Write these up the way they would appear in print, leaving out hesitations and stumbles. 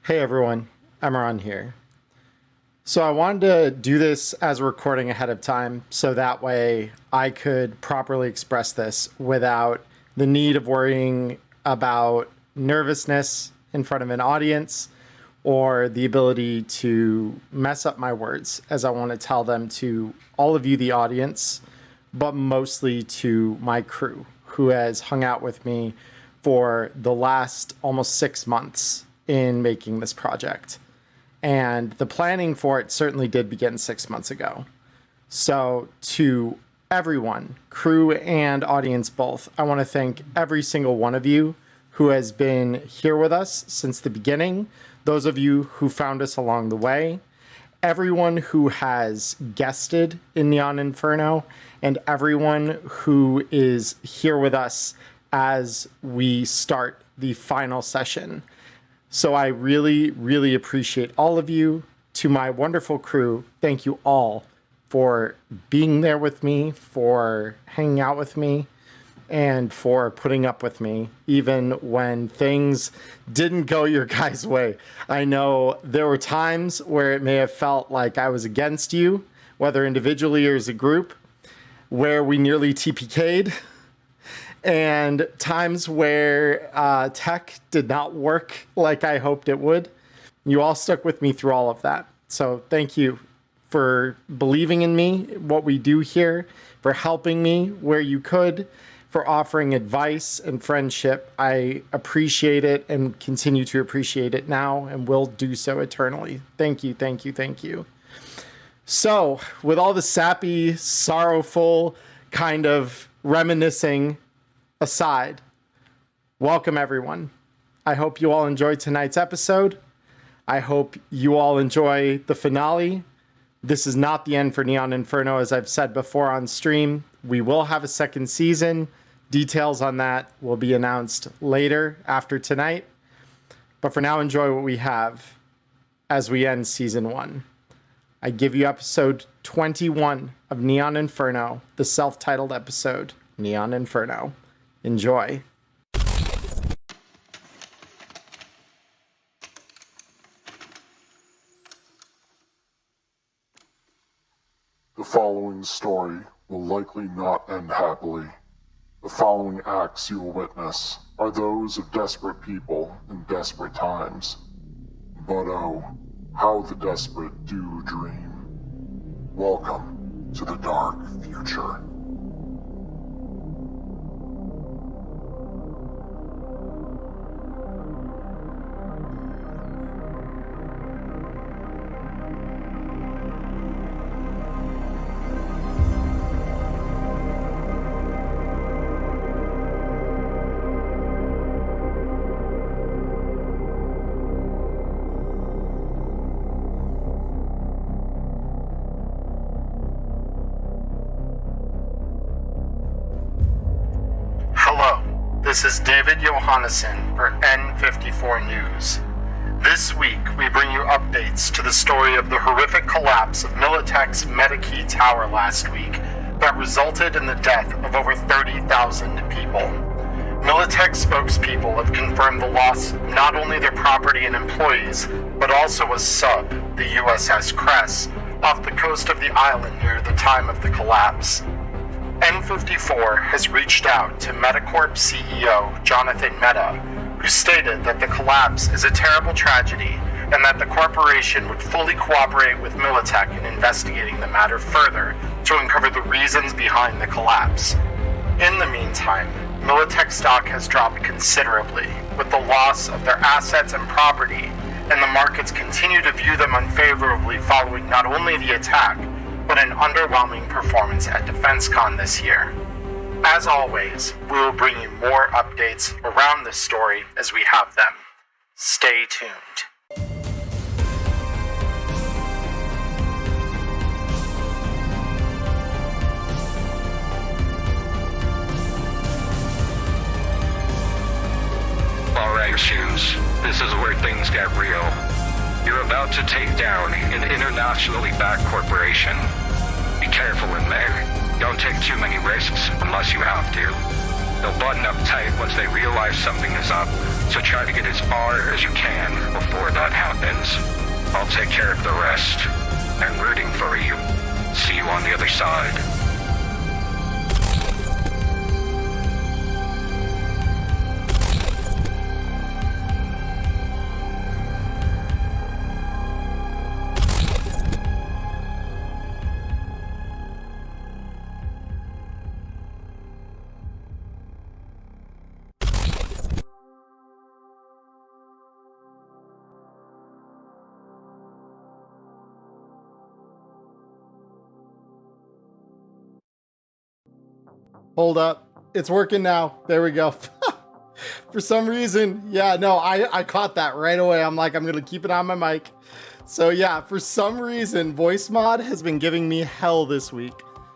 Hey everyone, Emmerron here. So I wanted to do this as a recording ahead of time so that way I could properly express this without the need of worrying about nervousness in front of an audience or the ability to mess up my words as I want to tell them to all of you, the audience, but mostly to my crew who has hung out with me for the last almost 6 months in making this project. And the planning for it certainly did begin 6 months ago. So to everyone, crew and audience both, I want to thank every single one of you who has been here with us since the beginning, those of you who found us along the way, everyone who has guested in Neon Inferno, and everyone who is here with us as we start the final session. So I really, really appreciate all of you. To my wonderful crew, thank you all for being there with me, for hanging out with me, and for putting up with me, even when things didn't go your guys' way. I know there were times where it may have felt like I was against you, whether individually or as a group, where we nearly TPK'd. And times where tech did not work like I hoped it would. You all stuck with me through all of that. So thank you for believing in me, what we do here, for helping me where you could, for offering advice and friendship. I appreciate it and continue to appreciate it now and will do so eternally. Thank you, thank you, thank you. So with all the sappy, sorrowful kind of reminiscing aside, welcome everyone. I hope you all enjoyed tonight's episode. I hope you all enjoy the finale. This is not the end for Neon Inferno, as I've said before on stream. We will have a second season. Details on that will be announced later after tonight. But for now, enjoy what we have as we end season 1. I give you episode 21 of Neon Inferno, the self-titled episode, Neon Inferno. Enjoy. The following story will likely not end happily. The following acts you will witness are those of desperate people in desperate times. But oh, how the desperate do dream. Welcome to the dark future. This is David Johannesson for N54 News. This week, we bring you updates to the story of the horrific collapse of Militech's Medikey Tower last week that resulted in the death of over 30,000 people. Militech spokespeople have confirmed the loss of not only their property and employees, but also a sub, the USS Cress, off the coast of the island near the time of the collapse. N54 has reached out to Metacorp CEO Jonathan Mehta, who stated that the collapse is a terrible tragedy and that the corporation would fully cooperate with Militech in investigating the matter further to uncover the reasons behind the collapse. In the meantime, Militech stock has dropped considerably, with the loss of their assets and property, and the markets continue to view them unfavorably following not only the attack, but an underwhelming performance at DefenseCon this year. As always, we will bring you more updates around this story as we have them. Stay tuned. Alright, Shoes. This is where things get real. You're about to take down an internationally backed corporation. Be careful in there. Don't take too many risks unless you have to. They'll button up tight once they realize something is up, so try to get as far as you can before that happens. happens. I'll take care of the rest. I'm rooting for you. See you on the other side. Hold up. It's working now. There we go. For some reason, yeah, no, I caught that right away. I'm like, I'm going to keep it on my mic. So yeah, for some reason, voice mod has been giving me hell this week.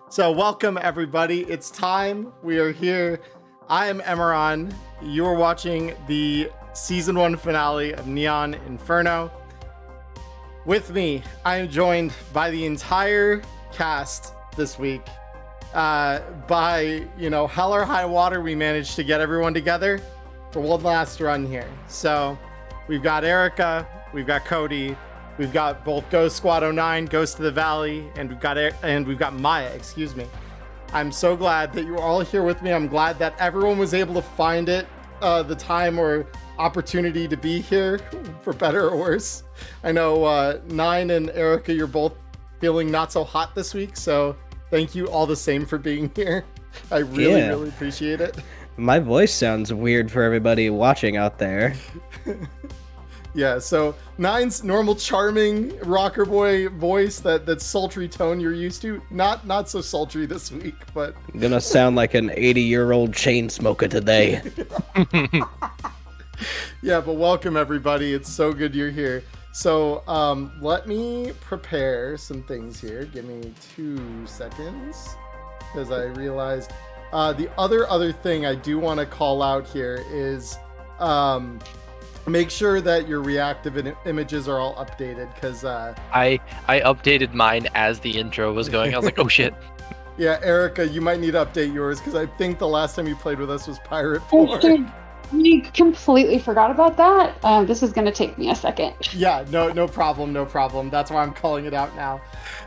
So welcome everybody. It's time. We are here. I am Emmerron. You are watching the season 1 finale of Neon Inferno. With me, I am joined by the entire cast this week. By, hell or high water, we managed to get everyone together for one last run here. So we've got Erica, we've got Cody, we've got both Ghost Squad 09, Ghost of the Valley, and we've got Maya, excuse me. I'm so glad that you're all here with me. I'm glad that everyone was able to find the time or opportunity to be here, for better or worse. I know Nine and Erica, you're both feeling not so hot this week, so thank you all the same for being here. I really appreciate it. My voice sounds weird for everybody watching out there. Yeah, so Nine's normal charming rocker boy voice, that sultry tone you're used to, not so sultry this week, but I'm gonna sound like an 80-year-old chain smoker today. Yeah, but welcome everybody. It's so good you're here. So let me prepare some things here. Give me 2 seconds, because I realized the other thing I do want to call out here is make sure that your reactive images are all updated, because I updated mine as the intro was going. I was like, oh shit. Yeah, Erica, you might need to update yours, because I think the last time you played with us was Pirate 4. I completely forgot about that. This is going to take me a second. Yeah, no problem. That's why I'm calling it out now.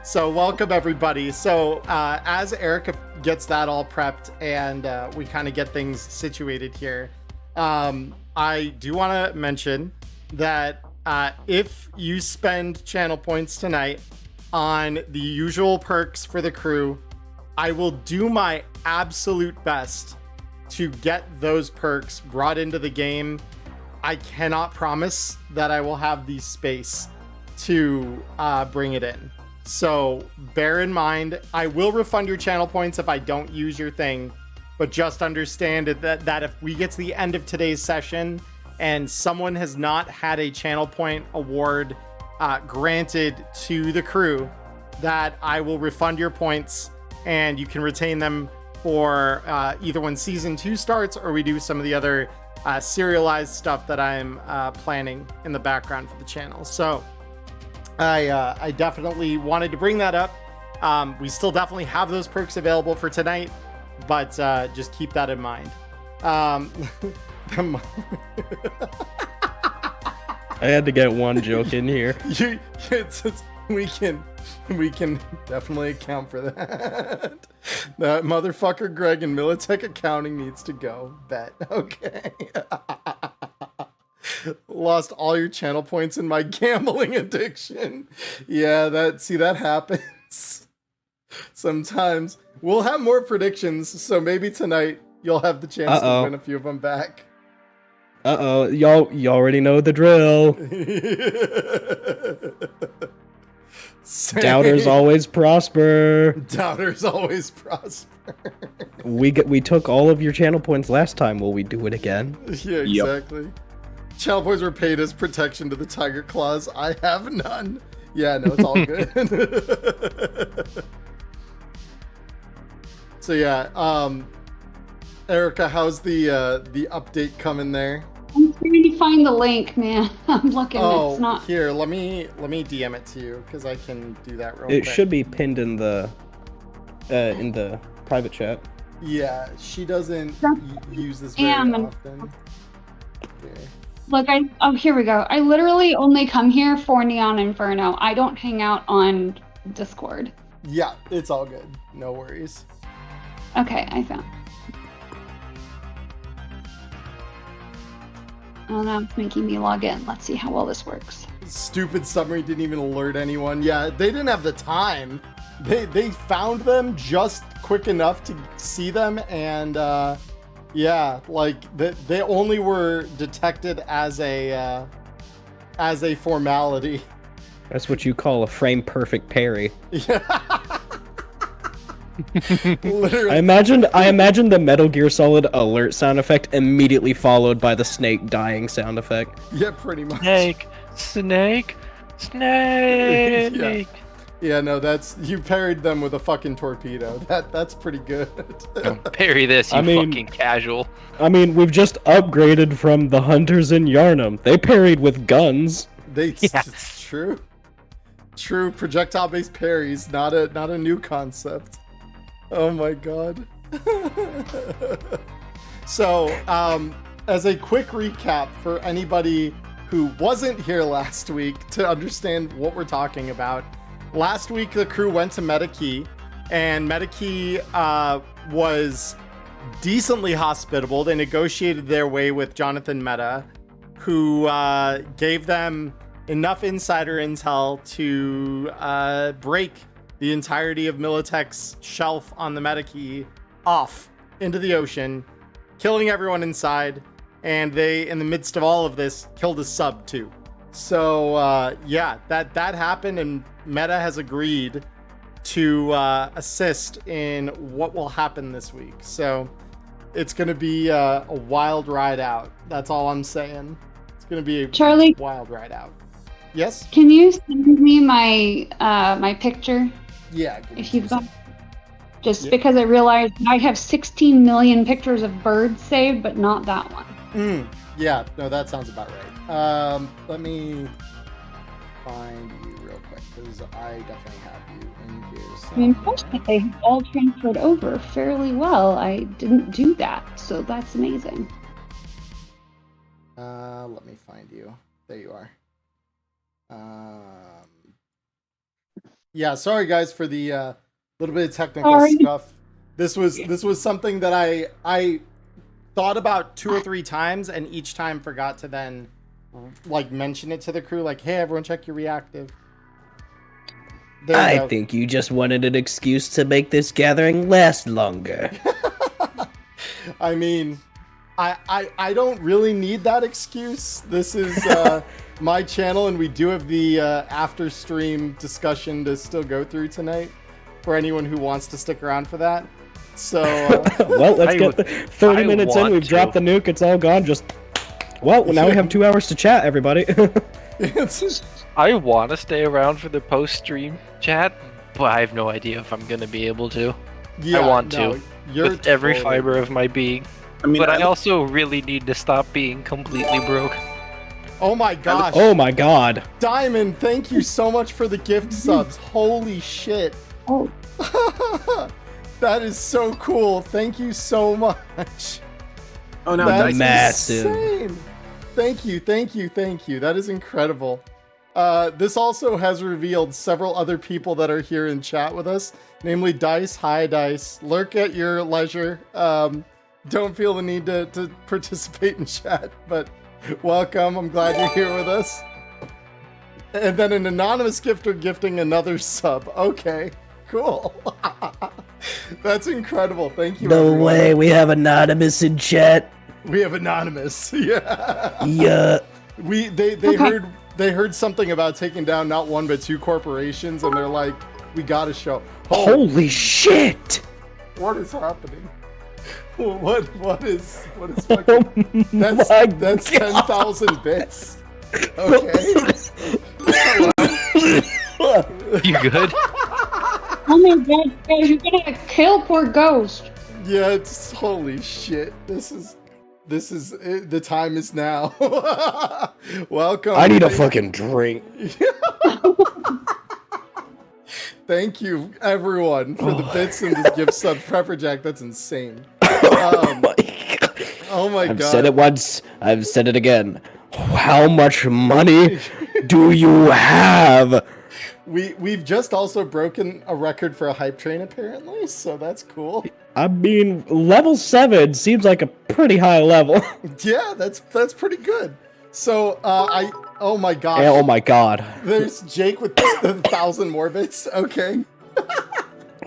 So welcome everybody. So as Erica gets that all prepped and we kind of get things situated here, I do want to mention that if you spend channel points tonight on the usual perks for the crew, I will do my absolute best to get those perks brought into the game. I cannot promise that I will have the space to bring it in. So bear in mind, I will refund your channel points if I don't use your thing, but just understand that if we get to the end of today's session and someone has not had a channel point award granted to the crew, that I will refund your points and you can retain them for either when season 2 starts or we do some of the other serialized stuff that I'm planning in the background for the channel. So I definitely wanted to bring that up. We still definitely have those perks available for tonight, but just keep that in mind. I had to get one joke in here. We can definitely account for that. That motherfucker Greg in Militech accounting needs to go. Bet. Okay. Lost all your channel points in my gambling addiction. Yeah, that happens. Sometimes. We'll have more predictions, so maybe tonight you'll have the chance to win a few of them back. Y'all already know the drill. Doubters always prosper. Doubters always prosper. We took all of your channel points last time. Will we do it again? Yeah, exactly. Yep. Channel points were paid as protection to the Tiger Claws. I have none. Yeah, no, it's all good. So yeah, Erica, how's the update coming there? I'm trying to find the link, man. I'm looking. Oh, it's not here. Let me DM it to you because I can do that real quick. It should be pinned in the private chat. Yeah, she doesn't use this very often. Here. Look, here we go. I literally only come here for Neon Inferno. I don't hang out on Discord. Yeah, it's all good. No worries. Okay, I found. Oh, now it's making me log in. Let's see how well this works. Stupid submarine didn't even alert anyone. Yeah, they didn't have the time. They found them just quick enough to see them, and yeah, like they only were detected as a formality. That's what you call a frame perfect parry. Yeah. Literally. I imagine the Metal Gear Solid alert sound effect immediately followed by the snake dying sound effect. Yeah, pretty much. Snake. Yeah. Yeah, no, you parried them with a fucking torpedo. That's pretty good. Parry this, you fucking casual. I mean, we've just upgraded from the hunters in Yarnum. They parried with guns. It's true. True, projectile-based parries, not a new concept. Oh my god. So, as a quick recap for anybody who wasn't here last week to understand what we're talking about, last week the crew went to Militech, and Militech was decently hospitable. They negotiated their way with Jonathan Mehta, who gave them enough insider intel to break the entirety of Militech's shelf on the Militech off into the ocean, killing everyone inside, and they, in the midst of all of this, killed a sub too. So yeah, that happened, and Mehta has agreed to assist in what will happen this week. So it's going to be a wild ride out. That's all I'm saying. It's going to be a wild ride out. Yes? Can you send me my my picture? Yeah. If you've got, because I realized I have 16 million pictures of birds saved, but not that one. Yeah, no, that sounds about right. Let me find you real quick, because I definitely have you in here. I'm impressed that they have all transferred over fairly well. I didn't do that, so that's amazing. Let me find you. There you are. Yeah, sorry guys for the little bit of technical stuff. This was something that I thought about 2 or 3 times, and each time forgot to then like mention it to the crew, like, hey, everyone, check your reactive. I think you just wanted an excuse to make this gathering last longer. I mean, I don't really need that excuse. This is my channel, and we do have the after stream discussion to still go through tonight for anyone who wants to stick around for that. So well, let's get 30 minutes in. We've dropped the nuke. It's all gone. Well, now we have 2 hours to chat, everybody. I want to stay around for the post-stream chat, but I have no idea if I'm going to be able to. Yeah, I want to, with every fiber of my being. I mean, but I also really need to stop being completely broke. Oh my gosh. Oh my god. Diamond, thank you so much for the gift subs. Holy shit. Oh. That is so cool. Thank you so much. Oh no, that's massive. Insane. Thank you. That is incredible. This also has revealed several other people that are here in chat with us, namely Dice. Hi, Dice. Lurk at your leisure. Don't feel the need to participate in chat, but welcome. I'm glad you're here with us. And then an anonymous gifter gifting another sub. Okay, cool. That's incredible. Thank you. No everyone. way, we have anonymous in chat. We have anonymous. Yeah. Yeah. They heard something about taking down not 1 but 2 corporations, and they're like, we gotta show. Holy shit! What is happening? What is fucking, that's 10,000 bits. Okay. You good? Oh my god, guys, you're gonna kill poor Ghost. Yeah, it's holy shit. This is the time is now. Welcome. I need a fucking drink. Thank you, everyone, for the bits and the gift sub. Prepper Jack, that's insane. Oh my god. I've said it once, I've said it again. How much money do you have? We've just also broken a record for a hype train apparently, so that's cool. I mean, level 7 seems like a pretty high level. Yeah, that's pretty good. So oh my gosh. Oh my god. There's Jake with the 1,000 more bits. Okay.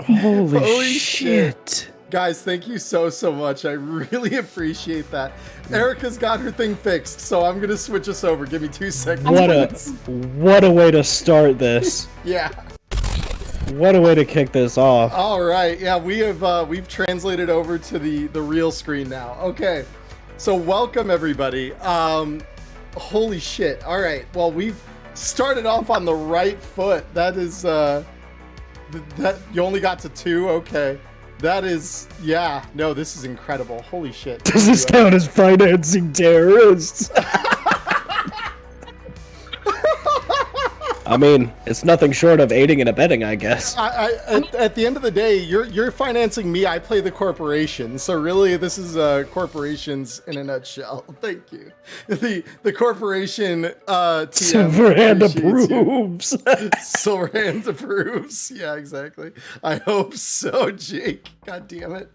Holy shit. Guys, thank you so much. I really appreciate that. Erica's got her thing fixed, so I'm gonna switch us over. Give me 2 seconds. What a way to start this. Yeah. What a way to kick this off. All right. Yeah, we've translated over to the real screen now. Okay. So welcome everybody. Holy shit. All right. Well, we've started off on the right foot. That is that you only got to 2. Okay. That is, yeah, no, this is incredible. Holy shit. Does this count as financing terrorists? I mean, it's nothing short of aiding and abetting, I guess. At the end of the day, you're financing me. I play the corporation, so really, this is corporations in a nutshell. Thank you. The corporation. Silverhand approves. Silverhand approves. Yeah, exactly. I hope so, Jake. God damn it.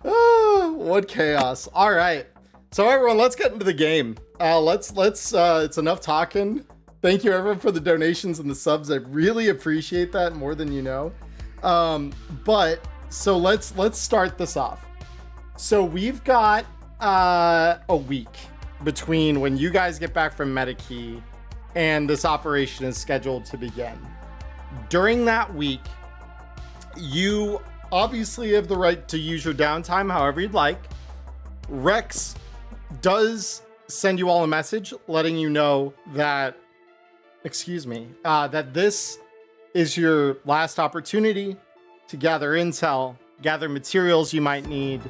Oh, what chaos. All right. So everyone, let's get into the game. Let's. It's enough talking. Thank you everyone for the donations and the subs. I really appreciate that more than you know. But so let's start this off. So we've got a week between when you guys get back from Medikey and this operation is scheduled to begin. During that week, you obviously have the right to use your downtime however you'd like. Rex does send you all a message letting you know that that this is your last opportunity to gather intel, gather materials you might need,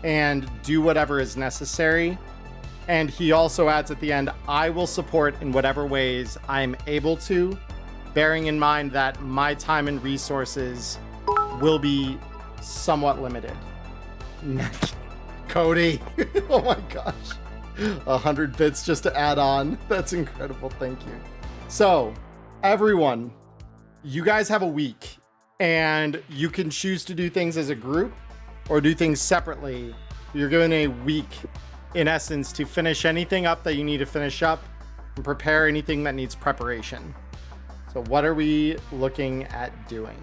and do whatever is necessary. And he also adds at the end, I will support in whatever ways I'm able to, bearing in mind that my time and resources will be somewhat limited. Cody, oh my gosh. 100 bits just to add on. That's incredible, thank you. So, everyone, you guys have a week, and you can choose to do things as a group or do things separately. You're given a week, in essence, to finish anything up that you need to finish up and prepare anything that needs preparation. So what are we looking at doing?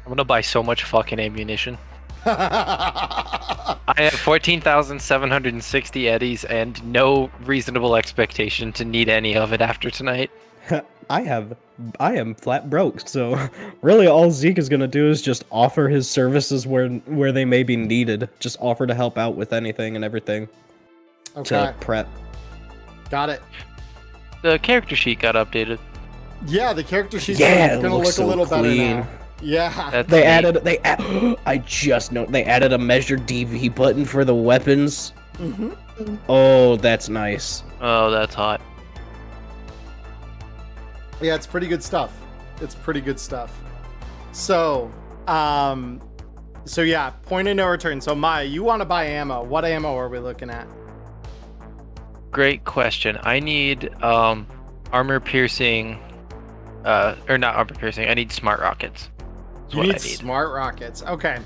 I'm gonna buy so much fucking ammunition. I have 14,760 eddies and no reasonable expectation to need any of it after tonight. I am flat broke, so really all Zeke is gonna do is just offer his services where they may be needed. Just offer to help out with anything and everything. Okay. To prep. Got it. The character sheet got updated. Yeah, the character sheet's Yeah, gonna look so a little better clean. now. Yeah. That's They neat. I just know they added a measure DV button for the weapons. Mm-hmm. Oh, that's nice. Oh, that's hot. Yeah, it's pretty good stuff. It's pretty good stuff. So, yeah, point of no return. So Maya, you want to buy ammo. What ammo are we looking at? Great question. I need armor piercing, or not armor piercing. I need smart rockets. That's You what need I need. smart rockets. Okay.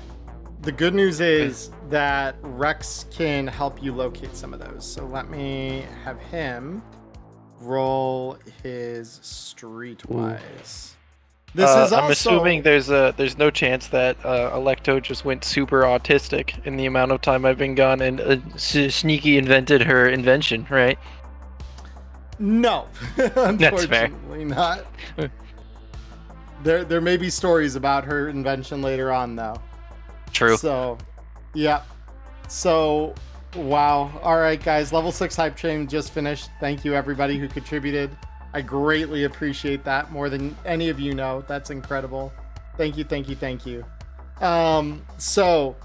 The good news is that Rex can help you locate some of those. So let me have him roll his streetwise. This is I'm also assuming there's no chance that Electo just went super autistic in the amount of time I've been gone and sneaky invented her invention, right? No, That's fair. unfortunately not. There may be stories about her invention later on, though. True. So, yeah. So, wow. All right, guys. Level 6 hype train just finished. Thank you, everybody who contributed. I greatly appreciate that more than any of you know. That's incredible. Thank you, thank you, thank you. So,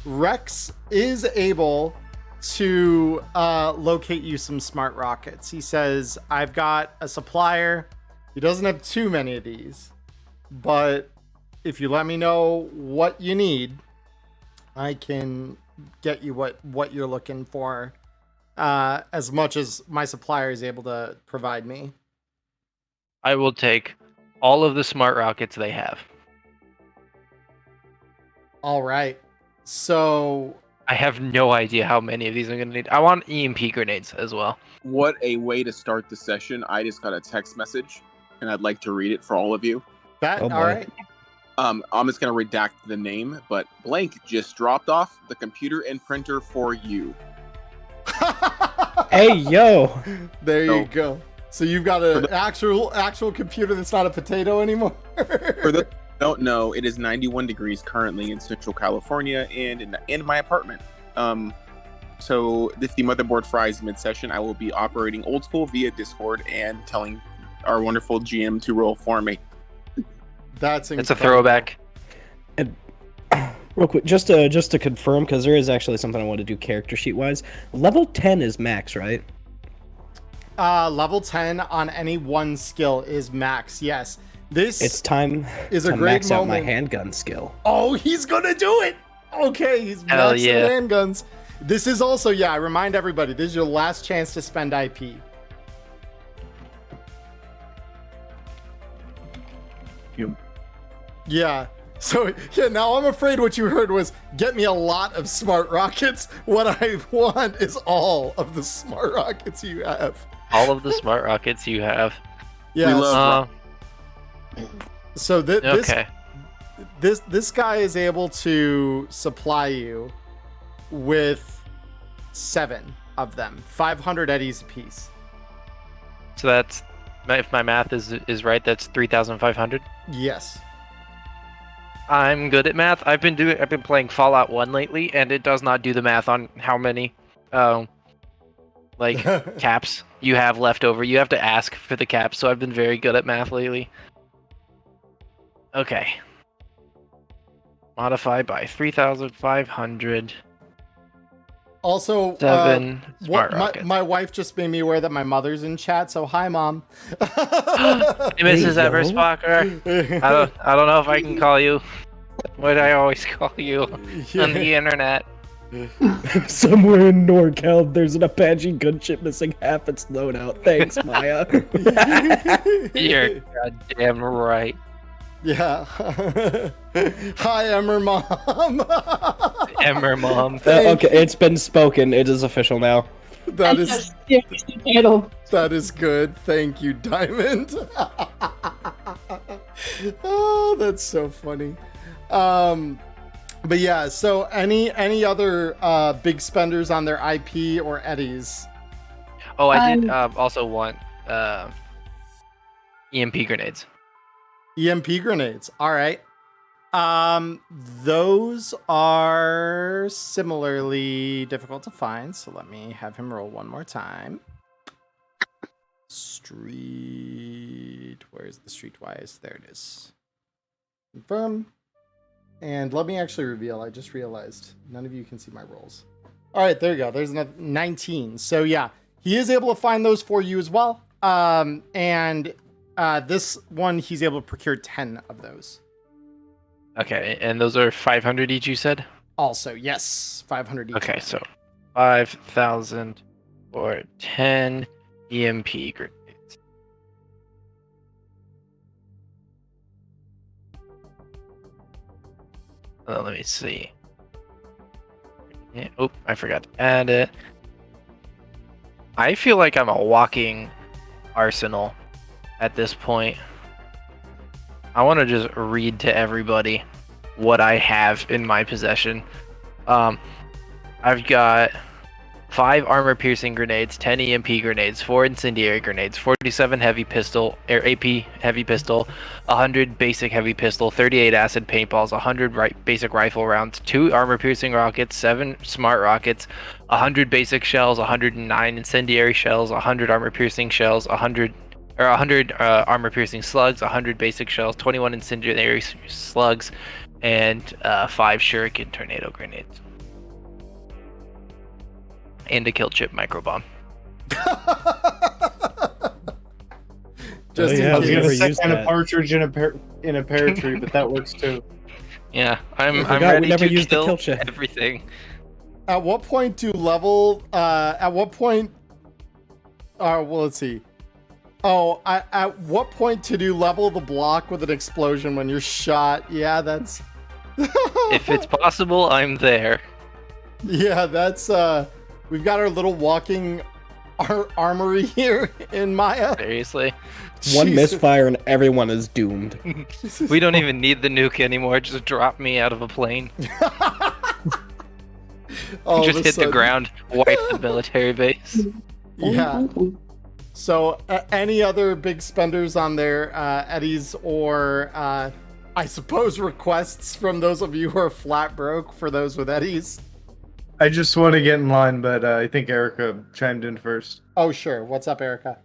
Rex is able to locate you some smart rockets. He says, I've got a supplier. He doesn't have too many of these, but if you let me know what you need, I can get you what you're looking for as much as my supplier is able to provide me. I will take all of the smart rockets they have. All right. So I have no idea how many of these I'm going to need. I want EMP grenades as well. What a way to start the session. I just got a text message, and I'd like to read it for all of you. that Oh, boy. all right. I'm just going to redact the name, but blank just dropped off the computer and printer for you. Hey, yo! There you So- go. So you've got an actual computer that's not a potato anymore. For those who don't know, it is 91 degrees currently in Central California and in my apartment. So if the motherboard fries mid-session, I will be operating old school via Discord and telling our wonderful GM to roll for me. That's It's a incredible. throwback. Real quick, just to confirm, because there is actually something I want to do character sheet wise. Level 10 is max, right? Level 10 on any one skill is max. Yes. This It's time is a to great max out my moment. handgun skill. Oh, he's gonna do it. Okay, he's Hell maxing yeah. handguns. This is also, I remind everybody, this is your last chance to spend IP. Yeah. So, now I'm afraid what you heard was, get me a lot of smart rockets. What I want is all of the smart rockets you have. All of the smart rockets you have. Yeah. love- So Okay. this guy is able to supply you with 7 of them, 500 eddies apiece. So that's, if my math is right, that's 3,500. Yes. I'm good at math. I've been playing Fallout 1 lately, and it does not do the math on how many caps you have left over. You have to ask for the caps, so I've been very good at math lately. Okay. Modify by 3,500. Also, 7 smart rockets. my wife just made me aware that my mother's in chat, so hi, Mom. Hey, Mrs. Hey, yo. Everspocker. I don't know if I can call you what I always call you on the internet. Somewhere in NorCal, there's an Apache gunship missing half its loadout. Thanks, Maya. You're goddamn right. Yeah. Hi, Emmer Mom. Emmer Mom. Okay, it's been spoken. It is official now. That is title. that is good. Thank you, Diamond. Oh, that's so funny. But yeah, so any other big spenders on their IP or eddies? Oh, I did also want EMP grenades. EMP grenades. All right. Those are similarly difficult to find, so let me have him roll one more time. Street. Where's the streetwise? There it is. Confirm. And let me actually reveal. I just realized none of you can see my rolls. All right, there you go. There's another 19. So yeah, he is able to find those for you as well. This one, he's able to procure 10 of those. Okay, and those are 500 each, you said? Also, yes, 500 each. Okay, so 5,000 for 10 EMP grenades. Let me see. Oh, I forgot to add it. I feel like I'm a walking arsenal at this point. I want to just read to everybody what I have in my possession. I've got 5 armor-piercing grenades, 10 EMP grenades, 4 incendiary grenades, 47 heavy pistol, or AP heavy pistol, 100 basic heavy pistol, 38 acid paintballs, 100 basic rifle rounds, 2 armor-piercing rockets, 7 smart rockets, 100 basic shells, 109 incendiary shells, 100 armor-piercing shells, 100 armor-piercing slugs, 100 basic shells, 21 incendiary slugs, and 5 shuriken tornado grenades. And a kill chip microbomb. Just yeah, in I was case. gonna never say used and a that. partridge in a pear tree, but that works too. Yeah, I'm forgot we ready never to used the kill kill chip. everything. At what point do level? At what point? Well, let's see. Oh, at what point to do level the block with an explosion when you're shot? Yeah, that's. If it's possible, I'm there. Yeah, that's. We've got our little walking armory here in Maya. Seriously. One Jesus. misfire and everyone is doomed. We don't even need the nuke anymore. Just drop me out of a plane. All of Just a hit the sudden. ground, wipe the military base. Yeah. So, any other big spenders on their eddies, or I suppose requests from those of you who are flat broke for those with eddies? I just want to get in line, but I think Erica chimed in first. Oh, sure. What's up, Erica?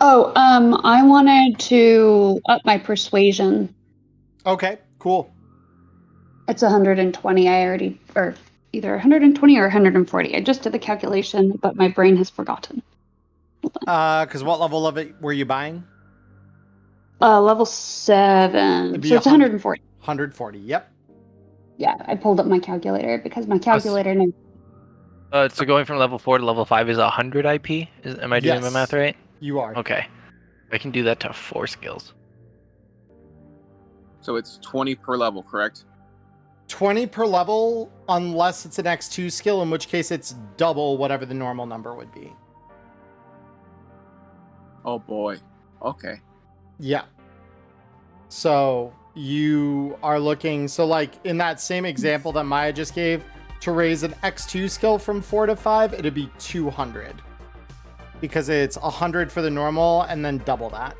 Oh, I wanted to up my persuasion. Okay, cool. It's 120. I already, or either 120 or 140. I just did the calculation, but my brain has forgotten. Because what level of it were you buying? Level 7. It'd be So it's 140. 140. Yep. Yeah, I pulled up my calculator because my calculator knows. So going from level 4 to level 5 is 100 IP? Am I doing my Yes. math right? You are. Okay. I can do that to 4 skills. So it's 20 per level, correct? 20 per level, unless it's an X2 skill, in which case it's double whatever the normal number would be. Oh boy. Okay. Yeah. So you are looking, so like in that same example that Maya just gave, to raise an X2 skill from 4 to 5, it'd be 200. Because it's 100 for the normal and then double that.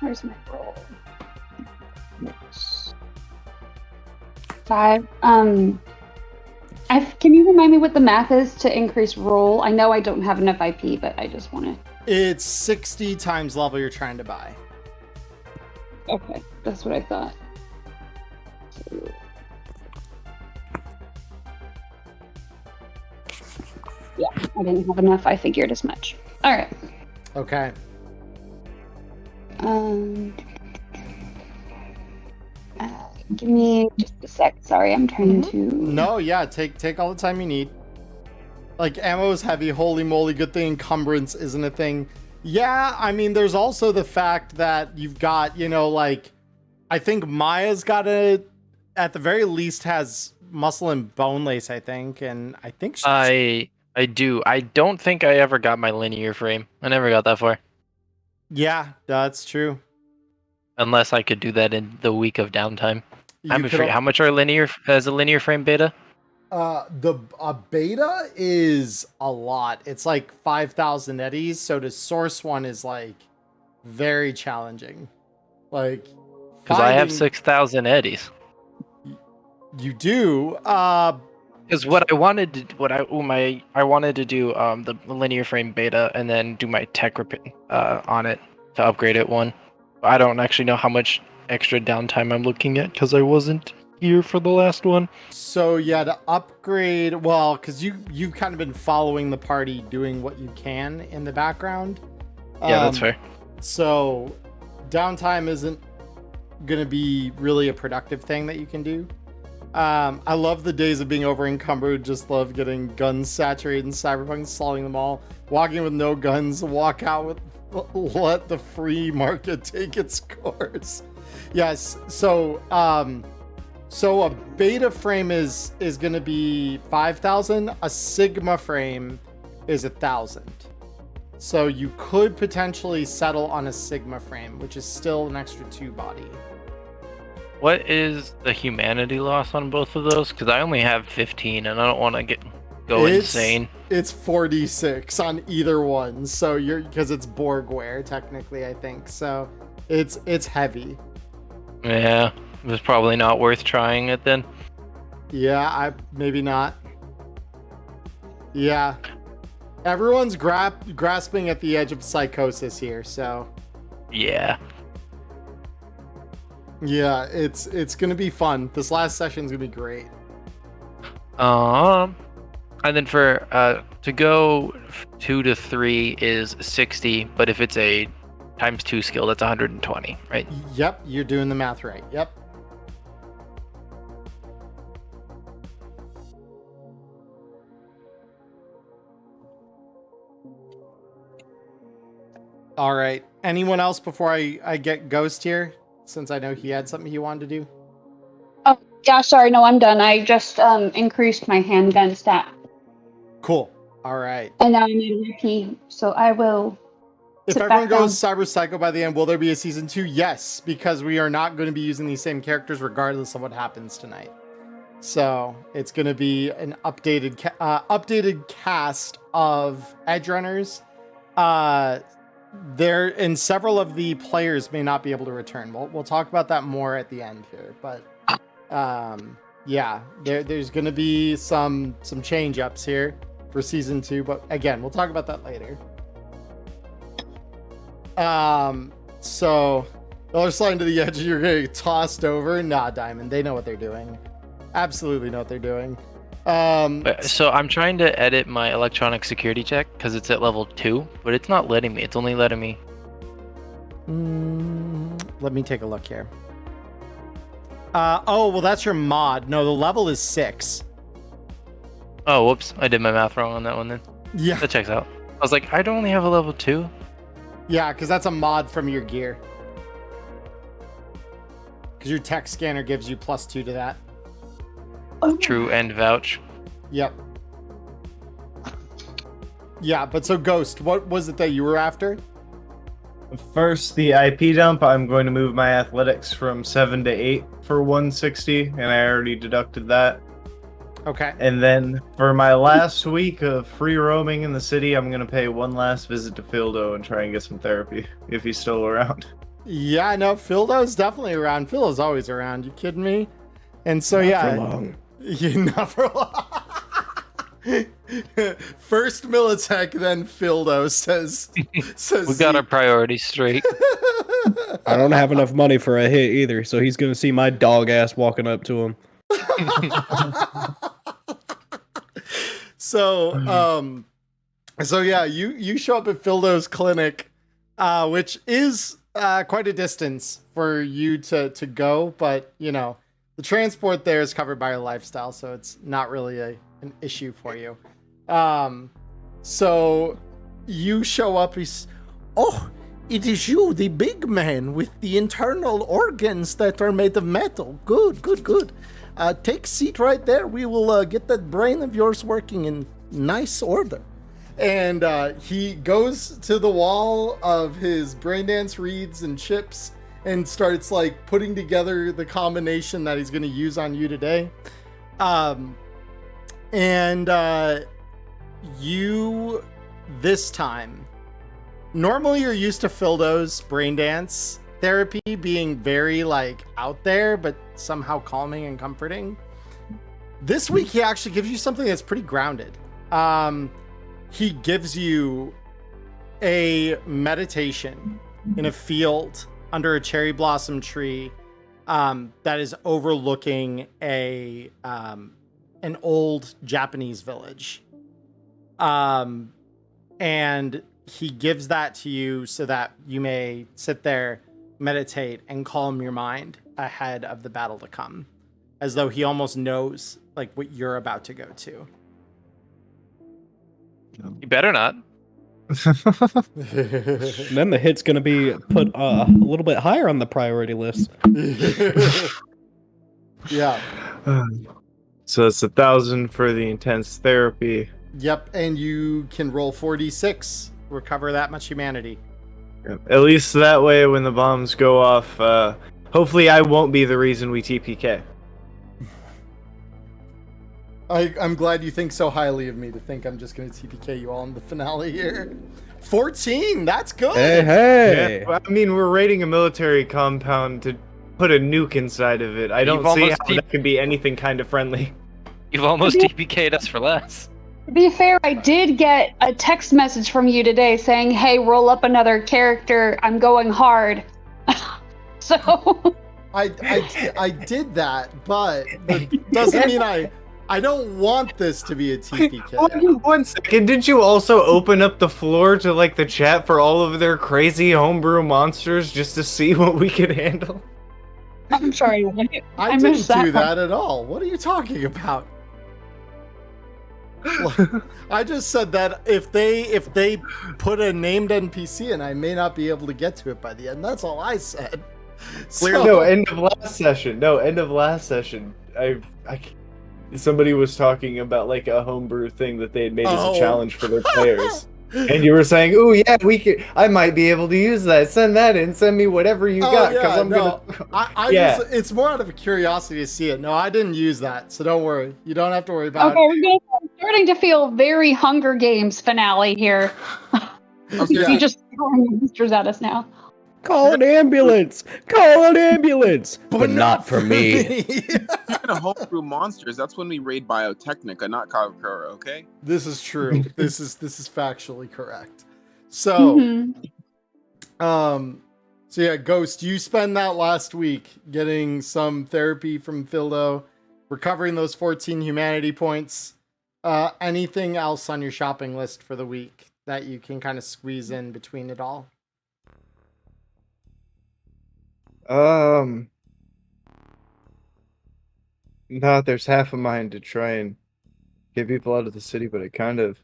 Where's my roll? 5. Can you remind me what the math is to increase roll? I know I don't have enough IP, but I just want to. It's 60 times level you're trying to buy. Okay, that's what I thought. Yeah, I didn't have enough. I figured as much. All right. Okay. Give me just a sec. Sorry, I'm trying to. No, yeah, take all the time you need. Like, ammo is heavy. Holy moly, good thing encumbrance isn't a thing. Yeah, I mean, there's also the fact that you've got, like, I think Maya's got at the very least, has muscle and bone lace, I think, and I think she's... I do. I don't think I ever got my linear frame. I never got that far. Yeah, that's true. Unless I could do that in the week of downtime. You could How much are linear as a linear frame beta? The beta is a lot. It's like 5,000 eddies, so to source one is like very challenging. Like, Because I have finding- 6,000 eddies. You do. Because what I wanted to, I wanted to do the linear frame beta and then do my tech on it to upgrade it one. I don't actually know how much extra downtime I'm looking at because I wasn't here for the last one. So yeah, to upgrade, well, because you've kind of been following the party, doing what you can in the background. Yeah, that's fair. So downtime isn't going to be really a productive thing that you can do. I love the days of being over encumbered. Just love getting guns saturated in Cyberpunk, slaughting them all, walking with no guns, walk out with, let the free market take its course. Yes. So a beta frame is going to be 5,000. A Sigma frame is 1,000. So you could potentially settle on a Sigma frame, which is still an extra 2 body. What is the humanity loss on both of those? Because I only have 15 and I don't want to go insane. It's 46 on either one. So because it's Borgware technically, I think. So it's heavy. Yeah, it was probably not worth trying it then. Yeah, maybe not. Yeah. Everyone's grasping at the edge of psychosis here, so. Yeah. Yeah, it's gonna be fun. This last session's gonna be great. And then for to go 2 to 3 is 60, but if it's a ×2 skill, that's 120, right? Yep, you're doing the math right. Yep. All right. Anyone else before I get Ghost here? Since I know he had something he wanted to do. Oh, yeah, sorry, no, I'm done. I just increased my handgun stat. Cool. All right. And now I'm in MP, so I will. If everyone goes Cyber Psycho by the end, will there be a season 2? Yes, because we are not going to be using these same characters regardless of what happens tonight. So it's going to be an updated cast of Edge Runners. There and several of the players may not be able to return. We'll talk about that more at the end here, but yeah, there's going to be some change ups here for season 2, but again, we'll talk about that later. So y'all are sliding to the edge and you're gonna get tossed over. Nah, Diamond, they know what they're doing. Absolutely know what they're doing. So I'm trying to edit my electronic security check because it's at level 2, but it's not letting me. It's only letting me. Let me take a look here. Oh, well, that's your mod. No, the level is 6. Oh, whoops. I did my math wrong on that one then. Yeah. That checks out. I was like, I don't only have a level 2. Yeah, because that's a mod from your gear. Because your tech scanner gives you +2 to that. True and vouch. Yep. Yeah, but so Ghost, what was it that you were after? First, the IP dump. I'm going to move my athletics from 7 to 8 for 160, and I already deducted that. Okay. And then for my last week of free roaming in the city, I'm going to pay one last visit to Fildo and try and get some therapy, if he's still around. Yeah, no, Fildo's definitely around. Fildo's always around. You kidding me? And so, Not yeah. for long. You never. First Militech, then Fildo says. We got our priorities straight. I don't have enough money for a hit either, so he's gonna see my dog ass walking up to him. So yeah, you show up at Fildo's clinic, which is quite a distance for you to go, but you know the transport there is covered by your lifestyle, so it's not really an issue for you. So you show up. Oh, it is you, the big man with the internal organs that are made of metal. Good. Take a seat right there. We will get that brain of yours working in nice order. And he goes to the wall of his brain dance reeds and chips and starts like putting together the combination that he's going to use on you today. You this time, normally you're used to Fildo's brain dance therapy being very like out there, but somehow calming and comforting. This week he actually gives you something that's pretty grounded. He gives you a meditation in a field under a cherry blossom tree that is overlooking an old Japanese village. And he gives that to you so that you may sit there, meditate, and calm your mind ahead of the battle to come, as though he almost knows like what you're about to go to. You better not. Then the hit's gonna be put a little bit higher on the priority list. Yeah. So it's 1,000 for the intense therapy. Yep, and you can roll 4d6, recover that much humanity. Yep. At least that way, when the bombs go off, hopefully I won't be the reason we TPK. I'm glad you think so highly of me to think I'm just going to TPK you all in the finale here. 14, that's good. Hey. Yeah, I mean, we're raiding a military compound to put a nuke inside of it. I don't see how that can be anything kind of friendly. You've almost TPK'd us for less. To be fair, I did get a text message from you today saying, hey, roll up another character. I'm going hard. So I did that, but it doesn't mean I don't want this to be a TPK. One second, did you also open up the floor to like the chat for all of their crazy homebrew monsters just to see what we could handle? I'm sorry. I didn't do that at all. What are you talking about? I just said that if they put a named NPC in, I may not be able to get to it by the end. That's all I said. No, end of last session. No, end of last session. Somebody was talking about like a homebrew thing that they had made as a challenge for their players. And you were saying, "Oh yeah, I might be able to use that. Send that in. Send me whatever you got, because I'm gonna." Just, it's more out of a curiosity to see it. No, I didn't use that, so don't worry. You don't have to worry about it. Okay, I'm starting to feel very Hunger Games finale here. You just throwing monsters at us now. Call an ambulance! Call an ambulance! But not for me. Speaking of homebrew monsters, that's when we raid Biotechnica, not Kahukura, okay? This is true. This is factually correct. So, so yeah, Ghost, you spent that last week getting some therapy from Fildo, recovering those 14 humanity points. Anything else on your shopping list for the week that you can kind of squeeze in between it all? No, there's half a mind to try and get people out of the city, but I kind of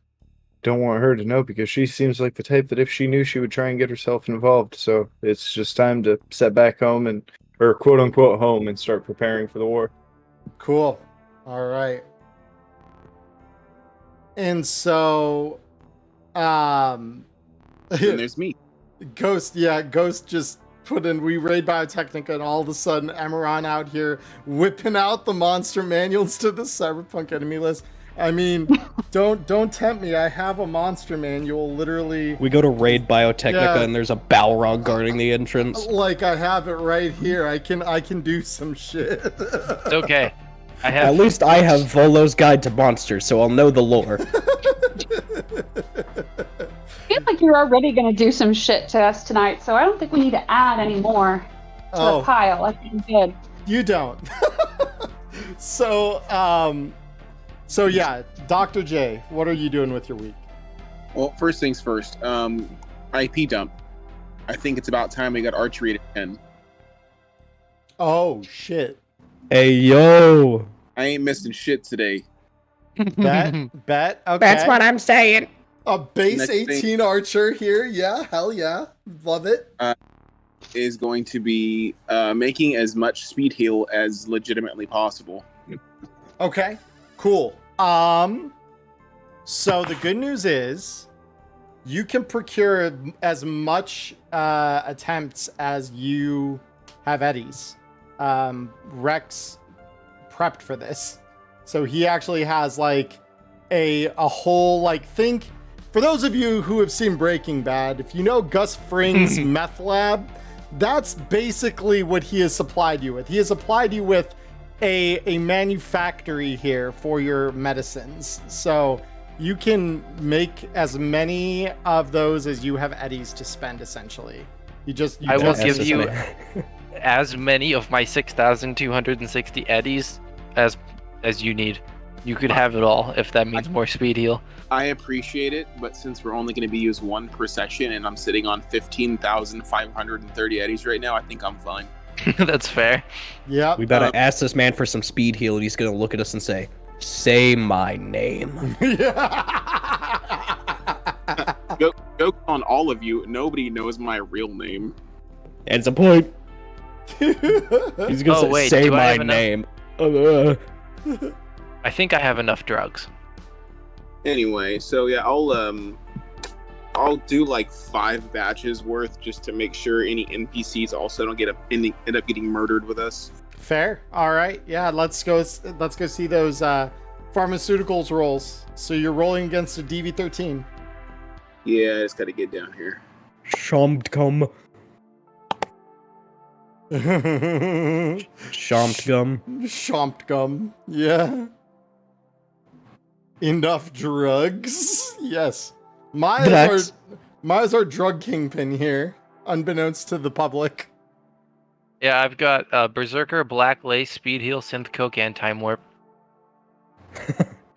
don't want her to know, because she seems like the type that if she knew, she would try and get herself involved. So it's just time to set back home or quote unquote home, and start preparing for the war. Cool. All right. And so, and there's me. Ghost just put in, we raid Biotechnica, and all of a sudden Emmerron out here whipping out the monster manuals to the Cyberpunk enemy list. I mean, don't tempt me. I have a monster manual, literally. We go to raid Biotechnica, and there's a Balrog guarding the entrance. Like, I have it right here. I can do some shit. It's okay. At least I have Volo's Guide to Monsters, so I'll know the lore. I feel like you're already going to do some shit to us tonight, so I don't think we need to add any more to the pile. I think we're good. You don't. So yeah, Dr. J, what are you doing with your week? Well, first things first, IP dump. I think it's about time we got archery at 10. Oh, shit. Hey, yo. I ain't missing shit today. Bet, okay. That's what I'm saying. A base 18 archer here, yeah, hell yeah, love it. Is going to be making as much speed heal as legitimately possible. Okay, cool. So the good news is you can procure as much attempts as you have eddies. Rex prepped for this, so he actually has like a whole, like, think. For those of you who have seen Breaking Bad, if you know Gus Fring's meth lab, that's basically what he has supplied you with. He has supplied you with a manufactory here for your medicines. So you can make as many of those as you have eddies to spend, essentially. I will give you as many of my 6,260 eddies as you need. You could have it all if that means more speed heal. I appreciate it, but since we're only going to be used one per session, and I'm sitting on 15,530 eddies right now, I think I'm fine. That's fair. Yeah. We better ask this man for some speed heal, and he's going to look at us and say my name. Joke on all of you. Nobody knows my real name. And it's a point. He's going to say my name. I think I have enough drugs. Anyway, so yeah, I'll do like 5 batches worth just to make sure any NPCs also don't end up getting murdered with us. Fair. All right. Yeah, let's go see those pharmaceuticals rolls. So you're rolling against a DV13. Yeah, I just got to get down here. Shomtgum. Shomtgum. Yeah. Enough drugs. Yes. Miles our drug kingpin here, unbeknownst to the public. Yeah, I've got Berserker, Black Lace, Speed Heal, Synth Coke, and Time Warp.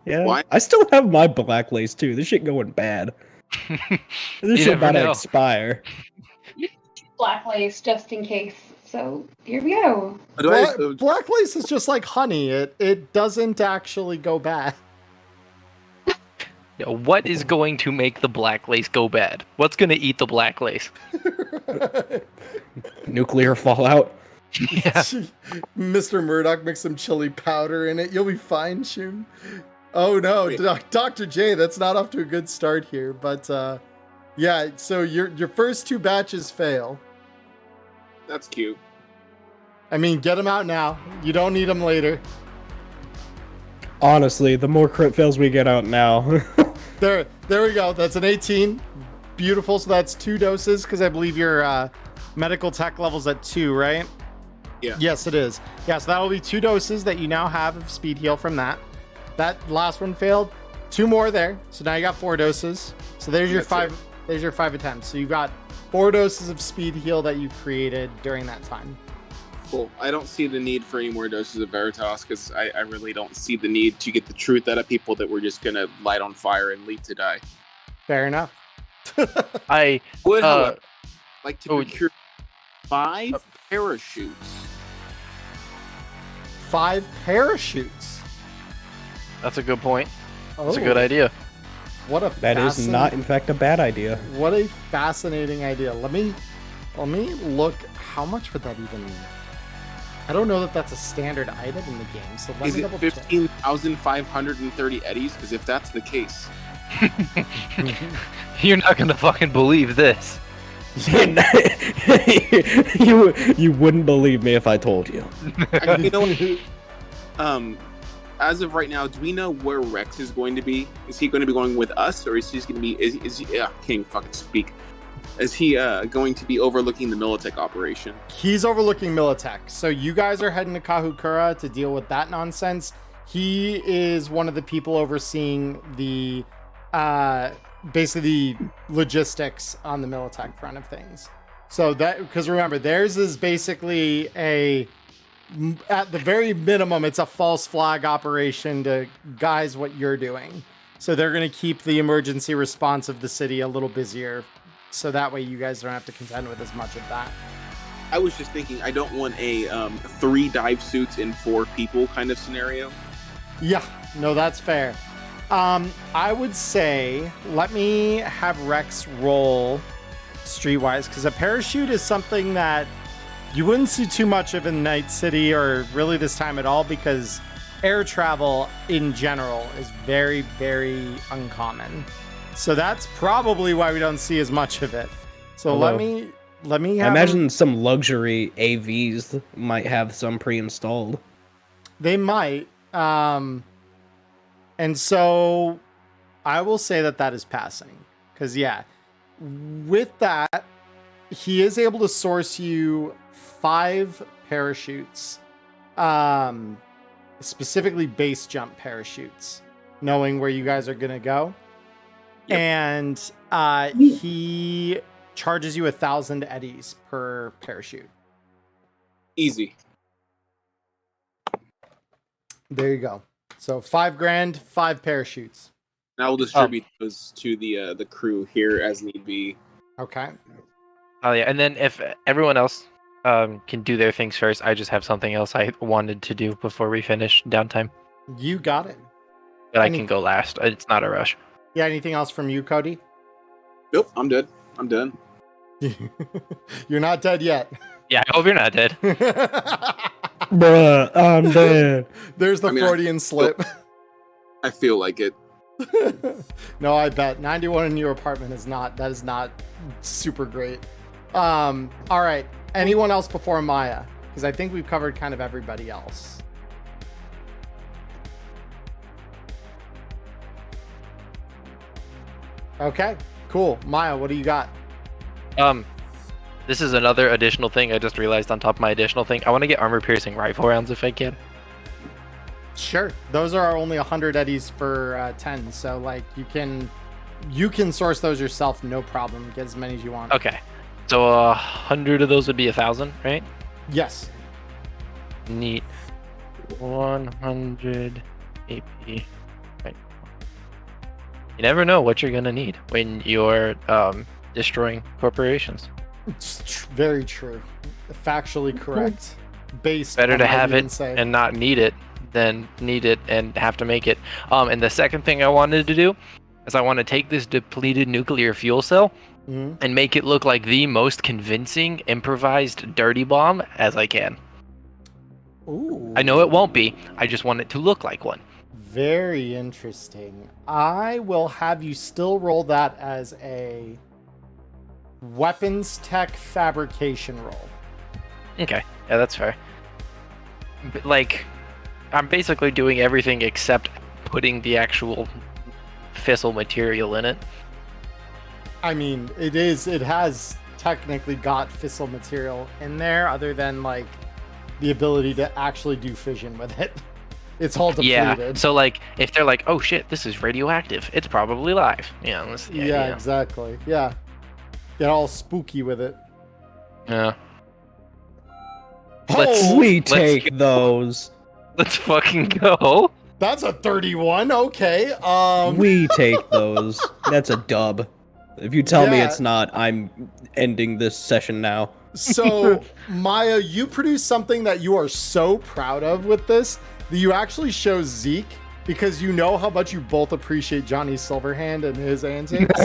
Yeah. What? I still have my Black Lace too. This shit going bad. This shit about to expire. Black Lace just in case. So here we go. Black Lace is just like honey. It doesn't actually go bad. What is going to make the black lace go bad? What's going to eat the black lace? Nuclear fallout. Yeah. Mr. Murdoch makes some chili powder in it. You'll be fine, Shun. Oh no, Dr. J, that's not off to a good start here. But yeah, so your first 2 batches fail. That's cute. I mean, get them out now. You don't need them later. Honestly, the more crit fails we get out now. There we go. That's an 18. Beautiful. So that's 2 doses because I believe your medical tech level's at 2, right? Yeah. Yes, it is. Yeah, so that'll be 2 doses that you now have of speed heal from that. That last one failed. 2 more there. So now you got 4 doses. So there's your 5. There's your 5 attempts. So you got 4 doses of speed heal that you created during that time. Cool. I don't see the need for any more doses of Veritas because I really don't see the need to get the truth out of people that we're just gonna light on fire and leave to die. Fair enough. I Would, however, like to procure 5 parachutes. 5 parachutes. That's a good point. That's a Oh, good idea. What a That is not, in fact, a bad idea. What a fascinating idea. Let me look. How much would that even? I don't know that that's a standard item in the game. So let Is me it double check. 15,530 eddies? Because if that's the case, You're not gonna fucking believe this. you wouldn't believe me if I told you. you know what? As of right now, do we know where Rex is going to be? Is he going to be going with us, or is he just going to be? Is he? Can't fucking speak. Is he going to be overlooking the Militech operation? He's overlooking Militech. So you guys are heading to Kahukura to deal with that nonsense. He is one of the people overseeing the basically the logistics on the Militech front of things. So that, because remember, theirs is basically at the very minimum, it's a false flag operation to guise what you're doing. So they're going to keep the emergency response of the city a little busier. So that way you guys don't have to contend with as much of that. I was just thinking, I don't want a 3 dive suits in 4 people kind of scenario. Yeah, no, that's fair. I would say, let me have Rex roll streetwise, because a parachute is something that you wouldn't see too much of in Night City or really this time at all, because air travel in general is very, very uncommon. So that's probably why we don't see as much of it. So Although, let me have I imagine some luxury AVs might have some pre-installed. They might. And so I will say that is passing. Because, yeah, with that, he is able to source you 5 parachutes, specifically base jump parachutes, knowing where you guys are going to go. Yep. And he charges you 1,000 eddies per parachute. Easy. There you go. So $5,000, 5 parachutes. And I will distribute those to the crew here as need be. Okay. Oh yeah, and then if everyone else can do their things first, I just have something else I wanted to do before we finish downtime. You got it. But I can go last. It's not a rush. Yeah, anything else from you, Cody? Nope, I'm dead. I'm done. You're not dead yet. Yeah, I hope you're not dead. Bruh, I'm dead. There's the Freudian slip. I feel like it. No, I bet 91 in your apartment is not super great. All right. Anyone else before Maya? Because I think we've covered kind of everybody else. Okay, cool. Maya, what do you got? This is another additional thing I just realized on top of my additional thing. I want to get armor-piercing rifle rounds if I can. Sure. Those are only 100 eddies for 10, so like you can source those yourself, no problem. Get as many as you want. Okay. So 100 of those would be 1,000, right? Yes. Neat. 100 AP. Right. You never know what you're gonna need when you're destroying corporations. It's very true. Factually correct. Based Better on to what have you it can say. and not need it than need it and have to make it. And the second thing I wanted to do is I want to take this depleted nuclear fuel cell Mhm. and make it look like the most convincing improvised dirty bomb as I can. Ooh. I know it won't be. I just want it to look like one. Very interesting. I will have you still roll that as a weapons tech fabrication roll. Okay, yeah, that's fair. Like, I'm basically doing everything except putting the actual fissile material in it. I mean, it has technically got fissile material in there, other than like the ability to actually do fission with it. It's all depleted. Yeah, so like, if they're like, oh shit, this is radioactive, it's probably live. Yeah, that's the Yeah, idea. exactly. Yeah. Get all spooky with it. Yeah. We let's take go. those. Let's fucking go. That's a 31. Okay. We take those. That's a dub. If you tell me Yeah. it's not, I'm ending this session now. So, Maya, you produced something that you are so proud of with this that you actually show Zeke, because you know how much you both appreciate Johnny Silverhand and his antics.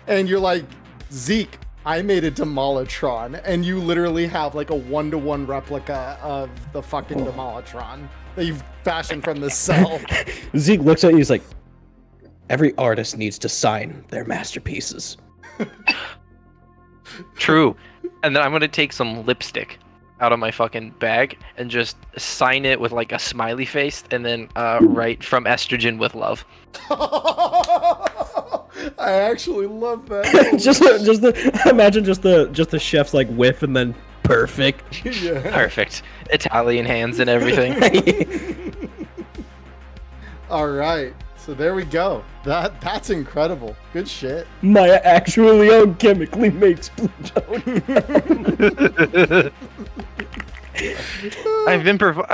And you're like, Zeke, I made a Demolitron, and you literally have like a 1-to-1 replica of the fucking Demolitron that you've fashioned from the cell. Zeke looks at you, he's like, every artist needs to sign their masterpieces. True. And then I'm gonna take some lipstick out of my fucking bag and just sign it with like a smiley face, and then write "From Estrogen with Love." I actually love that. Imagine just the chef's like whiff and then perfect. Yeah. Perfect. Italian hands and everything. All right. So there we go. That's incredible. Good shit. Maya actually chemically makes plutonium. I've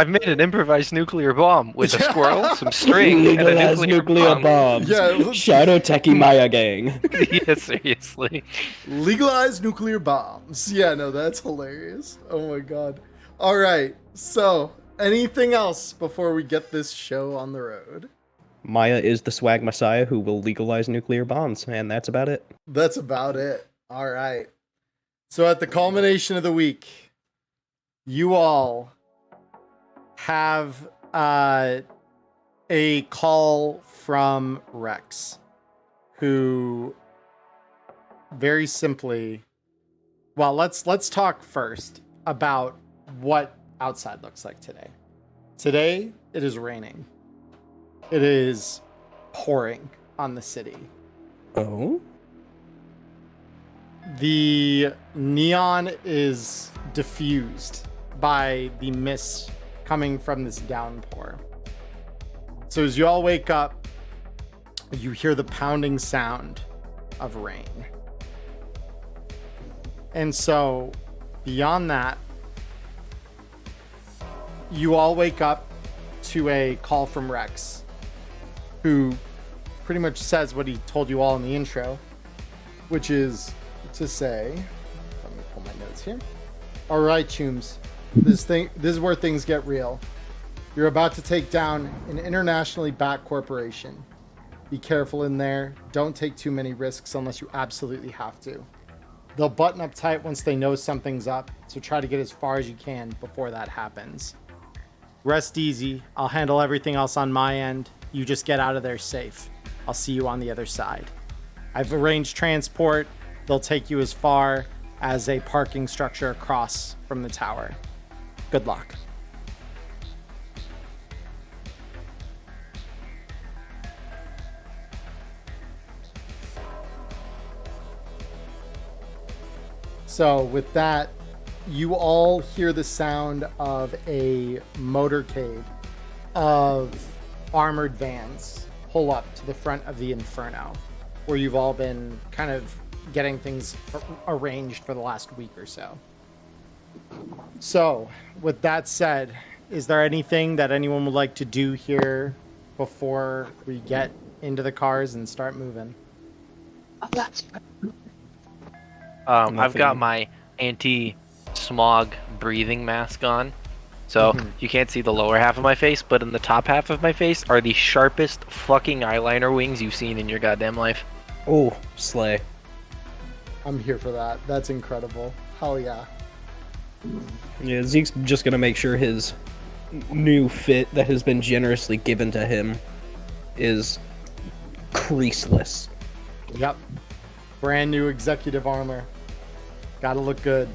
made an improvised nuclear bomb with a squirrel, some string, and a Legalized nuclear bombs. Yeah. Shadow Techie Maya gang. Yeah, seriously. Legalized nuclear bombs. Yeah, no, that's hilarious. Oh my god. All right. So, anything else before we get this show on the road? Maya is the swag messiah who will legalize nuclear bombs, and that's about it. That's about it. All right. So, at the culmination of the week, you all have a call from Rex, who very simply, well, let's talk first about what outside looks like today. Today, it is raining. It is pouring on the city. Oh? The neon is diffused by the mist coming from this downpour. So as you all wake up, you hear the pounding sound of rain. And so beyond that, you all wake up to a call from Rex, who pretty much says what he told you all in the intro, which is to say, let me pull my notes here. All right, Chooms, this is where things get real. You're about to take down an internationally backed corporation. Be careful in there. Don't take too many risks unless you absolutely have to. They'll button up tight once they know something's up, so try to get as far as you can before that happens. Rest easy. I'll handle everything else on my end. You just get out of there safe. I'll see you on the other side. I've arranged transport. They'll take you as far as a parking structure across from the tower. Good luck. So with that, you all hear the sound of a motorcade of armored vans pull up to the front of the Inferno, where you've all been kind of getting things arranged for the last week or so. So with that said, is there anything that anyone would like to do here before we get into the cars and start moving? Oh, that's I've got Nothing. my anti-smog breathing mask on, So you can't see the lower half of my face, but in the top half of my face are the sharpest fucking eyeliner wings you've seen in your goddamn life. Oh, slay. I'm here for that. That's incredible. Hell yeah. Yeah, Zeke's just gonna make sure his new fit that has been generously given to him is creaseless. Yep. Brand new executive armor. Gotta look good.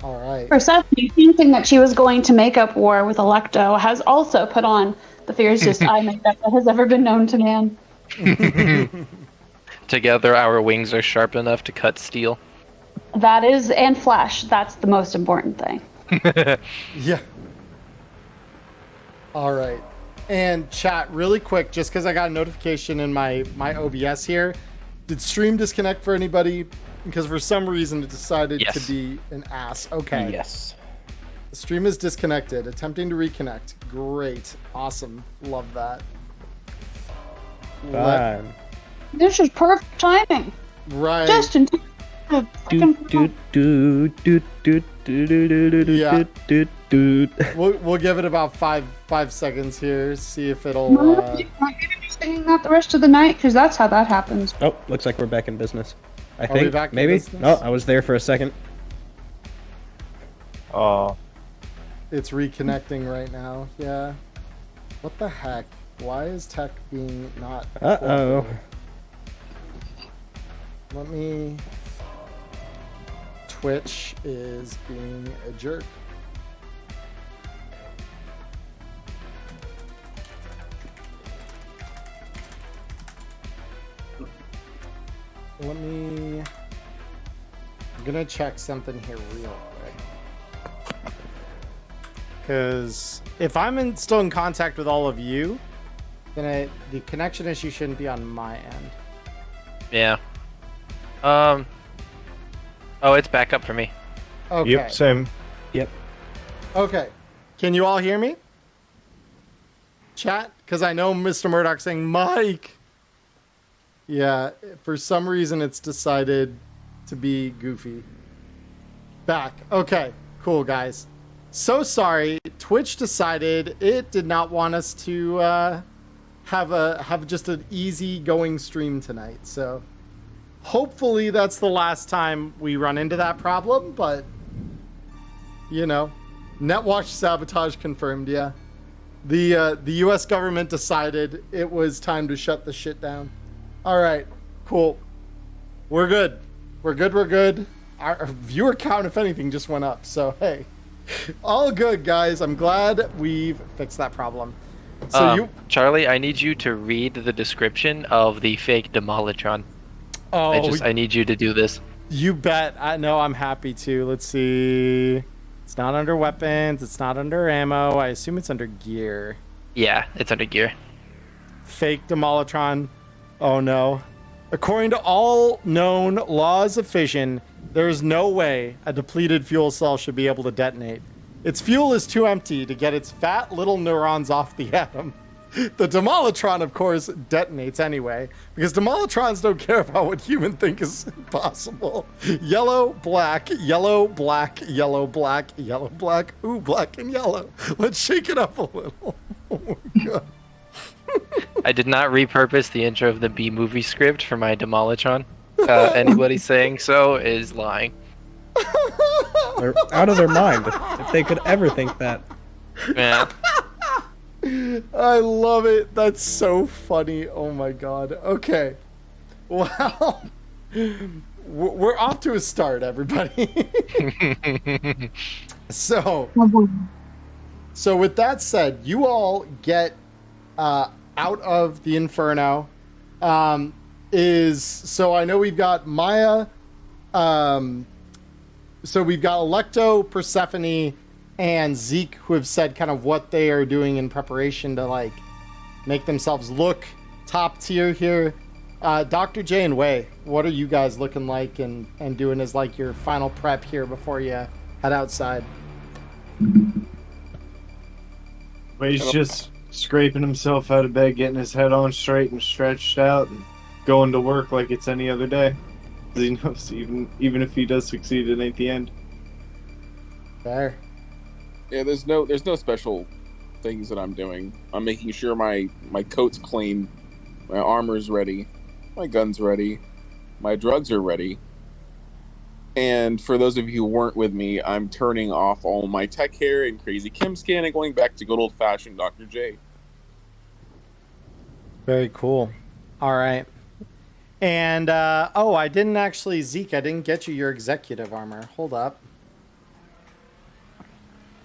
All right. Persephone, thinking that she was going to make up war with Alecto, has also put on the fiercest eye makeup that has ever been known to man. Together, our wings are sharp enough to cut steel. That is, and flash. That's the most important thing. Yeah. All right. And chat, really quick, just because I got a notification in my OBS here. Did stream disconnect for anybody? Because for some reason it decided to be an ass. Okay. Yes. The stream is disconnected. Attempting to reconnect. Great. Awesome. Love that. Fine. This is perfect timing. Right. Just in time. Yeah. Yeah. We'll give it about five seconds here. See if it'll. Might be singing that the rest of the night, because that's how that happens. Oh, looks like we're back in business. I Are we think back in maybe. business? No, I was there for a second. Oh. It's reconnecting right now. Yeah. What the heck? Why is tech being not? Uh-oh. Let me. Twitch is being a jerk. Let me. I'm gonna check something here real quick. Because if I'm still in contact with all of you, then the connection issue shouldn't be on my end. Yeah. Oh, it's back up for me. Okay. Yep, same. Yep. Okay. Can you all hear me? Chat? Because I know Mr. Murdoch's saying, Mike! Yeah, for some reason it's decided to be goofy. Back. Okay, cool, guys. So sorry. Twitch decided it did not want us to have just an easy going stream tonight. So hopefully that's the last time we run into that problem, but you know, NetWatch sabotage confirmed. Yeah, the U.S. government decided it was time to shut the shit down. All right, cool. We're good. We're good. Our viewer count, if anything, just went up. So hey, all good, guys. I'm glad we've fixed that problem. So Charlie, I need you to read the description of the fake Demolitron. Oh, I need you to do this. You bet. I know. I'm happy to. Let's see. It's not under weapons. It's not under ammo. I assume it's under gear. Yeah, it's under gear. Fake Demolitron. Oh no. According to all known laws of fission, there is no way a depleted fuel cell should be able to detonate. Its fuel is too empty to get its fat little neurons off the atom. The Demolitron, of course, detonates anyway, because Demolitrons don't care about what humans think is possible. Yellow, black, yellow, black, yellow, black, yellow, black, ooh, black and yellow. Let's shake it up a little. Oh my god. I did not repurpose the intro of the B-movie script for my Demolitron. Anybody saying so is lying. They're out of their mind if they could ever think that. Yeah. I love it. That's so funny. Oh my god. Okay. Well, we're off to a start, everybody. So with that said, you all get out of the Inferno. So I know we've got Maya. So we've got Alecto, Persephone, and Zeke, who have said kind of what they are doing in preparation to like make themselves look top tier here. Dr. J and Wei, what are you guys looking like and doing as like your final prep here before you head outside? He's just scraping himself out of bed, getting his head on straight and stretched out, and going to work like it's any other day. He knows even if he does succeed, it ain't the end. Fair. Yeah, there's no special things that I'm doing. I'm making sure my coat's clean, my armor's ready, my gun's ready, my drugs are ready. And for those of you who weren't with me, I'm turning off all my tech hair and crazy Kim skin and going back to good old fashioned Dr. J. Very cool. All right. And, I didn't actually, Zeke, I didn't get you your executive armor. Hold up.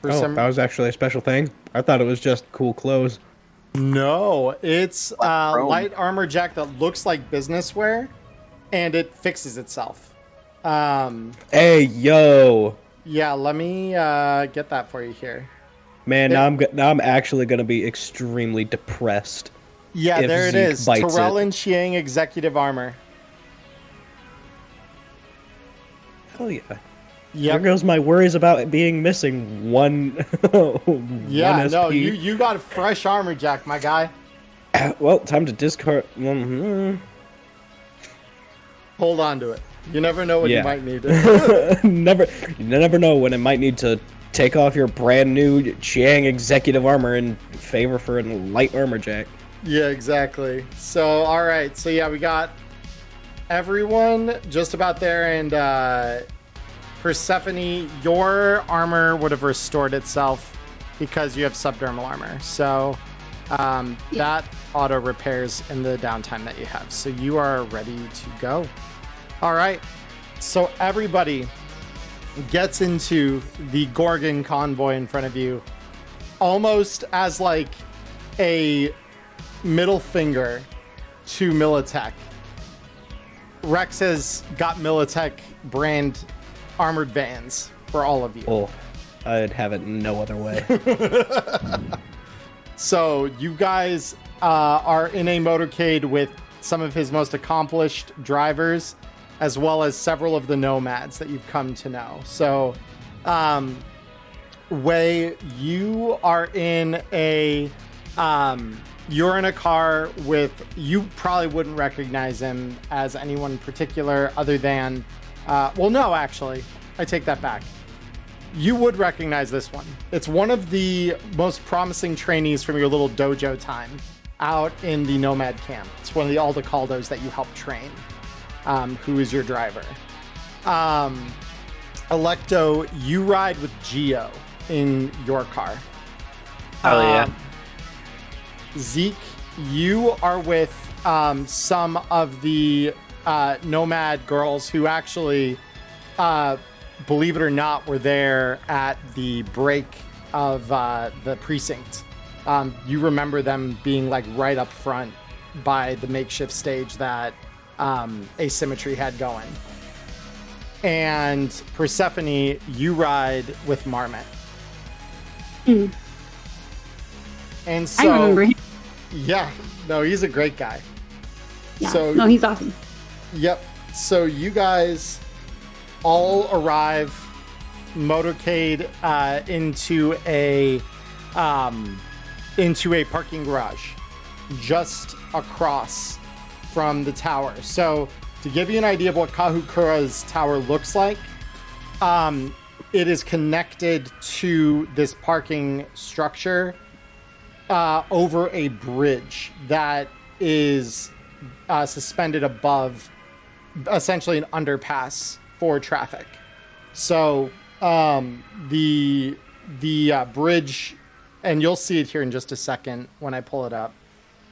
That was actually a special thing? I thought it was just cool clothes. No, it's light armor jack that looks like business wear, and it fixes itself. Hey, yo! Yeah, let me get that for you here. Man, now I'm actually going to be extremely depressed. Yeah, there Zeke it is. bites Terrell it. and Chiang executive armor. Hell yeah. Yep. There goes my worries about it being missing one. Yeah, one no, SP. you got fresh armor jack, my guy. Well, time to discard. Hold on to it. You never know when you Yeah. might need it. You never know when it might need to take off your brand new Chiang executive armor in favor for a light armor jack. Yeah, exactly. So, all right. So, yeah, we got everyone just about there. And Persephone, your armor would have restored itself because you have subdermal armor. So, that auto repairs in the downtime that you have. So, you are ready to go. All right. So, everybody gets into the Gorgon convoy in front of you almost as like a middle finger to Militech. Rex has got Militech brand armored vans for all of you. Oh, I'd have it no other way. So you guys are in a motorcade with some of his most accomplished drivers, as well as several of the nomads that you've come to know. So, Wei, you are in a you're in a car with, you probably wouldn't recognize him as anyone in particular other than, well, no, actually, I take that back. You would recognize this one. It's one of the most promising trainees from your little dojo time out in the Nomad camp. It's one of the Aldecaldos that you helped train, who is your driver. Electo, you ride with Geo in your car. Hell yeah. Zeke, you are with some of the Nomad girls who actually, believe it or not, were there at the break of the precinct. You remember them being like right up front by the makeshift stage that Asymmetry had going. And Persephone, you ride with Marmot. Mm. And so, I remember him. yeah, no, he's a great guy. Yeah. So, No, he's awesome. yep. So you guys all arrive motorcade into a parking garage just across from the tower. So to give you an idea of what Kahukura's tower looks like, it is connected to this parking structure over a bridge that is suspended above, essentially an underpass for traffic. So the bridge, and you'll see it here in just a second when I pull it up,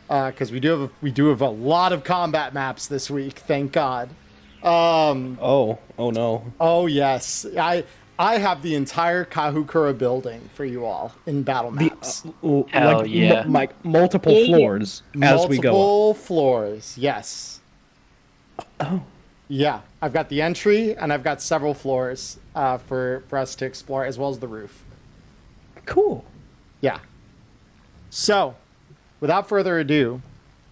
because we do have a lot of combat maps this week, thank God. Oh no. Oh yes, I have the entire Kahukura building for you all in battle maps. Hell yeah. Multiple floors as we go up. Multiple floors, yes. Oh. Yeah, I've got the entry and I've got several floors for us to explore, as well as the roof. Cool. Yeah. So, without further ado,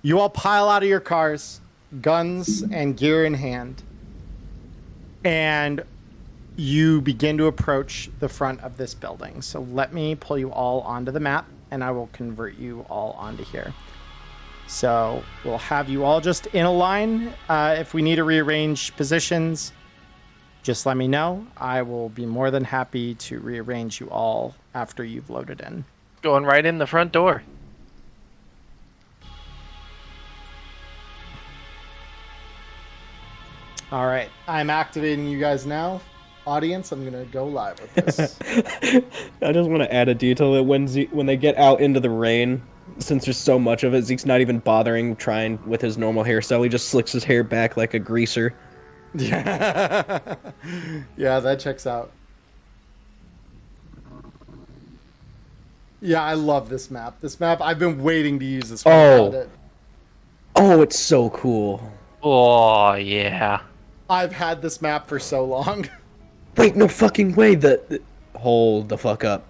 you all pile out of your cars, guns and gear in hand, and you begin to approach the front of this building. So let me pull you all onto the map, and I will convert you all onto here. So we'll have you all just in a line. If we need to rearrange positions, just let me know. I will be more than happy to rearrange you all after you've loaded in. Going right in the front door. All right, I'm activating you guys now. Audience, I'm gonna go live with this. I just want to add a detail that when they get out into the rain, since there's so much of it, Zeke's not even bothering trying with his normal hairstyle. He just slicks his hair back like a greaser. Yeah, yeah, that checks out. Yeah, I love this map. This map, I've been waiting to use this. Oh, it's so cool. Oh, yeah. I've had this map for so long. Wait, no fucking way. Hold the fuck up.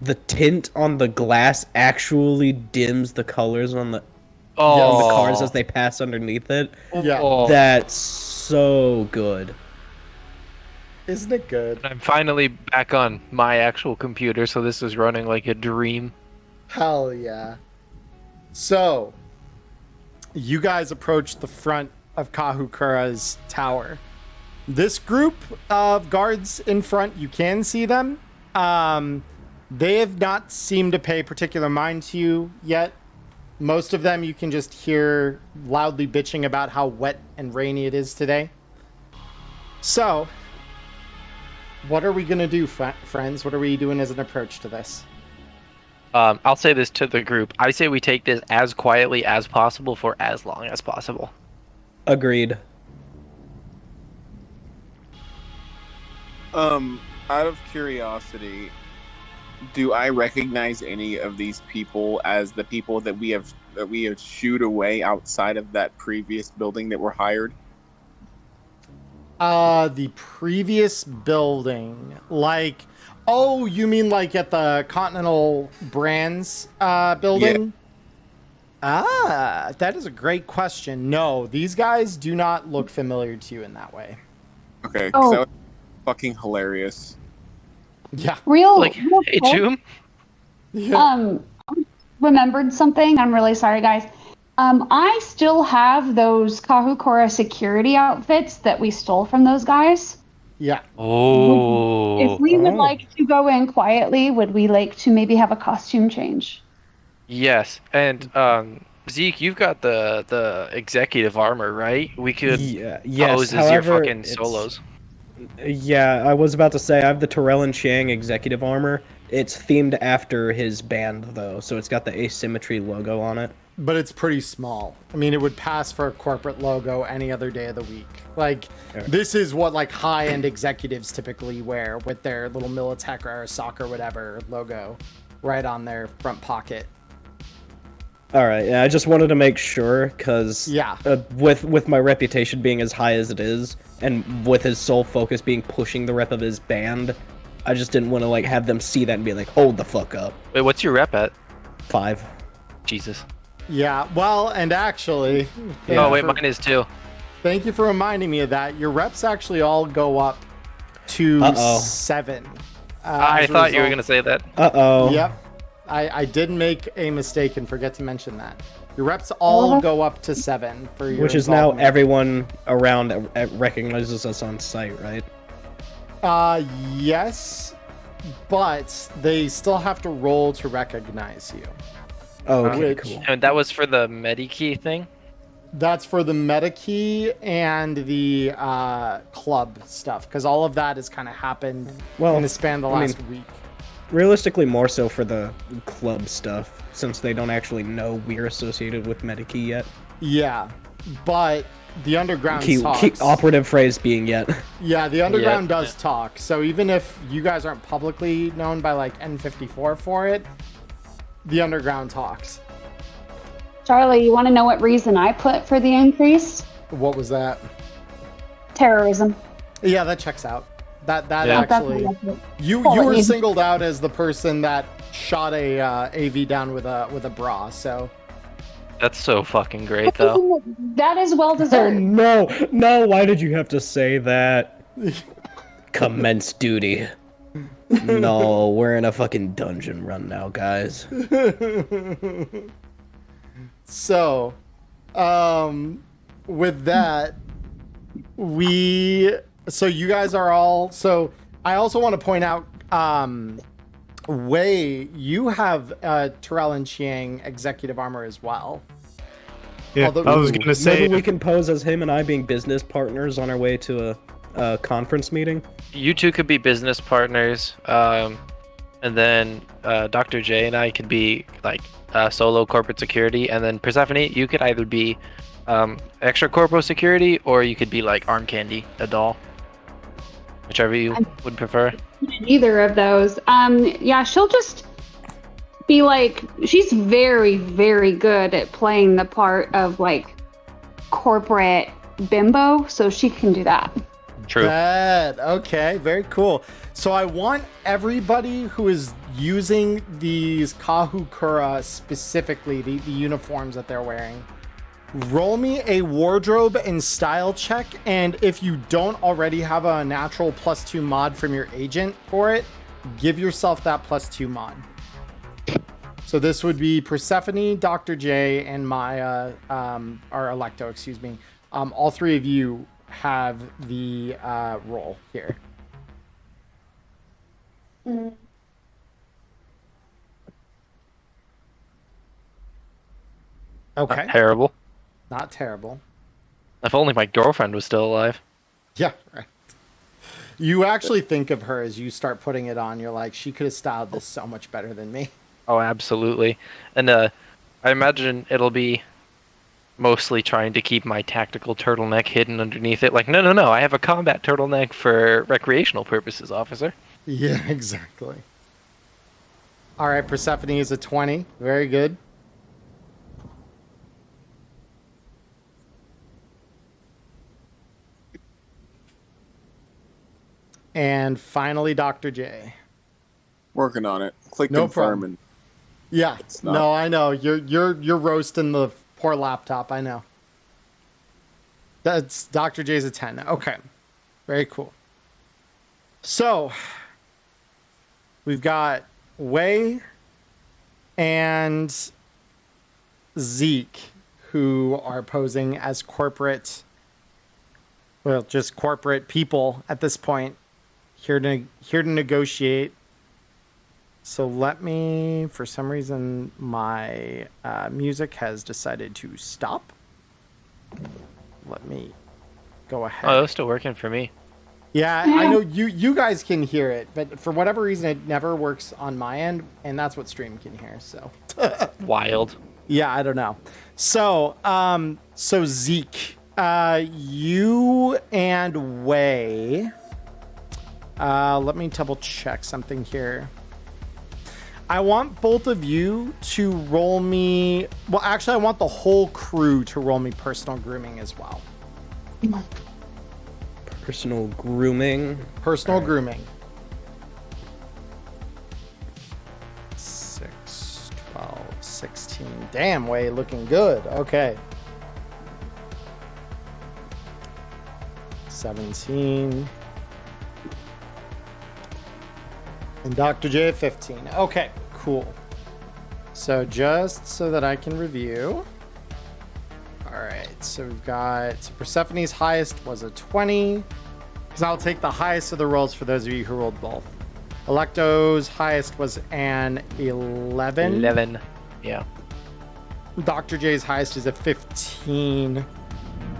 The tint on the glass actually dims the colors on the cars as they pass underneath it. Yeah. Oh. That's so good. Isn't it good? I'm finally back on my actual computer, so this is running like a dream. Hell yeah. So, you guys approach the front of Kahukura's tower. This group of guards in front, you can see them. They have not seemed to pay particular mind to you yet. Most of them you can just hear loudly bitching about how wet and rainy it is today. So, what are we going to do, friends? What are we doing as an approach to this? I'll say this to the group. I say we take this as quietly as possible for as long as possible. Agreed. Out of curiosity, do I recognize any of these people as the people that we have shooed away outside of that previous building that were hired? The previous building, like, oh, you mean like at the Continental Brands building? Ah, that is a great question. No, these guys do not look familiar to you in that way. Okay, so that was fucking hilarious. Yeah. Real Hey, talk. Joom? Yeah. Remembered something. I'm really sorry, guys. I still have those Kahukura security outfits that we stole from those guys. Yeah. Oh. If we would like to go in quietly, would we like to maybe have a costume change? Yes, and Zeke, you've got the executive armor, right? We could Yes. pose as your However, fucking solos. Yeah, I was about to say I have the Terrell and Chang executive armor. It's themed after his band though, so it's got the asymmetry logo on it. But it's pretty small. I mean, it would pass for a corporate logo any other day of the week. Like, this is what like high-end executives typically wear with their little Militech or soccer whatever logo right on their front pocket. All right, yeah, I just wanted to make sure because Yeah. with my reputation being as high as it is, and with his sole focus being pushing the rep of his band, I just didn't want to like have them see that and be like, hold the fuck up. Wait, what's your rep at? 5. Jesus. Yeah, well, and actually... Oh, wait, mine is too. Thank you for reminding me of that. Your reps actually all go up to 7. I thought you were going to say that. Uh-oh. Yep. I did make a mistake and forget to mention that. Your reps all go up to 7 for your Which is now involvement. everyone around recognizes us on site, right? Yes, but they still have to roll to recognize you. Oh, okay, Which- cool. And that was for the Medikey thing? That's for the meta key and the club stuff, because all of that has kind of happened Well, in the span of the I last mean- week. Realistically, more so for the club stuff, since they don't actually know we're associated with Medikey yet. Yeah, but the underground Key talks. operative phrase being yet. Yeah, the underground Yeah. does talk. So even if you guys aren't publicly known by like N54 for it, the underground talks. Charlie, you want to know what reason I put for the increase? What was that? Terrorism. Yeah, that checks out. That Yeah. actually, you Well, were it needs- singled out as the person that shot a AV down with a bra. So That's so fucking great, though. That is well Oh deserved. no, no, why did you have to say that? Commence duty. No, we're in a fucking dungeon run now, guys. So, with that, we So you guys are all. So I also want to point out, Wei, you have Terrell and Chiang executive armor as well. Yeah, Although- I was gonna say Maybe we can pose as him and I being business partners on our way to a conference meeting. You two could be business partners, and then Dr. J and I could be like solo corporate security, and then Persephone, you could either be extra corpo security, or you could be like arm candy, a doll, whichever you would prefer. Neither of those. Yeah, she'll just be like, she's very, very good at playing the part of like corporate bimbo, so she can do that. True. Bad. Okay, very cool. So I want everybody who is using these Kahukura specifically, the uniforms that they're wearing, roll me a wardrobe and style check, and if you don't already have a natural +2 mod from your agent for it, give yourself that +2 mod. So this would be Persephone, Dr. J, and Maya, or Electo, excuse me. All three of you have the roll here. Okay. Not terrible. Not terrible. If only my girlfriend was still alive. Yeah, right. You actually think of her as you start putting it on. You're like, she could have styled this so much better than me. Oh, absolutely. And I imagine it'll be mostly trying to keep my tactical turtleneck hidden underneath it. Like, no, I have a combat turtleneck for recreational purposes, officer. Yeah, exactly. All right, Persephone is a 20. Very good. And finally, Dr. J. Working on it. Click No confirm problem. and Yeah. It's not- No, I know. You're roasting the poor laptop. I know. That's Dr. J's a 10. Okay. Very cool. So we've got Wei and Zeke, who are posing as corporate, well, just corporate people at this point, here to negotiate. So let me, for some reason, my music has decided to stop. Let me go ahead. Oh, that's still working for me. Yeah, I know you guys can hear it, but for whatever reason, it never works on my end, and that's what stream can hear. So Wild. yeah, I don't know. So so Zeke, you and Wei. Let me double check something here. I want both of you to roll me. Well, actually, I want the whole crew to roll me personal grooming as well. Personal grooming. Personal grooming. 6, 12, 16. Damn, Way looking good. Okay. 17. And Dr. J 15. Okay, cool. So just so that I can review. All right, so we've got, so Persephone's highest was a 20. Because I'll take the highest of the rolls for those of you who rolled both. Electo's highest was an 11. 11. Yeah. Dr. J's highest is a 15.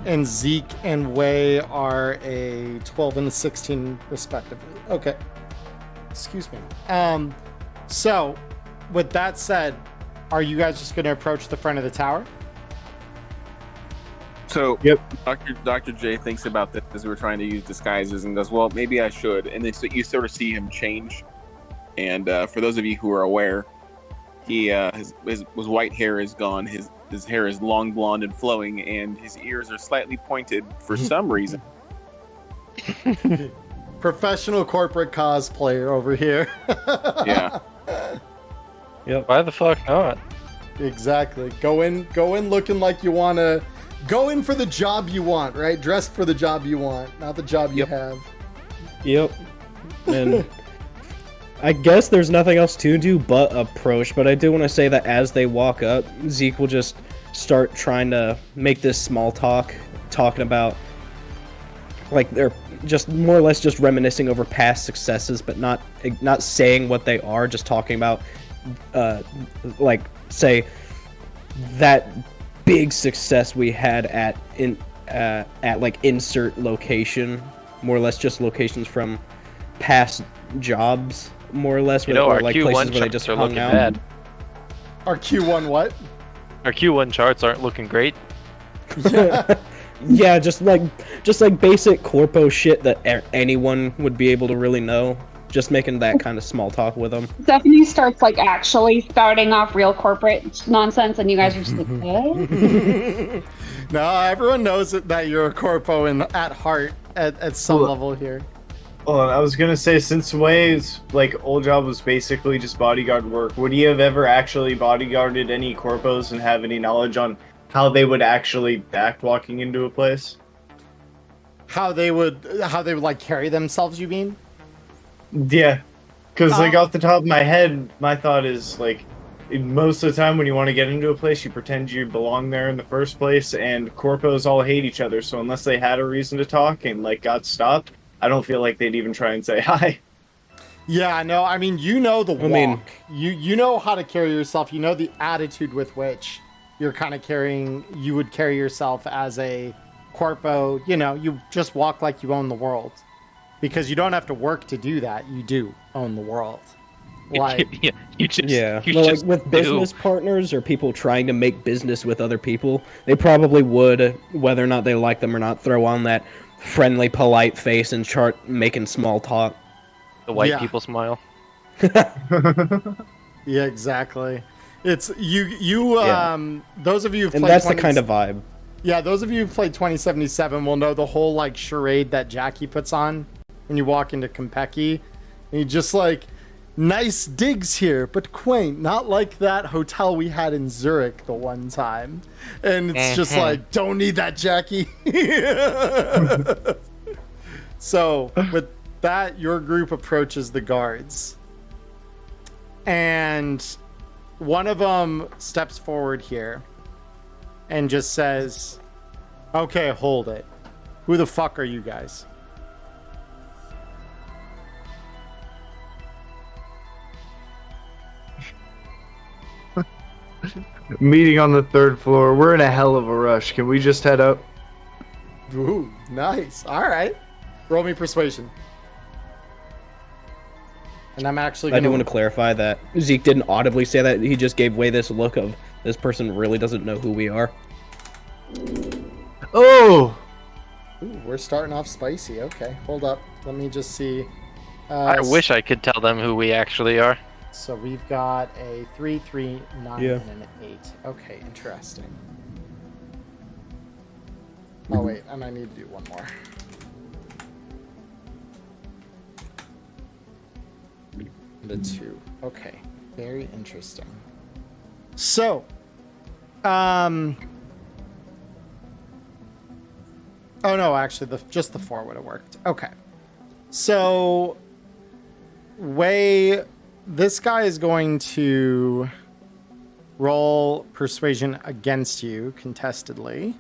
And Zeke and Wei are a 12 and a 16 respectively. Okay. Excuse me. So with that said, are you guys just going to approach the front of the tower? So Yep. Dr. J thinks about this as we're trying to use disguises and goes, well, maybe I should. And then so you sort of see him change. And for those of you who are aware, he his white hair is gone. His hair is long blonde and flowing, and his ears are slightly pointed for some reason. Professional corporate cosplayer over here. Yeah. Yep. Why the fuck not? Exactly. Go in looking like you want to. Go in for the job you want, right? Dressed for the job you want, not the job you have. Yep. And I guess there's nothing else to do but approach, but I do want to say that as they walk up, Zeke will just start trying to make this small talk, talking about, like they're just more or less just reminiscing over past successes, but not saying what they are, just talking about like say that big success we had at like insert location, more or less just locations from past jobs, more or less, You know, or our like Q1 places where they charts just are hung looking out. bad. Our Q1 what? Our Q1 charts aren't looking great. Yeah, just like basic corpo shit that anyone would be able to really know. Just making that kind of small talk with them. Stephanie starts like actually spouting off real corporate nonsense, and you guys are just like, what? No, everyone knows that you're a corpo at heart at some level here. Hold on, I was gonna say, since Way's like old job was basically just bodyguard work, would he have ever actually bodyguarded any corpos and have any knowledge on how they would actually act walking into a place? How they would like carry themselves, you mean? Yeah, because like off the top of my head, my thought is like, most of the time when you want to get into a place, you pretend you belong there in the first place, and corpos all hate each other. So unless they had a reason to talk and like got stopped, I don't feel like they'd even try and say hi. Yeah, no, I mean, you know the walk. mean- You know how to carry yourself. You know the attitude with which you're kind of you would carry yourself as a corpo. You know, you just walk like you own the world. Because you don't have to work to do that. You do own the world. Like, yeah, you just Well, like with business partners or people trying to make business with other people, they probably would, whether or not they like them or not, throw on that friendly, polite face and start making small talk. The white Yeah. people smile. yeah, exactly. It's you. Yeah. Those of you who've And played that's the kind of vibe. Yeah, those of you who've played 2077 will know the whole like charade that Jackie puts on when you walk into Konpeki. And you just like, nice digs here, but quaint, not like that hotel we had in Zurich the one time. And it's just like, don't need that, Jackie. So with that, your group approaches the guards. And one of them steps forward here and just says, okay, hold it. Who the fuck are you guys? Meeting on the 3rd floor. We're in a hell of a rush. Can we just head up? Ooh, nice. All right. Roll me persuasion. And I'm actually I going do want to clarify that Zeke didn't audibly say that. He just gave way this look of this person really doesn't know who we are. Oh! Ooh, we're starting off spicy. Okay, hold up. Let me just see. I wish I could tell them who we actually are. So we've got a 3, 3, 9, Yeah. and an 8. Okay, interesting. Oh, wait, and I need to do one more. The 2. Okay, very interesting. So, oh no, actually, just the 4 would have worked. Okay. So, this guy is going to roll persuasion against you contestedly.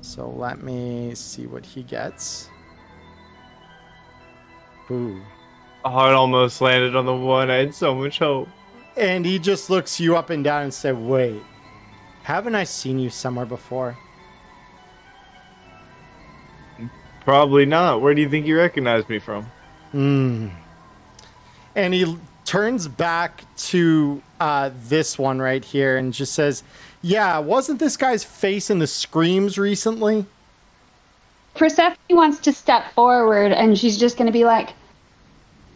So let me see what he gets. Ooh. Oh, it almost landed on the 1. I had so much hope. And he just looks you up and down and said, wait, haven't I seen you somewhere before? Probably not. Where do you think you recognized me from? And he turns back to this one right here and just says, yeah, wasn't this guy's face in the screams recently? Persephone wants to step forward, and she's just going to be like,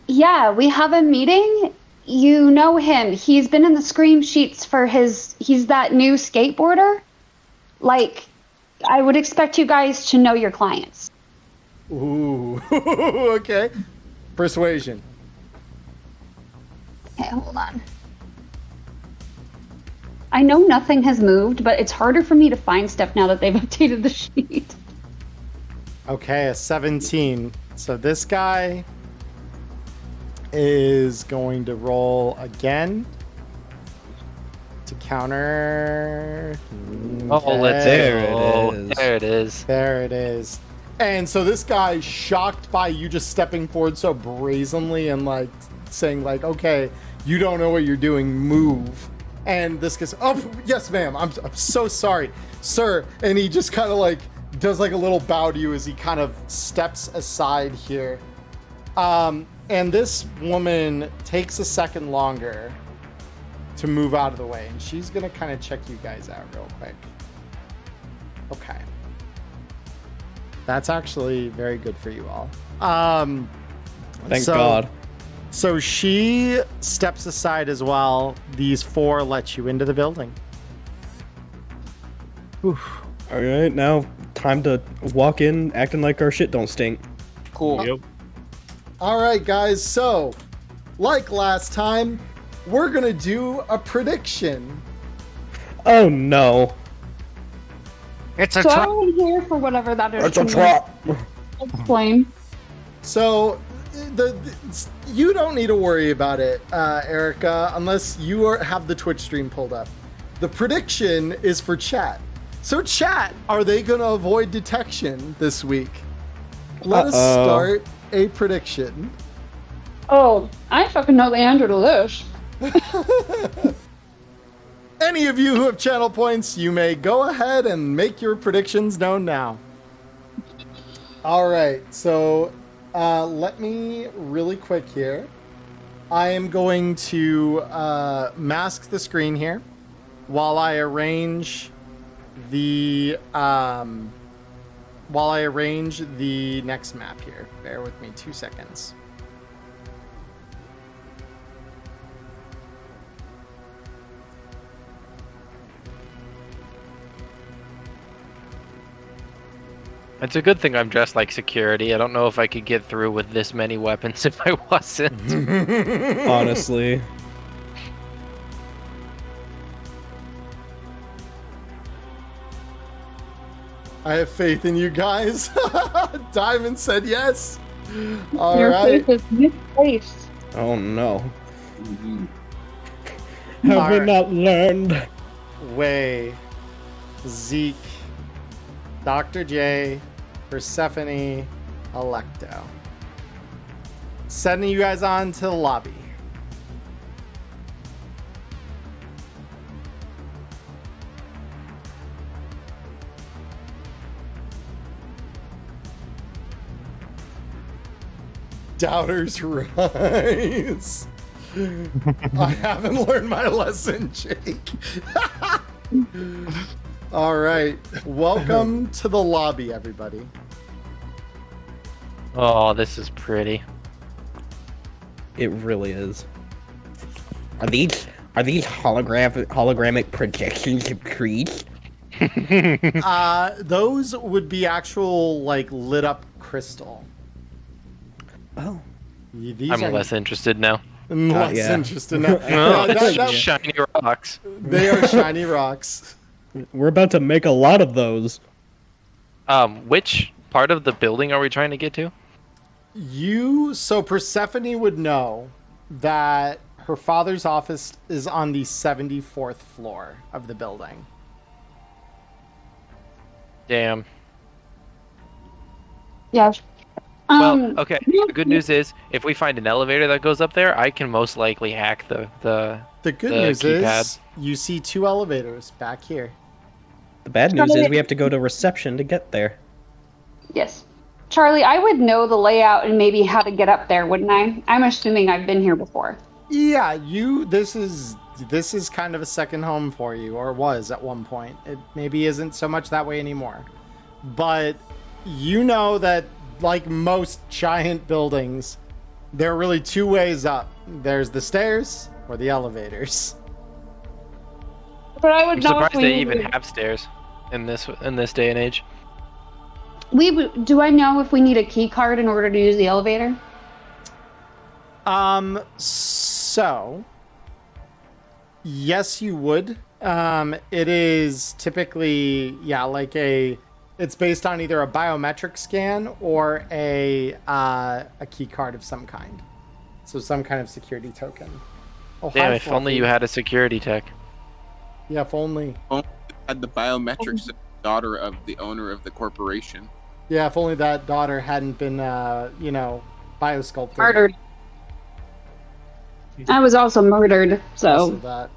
yeah, we have a meeting. You know him. He's been in the scream sheets for he's that new skateboarder. Like, I would expect you guys to know your clients. Ooh, okay. Persuasion. Okay, hold on. I know nothing has moved, but it's harder for me to find stuff now that they've updated the sheet. Okay, a 17. So this guy is going to roll again to counter. Oh, let's Okay. There it go. is. There it is. There it is. And so this guy, shocked by you just stepping forward so brazenly and like saying like, okay, you don't know what you're doing, move. And this guy's, oh, yes, ma'am, I'm so sorry, sir. And he just kind of like does like a little bow to you as he kind of steps aside here. And this woman takes a second longer to move out of the way. And she's going to kind of check you guys out real quick. Okay. That's actually very good for you all. Thank God. So she steps aside as well. These four let you into the building. All right, now time to walk in acting like our shit don't stink. Cool. Yep. All right, guys. So, like last time, we're going to do a prediction. Oh no. It's a So I trap. wasn't here for whatever that is. It's a trap. Explain. So, you don't need to worry about it, Erica, unless you have the Twitch stream pulled up. The prediction is for chat. So, chat, are they going to avoid detection this week? Let us start a prediction. Oh, I fucking know the answer to this. Any of you who have channel points, you may go ahead and make your predictions known now. All right, so let me really quick here. I am going to mask the screen here while I arrange the next map here. Bear with me 2 seconds. It's a good thing I'm dressed like security. I don't know if I could get through with this many weapons if I wasn't. Honestly. I have faith in you guys. Diamond said yes. All Your right. faith is misplaced. Oh no. Mhm. Have All we right. not learned? Way, Zeke, Dr. J, Persephone, Electo. Sending you guys on to the lobby. Doubters rise. I haven't learned my lesson, Jake. All right. Welcome to the lobby, everybody. Oh, this is pretty. It really is. Are these hologramic projections of trees? Those would be actual, like, lit up crystal. Oh. These I'm are less interested now. less yeah. interested now. Oh, No, that- shiny rocks. they are shiny rocks. We're about to make a lot of those. Which part of the building are we trying to get to? So Persephone would know that her father's office is on the 74th floor of the building. Damn. Yeah. Well, okay. The good news is, if we find an elevator that goes up there, I can most likely hack the The good The news is keypad. you see two elevators back here. The bad news is we have to go to reception to get there. Yes. Charlie, I would know the layout and maybe how to get up there, wouldn't I? I'm assuming I've been here before. Yeah, this is kind of a second home for you, or was at one point. It maybe isn't so much that way anymore. But you know that, like most giant buildings, there are really two ways up. There's the stairs or the elevators. But I would I'm know if surprised we they even have stairs in this day and age. Do I know if we need a key card in order to use the elevator? So yes, you would. It is typically, it's based on either a biometric scan or a key card of some kind. So some kind of security token. Oh, Damn, hi, if only Fluffy. you had a security tech. Yeah, if only. Had the biometrics daughter of the owner of the corporation. Yeah, if only that daughter hadn't been, biosculpted. Murdered. I was also murdered, Also so that.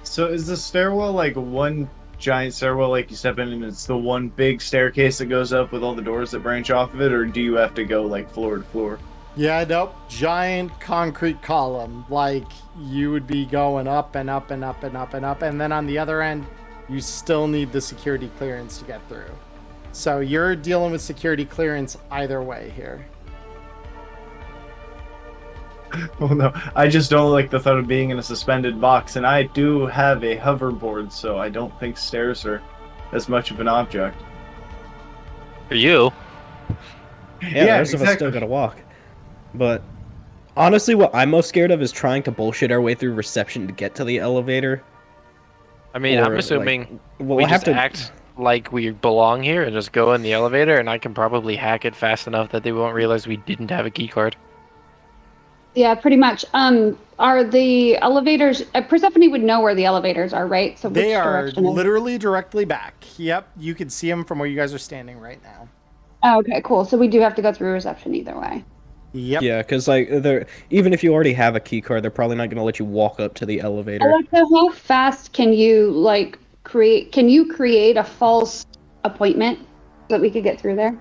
So is the stairwell like one giant stairwell like you step in and it's the one big staircase that goes up with all the doors that branch off of it, or do you have to go like floor to floor? Yeah, nope. Giant concrete column. Like, you would be going up and up and up and up and up. And then on the other end, you still need the security clearance to get through. So you're dealing with security clearance either way here. Well, no, I just don't like the thought of being in a suspended box, and I do have a hoverboard, so I don't think stairs are as much of an object. For you, Yeah, the rest of us still gotta walk. But honestly, what I'm most scared of is trying to bullshit our way through reception to get to the elevator. I mean, Or, I'm assuming Well, we I have just to act like we belong here and just go in the elevator, and I can probably hack it fast enough that they won't realize we didn't have a key card. yeah, pretty much. Are the elevators? Persephone would know where the elevators are, right? So They which are direction is- literally directly back. Yep, you can see them from where you guys are standing right now. Oh, okay, cool. So we do have to go through reception either way. Yep. Yeah, because like even if you already have a key card, they're probably not gonna let you walk up to the elevator. Alexa, how fast can you create? Can you create a false appointment so that we could get through there?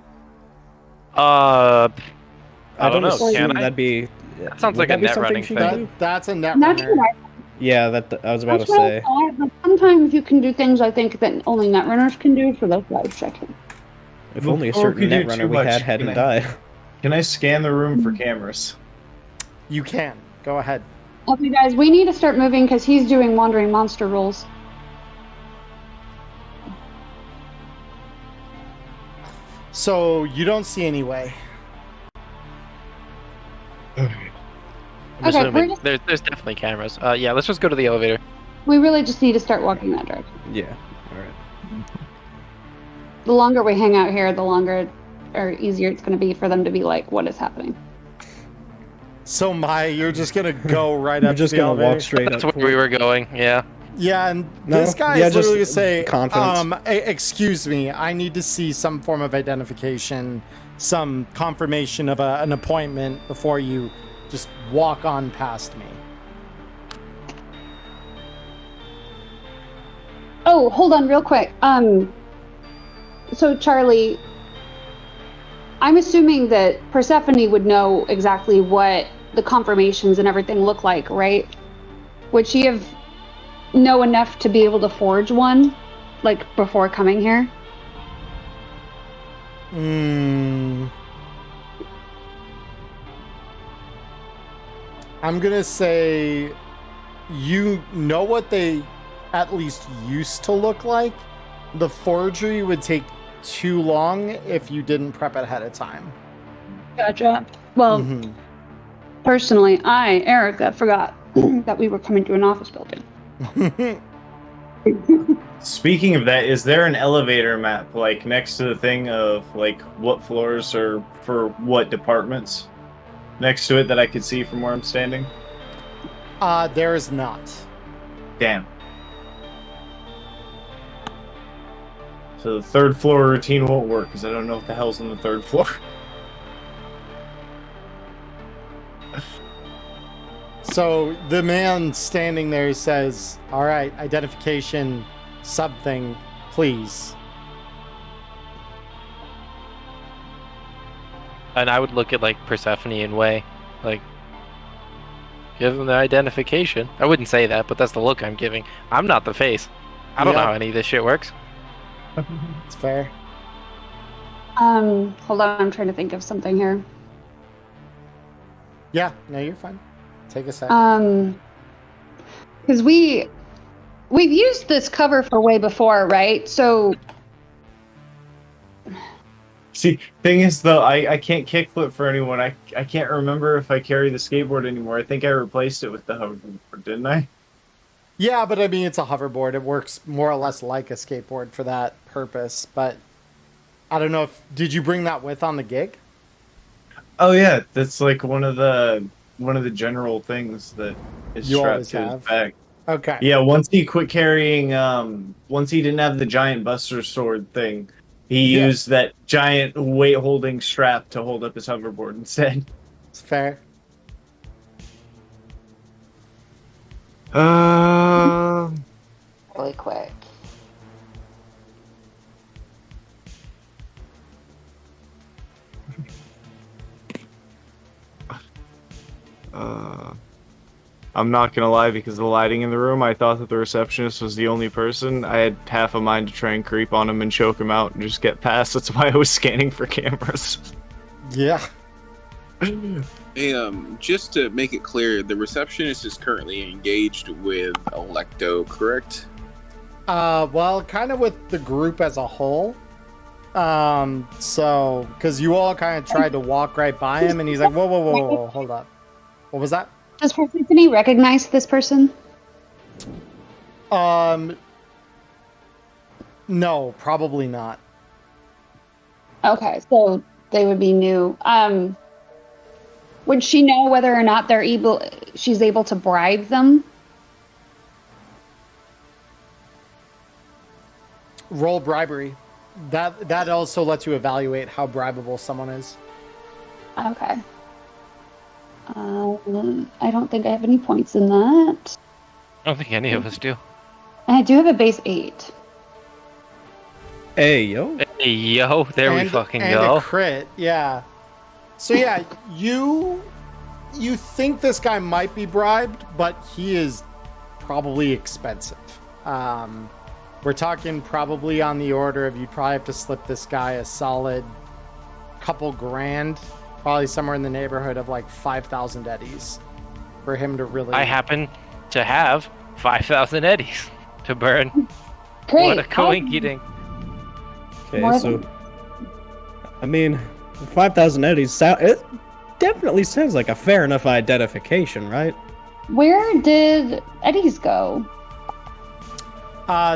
I don't know. assume Can I? that'd be. That sounds would like a that be net something running she thing. could do? That's a net That's runner. what Yeah, that I was about that's to what I say. thought, but sometimes you can do things I think that only netrunners can do, so that's why I was checking. If only a Before we certain do net runner too we much, had hadn't can I- died. Can I scan the room for cameras? You can. Go ahead. Okay, guys, we need to start moving because he's doing wandering monster rolls. So you don't see any way. I'm Okay, assuming we're just- there's definitely cameras. Yeah, let's just go to the elevator. We really just need to start walking that direction. Yeah. All right. The longer we hang out here, the longer or easier it's going to be for them to be like, "What is happening?" So Maya, you're just gonna go right I'm up just to the gonna elevator? walk straight That's up. where we were going. Yeah. Yeah, and No, this guy yeah, is literally gonna just say, confidence. excuse me, I need to see some form of identification, some confirmation of an appointment before you just walk on past me. Oh, hold on, real quick. So Charlie, I'm assuming that Persephone would know exactly what the confirmations and everything look like, right? Would she have know enough to be able to forge one, like before coming here? I'm gonna say you know what they at least used to look like. The forgery would take too long if you didn't prep it ahead of time. Gotcha. Well, Mhm. personally, Erica, forgot that we were coming to an office building. Speaking of that, is there an elevator map like next to the thing of like what floors are for what departments next to it that I could see from where I'm standing? There is not. Damn. So the third floor routine won't work because I don't know what the hell's on the third floor. So the man standing there says, all right, identification, something, please. And I would look at like Persephone and Way, like give them the identification. I wouldn't say that, but that's the look I'm giving. I'm not the face. I don't know Yep. how any of this shit works. It's fair. Hold on, I'm trying to think of something here. Yeah, no, you're fine. Take a sec. Because we've used this cover for way before, right? So See, thing is though, I can't kickflip for anyone. I can't remember if I carry the skateboard anymore. I think I replaced it with the hoverboard, didn't I? Yeah, but I mean, it's a hoverboard. It works more or less like a skateboard for that purpose. But I don't know if did you bring that with on the gig? Oh yeah, that's like one of the general things that is You strapped always to his have. back. Okay. Yeah, once he quit carrying, once he didn't have the giant Buster Sword thing, He Yeah. used that giant weight-holding strap to hold up his hoverboard instead. It's fair. Really quick. I'm not gonna lie, because of the lighting in the room, I thought that the receptionist was the only person. I had half a mind to try and creep on him and choke him out and just get past. That's why I was scanning for cameras. Yeah. Hey, just to make it clear, the receptionist is currently engaged with Electo, correct? Well, kind of with the group as a whole. So, because you all kind of tried to walk right by him, and he's like, whoa, hold up. What was that? Does Persephone recognize this person? No, probably not. Okay, so they would be new. Would she know whether or not she's able to bribe them? Roll bribery. That also lets you evaluate how bribable someone is. Okay. I don't think I have any points in that. I don't think any of us do. And I do have a base 8. Hey, yo. Hey, yo, there we fucking and go. A crit, yeah. So yeah, you think this guy might be bribed, but he is probably expensive. We're talking probably on the order of you'd probably have to slip this guy a solid couple grand, probably somewhere in the neighborhood of like 5,000 eddies for him to really. I happen to have 5,000 eddies to burn. Great. What a coinky-dink. Okay, More so I mean, 5,000 eddies. It definitely sounds like a fair enough identification, right? Where did Eddies go?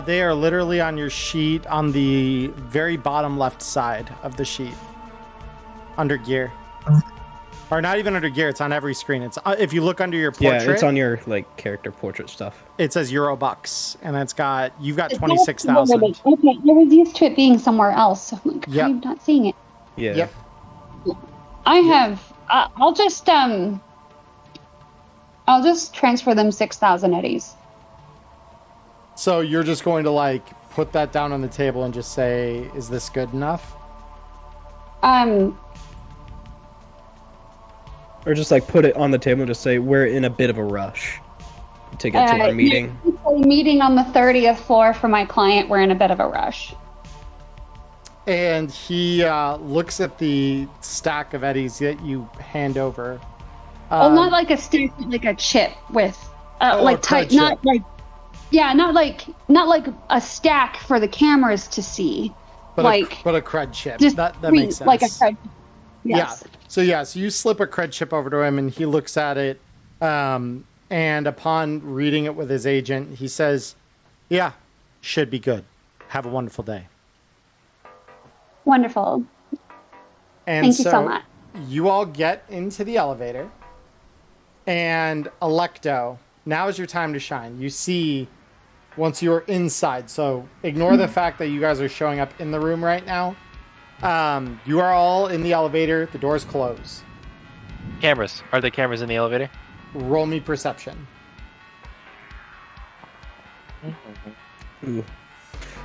They are literally on your sheet on the very bottom left side of the sheet, under gear, or not even under gear. It's on every screen. It's if you look under your portrait. Yeah, it's on your like character portrait stuff. It says Eurobucks, and you've got 26,000. Okay, I was used to it being somewhere else. So I'm like, Yep. I'm not seeing it. Yeah. Yep. I have. I'll just transfer them 6,000 eddies. So you're just going to like put that down on the table and just say, "Is this good enough?" Or just like put it on the table and just say we're in a bit of a rush to get to our meeting. Meeting on the 30th floor for my client. We're in a bit of a rush. And he looks at the stack of eddies that you hand over. Well, not like a stick, like a chip with, a like crud tight, not chip. like, yeah, not like a stack for the cameras to see. But like, a crud chip. just That makes sense. like a cred. Yes. Yeah. So you slip a cred chip over to him, and he looks at it. And upon reading it with his agent, he says, "Yeah, should be good. Have a wonderful day." Wonderful. And Thank you so much. You all get into the elevator, and Electo, now is your time to shine. You see, once you're inside, so ignore the fact that you guys are showing up in the room right now. You are all in the elevator. The doors close. Cameras. Are there cameras in the elevator? Roll me perception. Ooh. You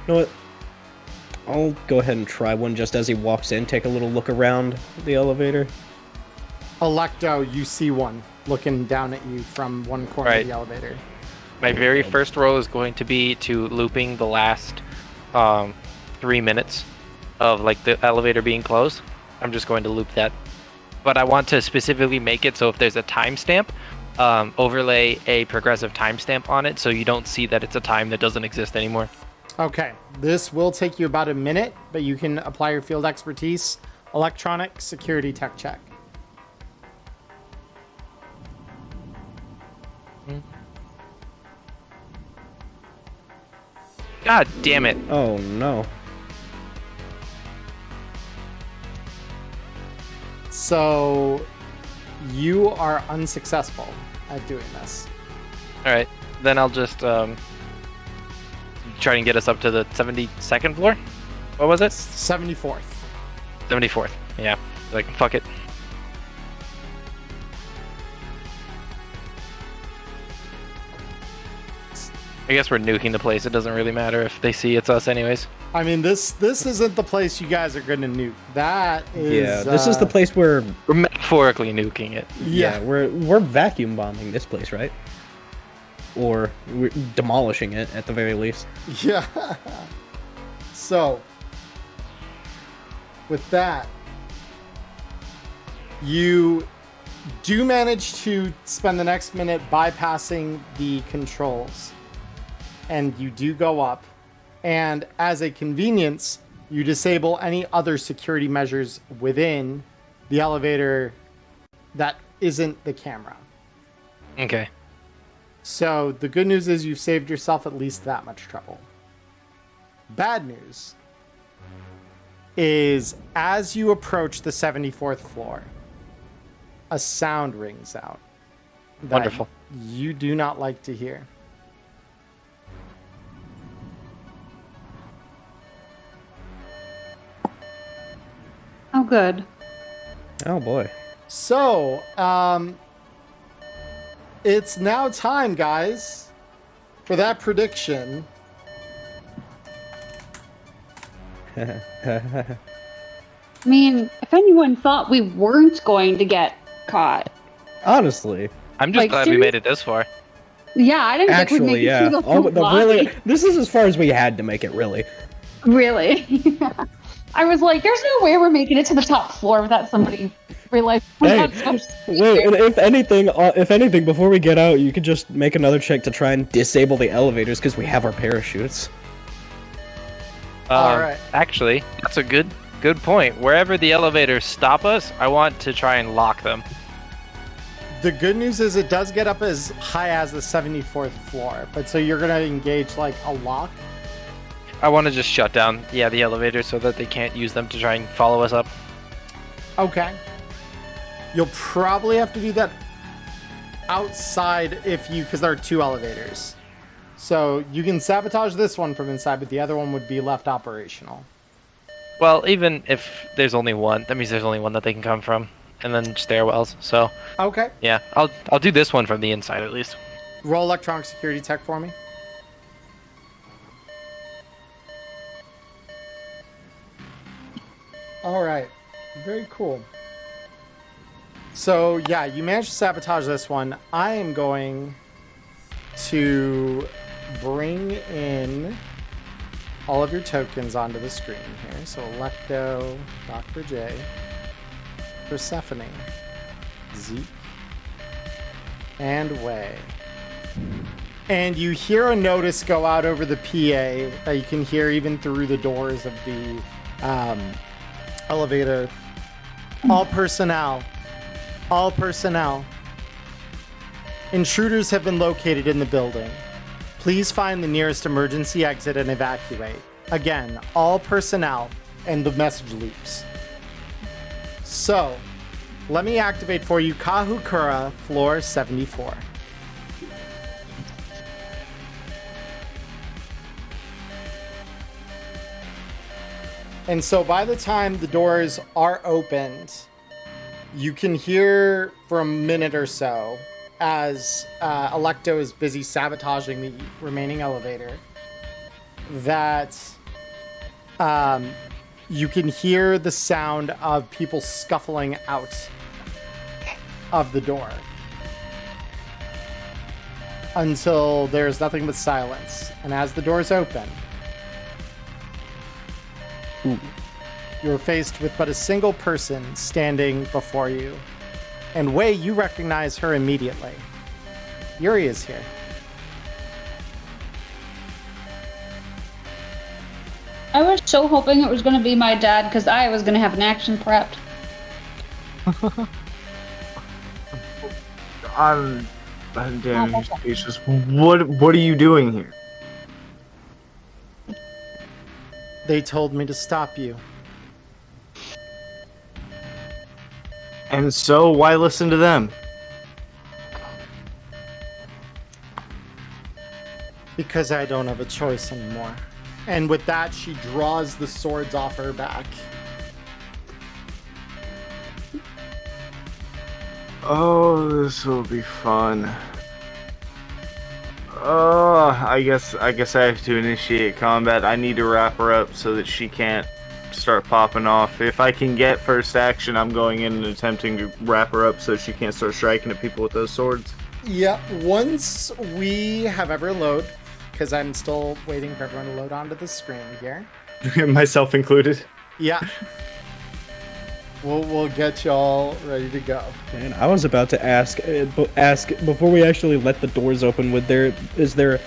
know what? I'll go ahead and try one just as he walks in. Take a little look around the elevator. Electo, you see one looking down at you from one corner of the elevator. My very first roll is going to be to looping the last 3 minutes of like the elevator being closed. I'm just going to loop that. But I want to specifically make it so if there's a timestamp, overlay a progressive timestamp on it so you don't see that it's a time that doesn't exist anymore. Okay, this will take you about a minute, but you can apply your field expertise. Electronic security tech check. God damn it. Oh no. So you are unsuccessful at doing this. Alright, then I'll just try and get us up to the 72nd floor. What was it? 74th. 74th. Yeah. Like, fuck it. I guess we're nuking the place. It doesn't really matter if they see it's us anyways. I mean, this isn't the place you guys are gonna nuke. That is. Yeah, this is the place where We're metaphorically nuking it. Yeah. we're vacuum bombing this place, right? Or we're demolishing it at the very least. Yeah. So, with that, you do manage to spend the next minute bypassing the controls. And you do go up. And as a convenience, you disable any other security measures within the elevator that isn't the camera. Okay. So the good news is you've saved yourself at least that much trouble. Bad news is as you approach the 74th floor, a sound rings out. That Wonderful. You do not like to hear. Oh, good. Oh boy. So, it's now time, guys, for that prediction. I mean, if anyone thought we weren't going to get caught, Honestly, I'm just Like, glad we made it this far. yeah, I didn't think we'd actually, make it yeah. through the Oh, whole the line. really, this is as far as we had to make it. Really. Really? I was like, there's no way we're making it to the top floor without somebody realizing we're Hey, not supposed to be Wait, there. and if anything, before we get out, you could just make another check to try and disable the elevators because we have our parachutes. All right. Actually, that's a good point. Wherever the elevators stop us, I want to try and lock them. The good news is it does get up as high as the 74th floor, but so you're going to engage like a lock. I want to just shut down, the elevators so that they can't use them to try and follow us up. Okay. You'll probably have to do that outside because there are two elevators. So you can sabotage this one from inside, but the other one would be left operational. Well, even if there's only one, that means there's only one that they can come from, and then stairwells. So Okay. yeah, I'll do this one from the inside at least. Roll electronic security tech for me. All right. Very cool. So, yeah, you managed to sabotage this one. I am going to bring in all of your tokens onto the screen here. So, Electo, Dr. J, Persephone, Zeke, and Way. And you hear a notice go out over the PA that you can hear even through the doors of the elevator. All personnel. Intruders have been located in the building. Please find the nearest emergency exit and evacuate. Again, all personnel, and the message loops. So, let me activate for you Kahukura, floor 74. And so by the time the doors are opened, you can hear for a minute or so as Electo is busy sabotaging the remaining elevator that you can hear the sound of people scuffling out of the door until there's nothing but silence. And as the doors open, you're faced with but a single person standing before you. And Wei, you recognize her immediately. Yuri is here. I was so hoping it was going to be my dad because I was going to have an action prepped. I'm damn speechless. What are you doing here? They told me to stop you. And so, why listen to them? Because I don't have a choice anymore. And with that, she draws the swords off her back. Oh, this will be fun. Oh, I guess I have to initiate combat. I need to wrap her up so that she can't start popping off. If I can get first action, I'm going in and attempting to wrap her up so she can't start striking at people with those swords. Yeah, once we have everyone load, because I'm still waiting for everyone to load onto the screen here. Myself included. Yeah. We'll get y'all ready to go. And I was about to ask before we actually let the doors open. Is there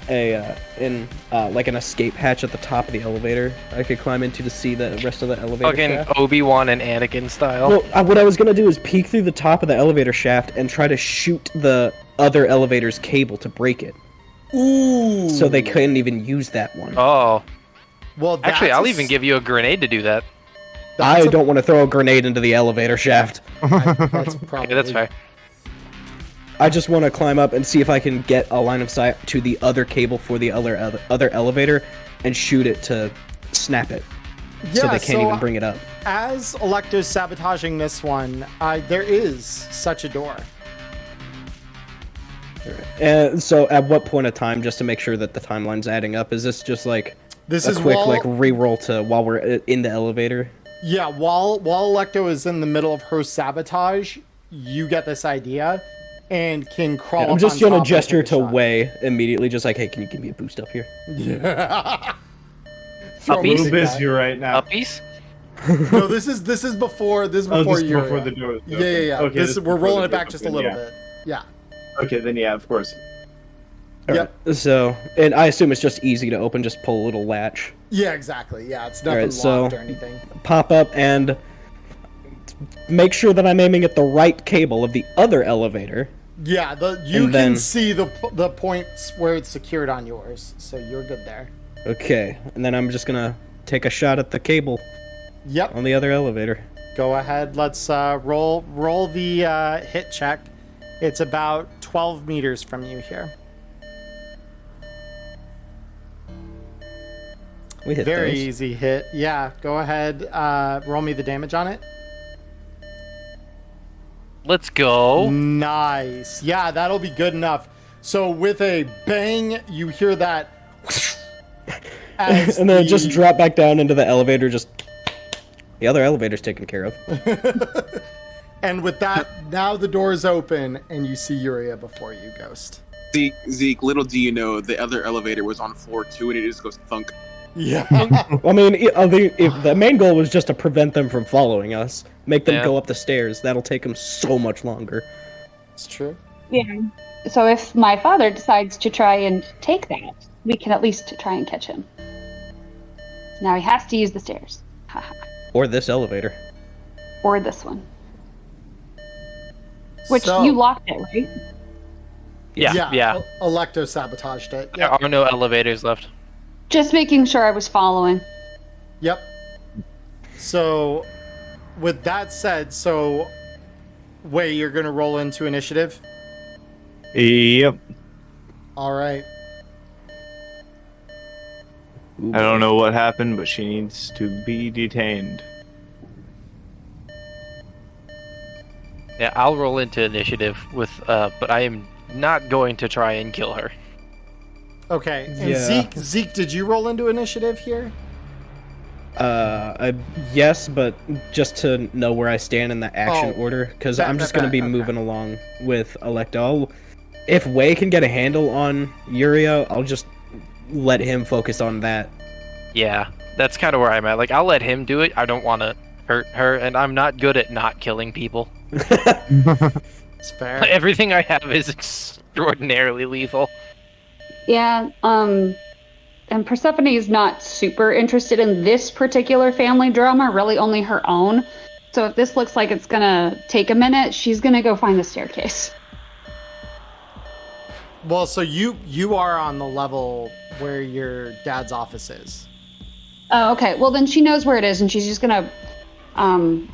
like an escape hatch at the top of the elevator I could climb into to see the rest of the elevator Fucking shaft? Obi-Wan and Anakin style. Well, what I was gonna do is peek through the top of the elevator shaft and try to shoot the other elevator's cable to break it. Ooh. So they couldn't even use that one. Oh. Well, Actually, I'll even give you a grenade to do that. I don't want to throw a grenade into the elevator shaft. That's probably... Okay, that's fair. I just want to climb up and see if I can get a line of sight to the other cable for the other elevator and shoot it to snap it. Yeah, so they can't even bring it up. As Electo's sabotaging this one, there is such a door. And so at what point of time, just to make sure that the timeline's adding up, is this just like a quick re-roll to while we're in the elevator? Yeah, while Electo is in the middle of her sabotage, you get this idea and can crawl. I'm just gonna gesture to Wei immediately, just like, hey, can you give me a boost up here? Yeah. I'm a little busy right now. Uppies? No, this is before you. Before the door. Yeah. Okay, we're rolling it back just a little bit. Yeah. Okay, then yeah, of course. Yep. Right. So, and I assume it's just easy to open, just pull a little latch. Yeah, exactly. Yeah, it's nothing locked or anything. Pop up and make sure that I'm aiming at the right cable of the other elevator. Yeah, you can see the points where it's secured on yours, so you're good there. Okay, and then I'm just gonna take a shot at the cable. Yep. On the other elevator. Go ahead. Let's roll the hit check. It's about 12 meters from you here. We hit Very those. easy hit. Yeah, go ahead. Roll me the damage on it. Let's go. Nice. Yeah, that'll be good enough. So with a bang, you hear that. And then just drop back down into the elevator. Just the other elevator's taken care of. And with that, now the door is open, and you see Yuria before you, Ghost. Zeke, little do you know, the other elevator was on floor 2, and it just goes thunk. Yeah. I mean, if the main goal was just to prevent them from following us, make them go up the stairs. That'll take them so much longer. It's true. Yeah. So if my father decides to try and take that, we can at least try and catch him. Now he has to use the stairs. Haha. Or this elevator. Or this one. Which you locked it, right? Yeah. Electo sabotaged it. There are no elevators left. Just making sure I was following. Yep. So, with that said, Wei, you're going to roll into initiative? Yep. All right. I don't know what happened, but she needs to be detained. Yeah, I'll roll into initiative with, but I am not going to try and kill her. Okay. And Zeke, did you roll into initiative here? Yes, but just to know where I stand in the action order, because I'm just going to be moving along with Electo. If Wei can get a handle on Yuria, I'll just let him focus on that. Yeah, that's kind of where I'm at. Like, I'll let him do it. I don't want to hurt her, and I'm not good at not killing people. It's fair. Everything I have is extraordinarily lethal. Yeah, and Persephone is not super interested in this particular family drama, really only her own. So if this looks like it's gonna take a minute, she's gonna go find the staircase. Well, so you are on the level where your dad's office is. Oh, okay. Well, then she knows where it is, and she's just gonna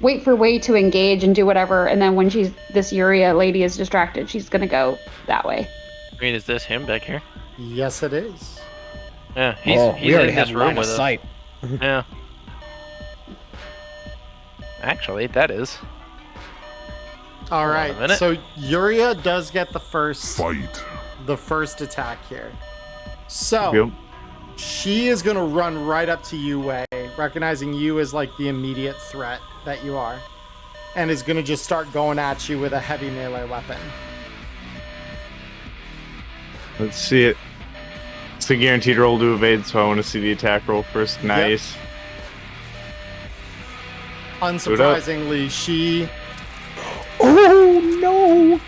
wait for Wei to engage and do whatever, and then when this Yuria lady is distracted, she's gonna go that way. I mean, is this him back here? Yes, it is. Yeah, he's we already in have this line room of with us. sight. Yeah. Actually, that is. All on a right. minute. So Yuria does get the first Fight. attack here. So Yep. she is gonna run right up to you, Wei, recognizing you as like the immediate threat that you are, and is gonna just start going at you with a heavy melee weapon. Let's see it. It's a guaranteed roll to evade, so I want to see the attack roll first. Nice. Unsurprisingly, she. Oh no!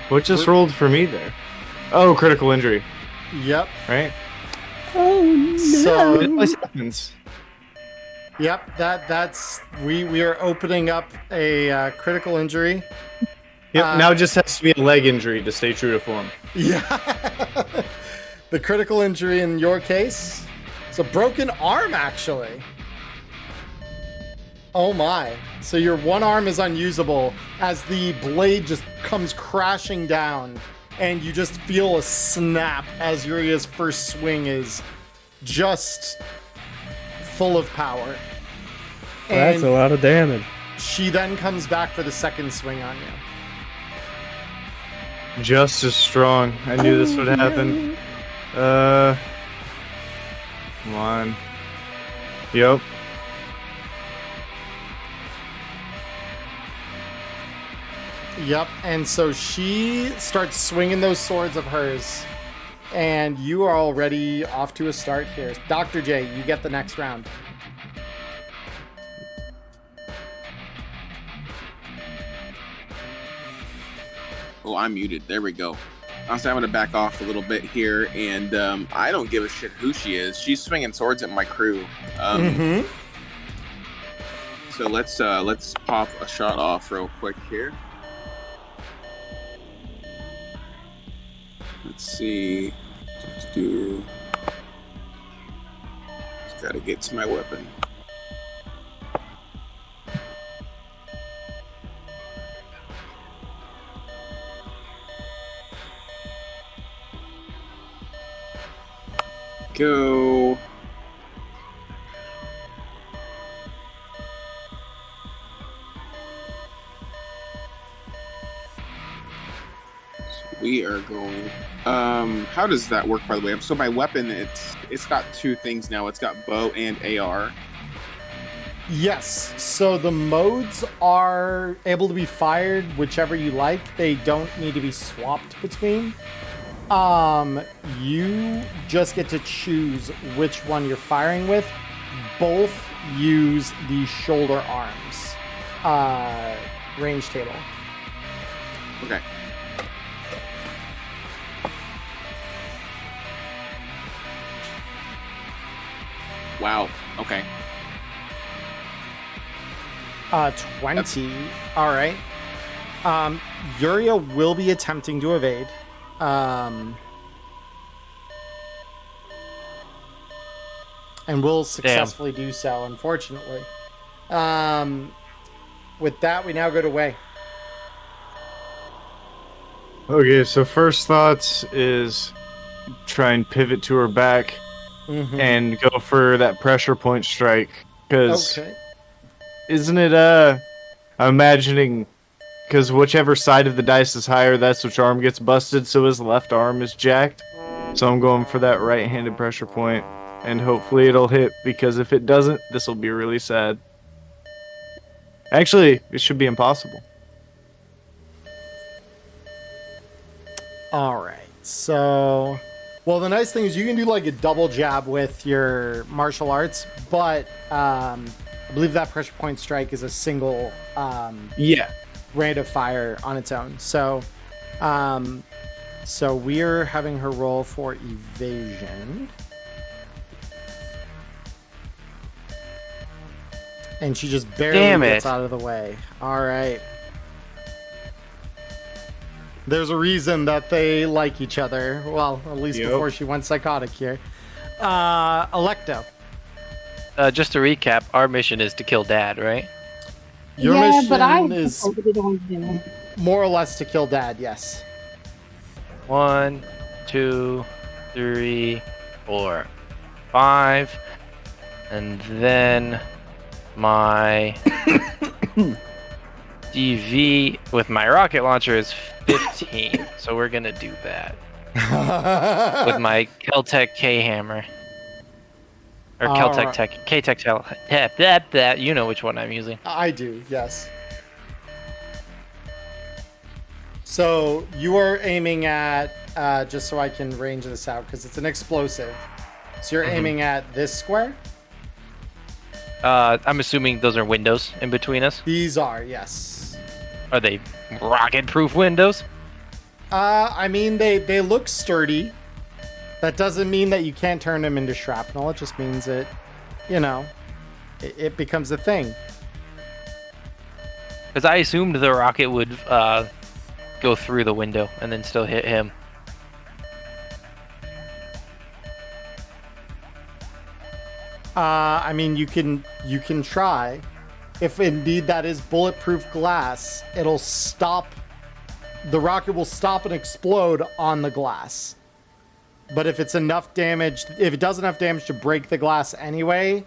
What just rolled for me there? Oh, critical injury, Yep. right? Oh no! So This happens. yep. That's we are opening up a critical injury. Yep. Now it just has to be a leg injury to stay true to form. Yeah. The critical injury in your case, it's a broken arm, actually. Oh my. So your one arm is unusable as the blade just comes crashing down, and you just feel a snap as Yuria's first swing is just full of power. That's a lot of damage. She then comes back for the second swing on you. Just as strong. I knew this would happen. Come on. Yep. Yep, and so she starts swinging those swords of hers, and you are already off to a start here. Dr. J, you get the next round. Oh, I'm muted. There we go. Honestly, I'm gonna back off a little bit here, and I don't give a shit who she is. She's swinging swords at my crew. So let's pop a shot off real quick here. Let's see. Just gotta get to my weapon. Go. So we are going. How does that work, by the way? So my weapon, it's got two things now. It's got bow and AR. Yes, so the modes are able to be fired whichever you like. They don't need to be swapped between. You just get to choose which one you're firing with. Both use the shoulder arms range table. Okay. Wow. Okay. 20. All right. Yuria will be attempting to evade. And will successfully do so, unfortunately. With that, we now go to Wei. Okay, so first thoughts is try and pivot to her back and go for that pressure point strike. Because isn't it, I'm imagining, because whichever side of the dice is higher, that's which arm gets busted, so his left arm is jacked. So I'm going for that right-handed pressure point, and hopefully it'll hit, because if it doesn't, this will be really sad. Actually, it should be impossible. All right, so... Well, the nice thing is you can do like a double jab with your martial arts, but I believe that pressure point strike is a single rate of fire on its own. So, so we're having her roll for evasion. And she just barely gets out of the way. All right. There's a reason that they like each other. Well, at least before she went psychotic here. Electo. Just to recap, our mission is to kill Dad, right? Your mission but I is don't do. more or less to kill Dad, yes. 1, 2, 3, 4. 5. And then my DV with my rocket launcher is 15. So we're gonna do that with my Keltec K hammer. Or Keltec right. Tech K-Tech that you know which one I'm using. I do, yes. So you are aiming at, just so I can range this out, because it's an explosive. So you're aiming at this square? I'm assuming those are windows in between us. These are, yes. Are they rocket-proof windows? I mean, they look sturdy. That doesn't mean that you can't turn them into shrapnel. It just means that, you know, it becomes a thing. Because I assumed the rocket would go through the window and then still hit him. I mean, you can try. If indeed that is bulletproof glass, it'll stop. The rocket will stop and explode on the glass. But if it's enough damage, if it does enough damage to break the glass anyway,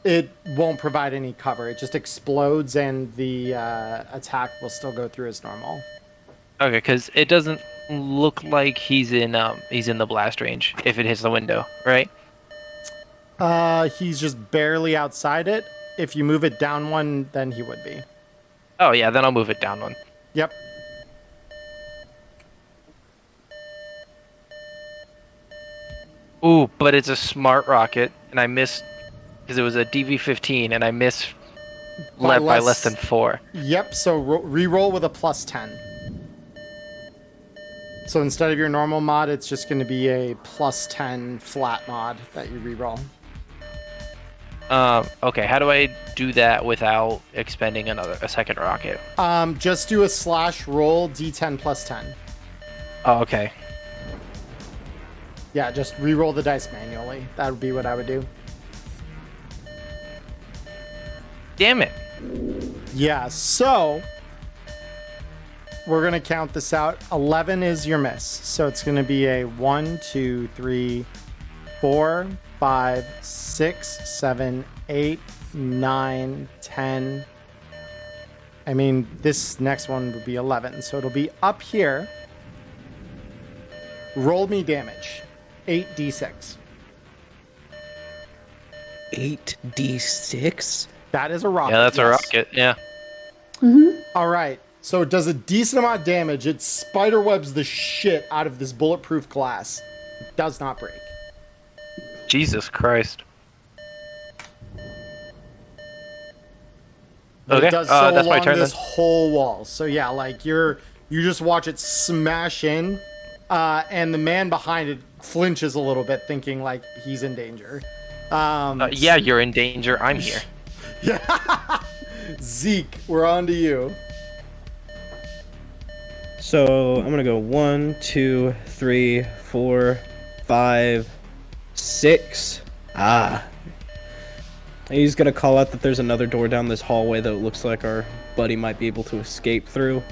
it won't provide any cover. It just explodes and the attack will still go through as normal. Okay, because it doesn't look like he's in the blast range if it hits the window, right? He's just barely outside it. If you move it down one, then he would be. Oh yeah, then I'll move it down one. Yep. Ooh, but it's a smart rocket, and I missed because it was a DV-15, and I missed by less than 4. Yep. So re-roll with a +10. So instead of your normal mod, it's just going to be a +10 flat mod that you re-roll. Okay. How do I do that without expending a second rocket? Just do a /roll D10 +10. Oh, okay. Yeah, just re-roll the dice manually. That would be what I would do. Damn it. Yeah, so we're going to count this out. 11 is your miss. So it's going to be a 1, 2, 3, 4, 5, 6, 7, 8, 9, 10. I mean, this next one would be 11. So it'll be up here. Roll me damage. 8d6. 8d6? That is a rocket. Yeah, that's a yes. rocket. Yeah. All right. So it does a decent amount of damage. It spiderwebs the shit out of this bulletproof glass. It does not break. Jesus Christ. But Okay, it does so that's my along turn this then. whole wall. So yeah, like you just watch it smash in, and the man behind it flinches a little bit, thinking like he's in danger. Yeah, you're in danger. I'm here. Yeah. Zeke, we're on to you. So I'm gonna go 1, 2, 3, 4, 5, 6. He's gonna call out that there's another door down this hallway that it looks like our buddy might be able to escape through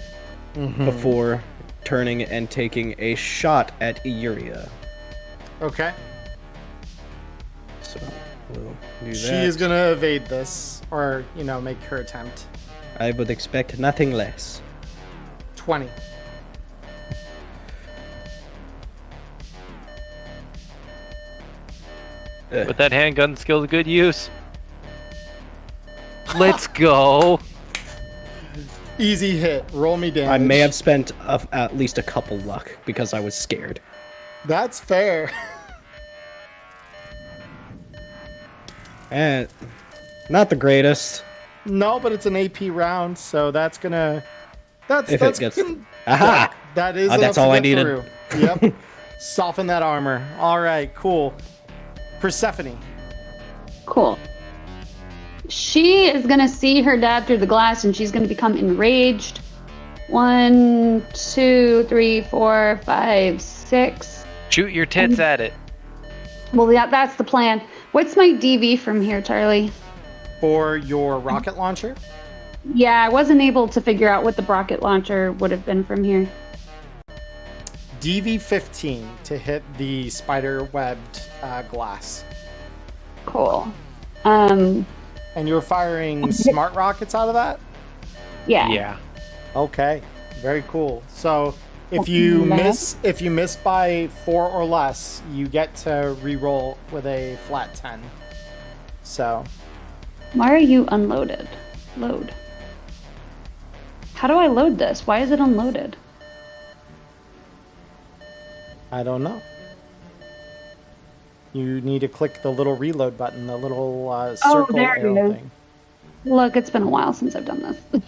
before turning and taking a shot at Iuria. Okay. So we'll do that. She is gonna evade this, or make her attempt. I would expect nothing less. 20. But that handgun skill's good use. Let's go. Easy hit. Roll me damage. I may have spent at least a couple luck because I was scared. That's fair. And not the greatest. No, but it's an AP round, so that's gonna. If it That's gets. gonna, Aha! that is. That's enough to all I get needed. through. Yep. Soften that armor. All right. Cool. Persephone. Cool. She is going to see her dad through the glass and she's going to become enraged. 1, 2, 3, 4, 5, 6. Shoot your tits at it. Well, yeah, that's the plan. What's my DV from here, Charlie? For your rocket launcher. Yeah, I wasn't able to figure out what the rocket launcher would have been from here. DV 15 to hit the spider webbed glass. Cool. And you're firing smart rockets out of that? Yeah. Yeah. Okay. Very cool. So if you miss by 4 or less, you get to re-roll with a flat 10. So Why are you unloaded? Load. How do I load this? Why is it unloaded? I don't know. You need to click the little reload button, the little circle there it arrow is. thing. Look, it's been a while since I've done this.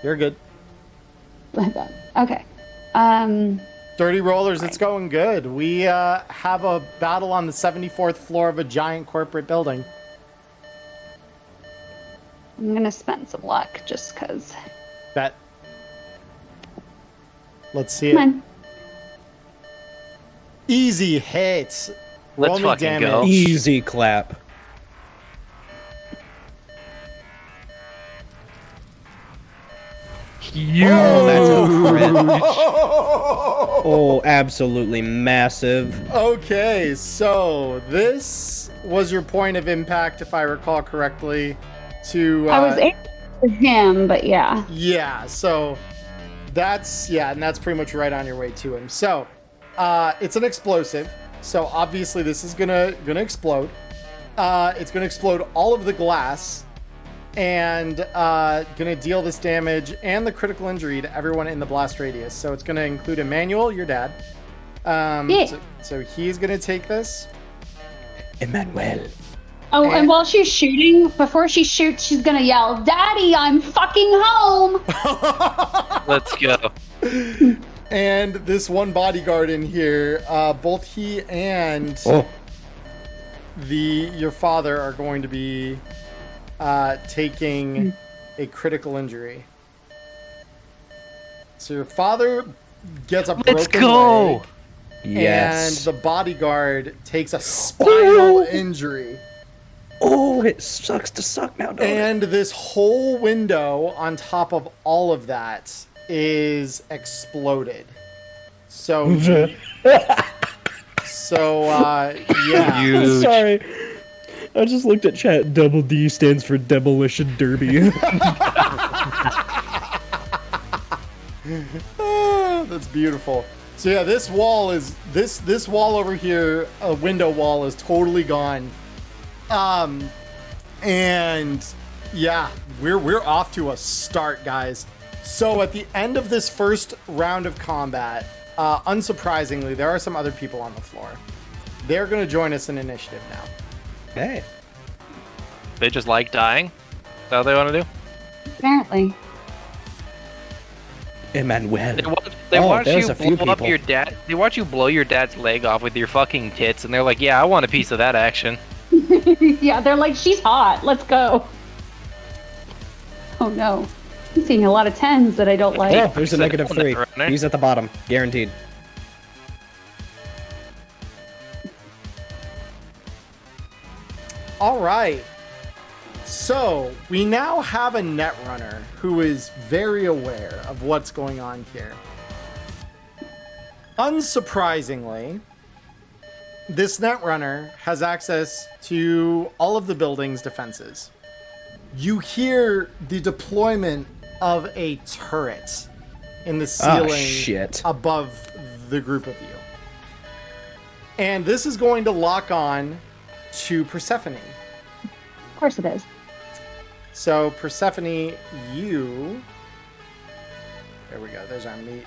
You're good. Like that. Okay. Dirty Rollers, it's going good. We have a battle on the 74th floor of a giant corporate building. I'm gonna spend some luck just cause. Bet. Let's see Come it. on. Easy hits. Roll Let's me fucking damage. go. Easy clap. Oh, that's a crit. Oh, absolutely massive. Okay, so this was your point of impact, if I recall correctly, to... I was able to him, but yeah. Yeah, so that's... Yeah, and that's pretty much right on your way to him. So, it's an explosive. So, obviously, this is gonna explode. It's gonna explode all of the glass. And gonna deal this damage and the critical injury to everyone in the blast radius. So it's gonna include Emmanuel, your dad. Yeah. So he's gonna take this. Emmanuel. Oh, and while she's shooting, before she shoots, she's gonna yell, "Daddy, I'm fucking home!" Let's go. And this one bodyguard in here, both he and your father are going to be taking a critical injury. So your father gets a broken Let's go. leg, Yes. and the bodyguard takes a spinal injury. Oh, it sucks to suck now, don't it? And this whole window on top of all of that is exploded. So, yeah. Huge. Sorry. I just looked at chat. Double D stands for Demolition Derby. That's beautiful. So yeah, this wall is this wall over here, a window wall, is totally gone. And yeah, we're off to a start, guys. So at the end of this first round of combat, unsurprisingly, there are some other people on the floor. They're going to join us in initiative now. Hey. They just like dying? Is that what they want to do? Apparently. Emmanuel. They watch there's you a few blow up people. your dad. They watch you blow your dad's leg off with your fucking tits, and they're like, "Yeah, I want a piece of that action." Yeah, they're like, she's hot. Let's go. Oh no. I'm seeing a lot of 10s that I don't like. Oh, there's a -3. Runner. He's at the bottom. Guaranteed. All right. So we now have a netrunner who is very aware of what's going on here. Unsurprisingly, this netrunner has access to all of the building's defenses. You hear the deployment of a turret in the ceiling shit. above the group of you. And this is going to lock on to Persephone. Of course it is. So, Persephone, you... There we go, there's our meat.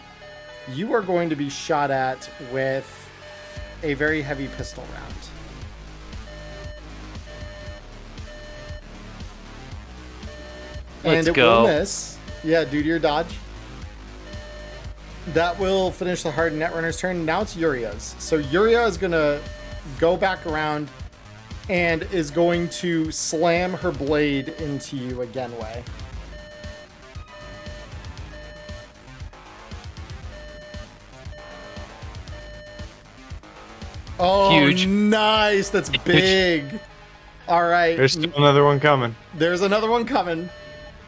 You are going to be shot at with a very heavy pistol round. Let's and it go. will miss. Yeah, due to your dodge. That will finish the hard netrunner's turn. Now it's Uria's. So Yuria is going to go back around and is going to slam her blade into you again, Way. Oh, Huge. nice. That's big. All right. There's still another one coming. There's another one coming.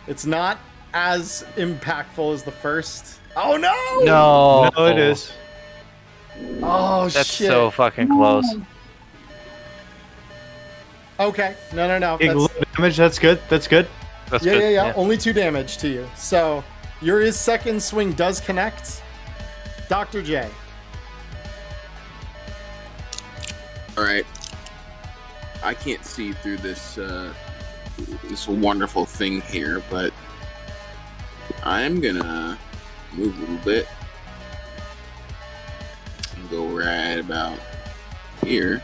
It's not as impactful as the first. Oh, no! No. No, it is. Oh, That's shit. so fucking close. Okay. No. Big low damage. That's good. That's good. That's Yeah, good. yeah. Only 2 damage to you. So Yuri's second swing does connect. Dr. J. All right. I can't see through this this wonderful thing here, but I'm gonna move a little bit and go right about here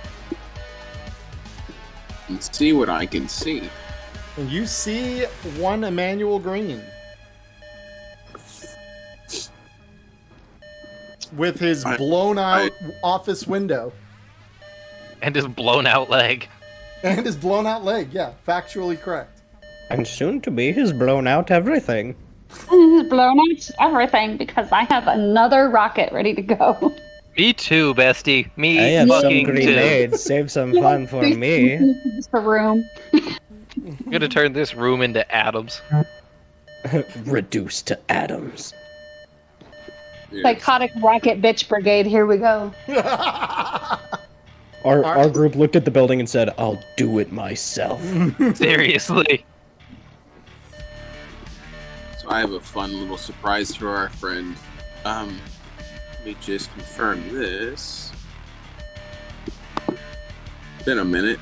and see what I can see. And you see one Emmanuel Green with his blown out office window. And his blown out leg. And his blown out leg, yeah, factually correct. And soon to be his blown out everything. He's blown out everything because I have another rocket ready to go. Me too, bestie. I Me have some fucking too. grenades. Save some fun for me. Just a room. I'm gonna turn this room into atoms. Reduced to atoms. Psychotic rocket bitch brigade. Here we go. Our group looked at the building and said, "I'll do it myself." Seriously. So I have a fun little surprise for our friend. Let me just confirm this. Been a minute.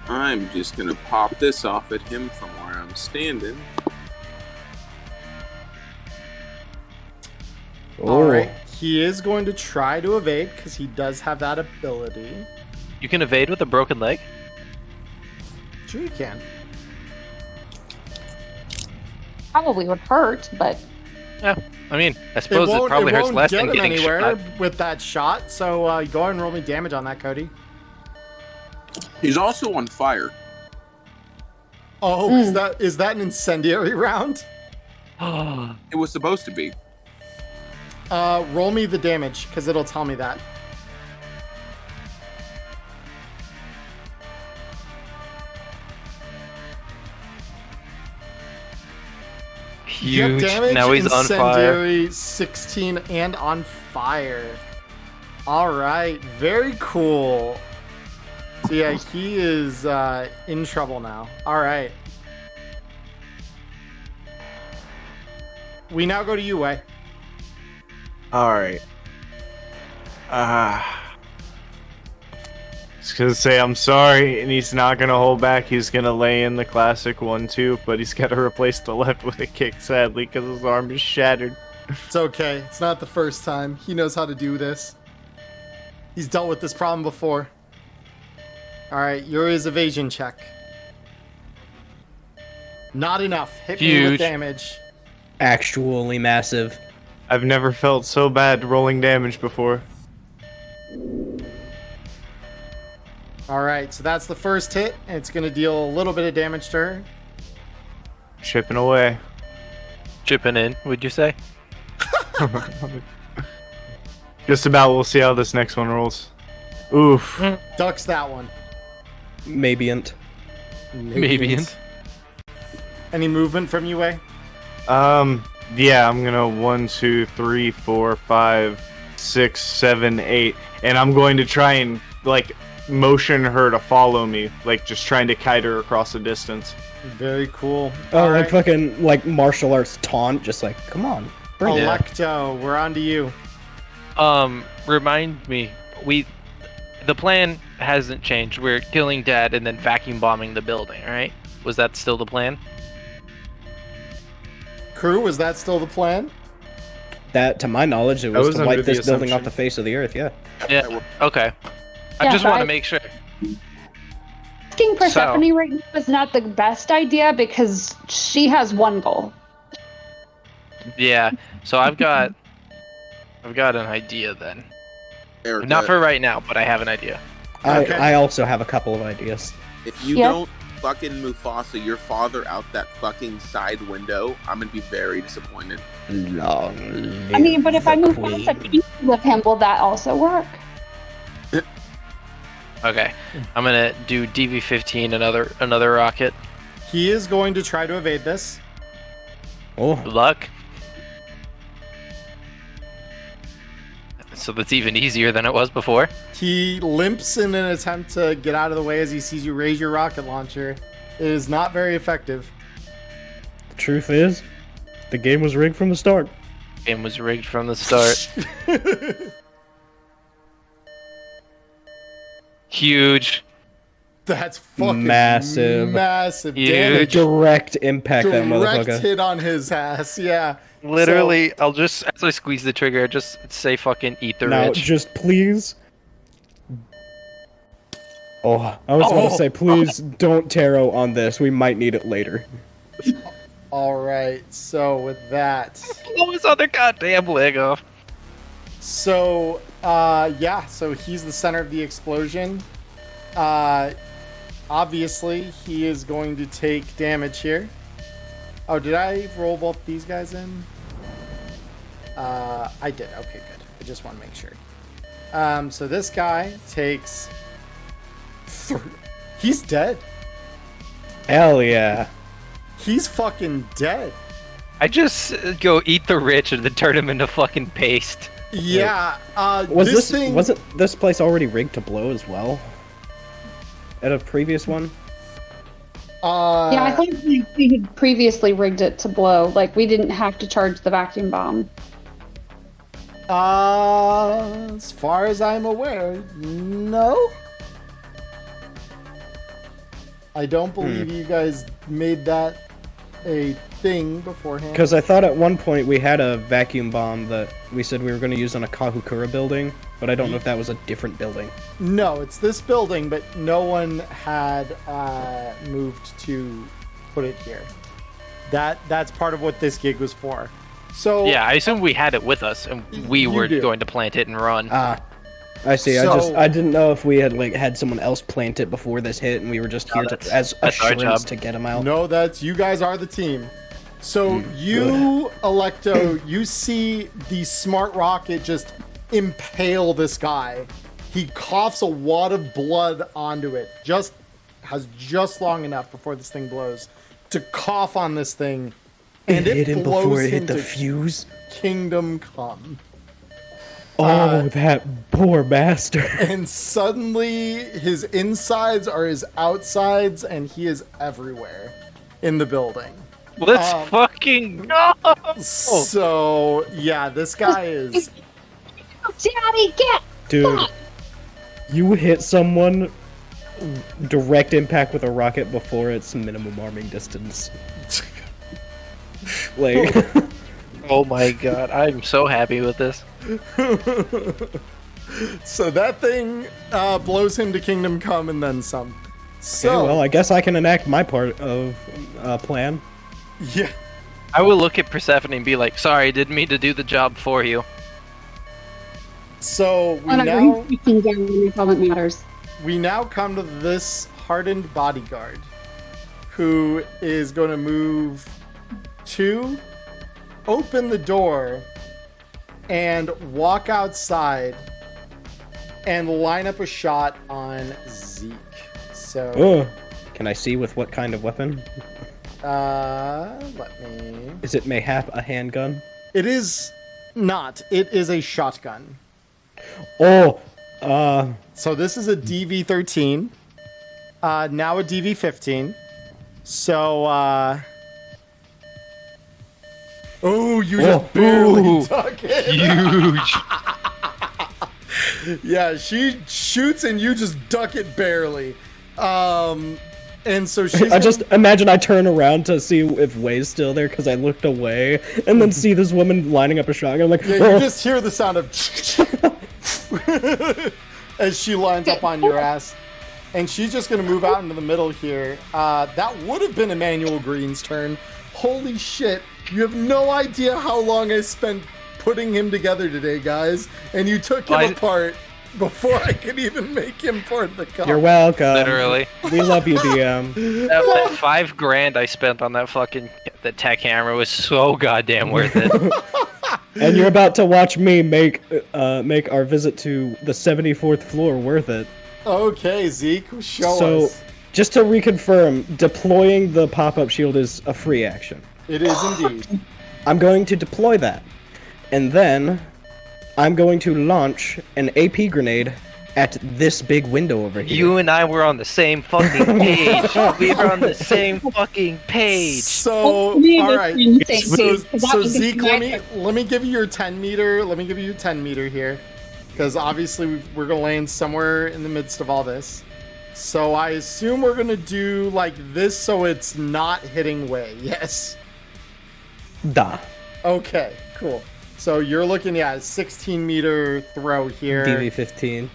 I'm just gonna pop this off at him from where I'm standing. All right. He is going to try to evade because he does have that ability. You can evade with a broken leg? Sure you can. Probably would hurt, but Yeah. I mean, I suppose it probably hurts less than getting anywhere shot. with that shot. So go ahead and roll me damage on that, Cody. He's also on fire. Oh, is that an incendiary round? It was supposed to be. Roll me the damage because it'll tell me that. Huge. Yep, damage, Now he's on fire. incendiary, 16 and on fire. All right, very cool. So yeah, he is in trouble now. All right. We now go to you, Wei. All right. He's gonna say I'm sorry, and he's not gonna hold back. He's gonna lay in the classic 1-2, but he's gotta replace the left with a kick, sadly, because his arm is shattered. It's okay. It's not the first time. He knows how to do this. He's dealt with this problem before. All right, Yuri's evasion check. Not enough. Hit me with Huge. damage. Actually massive. I've never felt so bad rolling damage before. All right, so that's the first hit, and it's going to deal a little bit of damage to her. Chipping away. Chipping in, would you say? Just about. We'll see how this next one rolls. Oof. Ducks that one. Maybient. Maybe. Any movement from you, Wei? Yeah, I'm gonna 1, 2, 3, 4, 5, 6, 7, 8, and I'm going to try and like motion her to follow me, like just trying to kite her across the distance. Very cool. Oh, All like right, fucking like martial arts taunt, just like, come on, bring it. Electo, we're on to you. Remind me, the plan hasn't changed. We're killing Dad and then vacuum bombing the building, right? Was that still the plan? Crew, was that still the plan? That, to my knowledge, it was was to under wipe the this building off assumption. the face of the earth. Yeah. Yeah. Okay. I Yeah, just so want I- to make sure. asking Persephone right now is not the best idea because she has one goal. Yeah. So I've got an idea then. Erica, Not for right now, but I have an idea. Okay. I also have a couple of ideas. if you Yeah. don't fucking Mufasa your father out that fucking side window, I'm gonna be very disappointed. Long I mean, but if I move queen. past a piece with him, will that also work? Okay. I'm gonna do DV-15, another rocket. He is going to try to evade this. Oh, Good luck. so that's even easier than it was before. He limps in an attempt to get out of the way as he sees you raise your rocket launcher. It is not very effective. The truth is, the game was rigged from the start. Game was rigged from the start. Huge. That's fucking Massive. massive Huge. damage. Direct impact that Direct motherfucker. hit on his ass, yeah. Literally, I'll just, as I squeeze the trigger, just say fucking eat the Now, rich. just please. Oh, I was about to say, please don't tarot on this. We might need it later. Alright, so with that. Blow his other goddamn leg off. So, yeah, so he's the center of the explosion. Obviously, he is going to take damage here. Oh, did I roll both these guys in? I did. Okay, good. I just want to make sure. So this guy takes... He's dead. Hell yeah. He's fucking dead. I just go eat the rich and then turn him into fucking paste. Yeah, Wasn't this place already rigged to blow as well? At a previous one? Yeah, I think we had previously rigged it to blow. Like, we didn't have to charge the vacuum bomb. As far as I'm aware, no. I don't believe you guys made that a thing beforehand. Because I thought at one point we had a vacuum bomb that we said we were going to use on a Kahukura building, but I don't know if that was a different building. No, it's this building, but no one had moved to put it here. That's part of what this gig was for. So Yeah, I assume we had it with us, and we You were do. going to plant it and run. I see. So- I didn't know if we had had someone else plant it before this hit, and we were just here as that's our assurance job. to get him out. No, that's you guys are the team. So you, Electo, you see the smart rocket just impale this guy. He coughs a wad of blood onto it. Has just long enough before this thing blows to cough on this thing, and it hit him blows before it him hit the to fuse. Kingdom Come. Oh, that poor bastard. And suddenly his insides are his outsides, and he is everywhere in the building. Let's fucking go! So yeah, this guy is Daddy, get! Dude, you hit someone direct impact with a rocket before its minimum arming distance. Like, Oh my god, I'm so happy with this. so that thing blows him to Kingdom Come and then some. So okay, well, I guess I can enact my part of plan. yeah. I will look at Persephone and be like, sorry, didn't mean to do the job for you. So Whatever, you can get him, that's all that matters. we now come to this hardened bodyguard who is going to move to open the door and walk outside and line up a shot on Zeke. So Oh, can I see with what kind of weapon? let me. Is it mayhap a handgun? It is not. It is a shotgun. Oh, So this is a DV13. Now a DV15. So, oh, you just barely took it. Huge. Yeah, she shoots and you just duck it barely. And so she's. I just imagine I turn around to see if Way's still there because I looked away, and then see this woman lining up a shotgun. I'm like, Yeah, oh. you just hear the sound of as she lines up on your ass. And she's just going to move out into the middle here. That would have been Emmanuel Green's turn. Holy shit. You have no idea how long I spent putting him together today, guys. And you took him apart before I could even make him part of the cup. You're welcome. Literally. We love you, DM. That $5,000 I spent on that fucking tech hammer was so goddamn worth it. And you're about to watch me make our visit to the 74th floor worth it. Okay, Zeke, show So, us. just to reconfirm, deploying the pop-up shield is a free action. It is indeed. I'm going to deploy that. And then I'm going to launch an AP grenade at this big window over here. You and I were on the same fucking page. We were on the same fucking page. So, Hopefully all it's right. in the same So, page, 'cause that so was Zeke, the let me give you your 10 meter. Let me give you your 10 meter here, because obviously we're gonna land somewhere in the midst of all this. So I assume we're gonna do like this, so it's not hitting way. Yes. Da. Okay. Cool. So you're looking at a 16 meter throw here. DV15.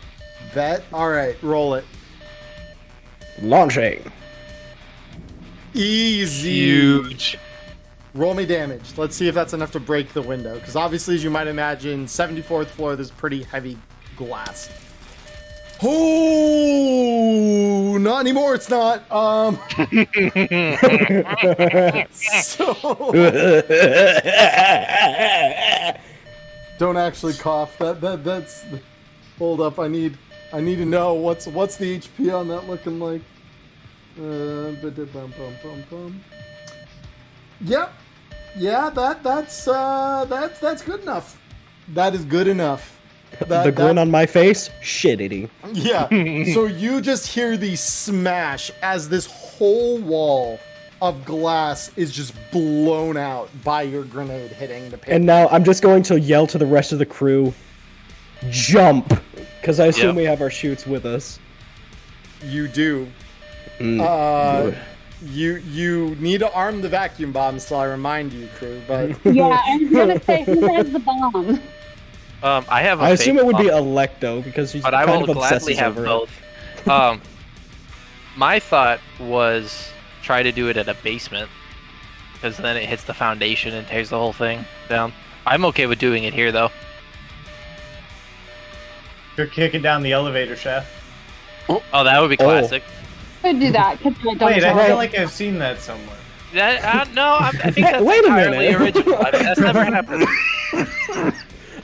Bet. All right. Roll it. Launching. Easy. Huge. Roll me damage. Let's see if that's enough to break the window. Because obviously, as you might imagine, 74th floor, there's pretty heavy glass. Oh, not anymore. It's not. So don't actually cough. That's. Hold up. I need to know what's the HP on that looking like. Yep. Yeah, that's good enough. That is good enough. The grin on my face? Shitty. Yeah. So you just hear the smash as this whole wall of glass is just blown out by your grenade hitting the paper. And now I'm just going to yell to the rest of the crew, jump! Because I assume we have our chutes with us. You do. You need to arm the vacuum bomb, so I remind you, crew. But Yeah, I was gonna say, who has the bomb? I have a I assume fake it would be bomb, Electo, because he's but I kind will of gladly obsesses have over both. My thought was try to do it at a basement, because then it hits the foundation and tears the whole thing down. I'm okay with doing it here, though. You're kicking down the elevator shaft. Oh, that would be classic. Could do that. Could do it. Wait, I feel like I've seen that somewhere. No, I think that's Wait a entirely minute. original. That's never happened.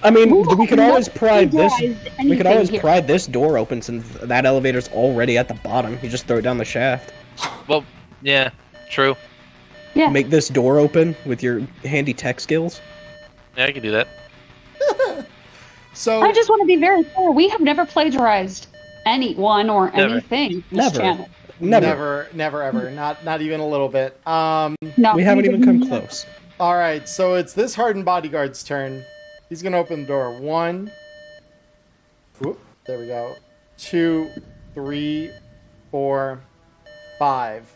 I mean, we could always pry this. Plagiarized We could always anything pry this door open since that elevator's already at the bottom. You just throw it down the shaft. Well, yeah, true. here. Yeah. Make this door open with your handy tech skills. Yeah, I can do that. so I just want to be very clear. We have never plagiarized anyone or Never. anything. on this Never. channel. Never. never ever. Not even a little bit. No, We haven't even come didn't. close. All right, so it's this hardened bodyguard's turn. He's gonna open the door. 1. Whoop, there we go. 2, 3, 4, 5.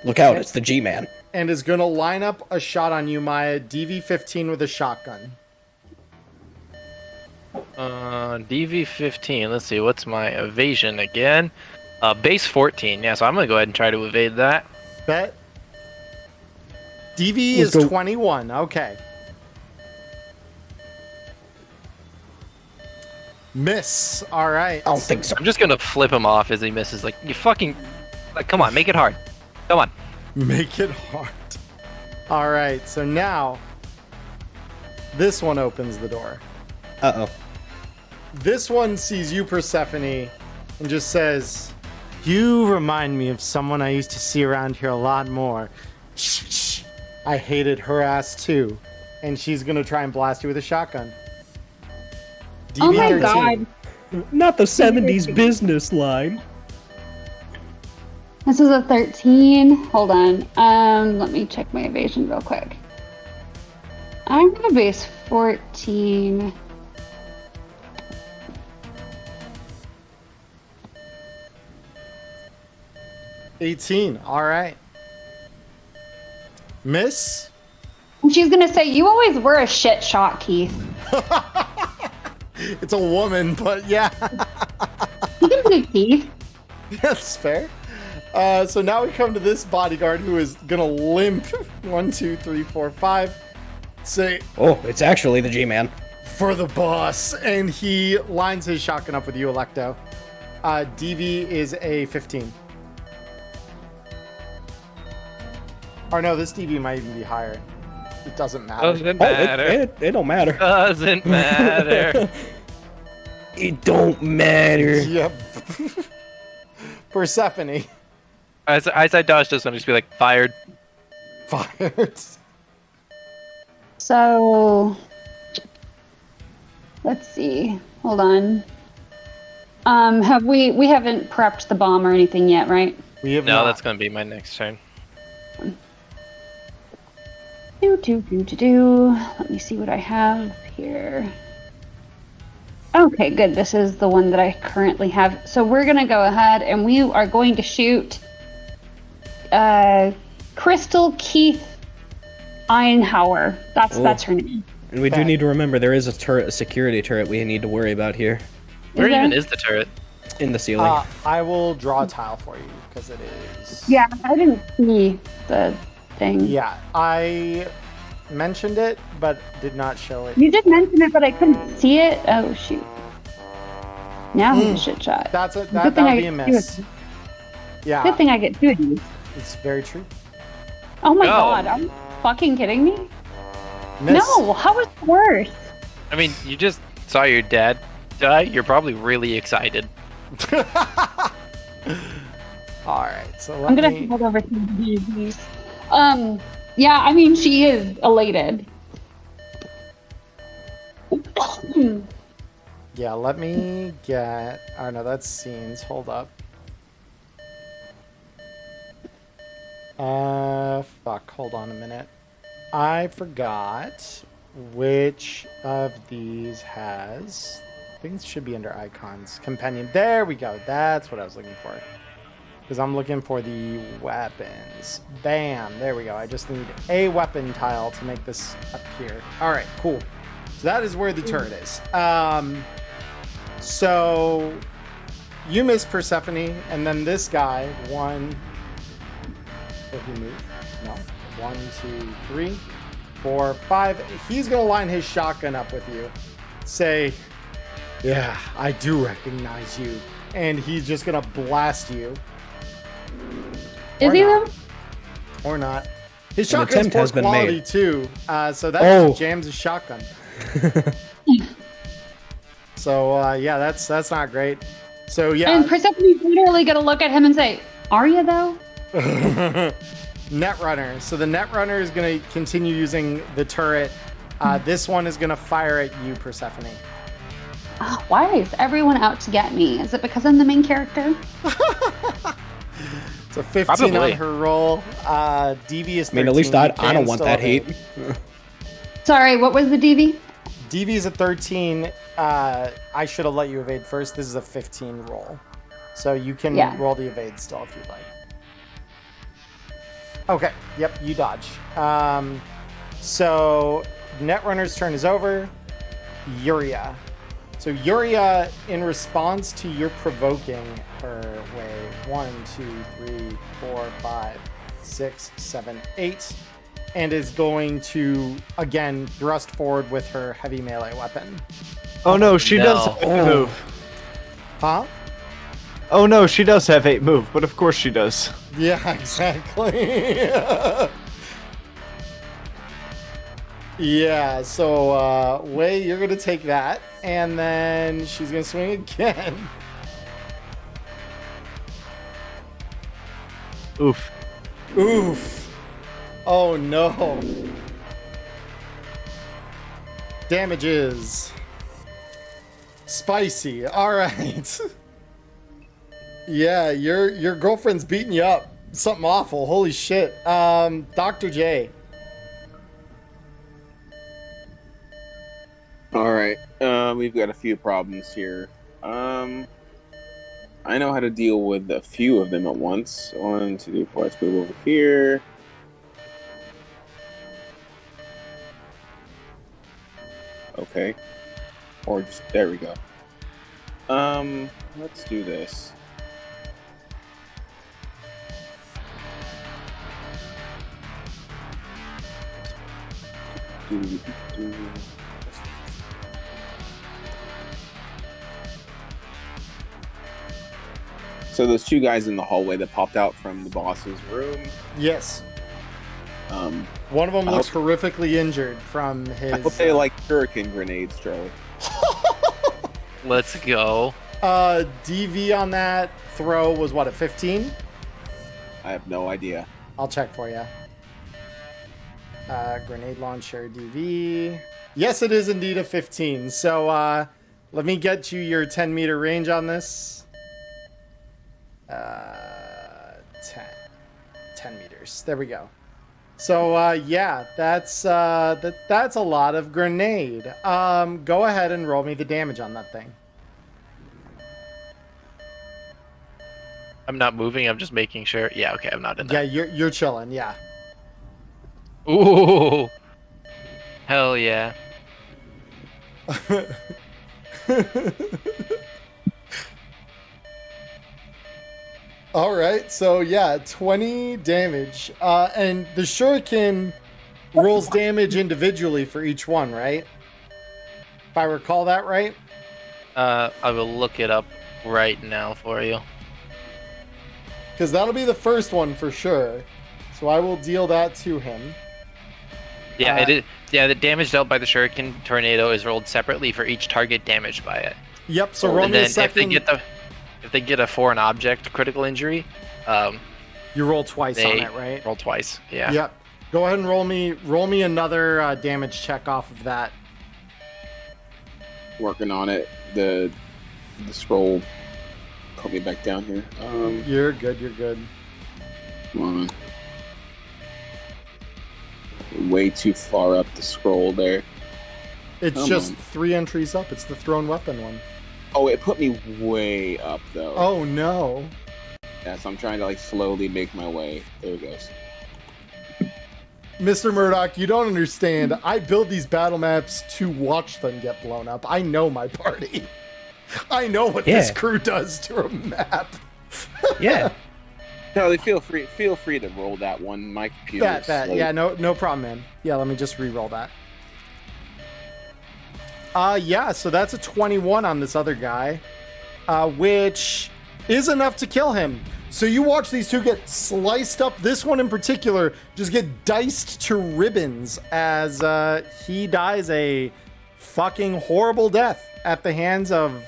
Look out, it's the G-Man. And is gonna line up a shot on you, Maya. DV15 with a shotgun. DV15. Let's see, what's my evasion again? Base 14. Yeah, so I'm gonna go ahead and try to evade that. Bet. DV Let's is go. 21. Okay. Miss. All right. I don't think so. I'm just gonna flip him off as he misses. Like, you fucking... Like, come on, make it hard. Come on. Make it hard. All right, so now this one opens the door. Uh-oh. This one sees you, Persephone, and just says, "You remind me of someone I used to see around here a lot more. Shh. I hated her ass too." And she's gonna try and blast you with a shotgun. Oh my DV13. god. Not the 70s business line. This is a 13. Hold on. Let me check my evasion real quick. I'm gonna base 14. $18. All right. Miss? And she's gonna say, "You always were a shit shot, Keith." It's a woman, but yeah. You can do Keith. That's fair. So now we come to this bodyguard who is gonna limp 1, 2, 3, 4, 5. Say Oh, it's actually the G-Man. for the boss, and he lines his shotgun up with you, Electo. DV is a 15. Or no, this DV might even be higher. It doesn't matter. Doesn't Oh, matter. it don't matter. Doesn't matter. It don't matter. Yep. Persephone. As I dodge this one, just be like, fired. Fired. So Let's see. Hold on. Have we haven't prepped the bomb or anything yet, right? We have No, not. that's gonna be my next turn. Let me see what I have here. Okay, good. This is the one that I currently have. So we're gonna go ahead and we are going to shoot Crystal Keith Einhauer. That's her name. And we do need to remember there is a turret, a security turret we need to worry about here Where there? even is the turret? in the ceiling. I will draw a tile for you because it is. Yeah, I didn't see the thing. Yeah, I mentioned it, but did not show it. You did mention it, but I couldn't see it. Oh shoot! Now he's a shit shot. That's a Good that thing would I be a get miss. two. Yeah, Good thing I get 2 of these. it's very true. Oh my No. god! Are you fucking kidding me? Miss. No, how is it worse? I mean, you just saw your dad die. You're probably really excited. All right, so let I'm gonna me. have to hold over some of these. Yeah, I mean she is elated. Yeah, let me get. Oh no, that's scenes. Hold up. Fuck. Hold on a minute. I forgot which of these has. Things should be under icons. Companion. There we go. That's what I was looking for. Because I'm looking for the weapons. Bam. There we go. I just need a weapon tile to make this appear. All right. Cool. So that is where the turret is. So you miss Persephone, and then this guy, one. Did he move? No. 1, 2, 3, 4, 5. He's gonna line his shotgun up with you. Say, yeah, I do recognize you. And he's just gonna blast you. Is Or he not. though? Or not. His An shotgun's attempt poor has been quality made. too. So that Oh. just jams his shotgun. So yeah, that's not great. So yeah. And Persephone's literally gonna look at him and say, "Are you though?" Netrunner. So the Netrunner is going to continue using the turret. This one is going to fire at you, Persephone. Oh, why is everyone out to get me? Is it because I'm the main character? It's a 15 Probably. on her roll. Devious 13. I mean, at least You I can don't want still that hate. evade. Sorry, what was the DV? DV is a 13. I should have let you evade first. This is a 15 roll. So you can Yeah. roll the evade still if you'd like. Okay. Yep, you dodge. So Netrunner's turn is over. Yuria. So Yuria, in response to your provoking her way, 1, 2, 3, 4, 5, 6, 7, 8, and is going to again thrust forward with her heavy melee weapon. Oh no, she does No. have 8 move. Huh? Oh no, she does have 8 move, but of course she does. Yeah, exactly. Yeah, so Wei, you're gonna take that, and then she's gonna swing again. Oof. Oof. Oh no. Damages. Spicy. All right. Yeah, your girlfriend's beating you up. Something awful. Holy shit. Dr. J. All right. We've got a few problems here. I know how to deal with a few of them at once. 1, 2, 3, 4. Let's move over here. Okay. Or just there we go. Let's do this. So those 2 guys in the hallway that popped out from the boss's room. Yes. Um, One of them I looks hope- horrifically injured from his. I hope they like shuriken grenades, Joe. Let's go. DV on that throw was what, a 15? I have no idea. I'll check for you. Grenade launcher DV. Yes, it is indeed a 15. So let me get you your 10-meter range on this. 10 meters. There we go. So yeah, that's a lot of grenade. Go ahead and roll me the damage on that thing. I'm not moving. I'm just making sure. Yeah, okay, I'm not in Yeah, there. you're chilling. Yeah. Ooh, hell yeah. All right, so yeah, 20 damage. And the shuriken rolls damage individually for each one, right? If I recall that right? I will look it up right now for you. Because that'll be the first one for sure. So I will deal that to him. Yeah, it is. Yeah, the damage dealt by the shuriken tornado is rolled separately for each target damaged by it. Yep, so roll And me a then second. if they get a foreign object critical injury, You roll twice on they it, right? roll twice. Yeah. Yep. Go ahead and roll me another damage check off of that. Working on it. The scroll put me back down here. You're good, you're good. Come on. Way too far up the scroll there. It's Come just on. 3 entries up. It's the thrown weapon one. Oh, it put me way up though. Oh no. Yeah, so I'm trying to like slowly make my way. There it goes. Mr. Murdoch, you don't understand. I build these battle maps to watch them get blown up. I know my party. I know what this Yeah. crew does to a map. Yeah. No, they feel free to roll that one. My computer. is That. slow. Yeah, no problem, man. Yeah, let me just re-roll that. Yeah, so that's a 21 on this other guy, which is enough to kill him. So you watch these two get sliced up. This one in particular just get diced to ribbons as he dies a fucking horrible death at the hands of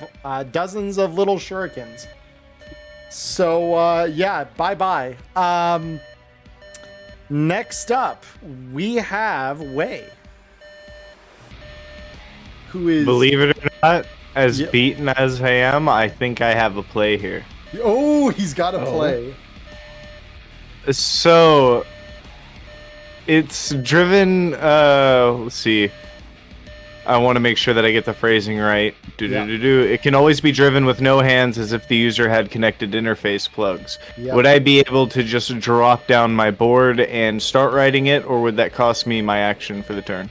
dozens of little shurikens. So yeah, bye-bye. Next up, we have Wei. Who is... Believe it or not, as Yep. beaten as I am, I think I have a play here. Oh, he's got to play. So it's driven. Let's see. I want to make sure that I get the phrasing right. It can always be driven with no hands, as if the user had connected interface plugs. Yep. Would I be able to just drop down my board and start writing it, or would that cost me my action for the turn?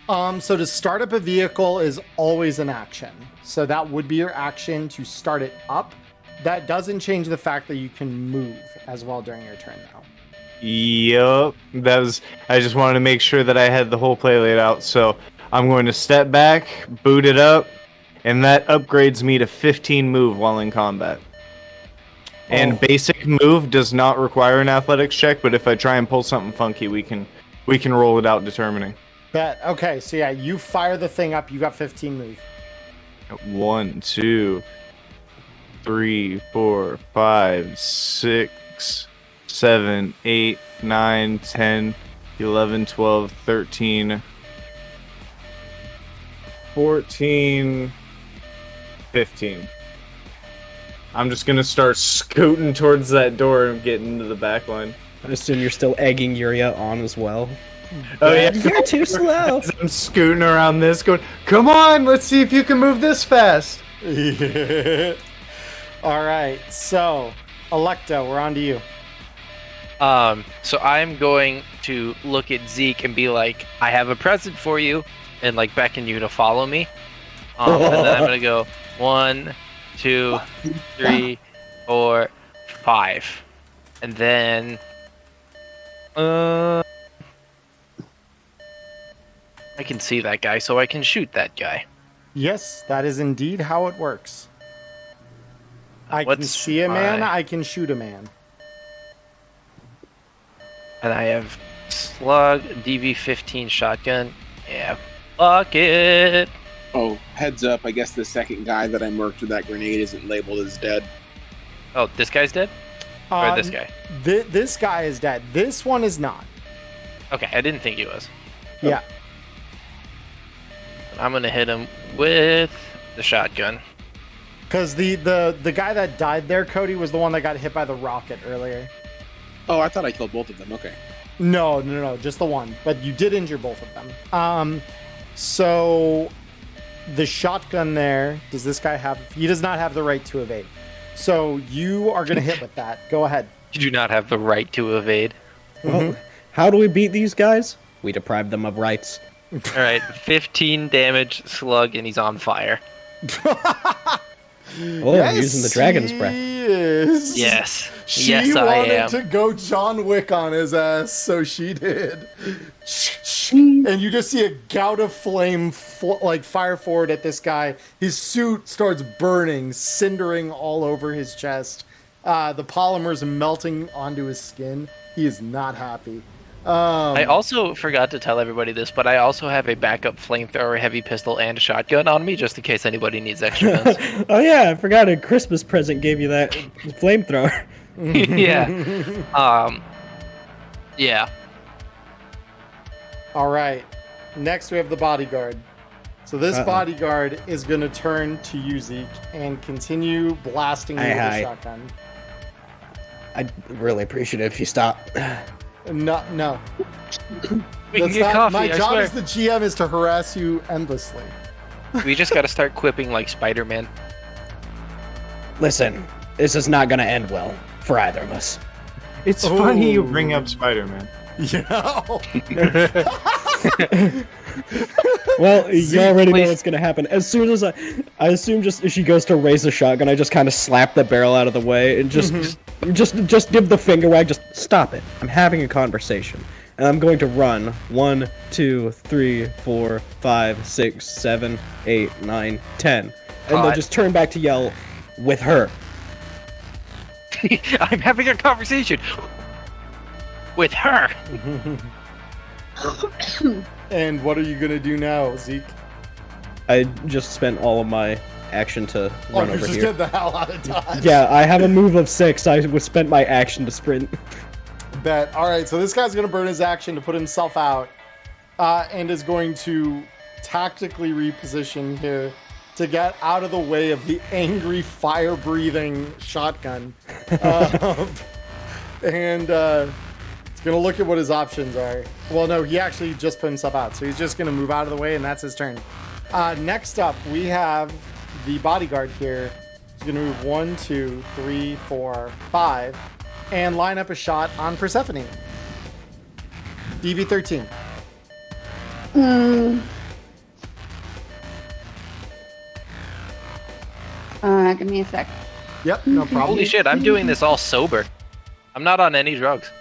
So to start up a vehicle is always an action. So that would be your action to start it up. That doesn't change the fact that you can move as well during your turn, though. Yup. I just wanted to make sure that I had the whole play laid out. So I'm going to step back, boot it up, and that upgrades me to 15 move while in combat. And basic move does not require an athletics check, but if I try and pull something funky, we can roll it out determining. Bet. Okay, so yeah, you fire the thing up. You got 15 move. 1, 2, 3, 4, 5, 6, 7, 8, 9, 10, 11, 12, 13, 14, 15. I'm just gonna start scooting towards that door and getting into the back line. I assume you're still egging Yuria on as well. Oh yeah, You're too slow. I'm scooting around this, going, "Come on, let's see if you can move this fast." All right, so Electo, we're on to you. So I'm going to look at Zeke and be like, I have a present for you, and like beckon you to follow me. And then I'm gonna go 1, 2, 3, 4, 5, and then I can see that guy, so I can shoot that guy. Yes, that is indeed how it works. I can What's see a man, my- I can shoot a man. And I have slug, DV-15 shotgun. Yeah, fuck it. Oh, heads up! I guess the second guy that I murked with that grenade isn't labeled as dead. Oh, this guy's dead? Or this guy? This guy is dead. This one is not. Okay, I didn't think he was. Yeah. I'm gonna hit him with the shotgun. Because the guy that died there, Cody, was the one that got hit by the rocket earlier. Oh, I thought I killed both of them. Okay. No, just the one. But you did injure both of them. So the shotgun there, does this guy have... He does not have the right to evade. So you are going to hit with that. Go ahead. You do not have the right to evade. Well, how do we beat these guys? We deprive them of rights. Alright, 15 damage, slug, and he's on fire. Oh, yes, using the dragon's breath. Is. Yes. She yes, I am. wanted to go John Wick on his ass, so she did. And you just see a gout of flame fire forward at this guy. His suit starts burning, cindering all over his chest. The polymers melting onto his skin. He is not happy. I also forgot to tell everybody this, but I also have a backup flamethrower, heavy pistol, and a shotgun on me, just in case anybody needs extra guns. Oh yeah, I forgot a Christmas present gave you that flamethrower. Yeah. Yeah. All right. Next, we have the bodyguard. So this bodyguard is going to turn to you, Zeke, and continue blasting you with a shotgun. I'd really appreciate it if you stop. No. We can get coffee, my I job swear. as the GM is to harass you endlessly. We just gotta start quipping like Spider-Man. Listen, this is not gonna end well for either of us. It's funny you bring up Spider-Man. Yeah. Well, you already know what's gonna happen. As soon as I assume just if she goes to raise the shotgun, I just kind of slap the barrel out of the way and just give the finger wag. Just stop it. I'm having a conversation, and I'm going to run 1, 2, 3, 4, 5, 6, 7, 8, 9, 10, and then just turn back to yell with her. I'm having a conversation with her. And what are you going to do now, Zeke? I just spent all of my action to run over just here. get the hell out of Dodge. Yeah, I have a move of 6. I spent my action to sprint. Bet. All right, so this guy's going to burn his action to put himself out and is going to tactically reposition here to get out of the way of the angry, fire-breathing shotgun. And he's going to look at what his options are. Well, no, he actually just put himself out, so he's just going to move out of the way, and that's his turn. Next up, we have the bodyguard here. He's going to move 1, 2, 3, 4, 5, and line up a shot on Persephone. DV13. Give me a sec. Yep, no problem. Holy shit, I'm doing this all sober. I'm not on any drugs.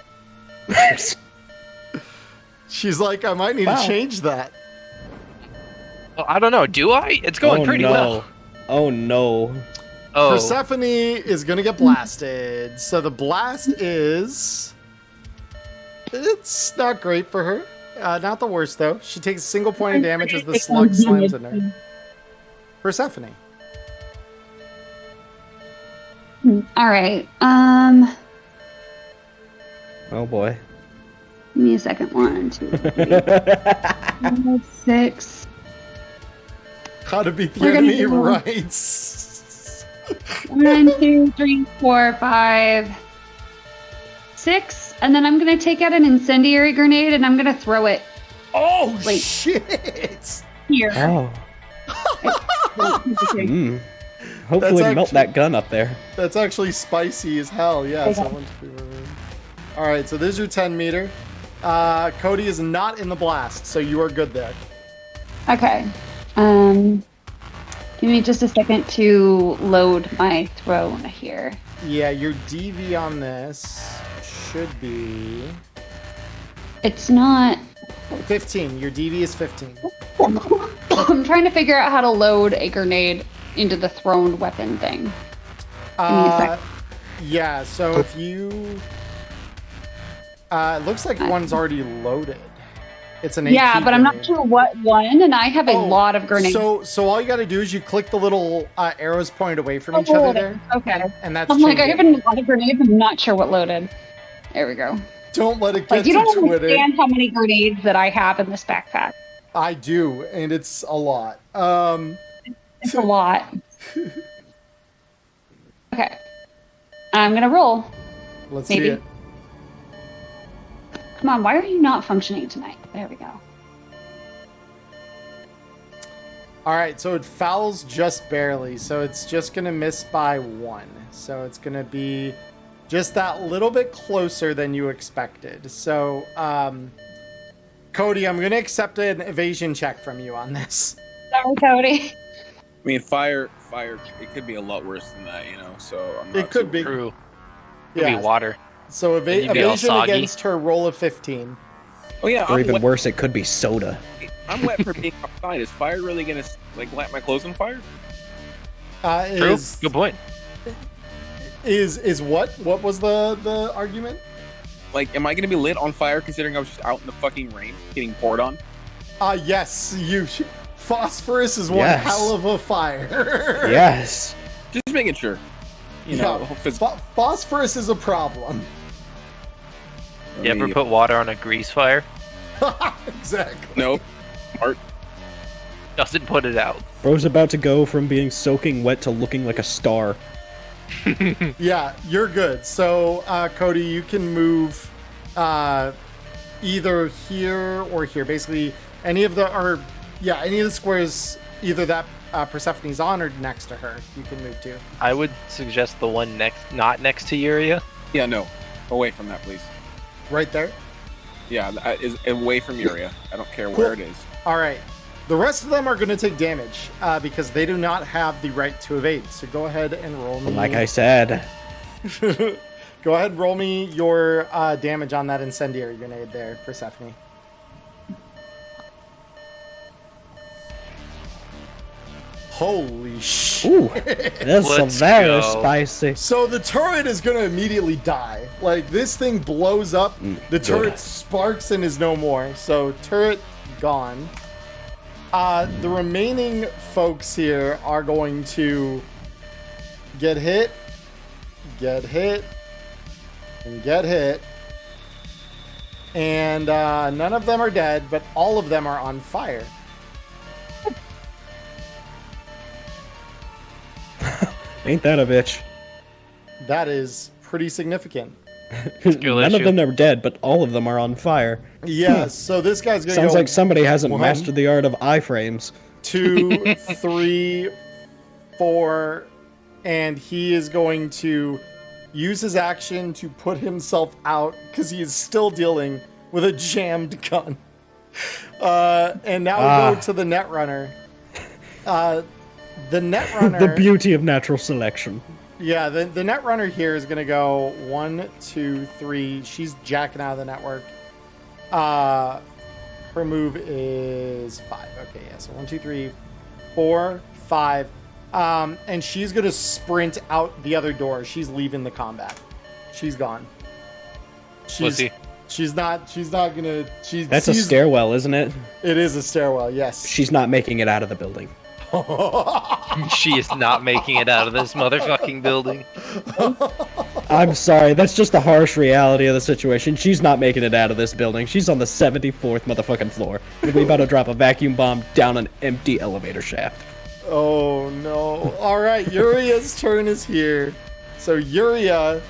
She's like, I might need to change that. Well, I don't know. Do I? It's going pretty well. Oh no. Oh. Persephone is going to get blasted. So the blast is... It's not great for her. Not the worst, though. She takes a single point of damage as the slug slams in her. Persephone. All right. Oh boy. Give me a second. 1, 2, 3, 4, 6. How to beat the We're gonna enemy do- rights. 1, 2, 3, 4, 5, 6. And then I'm going to take out an incendiary grenade and I'm going to throw it Oh, Wait. shit. here. Oh. Okay. Hopefully That's melt that gun up there. That's actually spicy as hell. Yeah. All right, so there's your 10 meter. Cody is not in the blast, so you are good there. Okay. Give me just a second to load my throw here. Yeah, your DV on this should be It's not... 15. Your DV is 15. I'm trying to figure out how to load a grenade into the thrown weapon thing. Give me a sec. Yeah, so if you... it looks like one's already loaded. It's an Yeah, AP but I'm not grenade. sure what one, and I have a lot of grenades. So all you got to do is you click the little arrows pointed away from each other there. Okay. And that's I'm like, I changed have a lot of grenades. I'm not sure what loaded. There we go. Don't let it get Like, you to don't Twitter. understand how many grenades that I have in this backpack. I do, and it's a lot. It's a lot. Okay. I'm gonna roll. Let's Maybe. see it. Come on, why are you not functioning tonight? There we go. All right, so it fouls just barely, so it's just gonna miss by 1. So it's gonna be just that little bit closer than you expected. So, Cody, I'm gonna accept an evasion check from you on this. Sorry, Cody. I mean, fire. It could be a lot worse than that, you know. So I'm not It could too- be. True. Could be water. So You'd be all evasion soggy. against her roll of 15. Oh yeah, Or I'm even wet. worse, it could be soda. I'm wet for being outside. Is fire really gonna like light my clothes on fire? True. Good point. Is what? What was the argument? Like, am I gonna be lit on fire considering I was just out in the fucking rain getting poured on? Yes, phosphorus is one Yes. hell of a fire. Yes. Just making sure. You know, hope it's- Phosphorus is a problem. You ever put water on a grease fire? Exactly. No. Smart. Doesn't put it out. Bro's about to go from being soaking wet to looking like a star. Yeah, you're good. So, Cody, you can move either here or here. Basically, any of the squares, either that Persephone's on or next to her, you can move to. I would suggest the one not next to Yuria. Yeah, no. Away from that, please. Right there. Yeah, that is away from Uria. I don't care where it is. All right. The rest of them are going to take damage because they do not have the right to evade. So go ahead and roll me. Like I said. Go ahead and roll me your damage on that incendiary grenade there, Persephone. Holy shit. Ooh, that's Let's very go. spicy. So the turret is going to immediately die. Like, this thing blows up. The turret good. sparks and is no more. So turret gone. The remaining folks here are going to get hit, and get hit. And none of them are dead, but all of them are on fire. Ain't that a bitch? That is pretty significant. Skill None of issue. them are dead, but all of them are on fire. Yeah, so this guy's going to Sounds go like somebody hasn't one, mastered the art of iframes. 2, 3, 4, and he is going to use his action to put himself out because he is still dealing with a jammed gun. And now we go to the Netrunner. The Netrunner. The beauty of natural selection. Yeah, the Netrunner here is going to go 1, 2, 3. She's jacking out of the network. Her move is 5. Okay, yeah, so 1, 2, 3, 4, 5. And she's going to sprint out the other door. She's leaving the combat. She's gone. Pussy. She's not going to... That's a stairwell, isn't it? It is a stairwell, yes. She's not making it out of the building. She is not making it out of this motherfucking building. I'm sorry, that's just the harsh reality of the situation. She's not making it out of this building. She's on the 74th motherfucking floor. We about to drop a vacuum bomb down an empty elevator shaft. Oh no. Alright, Uria's turn is here. So Uria,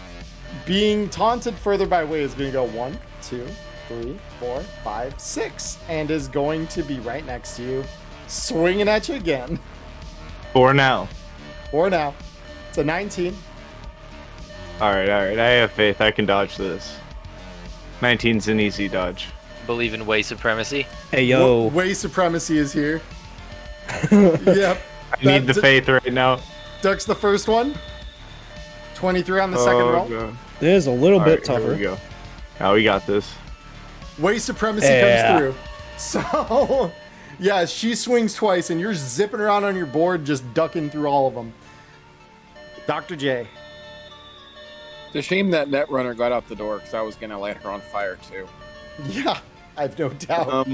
being taunted further by Wei, is going to go 1, 2, 3, 4, 5, 6. And is going to be right next to you. Swinging at you again. For now. For now. It's a 19. Alright. I have faith. I can dodge this. 19's an easy dodge. Believe in way supremacy. Hey, yo. Way supremacy is here. Yep. I need the faith right now. Ducks the first one. 23 on the second roll. God. It is a little bit Alright, tougher. Here we go. Now we got this. Way supremacy Yeah. comes through. So, yeah, she swings twice, and you're zipping around on your board, just ducking through all of them. Dr. J. It's a shame that Netrunner got out the door because I was gonna light her on fire too. Yeah, I have no doubt.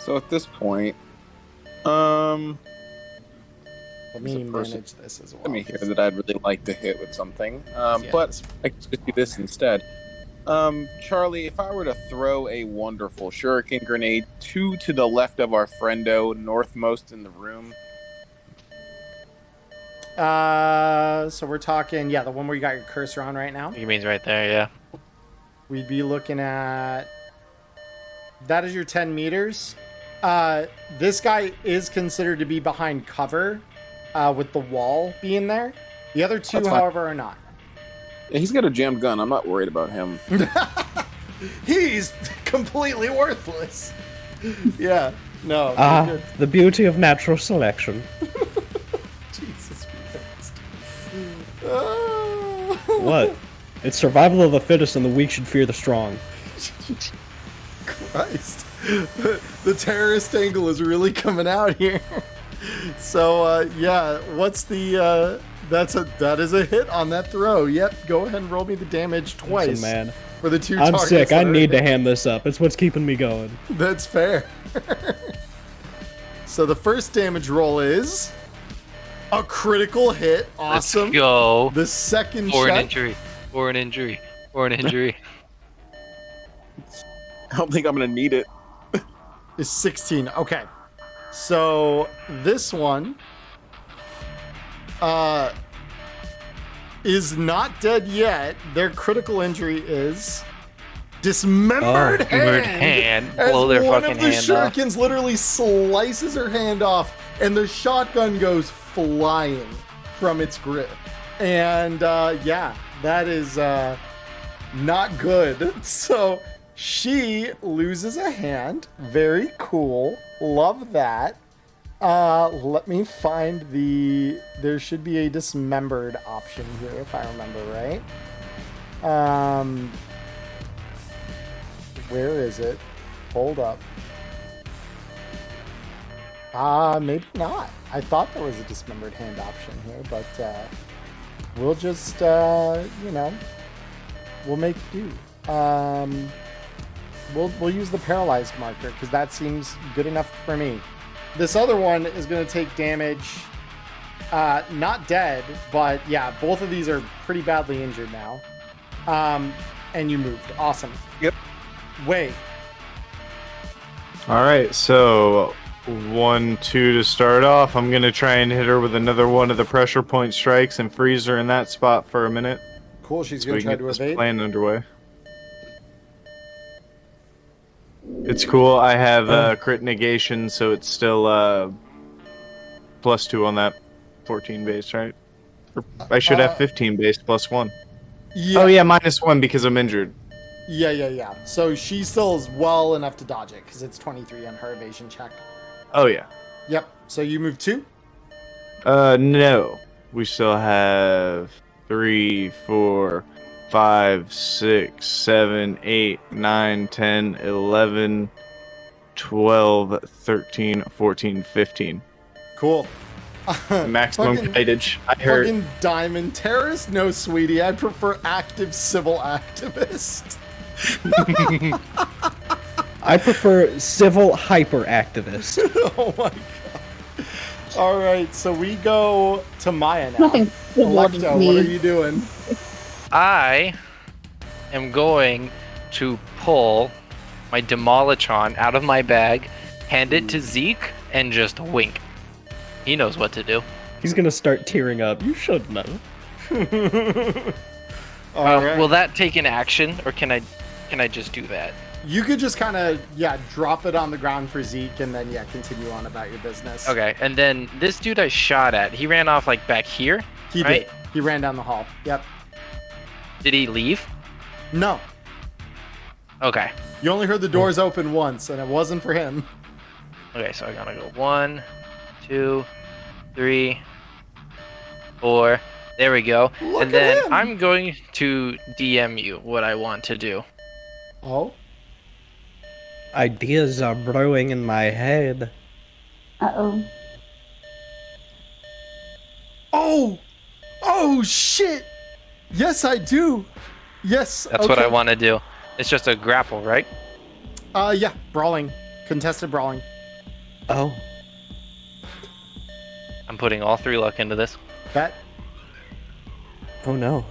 So at this point, Let me as a person- manage this as well. let me hear that I'd really like to hit with something. Yeah, But I could just do this instead. Charlie, if I were to throw a wonderful shuriken grenade 2 to the left of our friendo, northmost in the room. So we're talking, the one where you got your cursor on right now. He means right there, yeah. We'd be looking at... That is your 10 meters. This guy is considered to be behind cover with the wall being there. The other two, however, are not. Yeah, he's got a jammed gun. I'm not worried about him. He's completely worthless. Yeah, no. The beauty of natural selection. Jesus Christ. What? It's survival of the fittest, and the weak should fear the strong. Christ. The terrorist angle is really coming out here. So, what's the... That is a hit on that throw. Yep, go ahead and roll me the damage twice. Man. For the two I'm targets sick. I that are need to hit. hand this up. It's what's keeping me going. That's fair. So the first damage roll is a critical hit. Awesome. Let's go. The second Or an check injury. Or an injury. Or an injury. I don't think I'm gonna need it. is 16. Okay. So this one is not dead yet. Their critical injury is dismembered hand. Blow their one fucking of the hand off. shurikens literally slices her hand off, and the shotgun goes flying from its grip. And that is not good. So she loses a hand. Very cool. Love that. Let me find there should be a dismembered option here if I remember right. Where is it? Hold up. Maybe not. I thought there was a dismembered hand option here, but we'll just, we'll make do. We'll use the paralyzed marker because that seems good enough for me. This other one is going to take damage. Not dead, but yeah, both of these are pretty badly injured now. And you moved. Awesome. Yep. Wait. All right, so 1, 2 to start off. I'm gonna try and hit her with another one of the pressure point strikes and freeze her in that spot for a minute. Cool. She's So going we to can try get to this evade. plan underway. It's cool. I have crit negation, so it's still +2 on that 14 base, right? Or I should have 15 base +1. Yeah. Oh yeah, -1 because I'm injured. Yeah. So she still is well enough to dodge it because it's 23 on her evasion check. Oh yeah. Yep. So you move 2. No. We still have 3, 4, 5, 6, 7, 8, 9, 10, 11, 12, 13, 14, 15. Cool. Maximum Fucking- kitage. I heard. Fucking diamond terrorist? No, sweetie. I prefer active civil activist. I prefer civil hyperactivist. Oh my god. All right, so we go to Maya now. Nothing civil to Electo, me. what are you doing? I am going to pull my Demolitron out of my bag, hand it to Zeke, and just wink. He knows what to do. He's gonna start tearing up. You should know. All right. Will that take an action, or can I just do that? You could just kind of, drop it on the ground for Zeke and then, continue on about your business. Okay, and then this dude I shot at, he ran off like back here. He right? did. He ran down the hall. Yep. Did he leave? No. Okay. You only heard the doors open once, and it wasn't for him. Okay, so I gotta go 1, 2, 3, 4. There we go. Look and then at him. I'm going to DM you what I want to do. Oh? Ideas are brewing in my head. Uh-oh. Oh, shit! Yes, I do. Yes, That's what I want to do. It's just a grapple, right? Yeah, brawling. Contested brawling. Oh. I'm putting all 3 luck into this. Bet. Oh no.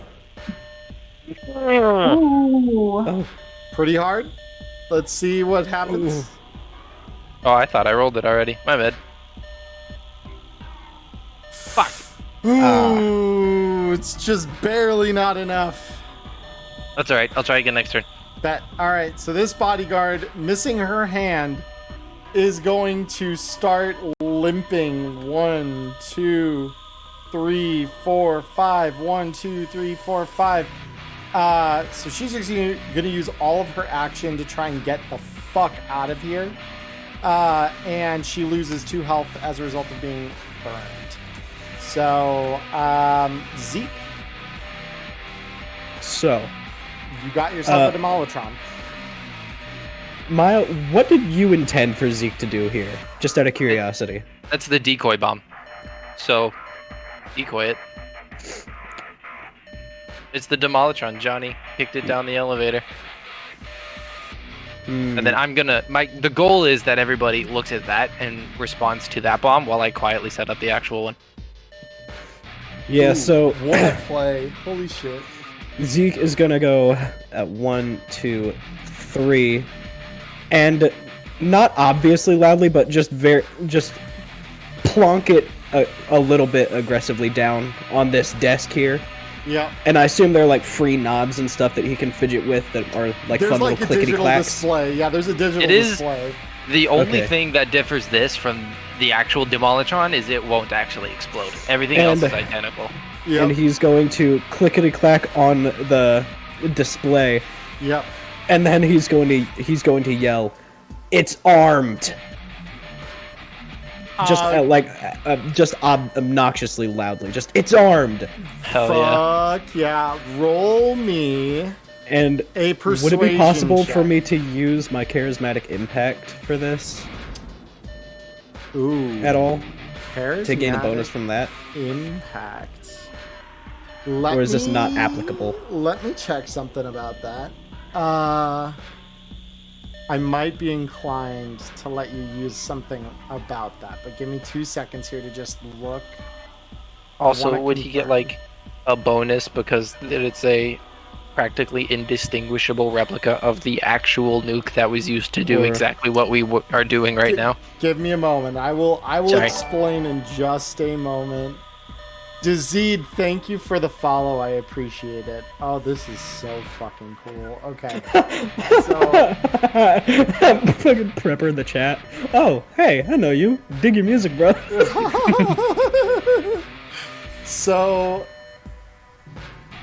Ooh. Oh, Pretty hard. Let's see what happens. Ooh. Oh, I thought I rolled it already. My bad. Fuck. Ooh, it's just barely not enough. That's alright. I'll try again next turn. All right, so this bodyguard, missing her hand, is going to start limping. 1, 2, 3, 4, 5. 1, 2, 3, 4, 5. So she's just going to use all of her action to try and get the fuck out of here. And she loses 2 health as a result of being burned. So, Zeke, so you got yourself a Demolitron. Maya, what did you intend for Zeke to do here? Just out of curiosity. That's the decoy bomb. So, decoy it. It's the Demolitron. Johnny kicked it down the elevator. And then I'm gonna... The goal is that everybody looks at that and responds to that bomb while I quietly set up the actual one. Yeah, Ooh, so what a play. Holy shit. Zeke is gonna go at 1, 2, 3, and not obviously loudly, but just plonk it a little bit aggressively down on this desk here. Yeah. And I assume there are like free knobs and stuff that he can fidget with that are like There's fun like little a clickety digital clacks. display. Yeah, there's a digital It is- display. The only Okay. thing that differs this from the actual Demolitron is it won't actually explode. Everything else is identical. Yep. And he's going to clickety clack on the display, Yep. and then he's going to yell, "It's armed!" Just obnoxiously loudly. Just, "It's armed!" Hell yeah. Fuck yeah. Roll me And a would persuasion it be possible check. for me to use my charismatic impact for this Ooh. at all? Charismatic To gain a bonus from that? impact. Or is this not applicable? Let me check something about that. I might be inclined to let you use something about that, but give me 2 seconds here to just look. Also, wanna would he get confirm. like a bonus because it's a practically indistinguishable replica of the actual nuke that was used to do Or- exactly what we are doing right now? Give me a moment. I will Sorry. explain in just a moment. Dazid, thank you for the follow. I appreciate it. Oh, this is so fucking cool. Okay. So, Fucking prepper in the chat. Oh, hey, I know you. Dig your music, bro. so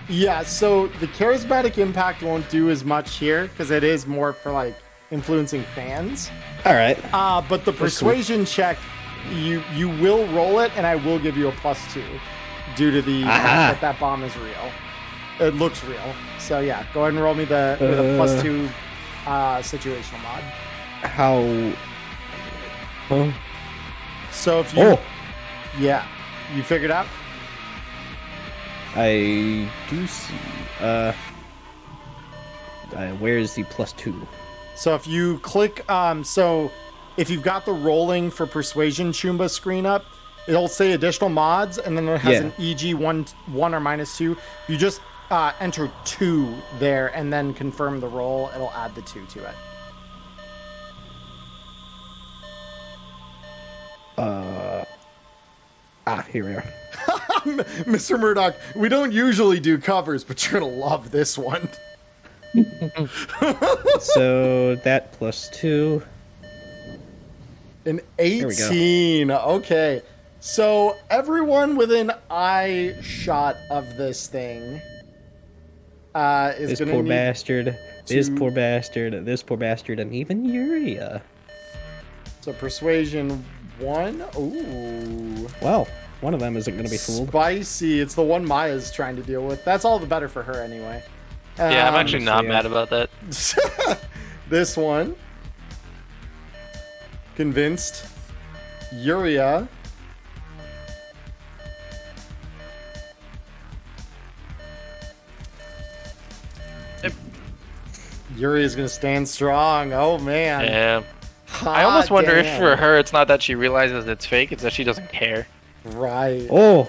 yeah, so the charismatic impact won't do as much here because it is more for like influencing fans. All right. But the persuasion check, you will roll it, and I will give you a +2 due to the fact that bomb is real. It looks real. So yeah, go ahead and roll me with a +2 situational mod. How? Huh? So if you, Oh, yeah, you figured out. I do see. Where is the +2? So if you click, so if you've got the rolling for persuasion Chumba screen up, it'll say additional mods, and then it has Yeah. an EG one or -2. You just enter 2 there, and then confirm the roll. It'll add the 2 to it. Here we are. Mr. Murdoch, we don't usually do covers, but you're gonna love this one. So that +2. An we go. 18. Okay. So everyone within eye shot of this thing is This gonna poor need bastard. This to- poor bastard. This poor bastard, and even Yuria. So persuasion 1. Ooh. Well, one of them isn't going to be fooled. Spicy. It's the one Maya's trying to deal with. That's all the better for her anyway. Yeah, I'm actually not yeah. mad about that. This one. Convinced. Yuria. Yep. Yuria's gonna stand strong. Oh man. Yeah. I almost wonder if damn. for her it's not that she realizes it's fake, it's that she doesn't care. Right. Oh,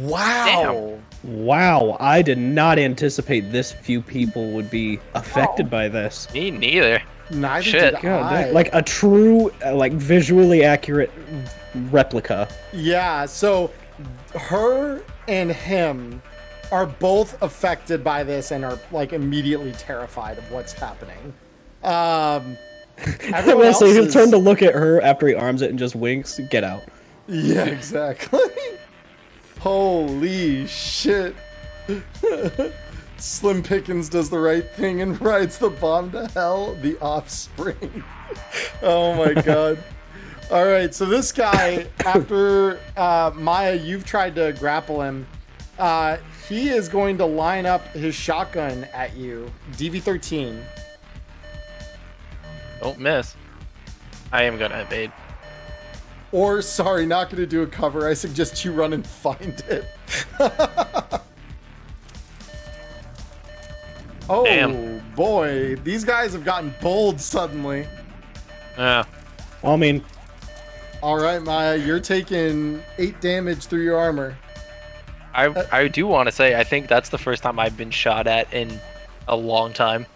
Wow. Wow, I did not anticipate this few people would be affected by this. Me neither. Neither Shit. did God, I. like a true, like visually accurate replica. Yeah, so her and him are both affected by this and are like immediately terrified of what's happening. Everyone else So he'll is... turn to look at her after he arms it and just winks. Get out. Yeah, exactly. Holy shit. Slim Pickens does the right thing and rides the bomb to hell. The offspring. Oh my god. All right, so this guy, after Maya, you've tried to grapple him. He is going to line up his shotgun at you. DV13. Don't miss. I am gonna evade. Or, sorry, not going to do a cover. I suggest you run and find it. Oh, Damn. boy. These guys have gotten bold suddenly. Yeah. I mean, All right, Maya, you're taking 8 damage through your armor. I do want to say I think that's the first time I've been shot at in a long time.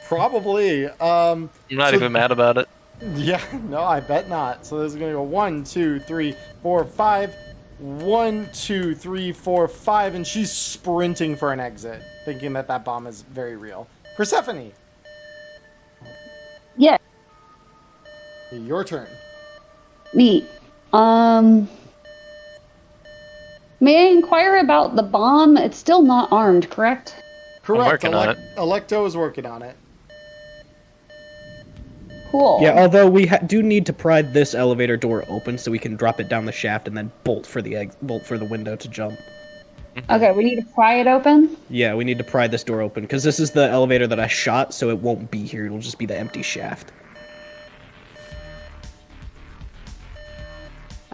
Probably. I'm not even mad about it. Yeah, no, I bet not. So this is going to go 1, 2, 3, 4, 5. 1, 2, 3, 4, 5. And she's sprinting for an exit, thinking that that bomb is very real. Persephone, Yeah, your turn. neat. May I inquire about the bomb? It's still not armed, correct? Correct. working on it. Electo is working on it. Cool. yeah, although we do need to pry this elevator door open so we can drop it down the shaft and then bolt for the window to jump. Okay, we need to pry it open. Yeah, we need to pry this door open because this is the elevator that I shot, so it won't be here. It'll just be the empty shaft.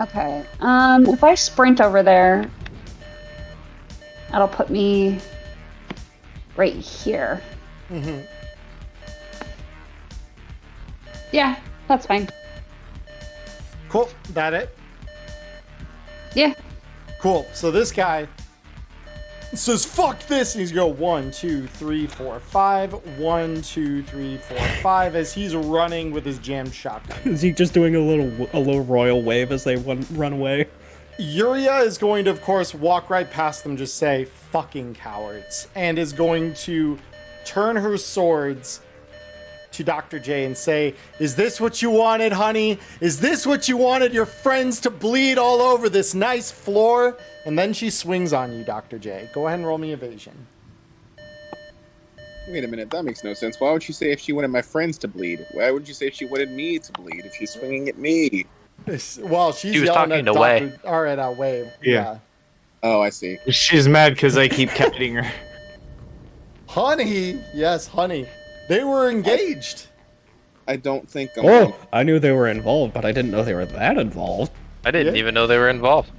Okay. If I sprint over there, that'll put me right here. Mm-hmm. Yeah, that's fine. Cool. That it? Yeah. Cool. So this guy says, fuck this. And he's going 1, 2, 3, 4, 5. 1, 2, 3, 4, 5 as he's running with his jammed shotgun. Is he just doing a little royal wave as they run away? Yuria is going to, of course, walk right past them, just say, fucking cowards, and is going to turn her swords to Dr. J and say, is this what you wanted, honey? Is this what you wanted your friends to bleed all over this nice floor? And then she swings on you, Dr. J. Go ahead and roll me evasion. Wait a minute, that makes no sense. Why would you say if she wanted my friends to bleed? Why would you say if she wanted me to bleed if she's swinging at me? Well, she's She was yelling talking at to Wei. Dr. Or at Wei. Yeah. Oh, I see. She's mad because I keep kiting her. Honey. Yes, honey. They were engaged. I don't think I'm... Oh, I knew they were involved, but I didn't know they were that involved. I didn't Yeah. even know they were involved.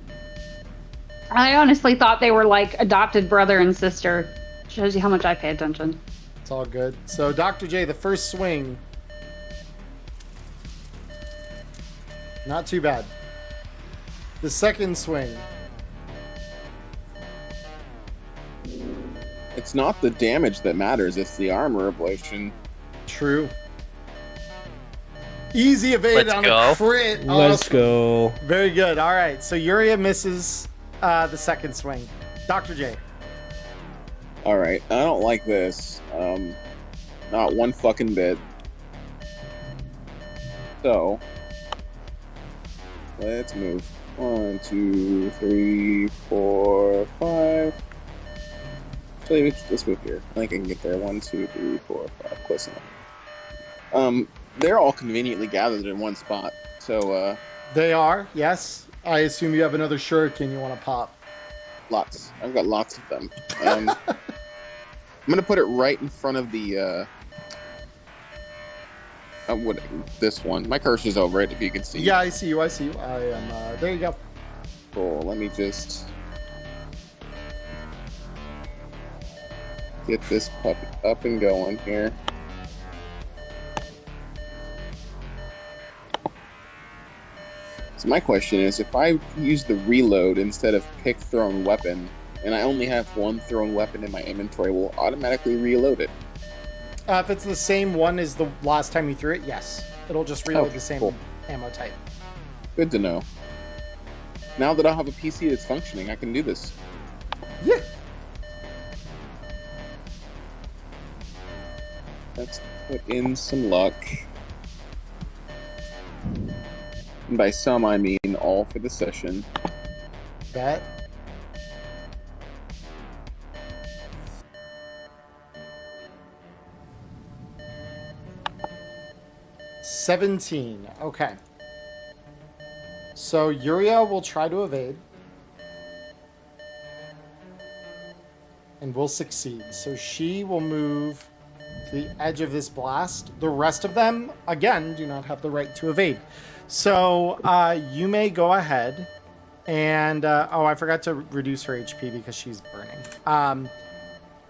I honestly thought they were like adopted brother and sister. Shows you how much I pay attention. It's all good. So, Dr. J, the first swing. Not too bad. The second swing. It's not the damage that matters, it's the armor ablation. True. Easy evade Let's on go. a crit. Let's Awesome. go. Very good. All right. So, Yuria misses the second swing. Dr. J. Alright, I don't like this. Not one fucking bit. So, let's move. 1, 2, 3, 4, 5. Actually, let's move here. I think I can get there. 1, 2, 3, 4, 5. Close enough. They're all conveniently gathered in one spot. So, They are. Yes. I assume you have another shuriken you want to pop. lots. I've got lots of them. I'm gonna put it right in front of the, this one. My cursor's over it, if you can see. Yeah, I see you. I see you. I am. There you go. Cool. Let me just get this puppy up and going here. So my question is, if I use the reload instead of pick thrown weapon, and I only have one thrown weapon in my inventory, will automatically reload it. If it's the same one as the last time you threw it, yes. It'll just reload Okay, the same cool. ammo type. Good to know. Now that I have a PC that's functioning, I can do this. Yeah. Let's put in some luck. And by some, I mean all for the session. Bet. $17. Okay. So Yuria will try to evade. And will succeed. So she will move to the edge of this blast. The rest of them, again, do not have the right to evade. So you may go ahead and... oh, I forgot to reduce her HP because she's burning.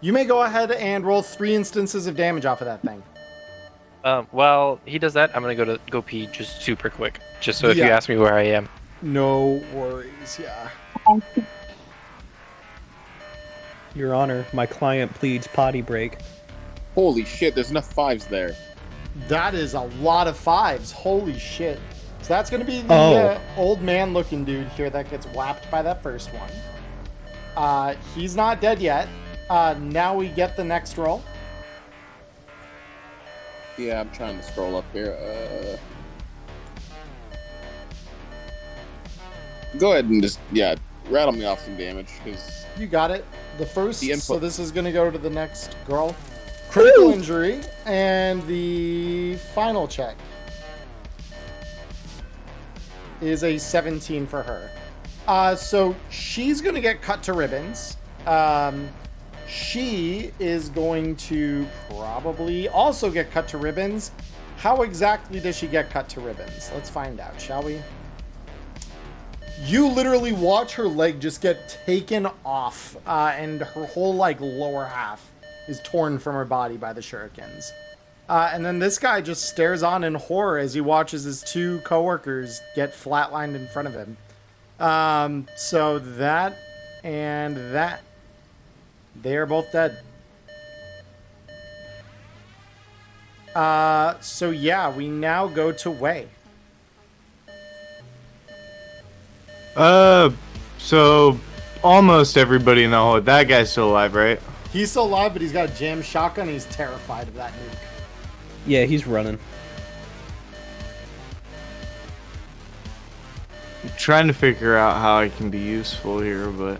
You may go ahead and roll 3 instances of damage off of that thing. While he does that, I'm gonna go pee just super quick, just so if you Yeah. ask me where I am. No worries, yeah. Your Honor, my client pleads potty break. Holy shit, there's enough 5s there. That is a lot of 5s. Holy shit. So that's going to be the old man looking dude here that gets whapped by that first one. He's not dead yet. Now we get the next roll. Yeah, I'm trying to scroll up here. Go ahead and just, rattle me off some damage, because... You got it. The first, The input. so this is going to go to the next girl. Critical injury, and the final check is a 17 for her. So she's going to get cut to ribbons. She is going to probably also get cut to ribbons. How exactly does she get cut to ribbons? Let's find out, shall we? You literally watch her leg just get taken off, and her whole lower half is torn from her body by the shurikens. And then this guy just stares on in horror as he watches his 2 coworkers get flatlined in front of him. So that and that. They are both dead. So yeah, we now go to Wei. So almost everybody in the hole. That guy's still alive, right? He's still alive, but he's got a jam shotgun. He's terrified of that nuke. Yeah, he's running. I'm trying to figure out how I can be useful here, but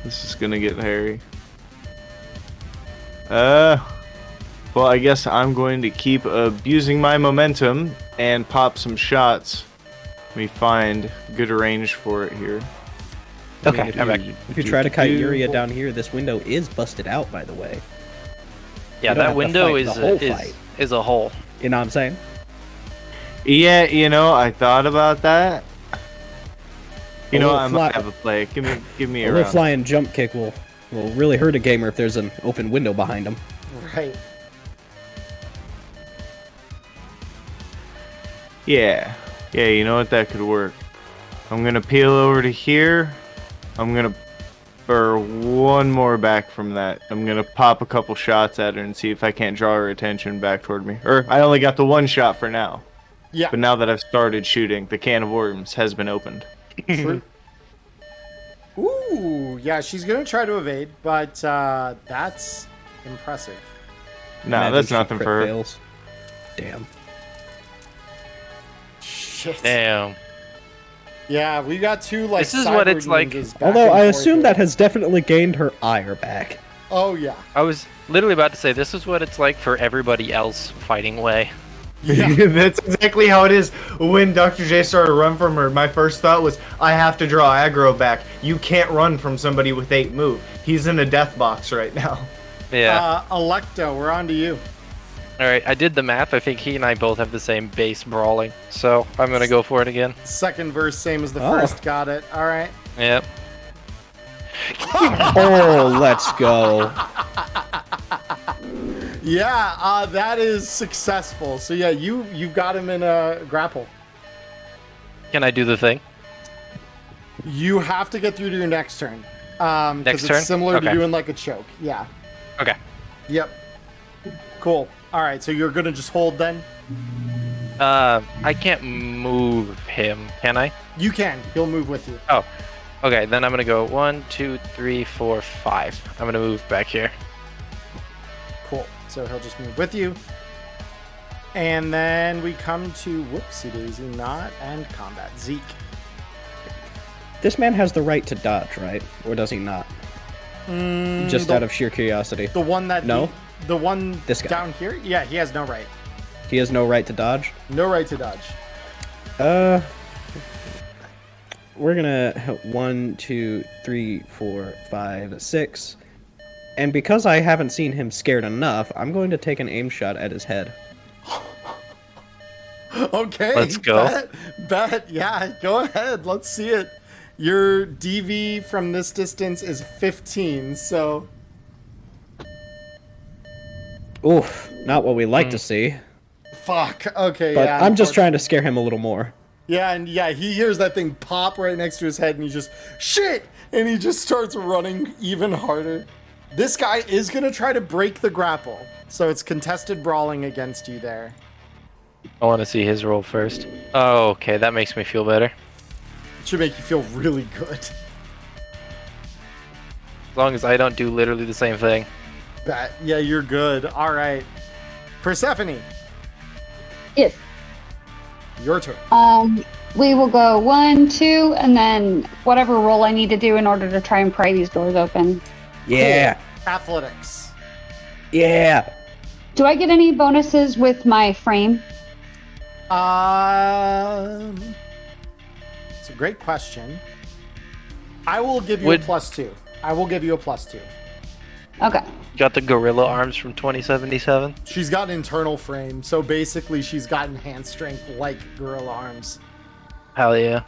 this is gonna get hairy. Well, I guess I'm going to keep abusing my momentum and pop some shots. Let me find good range for it here. Okay, I'm back. If you try to kite Yuria down here, this window is busted out, by the way. Yeah, You don't that have to window fight is the whole fight. is a hole. You know what I'm saying? Yeah, I thought about that. I little might fly- have a play. Give me A a little round. flying jump kick will really hurt a gamer if there's an open window behind him. Right. Yeah, you know what? That could work. I'm gonna peel over to here. I'm gonna burr one more back from that. I'm gonna pop a couple shots at her and see if I can't draw her attention back toward me. Or I only got the one shot for now. Yeah. But now that I've started shooting, the can of worms has been opened. True. Ooh, yeah, she's gonna try to evade, but that's impressive. No, Imagine that's she nothing crit for her. fails. Damn. Shit. Damn. Yeah, we got 2 This is what cyber it's like- ninjas back Although and I forth assume here. that has definitely gained her ire back. Oh yeah. I was literally about to say this is what it's like for everybody else fighting Wei. Yeah. That's exactly how it is. When Dr. J started to run from her, my first thought was, I have to draw aggro back. You can't run from somebody with 8 move. He's in a death box right now. Yeah. Electo, we're on to you. All right, I did the math. I think he and I both have the same base brawling, so I'm gonna go for it again. Second verse, same as the Oh. first. Got it. All right. Yep. Oh, let's go. Yeah, that is successful. So yeah, you've got him in a grapple. Can I do the thing? You have to get through to your next turn. 'Cause Next it's turn? similar to Okay. doing like a choke. Yeah. Okay. Yep. Cool. All right. So you're gonna just hold then. I can't move him, can I? You can. He'll move with you. Oh. Okay, then I'm gonna go 1, 2, 3, 4, 5. I'm gonna move back here. Cool. So he'll just move with you. And then we come to whoopsie daisy, not and combat. Zeke. This man has the right to dodge, right? Or does he not? Just out of sheer curiosity. The one that No? the one This guy. down here? Yeah, he has no right. He has no right to dodge? No right to dodge. We're gonna 1, 2, 3, 4, 5, 6. And because I haven't seen him scared enough, I'm going to take an aim shot at his head. Okay. Let's go. Bet. Yeah, go ahead. Let's see it. Your DV from this distance is 15, so Oof, not what we like to see. fuck. Okay, But yeah. I'm just trying to scare him a little more. Yeah, and yeah, he hears that thing pop right next to his head and he just shit, and he just starts running even harder. This guy is going to try to break the grapple. So it's contested brawling against you there. I want to see his roll first. Oh, okay, that makes me feel better. It should make you feel really good. As long as I don't do literally the same thing. Bet. Yeah, you're good. All right. Persephone, Yes. your turn. We will go 1, 2, and then whatever roll I need to do in order to try and pry these doors open. Yeah, Athletics. yeah. Do I get any bonuses with my frame? It's a great question. I will give you Would- a +2. I will give you a +2. Okay. Got the gorilla arms from 2077. She's got an internal frame, so basically she's got enhanced strength like gorilla arms. Hell yeah.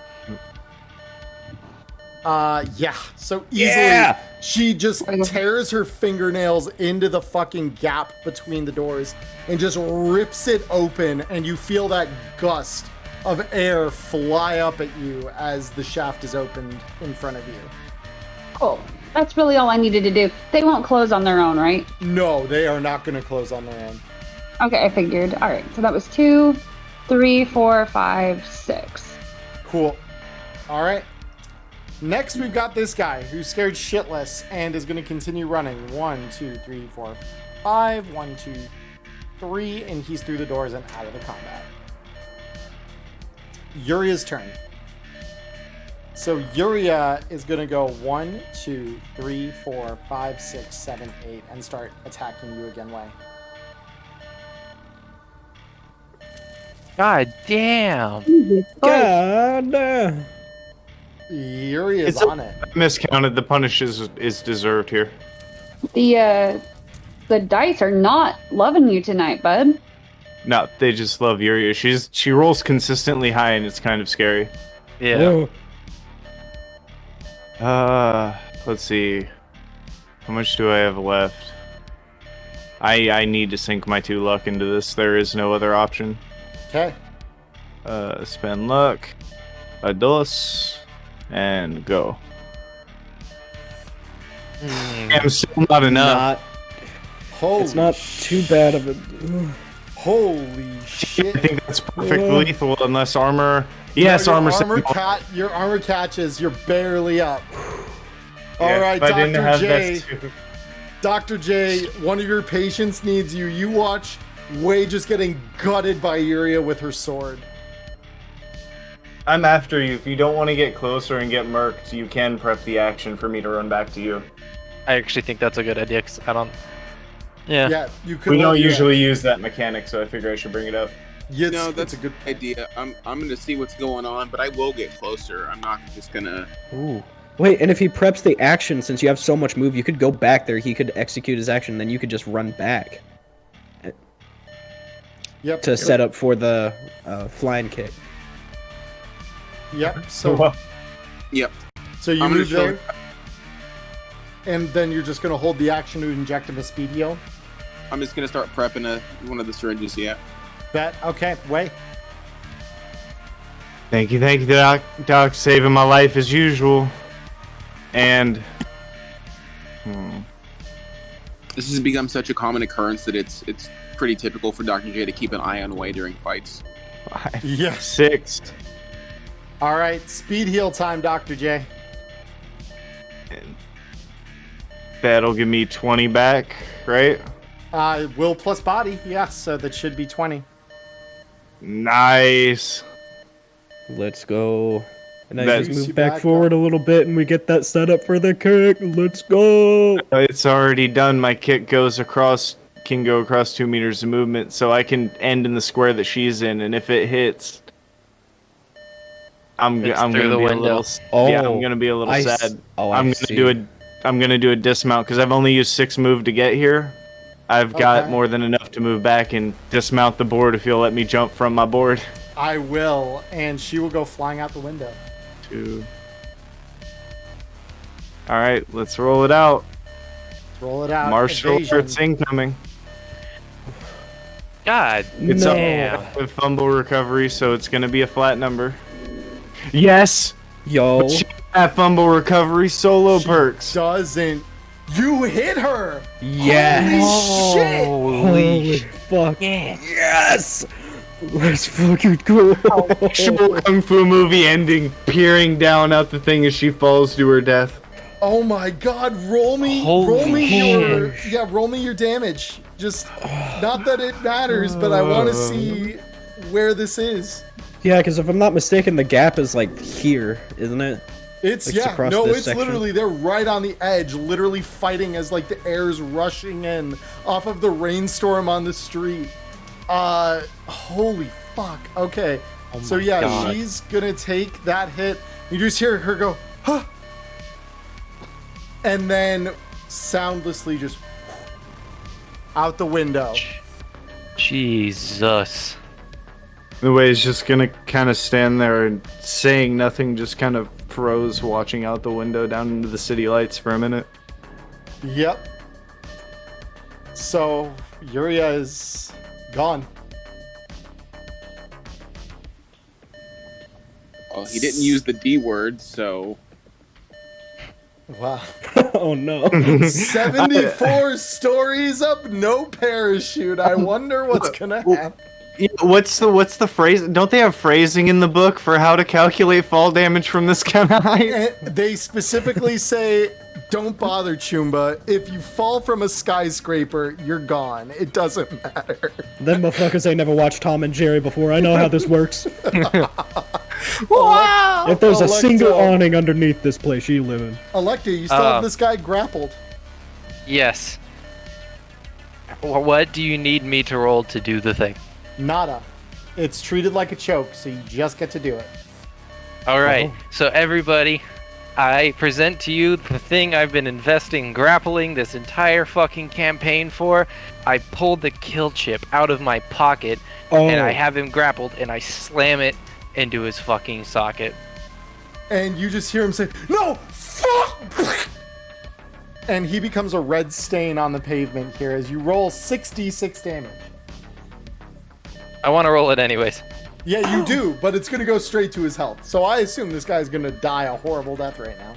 Yeah. So easily, Yeah! she just tears her fingernails into the fucking gap between the doors and just rips it open, and you feel that gust of air fly up at you as the shaft is opened in front of you. Cool. That's really all I needed to do. They won't close on their own, right? No, they are not going to close on their own. Okay, I figured. All right. So that was 2, 3, 4, 5, 6. Cool. All right. Next, we've got this guy who's scared shitless and is going to continue running. 1, 2, 3, 4, 5. 1, 2, 3. And he's through the doors and out of the combat. Uria's turn. So Yuria is going to go 1, 2, 3, 4, 5, 6, 7, 8 and start attacking you again, Way. God damn. God. Yuria is It's on it. miscounted. The punish is deserved here. The dice are not loving you tonight, bud. No, they just love Yuria. She rolls consistently high, and it's kind of scary. Yeah. Let's see. How much do I have left? I need to sink my 2 luck into this. There is no other option. Okay. Spend luck. A dos. And go. I'm still not enough. Holy It's not too bad of a... Holy I shit. think that's perfect lethal unless armor. Yes, No, armor. your armor catches. You're barely up. All Yeah, right, if I didn't Dr. have J. that too. Dr. J, one of your patients needs you. You watch Way just getting gutted by Yuria with her sword. I'm after you. If you don't want to get closer and get murked, you can prep the action for me to run back to you. I actually think that's a good idea, 'cause I don't... Yeah. Yeah, you could. We don't usually use that mechanic, so I figure I should bring it up. Yes, No, that's a good. idea. I'm gonna see what's going on, but I will get closer. I'm not just gonna. Ooh. Wait, and if he preps the action, since you have so much move, you could go back there, he could execute his action, then you could just run back Yep. to set up for the flying kick. Yep. So Yep. so you I'm gonna move show- there, and then you're just gonna hold the action to inject him a speed heal. I'm just gonna start prepping one of the syringes. Yeah. Bet. Okay. Way. Thank you, Doc. Doc, saving my life as usual. And This has become such a common occurrence that it's pretty typical for Dr. J to keep an eye on Way during fights. 5, Yeah. 6. All right, speed heal time, Dr. J. And that'll give me 20 back, right? Will plus body, yeah, so that should be 20. Nice. Let's go. And I That- just You move back back forward a little bit, and we get that set up for the kick. Let's go. It's already done. My kick can go across 2 meters of movement, so I can end in the square that she's in, and if it hits, I'm It's gonna through be the a window. little. Yeah, I'm gonna be a little sad. I'm gonna do a dismount because I've only used 6 move to get here. I've got Okay. more than enough to move back and dismount the board if you'll let me jump from my board. I will, and she will go flying out the window. 2. All right, let's roll it out. Roll it out. Martial Evasion. arts incoming. God, It's damn. up with fumble recovery, so it's gonna be a flat number. Yes. Yo. She got fumble recovery solo She perks. Doesn't. You hit her! Yes. Holy shit! Holy fuck. Yes. Let's fucking go. Actual kung fu movie ending, peering down out the thing as she falls to her death. Oh my god, roll me your damage. Just, not that it matters, but I want to see where this is. Yeah, because if I'm not mistaken, the gap is like here, isn't it? It's, Like, yeah, across no, this it's section? literally, they're right on the edge, literally fighting as like the air's rushing in off of the rainstorm on the street. Holy fuck. Okay. So yeah, God. she's gonna take that hit. You just hear her go, huh? And then soundlessly just out the window. Jesus. The way is just gonna kind of stand there and saying nothing, just kind of froze, watching out the window down into the city lights for a minute. Yep. So Yuria is gone. Well, he didn't use the D word, so Wow. Oh no. 74 stories up, no parachute. I wonder what's gonna happen. Yeah, what's the phrase? Don't they have phrasing in the book for how to calculate fall damage from this kind of height? And they specifically say, don't bother, Chumba. If you fall from a skyscraper, you're gone. It doesn't matter. Them motherfuckers ain't never watched Tom and Jerry before. I know how this works. Wow! If there's a Electo. single awning underneath this place you live in. Electa, you still have this guy grappled. Yes. What do you need me to roll to do the thing? Nada. It's treated like a choke, so you just get to do it. All right. So everybody, I present to you the thing I've been investing grappling this entire fucking campaign for. I pulled the kill chip out of my pocket, and I have him grappled, and I slam it into his fucking socket. And you just hear him say, no, fuck! And he becomes a red stain on the pavement here as you roll 66 damage. I want to roll it anyways. Yeah, you do, but it's going to go straight to his health. So I assume this guy's going to die a horrible death right now.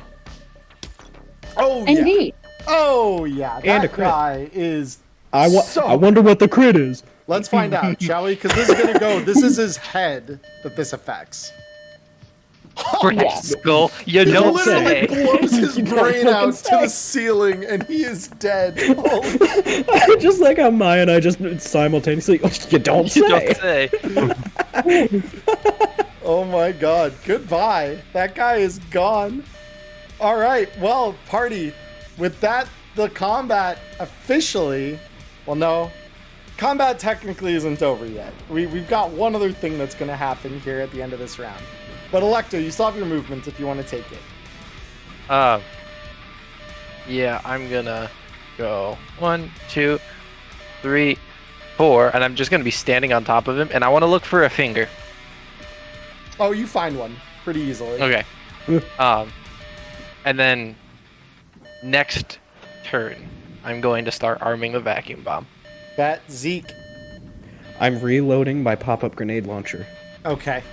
Oh, yeah. Indeed. Oh, yeah. And That a crit. guy is I wonder what the crit is. Let's find out, shall we? Because this is going to go... This is his head that this affects. Skull, you He don't literally say. blows his You don't brain out fucking to the say. ceiling, and he is dead. Holy Just like how Maya and I just simultaneously. Oh, you don't say. You don't say. Oh my god, goodbye. That guy is gone. All right, well, party. With that, the combat officially... Well, no. Combat technically isn't over yet. We've got one other thing that's going to happen here at the end of this round. But Electo, you still have your movement if you want to take it. Yeah, I'm gonna go 1, 2, 3, 4, and I'm just gonna be standing on top of him, and I want to look for a finger. Oh, you find one pretty easily. Okay. And then next turn, I'm going to start arming the vacuum bomb. That Zeke. I'm reloading my pop-up grenade launcher. Okay.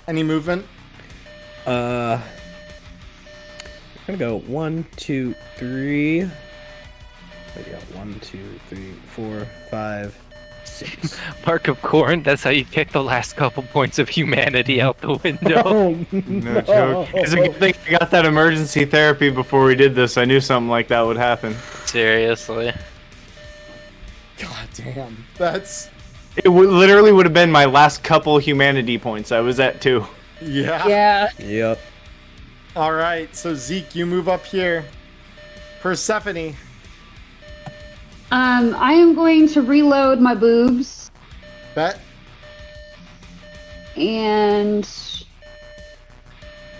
Any movement? I'm gonna go 1, 2, 3. What do you got? 1, 2, 3, 4, 5, 6. Mark of corn. That's how you kick the last couple points of humanity out the window. Oh, No joke. It's a good thing I got that emergency therapy before we did this. I knew something like that would happen. Seriously. God damn. That's... It literally would have been my last couple humanity points. I was at 2. Yeah. Yeah. Yep. All right, so Zeke, you move up here. Persephone. I am going to reload my boobs Bet. and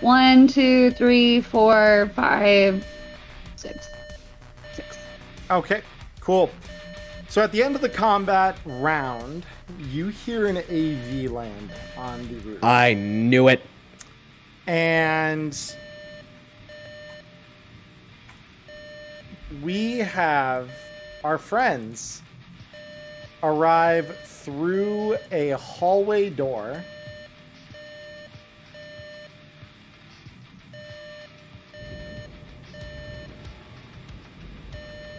1, 2, 3, 4, 5, 6. Okay, cool. So at the end of the combat round, you hear an AV land on the roof. I knew it. And we have our friends arrive through a hallway door.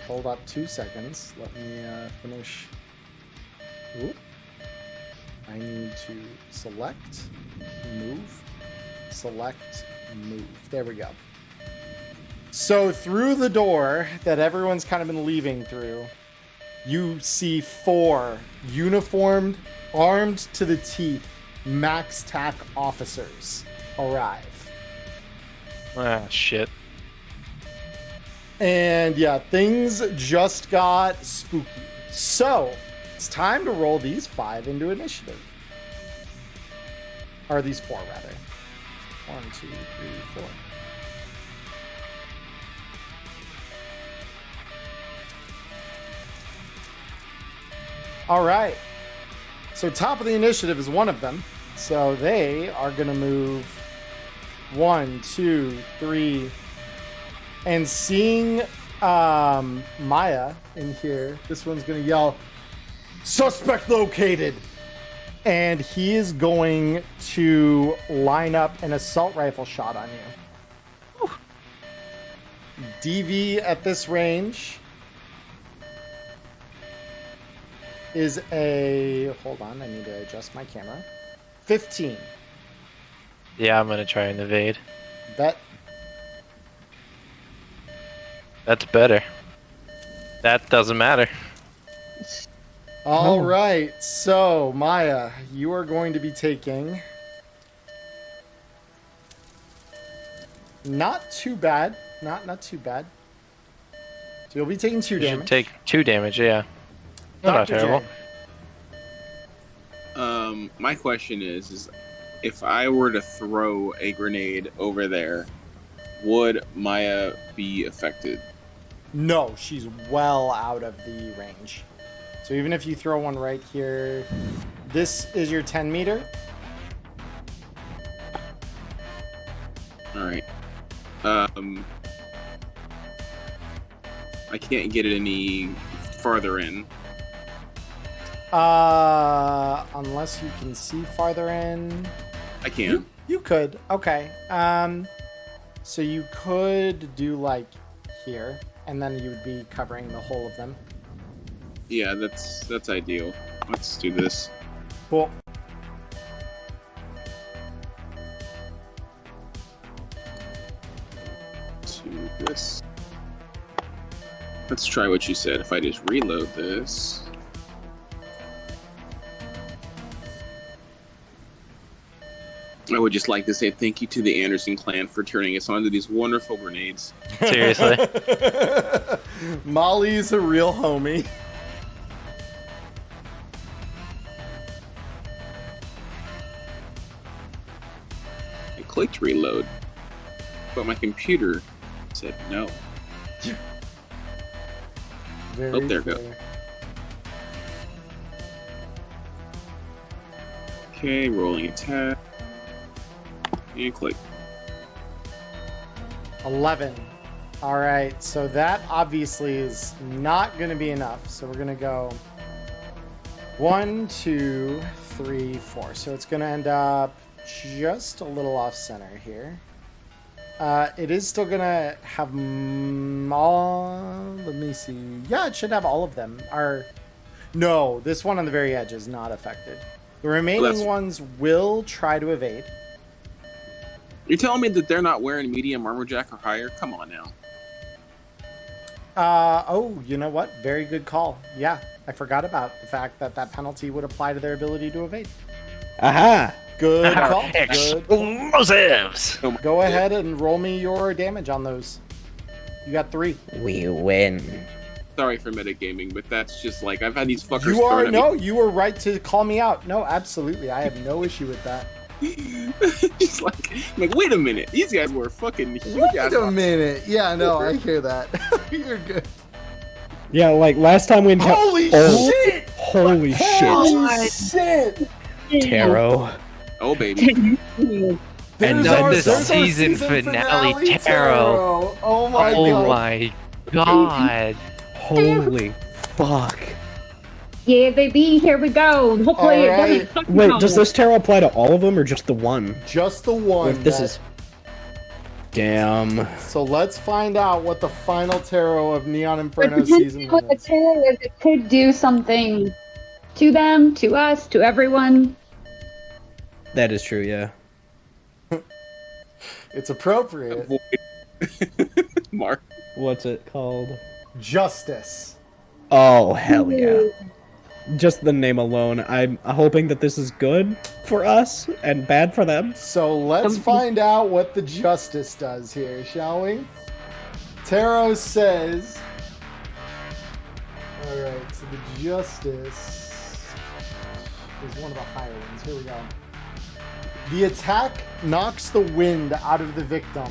Hold up 2 seconds. Let me finish. Oop. I need to select, move, select, move. There we go. So through the door that everyone's kind of been leaving through, you see 4 uniformed, armed to the teeth, max tac officers arrive. Ah, shit. And yeah, things just got spooky. So it's time to roll these 5 into initiative. Or these 4, rather. 1, 2, 3, 4. All right. So top of the initiative is one of them. So they are going to move 1, 2, 3. And seeing Maya in here, this one's going to yell, "Suspect located!" And he is going to line up an assault rifle shot on you. DV at this range is a... Hold on, I need to adjust my camera. 15. Yeah, I'm gonna try and evade. Bet. That's better. That doesn't matter. All right, so Maya, you are going to be taking... Not too bad. Not too bad. So you'll be taking 2 You should damage. take 2 damage, yeah. Not Dr. terrible. J. My question is if I were to throw a grenade over there, would Maya be affected? No, she's well out of the range. So even if you throw one right here, this is your 10 meter. All right. I can't get it any farther in. Unless you can see farther in. I can. You could. Okay. So you could do like here, and then you would be covering the whole of them. Yeah, that's ideal. Let's do this. Cool. To this. Let's try what you said. If I just reload this. I would just like to say thank you to the Anderson clan for turning us on to these wonderful grenades. Seriously. Molly's a real homie. I clicked reload, but my computer said no. Very Oh, there we go. fair. Okay, rolling attack. And click. 11. All right, so that obviously is not going to be enough. So we're going to go 1, 2, 3, 4. So it's going to end up just a little off center here. It is still gonna have all. Let me see. Yeah, it should have all of them. No, this one on the very edge is not affected. The remaining ones will try to evade. You're telling me that they're not wearing medium armor jack or higher? Come on now. Oh, you know what? Very good call. Yeah, I forgot about the fact that that penalty would apply to their ability to evade. Aha! Good call. Good. Explosives! Go ahead and roll me your damage on those. You got 3. We win. Sorry for metagaming, but that's just like I've had these fuckers. You were right to call me out. No, absolutely. I have no issue with that. Just like, wait a minute. These guys were fucking huge. Wait a minute. Yeah, no, I hear that. You're good. Yeah, like last time we Holy shit! Holy shit! Holy shit! Taro. Oh baby. And then the season finale, Taro. Oh my god. Oh my god. Holy fuck. Yeah, baby, here we go. Hopefully it doesn't fucking Wait, go. does this tarot apply to all of them or just the one? Just the one. Wait, this is... Damn. So let's find out what the final tarot of Neon Inferno season What the is. tarot is, it could do something to them, to us, to everyone. That is true, yeah. It's appropriate. Mark. What's it called? Justice. Oh, hell yeah. Just the name alone. I'm hoping that this is good for us and bad for them. So let's find out what the justice does here, shall we? Tarot says... Alright, so the justice is one of the higher ones. Here we go. The attack knocks the wind out of the victim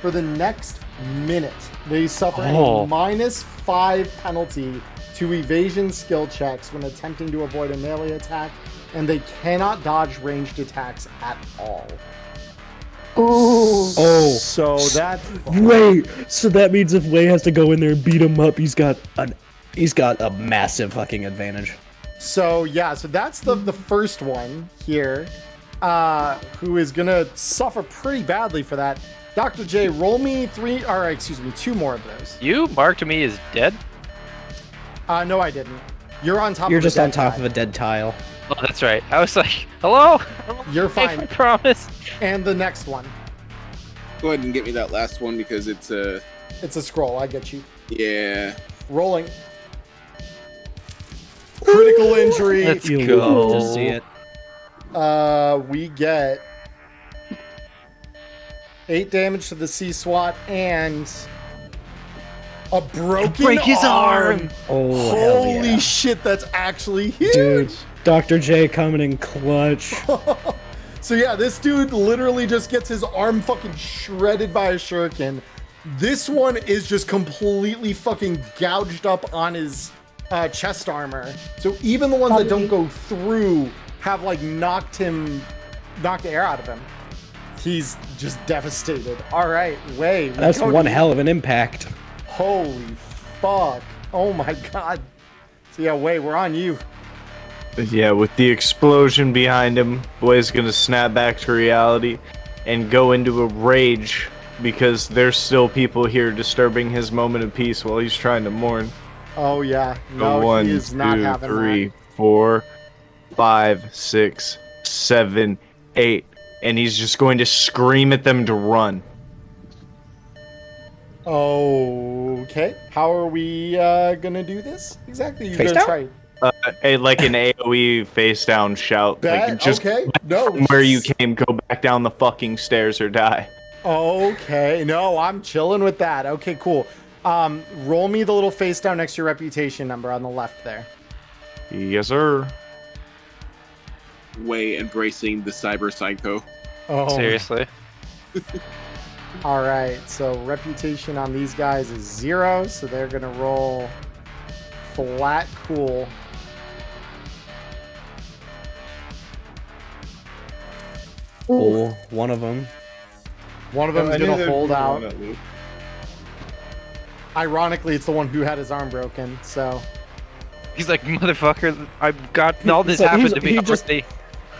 for the next minute. They suffer a -5 penalty to evasion skill checks when attempting to avoid a melee attack, and they cannot dodge ranged attacks at all. Oh. So that... Wait, so that means if Wei has to go in there and beat him up, he's got a massive fucking advantage. So yeah, so that's the first one here, who is gonna suffer pretty badly for that. Dr. J, roll me 2 more of those. You marked me as dead? No, I didn't. You're on top. You're of just a on dead top guy. of a dead tile. Oh, that's right. I was like, hello? You're I fine. promise. And the next one, Go ahead and get me that last one because it's a. it's a scroll. I get you. Yeah. Rolling. Critical injury. Let's You go. love to see it. We get 8 damage to the C-SWAT and a broken Break his arm. Oh, hell Holy yeah. shit, that's actually huge. Dude, Dr. J coming in clutch. So yeah, this dude literally just gets his arm fucking shredded by a shuriken. This one is just completely fucking gouged up on his chest armor. So even the ones that don't go through have like knocked the air out of him. He's just devastated. All right, Wei. That's one hell of an impact. Holy fuck. Oh my god. So yeah, Wei, we're on you. Yeah, with the explosion behind him, Boy's gonna snap back to reality and go into a rage because there's still people here disturbing his moment of peace while he's trying to mourn. Oh yeah. No, One, he is not two, having 3, that. 4, 5, 6, 7, 8, and he's just going to scream at them to run. Okay. How are we gonna do this exactly? You're Face gonna down? try. Like an AoE face down shout. Bet? Like just Okay. No. from where you came, go back down the fucking stairs or die. Okay. No, I'm chilling with that. Okay, cool. Roll me the little face down next to your reputation number on the left there. Yes, sir. Way embracing the cyber psycho. Oh. Seriously. All right. So reputation on these guys is 0, so they're gonna roll flat cool. Oh, one of them. One of them's gonna hold out. Ironically, it's the one who had his arm broken. So He's like, motherfucker, I've got all this So happened he's- to me he just- already.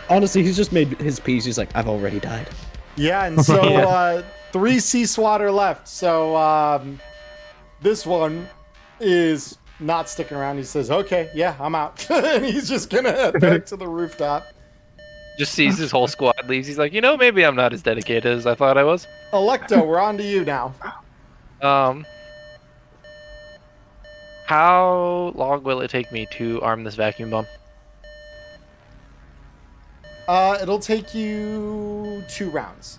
Honestly, he's just made his peace. He's like, I've already died. Yeah, and so 3 sea swatter left. So this one is not sticking around. He says, okay, yeah, I'm out. And he's just gonna head back to the rooftop. Just sees his whole squad leaves. He's like, maybe I'm not as dedicated as I thought I was. Electo, we're on to you now. How long will it take me to arm this vacuum bomb? It'll take you 2 rounds.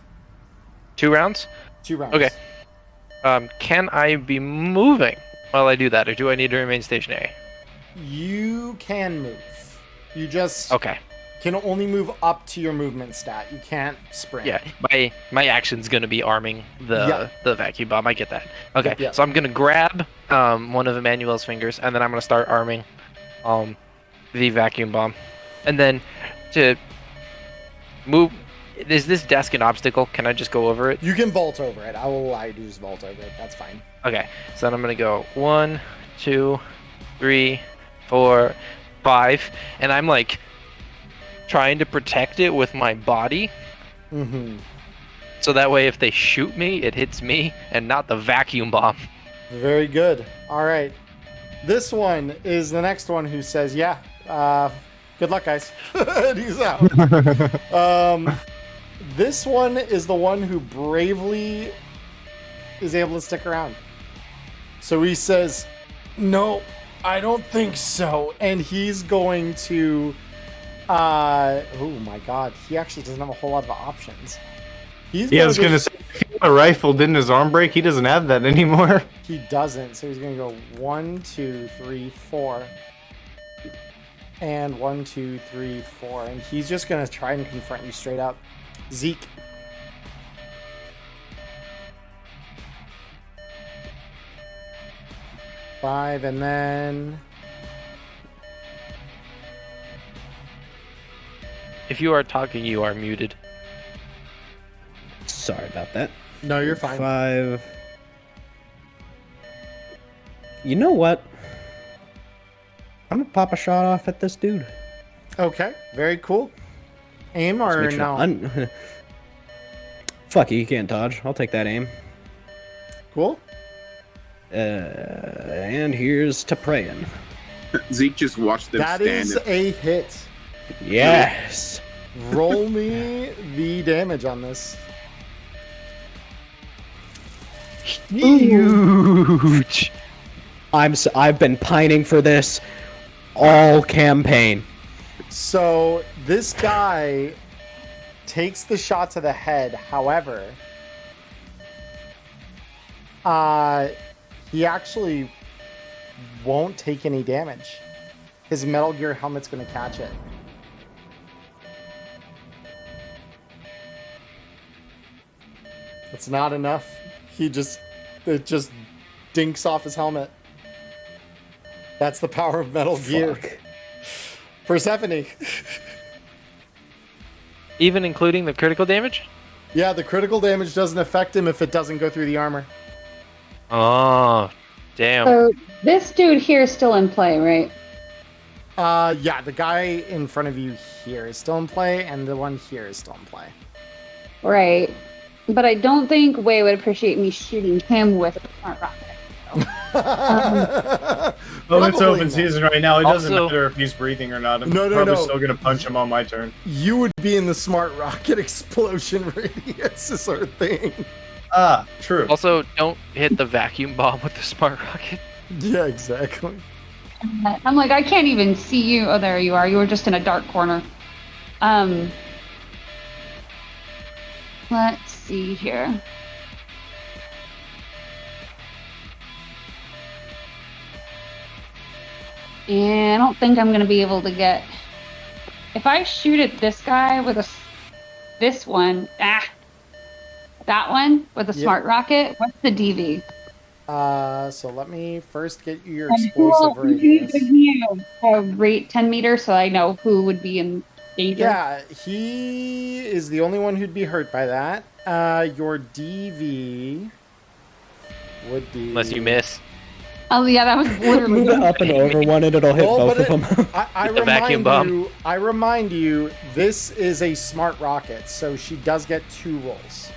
2 rounds? 2 rounds. Okay. Can I be moving while I do that, or do I need to remain stationary? You can move. You just Okay. can only move up to your movement stat. You can't sprint. Yeah, my action's gonna be arming the vacuum bomb. I get that. Okay, Yep. so I'm gonna grab one of Emmanuel's fingers, and then I'm gonna start arming the vacuum bomb, and then to move. Is this desk an obstacle? Can I just go over it? You can vault over it. I will allow you to just vault over it. That's fine. Okay, so then I'm gonna go 1, 2, 3, 4, 5, and I'm like trying to protect it with my body. Mm-hmm. So that way, if they shoot me, it hits me and not the vacuum bomb. Very good. All right. This one is the next one who says, yeah, good luck, guys. And he's out. This one is the one who bravely is able to stick around. So he says, no, I don't think so. And he's going to... oh my god, he actually doesn't have a whole lot of options. I was gonna say, if he had a rifle, didn't his arm break? He doesn't have that anymore. He doesn't, so he's gonna go 1, 2, 3, 4. And 1, 2, 3, 4. And he's just gonna try and confront you straight up. Zeke. Five, and then... If you are talking, you are muted. Sorry about that. No, you're fine. 5. You know what? I'm gonna pop a shot off at this dude. Okay, very cool. Aim or Make sure- no? Fuck you can't dodge. I'll take that aim. Cool. And here's to praying. Zeke just watched them That stand. is a hit. Yes. Roll me the damage on this. Huge. I've been pining for this all campaign. So this guy takes the shot to the head. However, he actually won't take any damage. His Metal Gear helmet's going to catch it. It's not enough. It just dinks off his helmet. That's the power of Metal Gear. Fuck. Persephone. Even including the critical damage? Yeah, the critical damage doesn't affect him if it doesn't go through the armor. Oh, damn. So this dude here is still in play, right? Yeah, the guy in front of you here is still in play, and the one here is still in play. Right. But I don't think Wei would appreciate me shooting him with a smart rocket. Well, it's Probably open not. season right now. It doesn't Also- matter if he's breathing or not. I'm No, probably no. still gonna punch him on my turn. You would be in the smart rocket explosion radius is our thing. Ah, true. Also, don't hit the vacuum bomb with the smart rocket. Yeah, exactly. I'm like, I can't even see you. Oh, there you are. You were just in a dark corner. Let's see here. And I don't think I'm going to be able to get... If I shoot at this guy with this one, that one with a smart rocket, what's the DV? So let me first get you your And who explosive will radius. give me a rate 10 meters so I know who would be in danger? Yeah, he is the only one who'd be hurt by that. Your DV would be... Unless you miss. Oh yeah, that was literally. Move it up and over one, and it'll hit both of them. I The vacuum bomb. I remind you, this is a smart rocket, so she does get 2 rolls.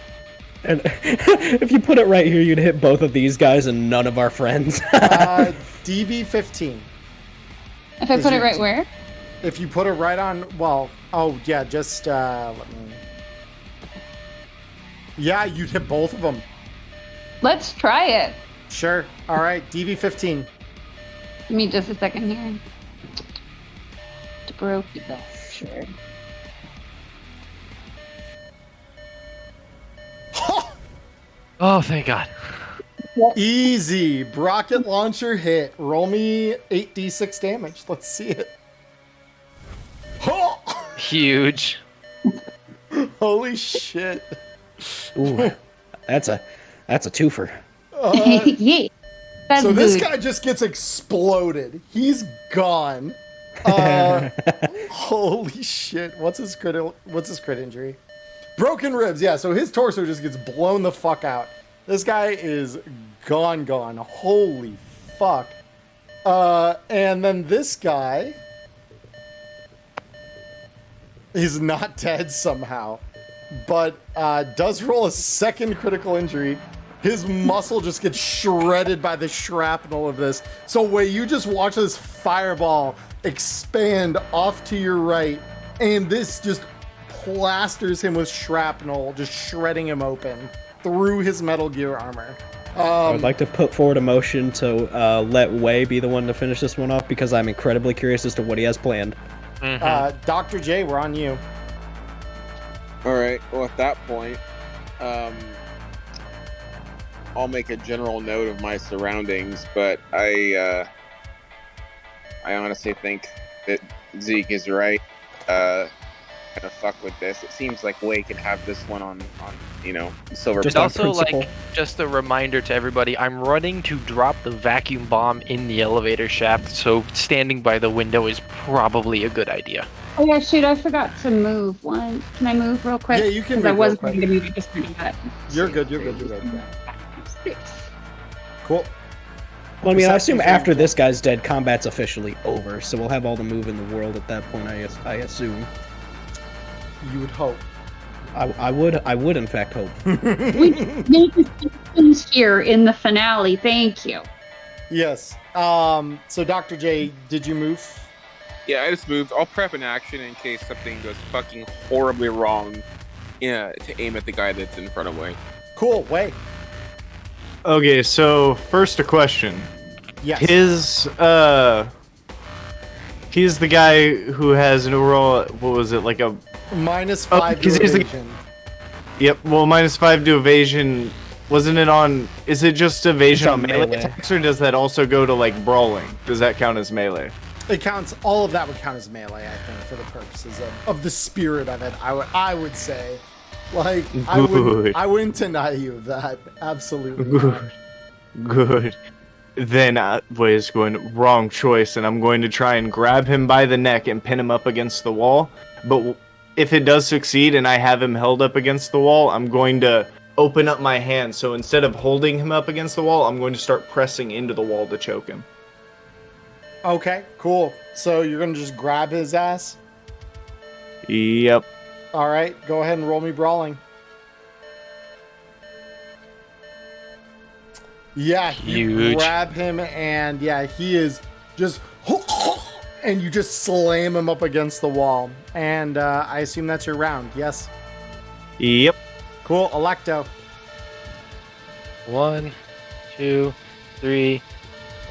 And if you put it right here, you'd hit both of these guys and none of our friends. DV15. If I put it right where? If you put it right on, well, oh yeah, just let me. Yeah, you'd hit both of them. Let's try it. Sure. All right, DV15. Give me just a second here. To broke that. Sure. Oh, thank God. Easy. Rocket launcher hit. Roll me 8d6 damage. Let's see it. Huge. Holy shit. Ooh, that's a twofer. Yeah. That's So this good. guy just gets exploded. He's gone. Holy shit. What's his crit injury? Broken ribs. Yeah, so his torso just gets blown the fuck out. This guy is gone. Holy fuck. And then this guy is not dead somehow, but does roll a second critical injury. His muscle just gets shredded by the shrapnel of this. So wait, you just watch this fireball expand off to your right, and this just plasters him with shrapnel, just shredding him open through his Metal Gear armor. I would like to put forward a motion to let Wei be the one to finish this one off because I'm incredibly curious as to what he has planned. Dr. J, we're on you. All right. Well, at that point, I'll make a general note of my surroundings, but I honestly think that Zeke is right. Gonna fuck with this. It seems like Wei can have this one on Silver. Just It's on also principle. like just a reminder to everybody. I'm running to drop the vacuum bomb in the elevator shaft, so standing by the window is probably a good idea. Oh yeah, shoot! I forgot to move one. Can I move real quick? Yeah, you can 'Cause I move was real quick. going to move. I just forgot. You're good. Six. Cool. Well, I mean, I Perception assume for after you. this guy's dead, combat's officially over, so we'll have all the move in the world at that point. I assume. You would hope. I would in fact hope. We make things here in the finale. Thank you. Yes. So Dr. J, did you move? Yeah, I just moved. I'll prep an action in case something goes fucking horribly wrong. Yeah, to aim at the guy that's in front of me. Cool. Wait. Okay, so first a question. Yes. He's the guy who has an overall, what was it, like a... -5 he's to the- evasion. Yep, well, -5 to evasion. Wasn't it on... Is it just evasion It's on on melee melee. attacks, or does that also go to, like, brawling? Does that count as melee? It counts. All of that would count as melee, I think, for the purposes of the spirit of it. I would say, like, Good. I wouldn't deny you of that. Absolutely. not. Good. Then Way's going, wrong choice, and I'm going to try and grab him by the neck and pin him up against the wall. But if it does succeed and I have him held up against the wall, I'm going to open up my hand. So instead of holding him up against the wall, I'm going to start pressing into the wall to choke him. Okay. Cool. So you're gonna just grab his ass. Yep. All right. Go ahead and roll me brawling. Yeah, you Huge. grab him, and yeah, he is just, and you just slam him up against the wall. And I assume that's your round. Yes. Yep. Cool. Electo. 1, 2, 3.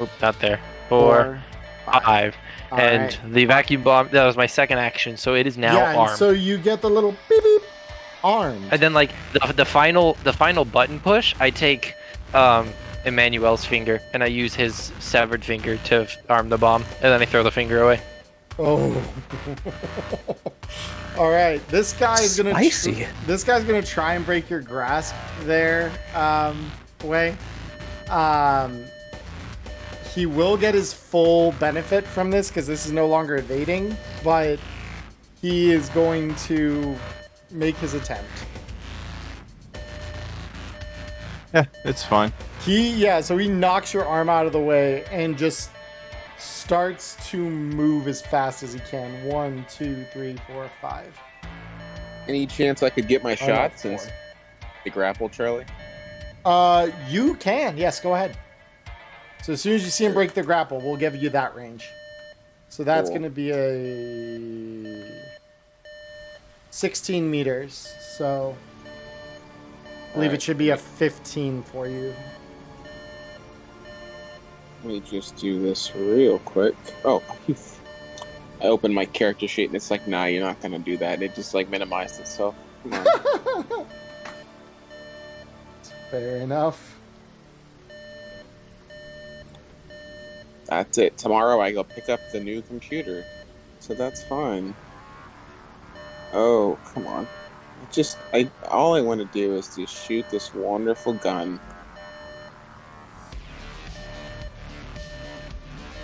Oop, not there. 4, 5. All And right. the vacuum bomb. That was my second action, so it is now yeah, and armed. so you get the little beep beep armed. And then like the final button push, I take Emmanuel's finger and I use his severed finger to arm the bomb, and then I throw the finger away. Oh. All right. This guy is gonna. Spicy. This guy's gonna try and break your grasp there, Way. He will get his full benefit from this because this is no longer evading, but he is going to make his attempt. Yeah, it's fine. So he knocks your arm out of the way and just starts to move as fast as he can. 1, 2, 3, 4, 5. Any chance I could get my Oh, shot no, since 4. the grapple, Charlie? You can. Yes, go ahead. So as soon as you see him break the grapple, we'll give you that range. So that's Cool. going to be a 16 meters. So I believe it should be a 15 for you. Let me just do this real quick. Oh, I opened my character sheet and it's like, nah, you're not gonna do that. It just like minimized itself. Come on. Fair enough. That's it. Tomorrow I go pick up the new computer, so that's fine. Oh, come on. All I want to do is to shoot this wonderful gun.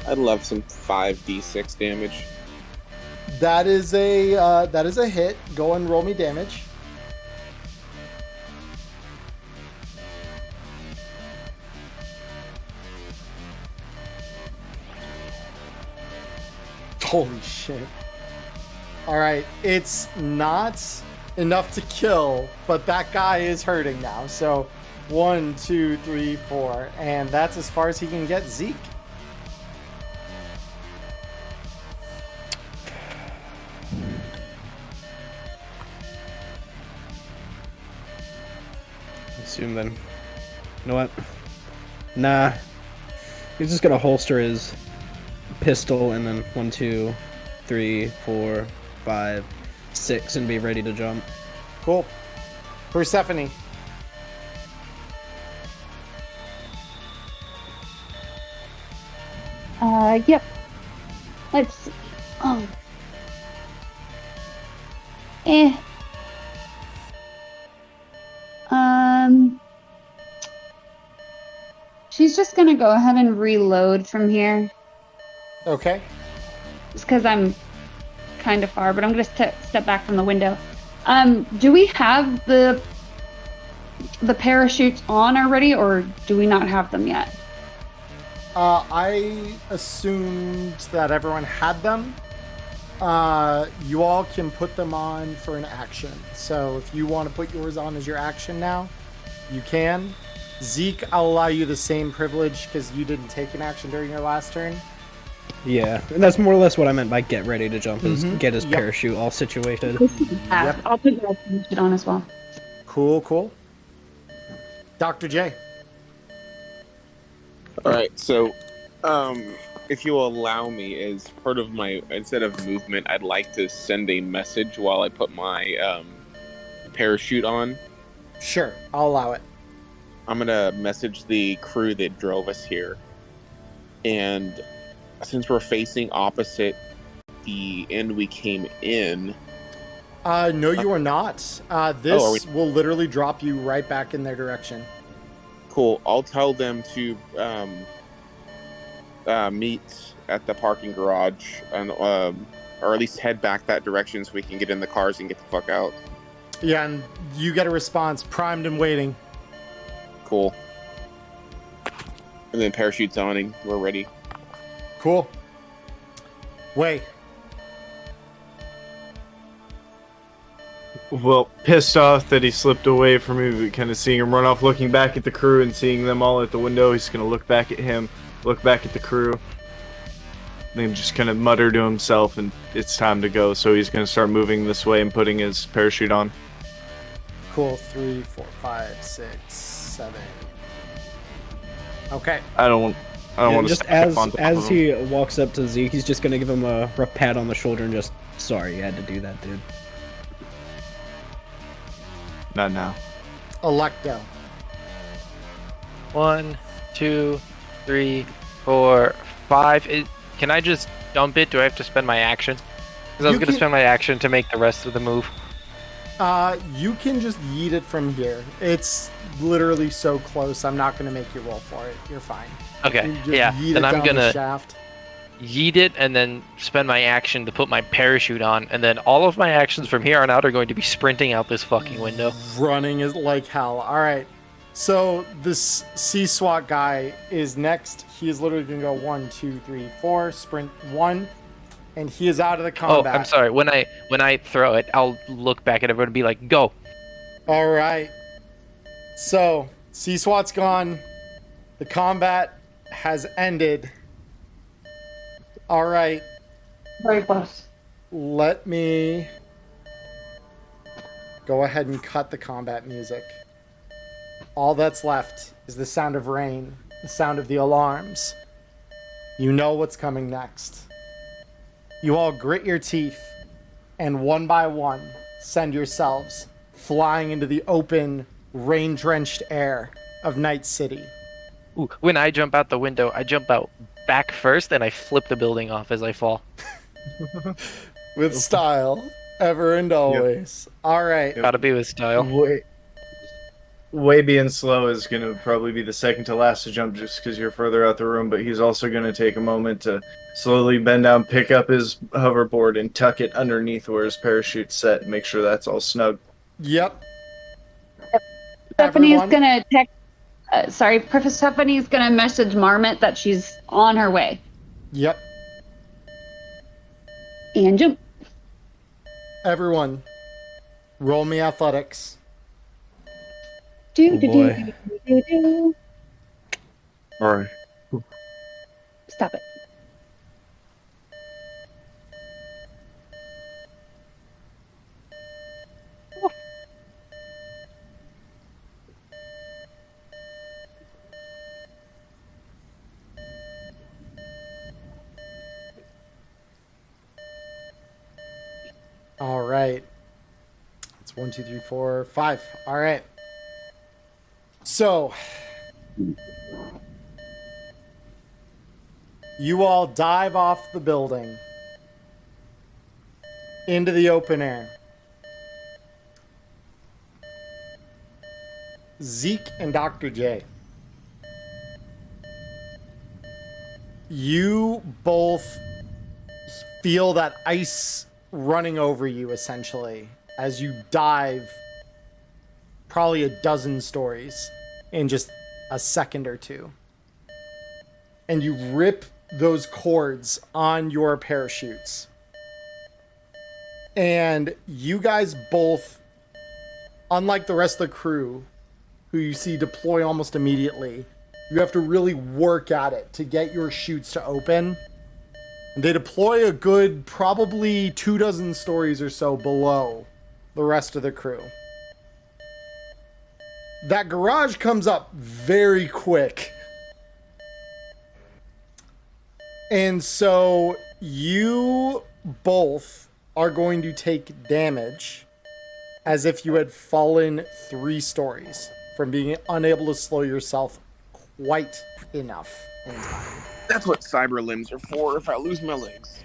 I'd love some 5d6 damage. That is a hit. Go and roll me damage. Holy shit. All right, it's not enough to kill, but that guy is hurting now. So 1, 2, 3, 4, and that's as far as he can get. Zeke. Assume then. You know what? Nah. He's just gonna holster his pistol and then 1, 2, 3, 4, 5, 6 and be ready to jump. Cool. Persephone. Yep. Let's see. Oh. Eh. She's just gonna go ahead and reload from here. Okay. Just because I'm kind of far, but I'm gonna step back from the window. Do we have the parachutes on already, or do we not have them yet? I assumed that everyone had them. You all can put them on for an action. So if you want to put yours on as your action now, you can. Zeke, I'll allow you the same privilege because you didn't take an action during your last turn. Yeah, and that's more or less what I meant by get ready to jump, is get his parachute all situated. Yep. I'll put your parachute on as well. Cool. Dr. J. Alright, so, if you will allow me, as part of my, instead of movement, I'd like to send a message while I put my, parachute on. Sure, I'll allow it. I'm gonna message the crew that drove us here. And since we're facing opposite the end we came in... No, you are not. This will literally drop you right back in their direction. Cool. I'll tell them to meet at the parking garage, and or at least head back that direction so we can get in the cars and get the fuck out. Yeah, and you get a response, primed and waiting. Cool. And then parachute's on and we're ready. Cool. Wait. Well, pissed off that he slipped away from me, but kind of seeing him run off, looking back at the crew and seeing them all at the window, he's going to look back at him, look back at the crew, then just kind of mutter to himself, and it's time to go. So he's going to start moving this way and putting his parachute on. Cool. 3, 4, 5, 6, 7. Okay. I don't want to just as he walks up to Zeke, he's just gonna give him a rough pat on the shoulder and just, sorry you had to do that, dude. Not now. Electo. 1, 2, 3, 4, 5. Can I just dump it? Do I have to spend my action? Because I was going to spend my action to make the rest of the move. You can just yeet it from here. It's literally so close. I'm not going to make you roll for it. You're fine. Okay, yeah. Then I'm going to shaft. Yeet it and then spend my action to put my parachute on. And then all of my actions from here on out are going to be sprinting out this fucking window. Running is like hell. All right. So this C-SWAT guy is next. He is literally going to go 1, 2, 3, 4, sprint 1, and he is out of the combat. Oh, I'm sorry. When I throw it, I'll look back at everyone and be like, "Go!" All right. So C-SWAT's gone. The combat has ended. All right. Very close. Let me go ahead and cut the combat music. All that's left is the sound of rain, the sound of the alarms. You know what's coming next. You all grit your teeth and one by one send yourselves flying into the open, rain-drenched air of Night City. Ooh, when I jump out the window, I jump out back first and I flip the building off as I fall. With style, ever and always. All right. Gotta be with style. Way being slow is going to probably be the second to last to jump just because you're further out the room, but he's also going to take a moment to slowly bend down, pick up his hoverboard, and tuck it underneath where his parachute's set and make sure that's all snug. Yep. Stephanie's Everyone? gonna text. Stephanie's gonna message Marmot that she's on her way Yep. and jump. Everyone, roll me athletics. Do do boy. do do do. All right. Stop it. All right. It's 1, 2, 3, 4, 5. All right. So, you all dive off the building into the open air. Zeke and Dr. J. You both feel that ice running over you, essentially, as you dive probably a dozen stories in just a second or two. And you rip those cords on your parachutes. And you guys both, unlike the rest of the crew, who you see deploy almost immediately, you have to really work at it to get your chutes to open. And they deploy a good probably 24 stories or so below the rest of the crew. That garage comes up very quick. And so you both are going to take damage as if you had fallen 3 stories from being unable to slow yourself quite enough in time. That's what cyber limbs are for if I lose my legs.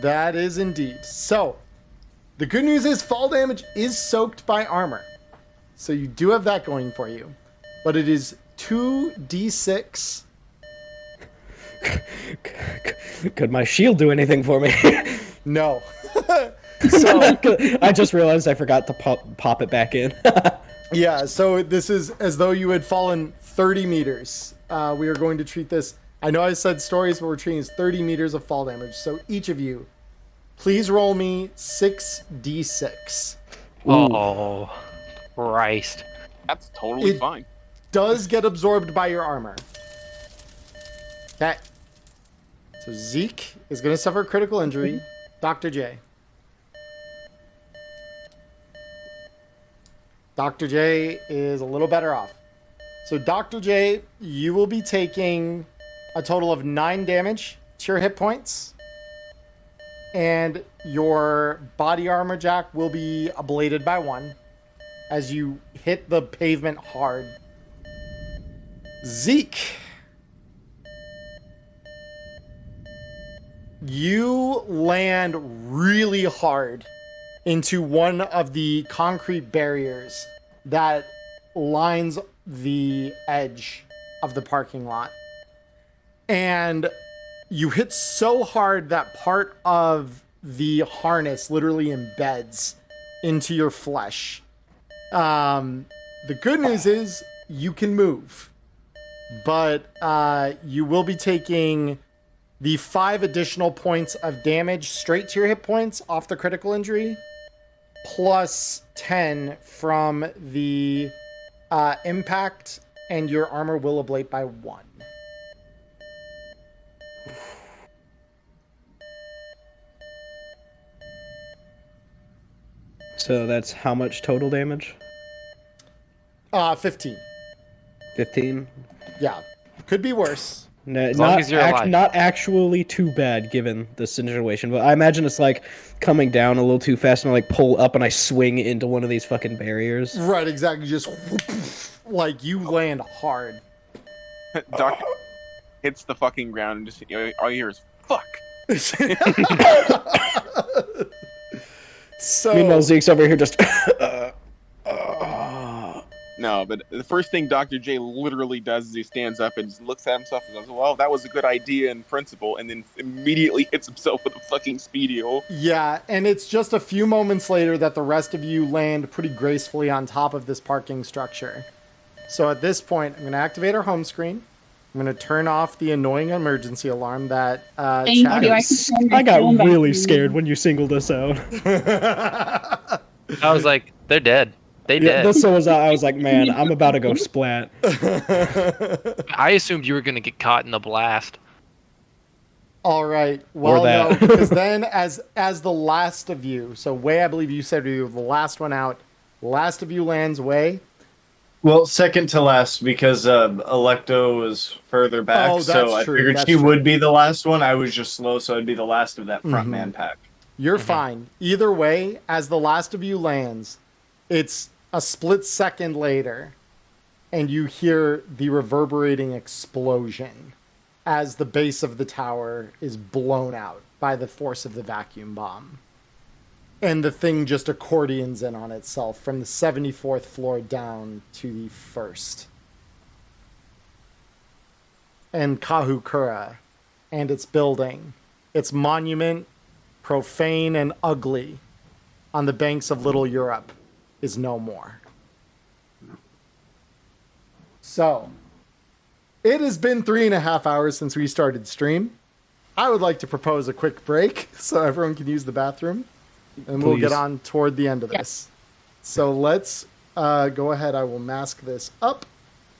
That is indeed. So, the good news is fall damage is soaked by armor. So you do have that going for you. But it is 2d6. Could my shield do anything for me? No. So, I just realized I forgot to pop it back in. yeah, so this is as though you had fallen 30 meters. We are going to treat this... I know I said stories, but we're treating this 30 meters of fall damage. So each of you, please roll me 6d6. Oh, Christ. That's totally It- fine. Does get absorbed by your armor. Okay. So Zeke is going to suffer a critical injury. Dr. J. Dr. J is a little better off. So Dr. J, you will be taking a total of 9 damage to your hit points. And your body armor, Jack, will be ablated by 1 as you hit the pavement hard. Zeke, you land really hard into one of the concrete barriers that lines the edge of the parking lot. And you hit so hard that part of the harness literally embeds into your flesh. The good news is you can move, but you will be taking the 5 additional points of damage straight to your hit points off the critical injury, plus 10 from the impact, and your armor will ablate by 1. So that's how much total damage? 15. 15? Yeah. Could be worse. As long as you're alive. Not actually too bad given the situation, but I imagine it's like coming down a little too fast and I like pull up and I swing into one of these fucking barriers. Right, exactly. Just like you land hard. Doctor hits the fucking ground and just all you hear is fuck. So meanwhile, Zeke's over here just. No, but the first thing Dr. J literally does is he stands up and just looks at himself and goes, well, that was a good idea in principle, and then immediately hits himself with a fucking speedio. Yeah, and it's just a few moments later that the rest of you land pretty gracefully on top of this parking structure. So at this point, I'm going to activate our home screen. I'm going to turn off the annoying emergency alarm that Thank you. I got really scared when you singled us out. I was like, they're dead. They Yeah, dead. so was I. I was like, man, I'm about to go splat. I assumed you were gonna get caught in the blast. All right. Well, that. no, because then as the last of you, so Way, I believe you said you were the last one out. Last of you lands Way. Well, second to last because Electo was further back, Oh, that's so I true, figured that's she true. would be the last one. I was just slow, so I'd be the last of that front man pack. You're fine. Either way, as the last of you lands, it's a split second later, and you hear the reverberating explosion as the base of the tower is blown out by the force of the vacuum bomb. And the thing just accordions in on itself from the 74th floor down to the 1st. And Kahukura and its building, its monument, profane and ugly, on the banks of Little Europe, is no more. So, it has been 3.5 hours since we started stream. I would like to propose a quick break so everyone can use the bathroom, and we'll get on toward the end of this. So let's go ahead. I will mask this up,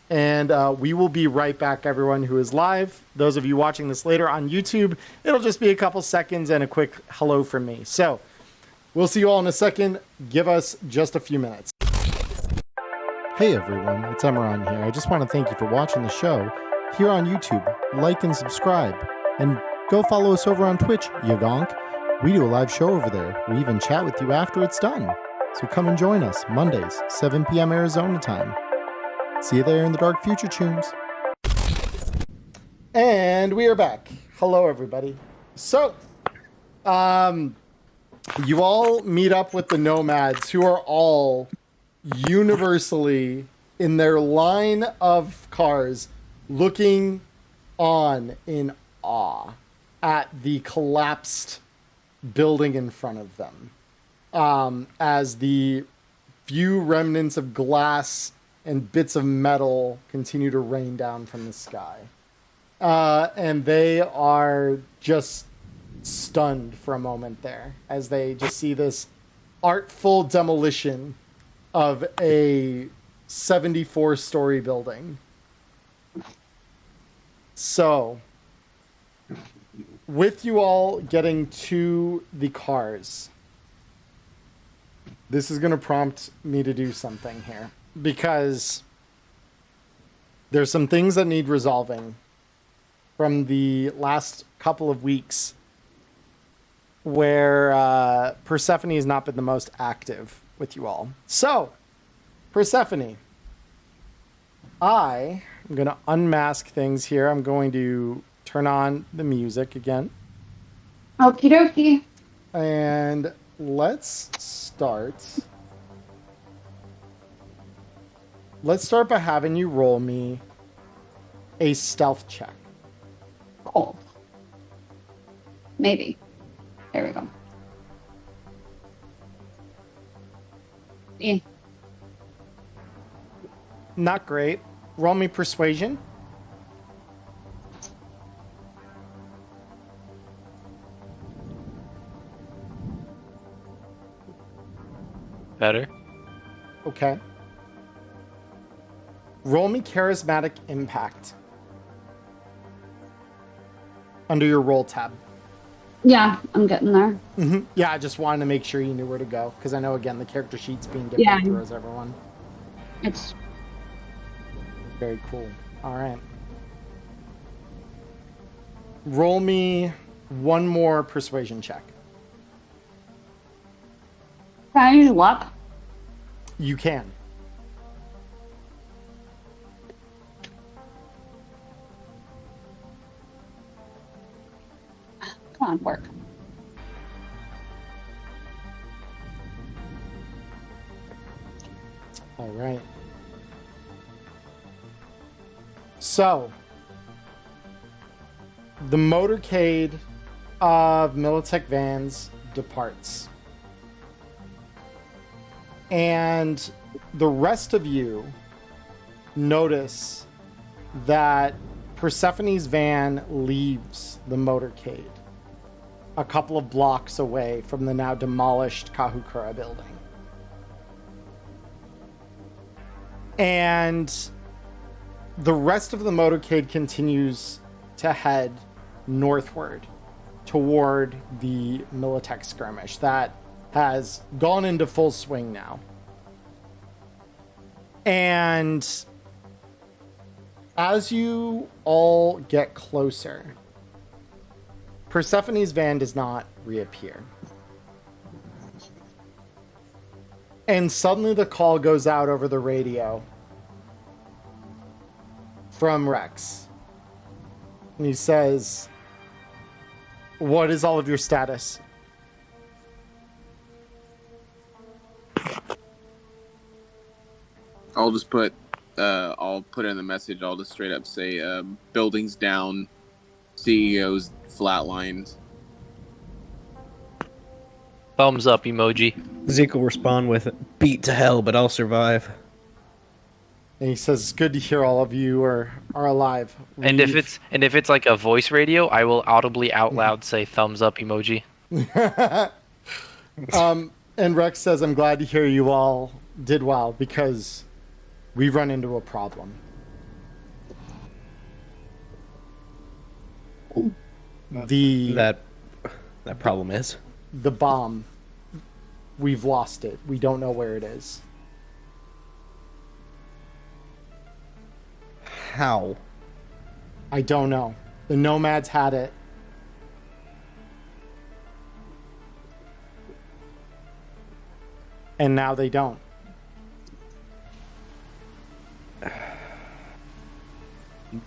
and we will be right back, everyone who is live. Those of you watching this later on YouTube, it'll just be a couple seconds and a quick hello from me. So, we'll see you all in a second. Give us just a few minutes. Hey everyone, it's Emmerron here. I just want to thank you for watching the show here on YouTube. Like and subscribe. And go follow us over on Twitch, you gonk. We do a live show over there. We even chat with you after it's done. So come and join us, Mondays, 7 p.m. Arizona time. See you there in the dark future, tunes. And we are back. Hello everybody. So, you all meet up with the nomads who are all universally in their line of cars looking on in awe at the collapsed building in front of them, as the few remnants of glass and bits of metal continue to rain down from the sky. And they are just stunned for a moment there as they just see this artful demolition of a 74-story building. So, with you all getting to the cars, this is going to prompt me to do something here, because there's some things that need resolving from the last couple of weeks where Persephone has not been the most active with you all. So, Persephone, I am going to unmask things here. I'm going to turn on the music again. Okie dokie. And let's start. Let's start by having you roll me a stealth check. Cool. Maybe. There we go. Yeah. Not great. Roll me persuasion. Better. Okay. Roll me charismatic impact. Under your roll tab. Yeah, I'm getting there. Mm-hmm. Yeah, I just wanted to make sure you knew where to go. Because I know, again, the character sheet's being different Yeah. throws everyone. It's Very cool. All right. Roll me one more persuasion check. Can I use luck? You can. Come on, work. All right. So, the motorcade of Militech vans departs. And the rest of you notice that Persephone's van leaves the motorcade a couple of blocks away from the now demolished Kahukura building. And the rest of the motorcade continues to head northward toward the Militech skirmish that has gone into full swing now. And as you all get closer, Persephone's van does not reappear. And suddenly the call goes out over the radio from Rex. And he says, "What is all of your status?" I'll just put, I'll put in the message. I'll just straight up say, buildings down, CEOs flatlined. Thumbs up emoji. Zeke will respond with, beat to hell, but I'll survive. And he says, "It's good to hear all of you are alive." And if it's like a voice radio, I will audibly out loud say thumbs up emoji. And Rex says, "I'm glad to hear you all did well because we've run into a problem." That problem is The bomb. We've lost it. We don't know where it is. how. I don't know. The Nomads had it. And now they don't.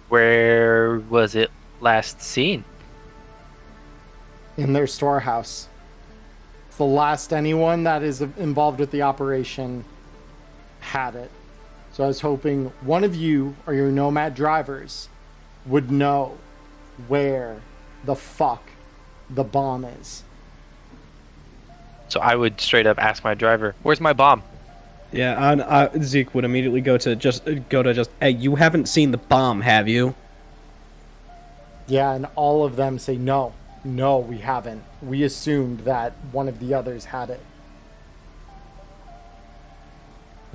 Where was it last seen? In their storehouse. It's the last anyone that is involved with the operation had it. So I was hoping one of you or your Nomad drivers would know where the fuck the bomb is. So I would straight up ask my driver, "Where's my bomb?" Yeah, Zeke would immediately go to just, hey, you haven't seen the bomb, have you? Yeah, and all of them say, no, we haven't. We assumed that one of the others had it.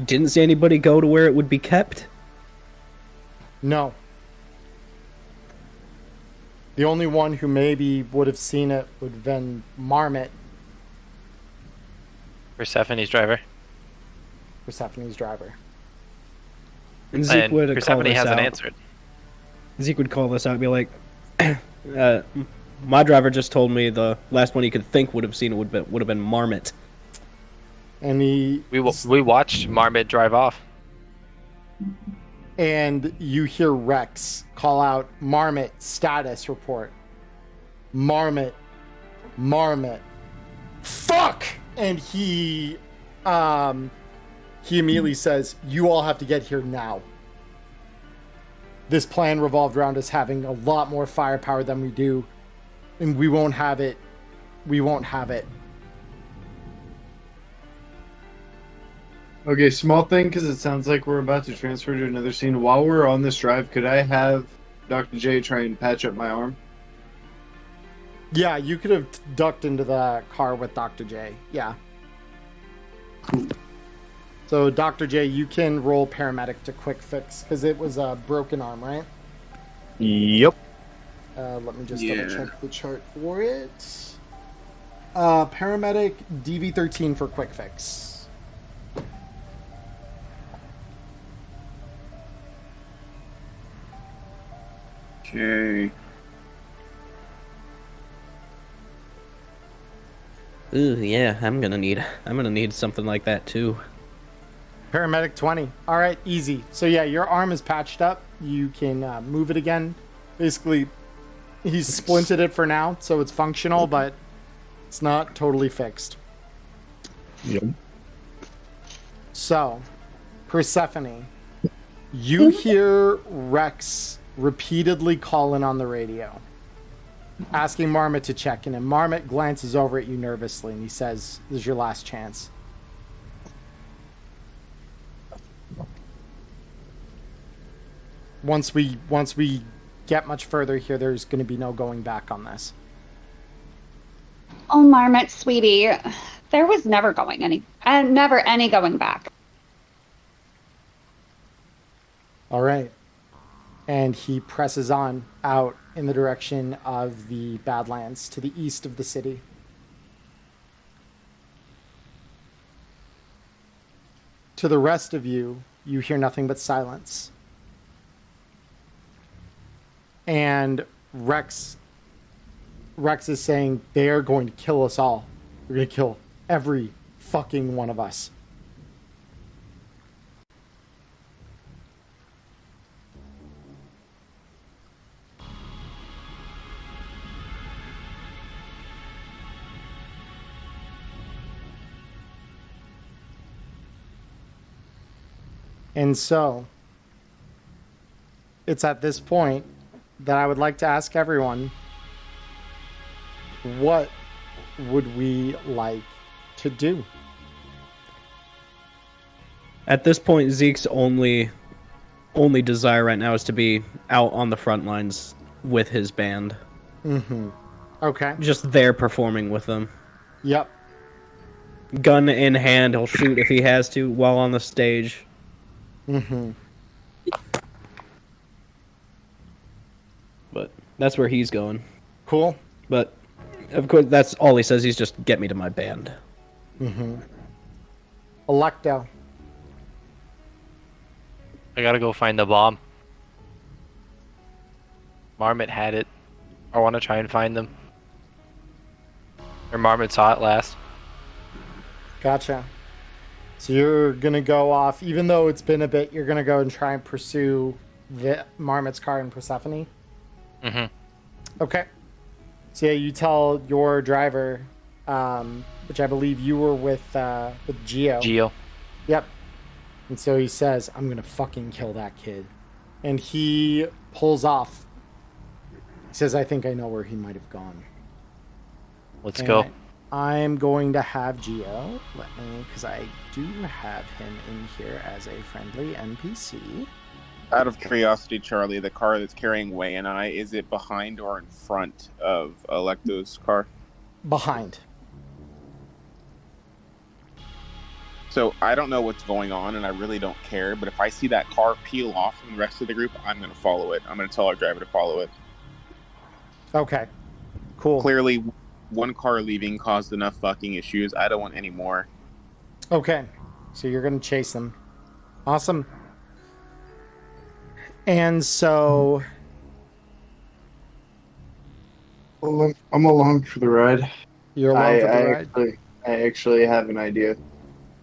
Didn't see anybody go to where it would be kept? No. The only one who maybe would have seen it would have been Marmot, Persephone's driver. Persephone's driver. And Zeke And would call Persephone this hasn't out. answered. Zeke would call this out and be like, my driver just told me the last one he could think would have seen it would have been Marmot. And We watched Marmot drive off. and you hear Rex call out, "Marmot, status report. Marmot. Fuck!" And he immediately says, "You all have to get here now. This plan revolved around us having a lot more firepower than we do, and we won't have it. Okay, small thing, because it sounds like we're about to transfer to another scene. While we're on this drive, could I have Dr. J try and patch up my arm? Yeah, you could have ducked into the car with Dr. J. Yeah. Cool. So, Dr. J, you can roll paramedic to quick fix, because it was a broken arm, right? Yep. Let me just double check the chart for it. Paramedic DV13 for quick fix. Okay. Ooh, yeah, I'm gonna need something like that too. Paramedic 20. All right, easy. So yeah, your arm is patched up. You can move it again. Basically, he's splinted it for now, so it's functional, but it's not totally fixed. Yep. So, Persephone, you hear Rex repeatedly calling on the radio, asking Marmot to check in, and Marmot glances over at you nervously, and he says, "This is your last chance." Once we get much further here, there's going to be no going back on this. Oh, Marmot, sweetie, there was never any going back. All right. And he presses on out in the direction of the Badlands to the east of the city. To the rest of you, you hear nothing but silence. And Rex is saying, they are going to kill us all. They're going to kill every fucking one of us. And so, it's at this point that I would like to ask everyone, what would we like to do? At this point, Zeke's only desire right now is to be out on the front lines with his band. Mm-hmm. Okay. Just there performing with them. Yep. Gun in hand, he'll shoot if he has to while on the stage. Mm-hmm. But that's where he's going. Cool. But of course, that's all he says. He's just get me to my band. Mm-hmm. Electo. I gotta go find the bomb. Marmot had it. I want to try and find them. Or Marmot saw it last. Gotcha. So you're gonna go off, even though it's been a bit, you're gonna go and try and pursue the Marmot's car in Persephone? Mm-hmm. Okay. So yeah, you tell your driver, which I believe you were with Geo. Yep. And so he says, I'm gonna fucking kill that kid. And he pulls off. He says, I think I know where he might have gone. Let's go. I'm going to have Geo, because I do have him in here as a friendly NPC. Out of curiosity, Charlie, the car that's carrying Wei and I, is it behind or in front of Electo's car? Behind. So I don't know what's going on, and I really don't care, but if I see that car peel off from the rest of the group, I'm going to follow it. I'm going to tell our driver to follow it. Okay. Cool. Clearly, one car leaving caused enough fucking issues. I don't want any more. Okay. So you're going to chase them. Awesome. And so... Well, I'm along for the ride. You're along for the ride? I actually have an idea.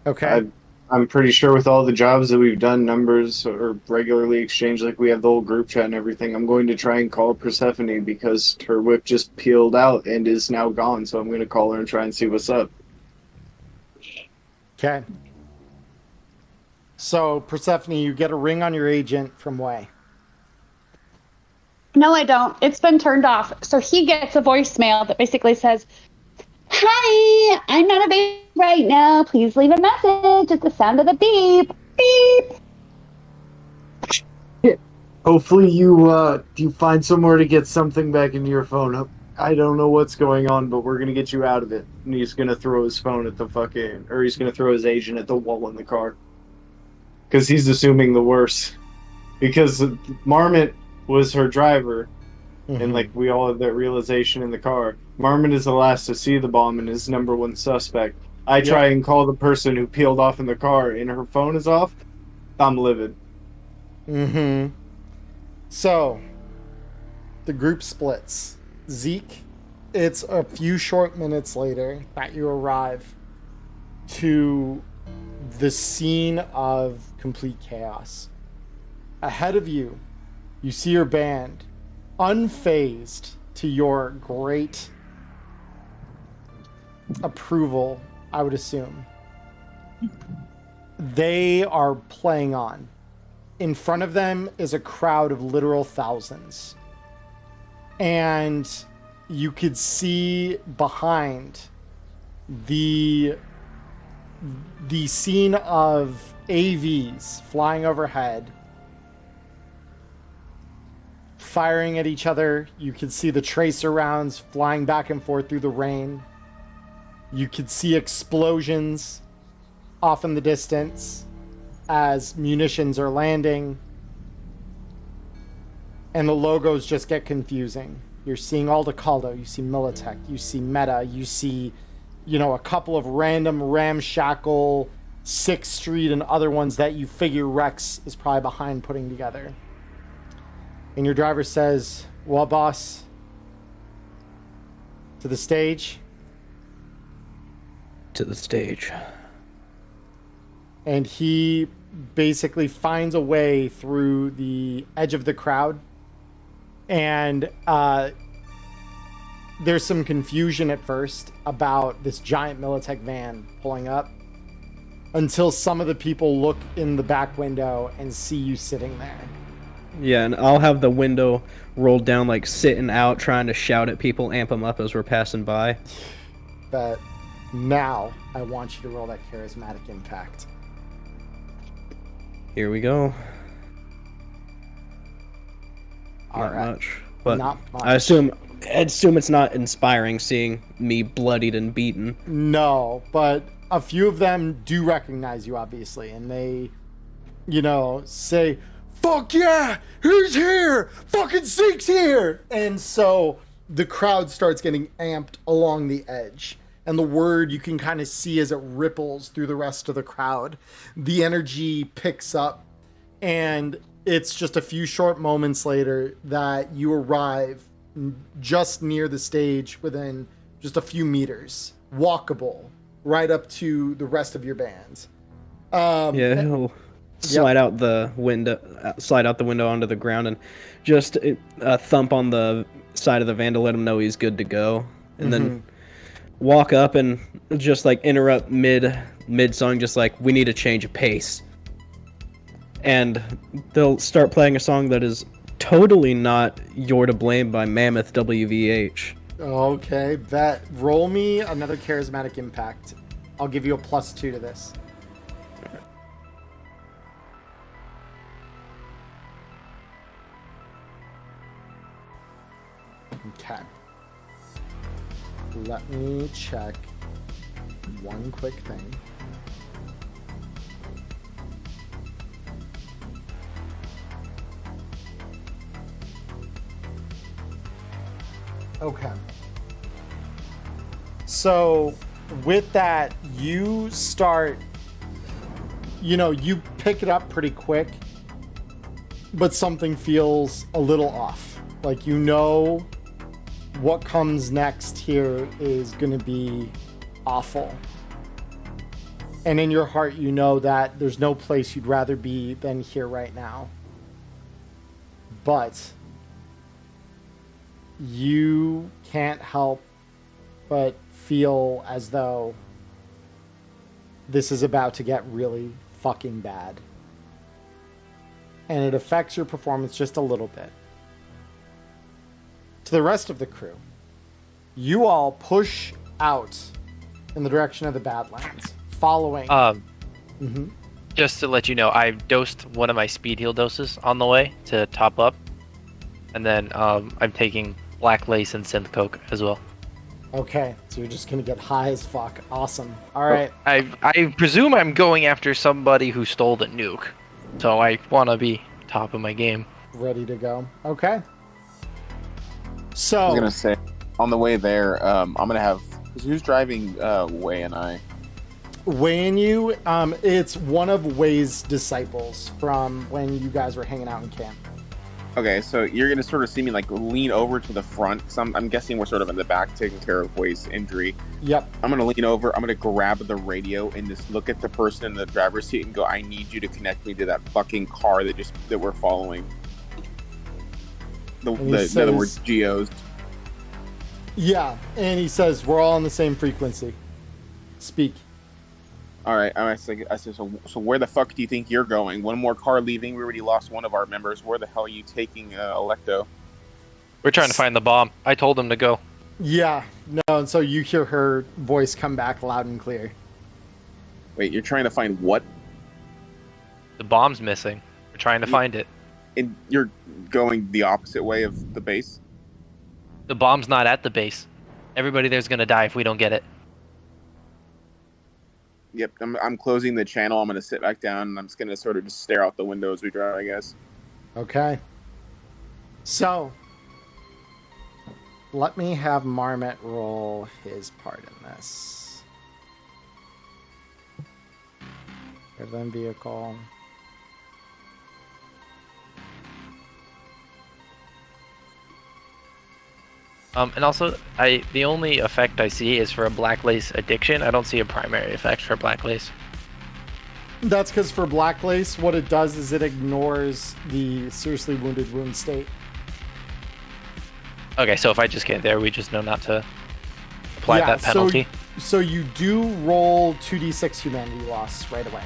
Okay. I'm pretty sure with all the jobs that we've done, numbers are regularly exchanged, like we have the whole group chat and everything. I'm going to try and call Persephone because her whip just peeled out and is now gone. So I'm going to call her and try and see what's up. Okay. So, Persephone, you get a ring on your agent from Wei. No, I don't. It's been turned off. So he gets a voicemail that basically says, Hi, I'm not available right now. Please leave a message at the sound of the beep. Beep. Hopefully you find somewhere to get something back into your phone. I don't know what's going on, but we're gonna get you out of it. And he's gonna throw his phone at he's gonna throw his agent at the wall in the car. Because he's assuming the worst. Because Marmot was her driver, and like we all had that realization in the car. Marmot is the last to see the bomb and is number one suspect. I try and call the person who peeled off in the car, and her phone is off. I'm livid. So, the group splits. Zeke, it's a few short minutes later that you arrive to the scene of complete chaos. Ahead of you, you see your band, unfazed to your great approval, I would assume. They are playing on. In front of them is a crowd of literal thousands. And you could see behind the scene of AVs flying overhead, firing at each other. You could see the tracer rounds flying back and forth through the rain. You could see explosions off in the distance as munitions are landing. And the logos just get confusing. You're seeing Aldecaldos, you see Militech, you see Meta, you see, a couple of random ramshackle 6th Street and other ones that you figure Rex is probably behind putting together. And your driver says, well, boss, to the stage. To the stage. And he basically finds a way through the edge of the crowd. And there's some confusion at first about this giant Militech van pulling up until some of the people look in the back window and see you sitting there. Yeah, and I'll have the window rolled down, like sitting out, trying to shout at people, amp them up as we're passing by. But now I want you to roll that charismatic impact. Here we go. Not much, but not much. I assume it's not inspiring seeing me bloodied and beaten. No, but a few of them do recognize you, obviously, and they, say, fuck yeah, he's here! Fucking Zeke's here! And so the crowd starts getting amped along the edge. And the word you can kind of see as it ripples through the rest of the crowd. The energy picks up, and it's just a few short moments later that you arrive just near the stage within just a few meters, walkable, right up to the rest of your band. He'll slide out the window onto the ground and just thump on the side of the van to let him know he's good to go, and then walk up and just like interrupt mid song, just like, we need a change of pace. And they'll start playing a song that is totally not You're to Blame by Mammoth WVH. Okay, roll me another charismatic impact. I'll give you a +2 to this. Okay. Let me check one quick thing. Okay. So with that, you start, you pick it up pretty quick, but something feels a little off. Like, what comes next here is going to be awful. And in your heart, you know that there's no place you'd rather be than here right now. But you can't help but feel as though this is about to get really fucking bad. And it affects your performance just a little bit. To the rest of the crew, you all push out in the direction of the Badlands, following. Mhm. Just to let you know, I dosed one of my speed heal doses on the way to top up, and then I'm taking Black Lace and Synth Coke as well. Okay, so you're just gonna get high as fuck. Awesome. All right. I presume I'm going after somebody who stole the nuke, so I want to be top of my game. Ready to go. Okay. I So was gonna say, on the way there, I'm gonna have who's driving Way and I. weighing you, it's one of Way's disciples from when you guys were hanging out in camp. Okay, so you're gonna sort of see me like lean over to the front. Cause I'm guessing we're sort of in the back taking care of Way's injury. Yep. I'm gonna lean over. I'm gonna grab the radio and just look at the person in the driver's seat and go, "I need you to connect me to that fucking car that we're following." In other words, Geos. Yeah, and he says we're all on the same frequency. Speak. All right, I said, so where the fuck do you think you're going? One more car leaving. We already lost one of our members. Where the hell are you taking Electo? We're trying to find the bomb. I told him to go. Yeah, no, and so you hear her voice come back loud and clear. Wait, you're trying to find what? The bomb's missing. We're trying to find it. And you're going the opposite way of the base? The bomb's not at the base. Everybody there's gonna die if we don't get it. Yep, I'm closing the channel. I'm going to sit back down, and I'm just going to sort of just stare out the window as we drive, I guess. Okay. So, let me have Marmot roll his part in this. Driven vehicle. And also, the only effect I see is for a Black Lace addiction. I don't see a primary effect for Black Lace. That's because for Black Lace, what it does is it ignores the seriously wounded wound state. Okay, so if I just get there, we just know not to apply that penalty. So you do roll 2d6 humanity loss right away.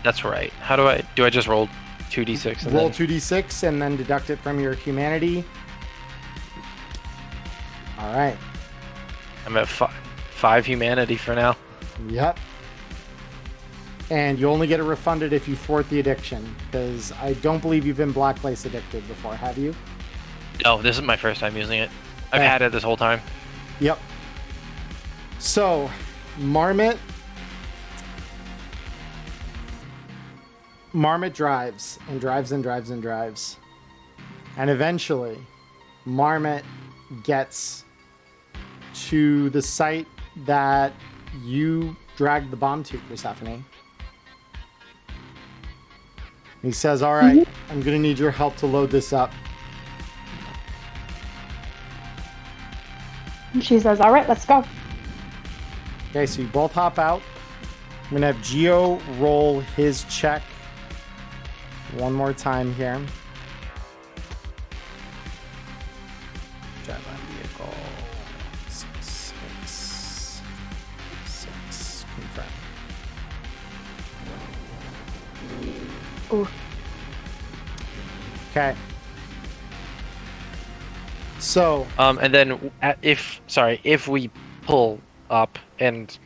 That's right. How do I just roll 2d6? And Roll then... 2d6 and then deduct it from your humanity. All right. I'm at 5 humanity for now. Yep. And you only get it refunded if you thwart the addiction, because I don't believe you've been Black Lace addicted before, have you? No, this is my first time using it. I've Okay. had it this whole time. Yep. So, Marmot drives and drives and drives and drives. And eventually, Marmot gets to the site that you dragged the bomb to, Persephone. He says, all right, I'm going to need your help to load this up. She says, all right, let's go. Okay, so you both hop out. I'm going to have Geo roll his check one more time here. Jetline vehicle. 6. Confirm. Ooh. Okay. So, And then if we pull up and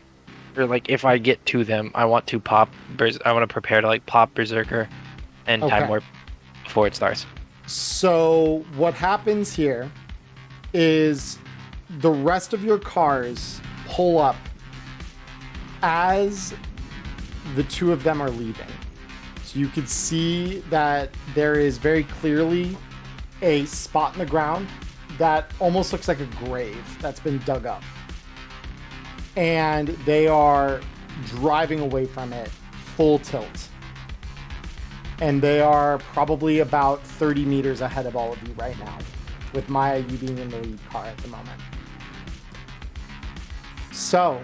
or like if I get to them, I want to I want to prepare to like pop Berserker and Okay. Time Warp before it starts. So what happens here is the rest of your cars pull up as the two of them are leaving. So you can see that there is very clearly a spot in the ground that almost looks like a grave that's been dug up. And they are driving away from it full tilt. And they are probably about 30 meters ahead of all of you right now, with Maya, you being in the lead car at the moment. So,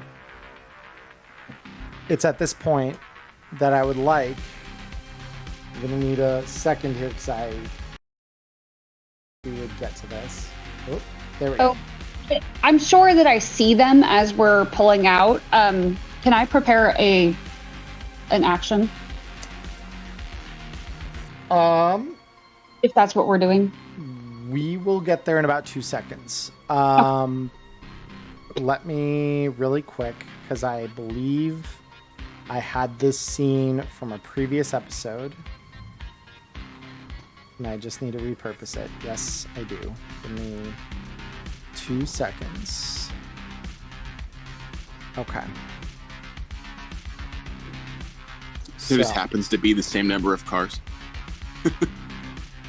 it's at this point that I would like, I'm going to need a second here because we would get to this. Oh, there we go. I'm sure that I see them as we're pulling out. Can I prepare an action? If that's what we're doing. We will get there in about 2 seconds. Let me really quick because I believe I had this scene from a previous episode. And I just need to repurpose it. Yes, I do. Give me 2 seconds. Okay. So this happens to be the same number of cars.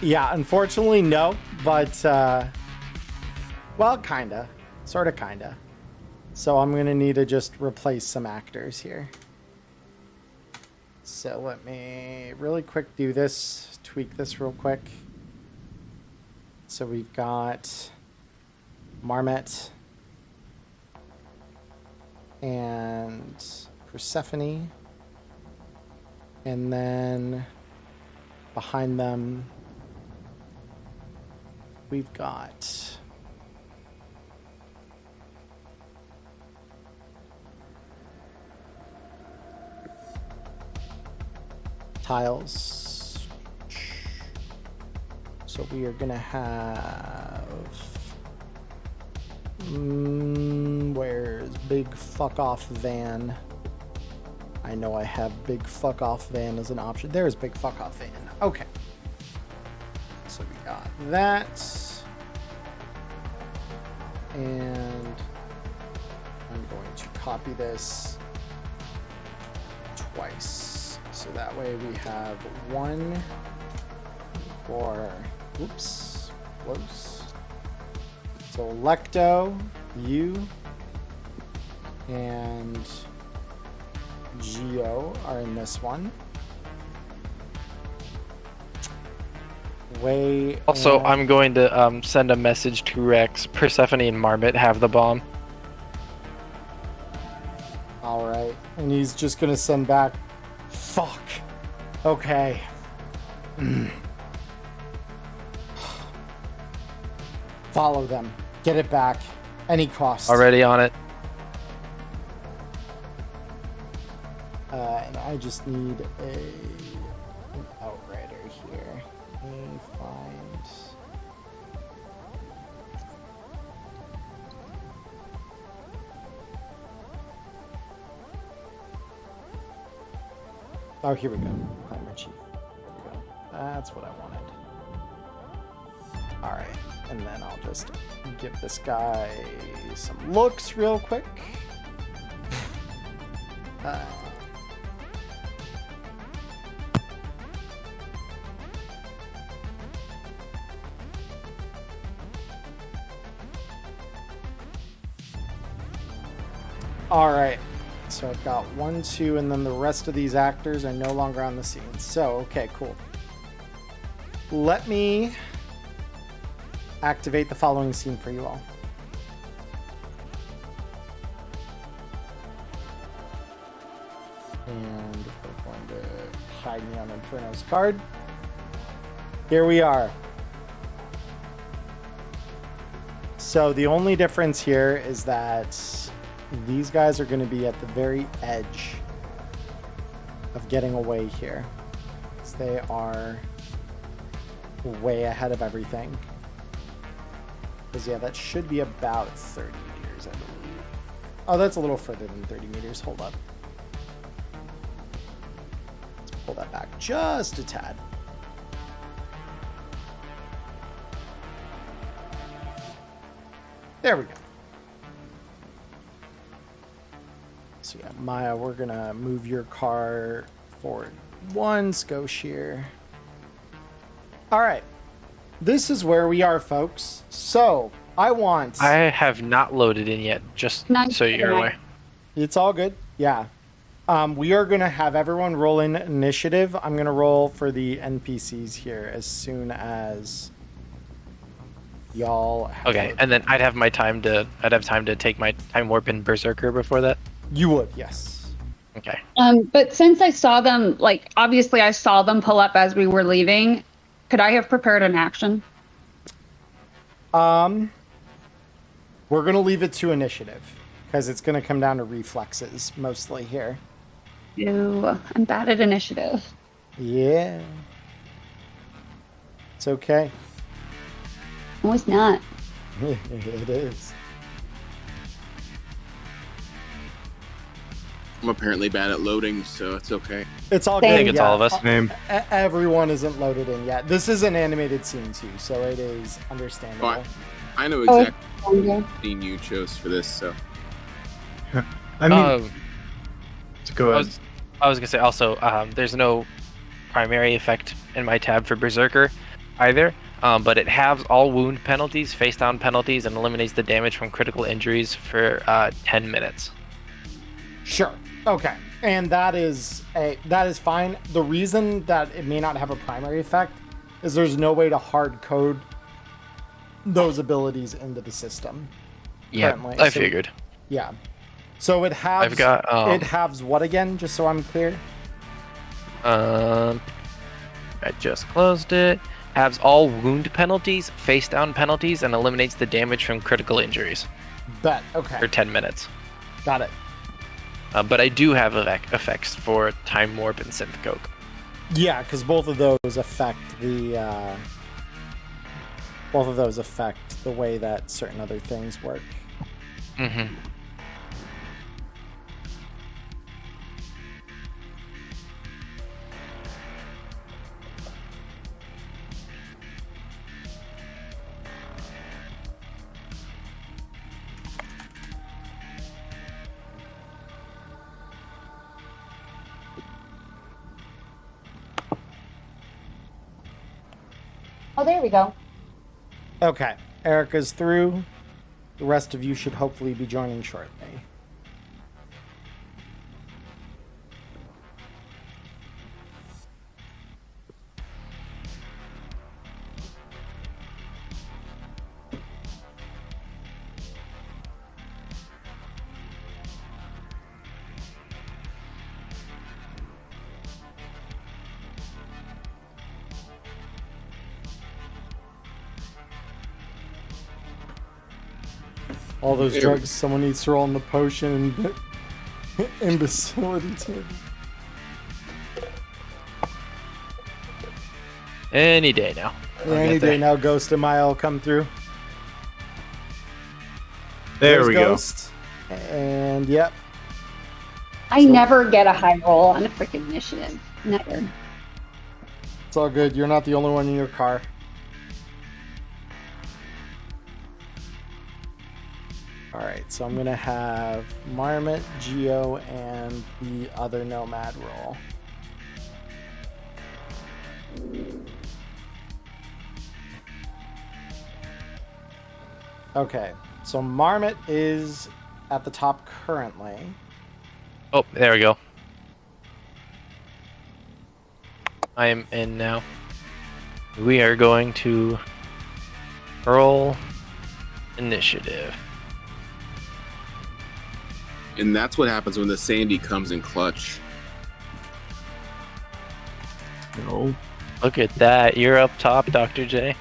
Yeah, unfortunately, no. But, well, kinda. Sorta, kinda. So I'm gonna need to just replace some actors here. So let me really quick do this, tweak this real quick. So we've got Marmot and Persephone. And then behind them, we've got Tiles. So we are gonna have where's Big Fuck Off Van? I know I have Big Fuck Off Van as an option. There's Big Fuck Off Van. Okay. So we got that. And I'm going to copy this twice. So that way we have one for, oops, close. So Lecto, you, and Geo are in this one. Way. Also, I'm going to send a message to Rex. Persephone and Marmot have the bomb. All right, and he's just gonna send back. Fuck. Okay. Follow them. Get it back. Any cost. Already on it. And I just need an outrider here. Let me find. Oh, here we go. Climber Chief. There we go. That's what I wanted. All right, and then I'll just give this guy some looks real quick. All right, so I've got 1, 2, and then the rest of these actors are no longer on the scene. So, okay, cool. Let me activate the following scene for you all. And we're going to hide me on Inferno's card. Here we are. So the only difference here is that these guys are going to be at the very edge of getting away here. So they are way ahead of everything. Because, yeah, that should be about 30 meters, I believe. Oh, that's a little further than 30 meters. Hold up. Let's pull that back just a tad. There we go. So yeah, Maya, we're gonna move your car forward 1 skosh here. All right, this is where we are, folks. So I have not loaded in yet, just so you're aware. It's all good. Yeah. We are gonna have everyone roll in initiative. I'm gonna roll for the NPCs here as soon as y'all have Okay, and then I'd have time to take my time warp in Berserker before that. You would, yes. Okay. But since I saw them, like, obviously I saw them pull up as we were leaving, could I have prepared an action? We're gonna leave it to initiative because it's gonna come down to reflexes mostly here. Ew, I'm bad at initiative. Yeah. It's okay. No, it's not. It is. I'm apparently bad at loading, so it's okay. It's all Same. good. I think it's all of us. Name. Everyone isn't loaded in yet. This is an animated scene too, so it is understandable. Oh, I know Oh, exactly yeah. what scene you chose for this, so. I mean, Um, go I ahead. was gonna say also, there's no primary effect in my tab for Berserker either, but it halves all wound penalties, face down penalties, and eliminates the damage from critical injuries for 10 minutes. Sure. Okay. And that is fine. The reason that it may not have a primary effect is there's no way to hard code those abilities into the system. Yeah, currently. I So- figured. Yeah. So it halves. I've got it halves what again? Just so I'm clear. I just closed it. Halves all wound penalties, face down penalties, and eliminates the damage from critical injuries Bet. Okay. for 10 minutes. Got it. But I do have effects for Time Warp and Synth Coke. Yeah, because both of those affect the. Both of those affect the way that certain other things work. Mm-hmm. Oh, there we go. Okay. Erica's through. The rest of you should hopefully be joining shortly. All those drugs, someone needs to roll in the potion and imbecility too. Any day now. I'll Any get day there. now, Ghost and Maya will come through. There There's we go. Ghost. And yep. I never get a high roll on a freaking initiative. Never. It's all good. You're not the only one in your car. Alright, so I'm going to have Marmot, Geo, and the other Nomad roll. Okay, so Marmot is at the top currently. Oh, there we go. I am in now. We are going to roll initiative. And that's what happens when the Sandy comes in clutch. No. Look at that. You're up top, Dr. J.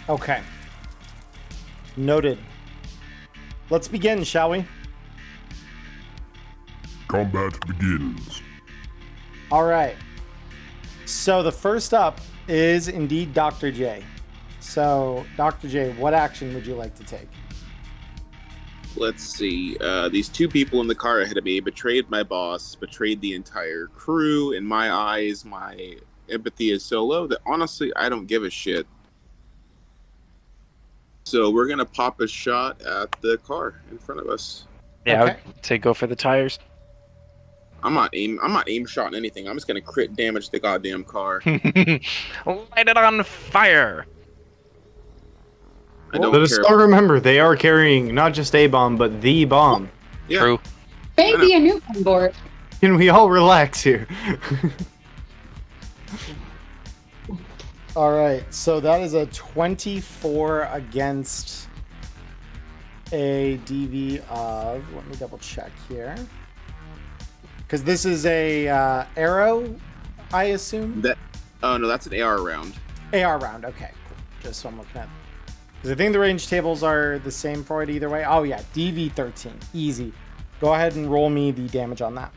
Okay. Noted. Let's begin, shall we? Combat begins. All right. So the first up is indeed Dr. J. So, Dr. J, what action would you like to take? Let's see. These two people in the car ahead of me betrayed my boss, betrayed the entire crew. In my eyes, my empathy is so low that honestly, I don't give a shit. So we're gonna pop a shot at the car in front of us. Yeah, Okay. I would say go for the tires. I'm not aim shotting anything. I'm just gonna crit damage the goddamn car. Light it on fire. I don't Let us care. all remember they are carrying not just a bomb, but the bomb. Yeah. True. Maybe a nuke on board. Can we all relax here? All right. So that is a 24 against a DV of, let me double check here. Because this is a arrow, I assume? Oh no, that's an AR round. AR round. Okay, cool. Just so I'm looking at. Because I think the range tables are the same for it either way. Oh, yeah. DV 13. Easy. Go ahead and roll me the damage on that.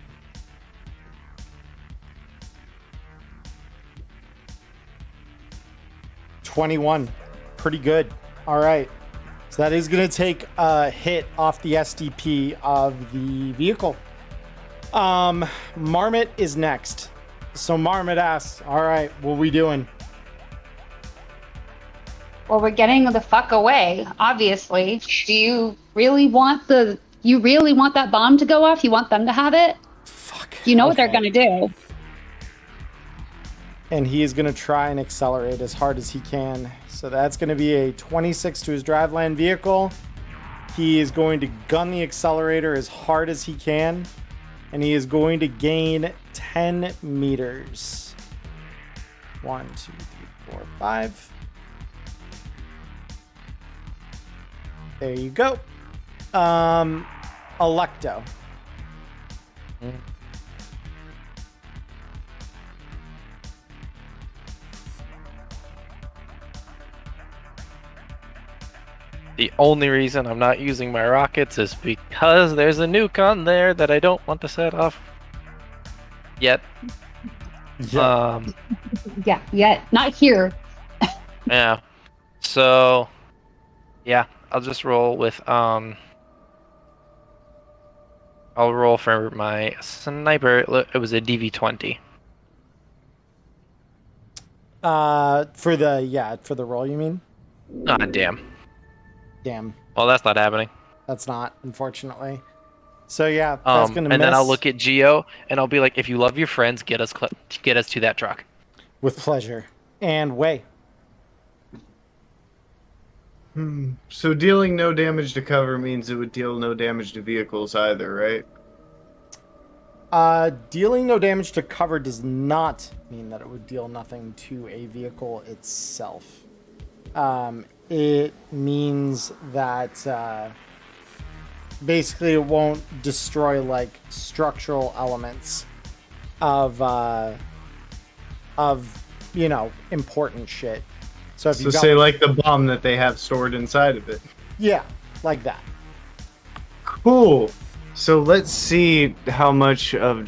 $21. Pretty good. All right. So that is going to take a hit off the SDP of the vehicle. Marmot is next. So Marmot asks, all right, what are we doing? Well, we're getting the fuck away, obviously. Do you really want that bomb to go off? You want them to have it? Fuck. You know what they're gonna do. And he is going to try and accelerate as hard as he can. So that's going to be a 26 to his driveland vehicle. He is going to gun the accelerator as hard as he can. And he is going to gain 10 meters. 1, 2, 3, 4, 5. There you go. Electo. The only reason I'm not using my rockets is because there's a nuke on there that I don't want to set off yet. Yeah. Yeah, not here. Yeah. So, yeah, I'll just roll with I'll roll for my sniper. It was a DV20. For the roll, you mean? Ah, damn. Damn. Well, that's not happening. That's not, unfortunately. So yeah, that's gonna miss. And then I'll look at Geo and I'll be like, if you love your friends, get us to that truck. With pleasure. And Wei. So dealing no damage to cover means it would deal no damage to vehicles either, right? Dealing no damage to cover does not mean that it would deal nothing to a vehicle itself. It means that basically it won't destroy like structural elements of important shit. So if you say like the bomb that they have stored inside of it. Yeah, like that. Cool. So let's see how much of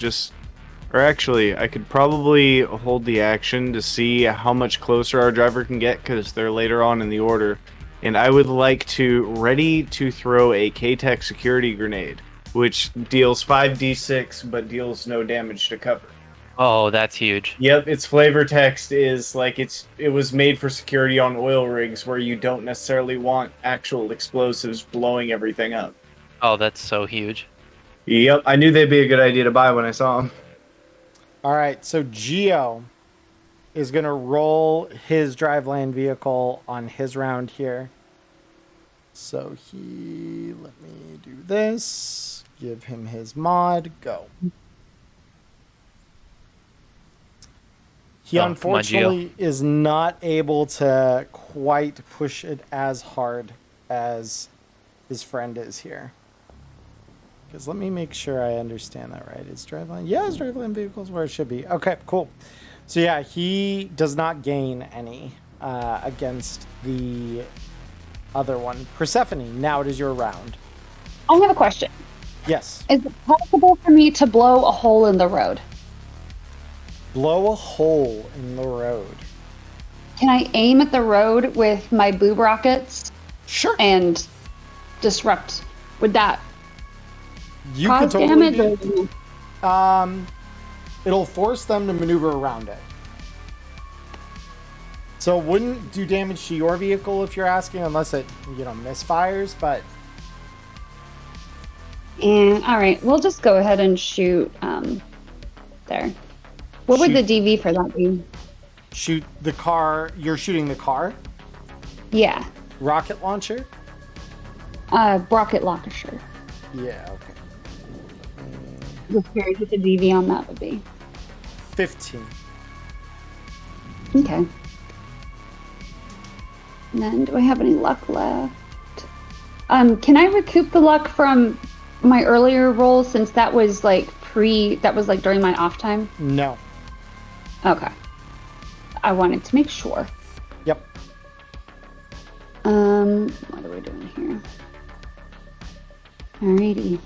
or actually, I could probably hold the action to see how much closer our driver can get because they're later on in the order. And I would like to ready to throw a K-Tech security grenade, which deals 5d6 but deals no damage to cover. Oh, that's huge. Yep, its flavor text is like it was made for security on oil rigs where you don't necessarily want actual explosives blowing everything up. Oh, that's so huge. Yep, I knew they'd be a good idea to buy when I saw them. All right, so Geo is going to roll his driveland vehicle on his round here. So let me do this, give him his mod, go. He unfortunately is not able to quite push it as hard as his friend is here. Because let me make sure I understand that right. Is driveline? Yeah, his driveline vehicle is where it should be. Okay, cool. So yeah, he does not gain any against the other one. Persephone, now it is your round. I have a question. Yes. Is it possible for me to blow a hole in the road? Blow a hole in the road. Can I aim at the road with my boob rockets? Sure. And disrupt? Would that You cause could totally damage? It'll force them to maneuver around it. So it wouldn't do damage to your vehicle if you're asking, unless it, misfires, but... And, all right, we'll just go ahead and shoot there. What would the DV for that be? Shoot the car. You're shooting the car? Yeah. Rocket launcher? Rocket launcher. Yeah, okay. Just curious what the DV on that would be. 15. Okay. And then, do I have any luck left? Can I recoup the luck from my earlier roll since that was like during my off time? No. Okay. I wanted to make sure. Yep. What are we doing here? Alrighty.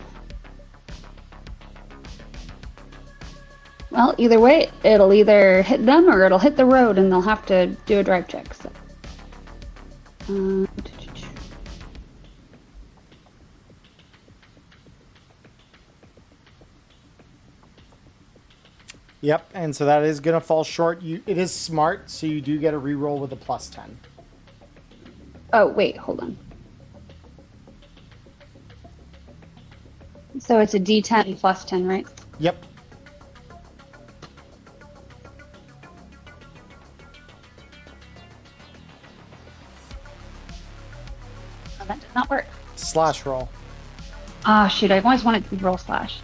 Well, either way, it'll either hit them or it'll hit the road and they'll have to do a drive check. So. Yep, and so that is going to fall short. It is smart, so you do get a reroll with a +10. Oh, wait, hold on. So it's a D10 plus 10, right? Yep. Oh, that did not work. Slash roll. Ah, shoot, I've always wanted to roll slash.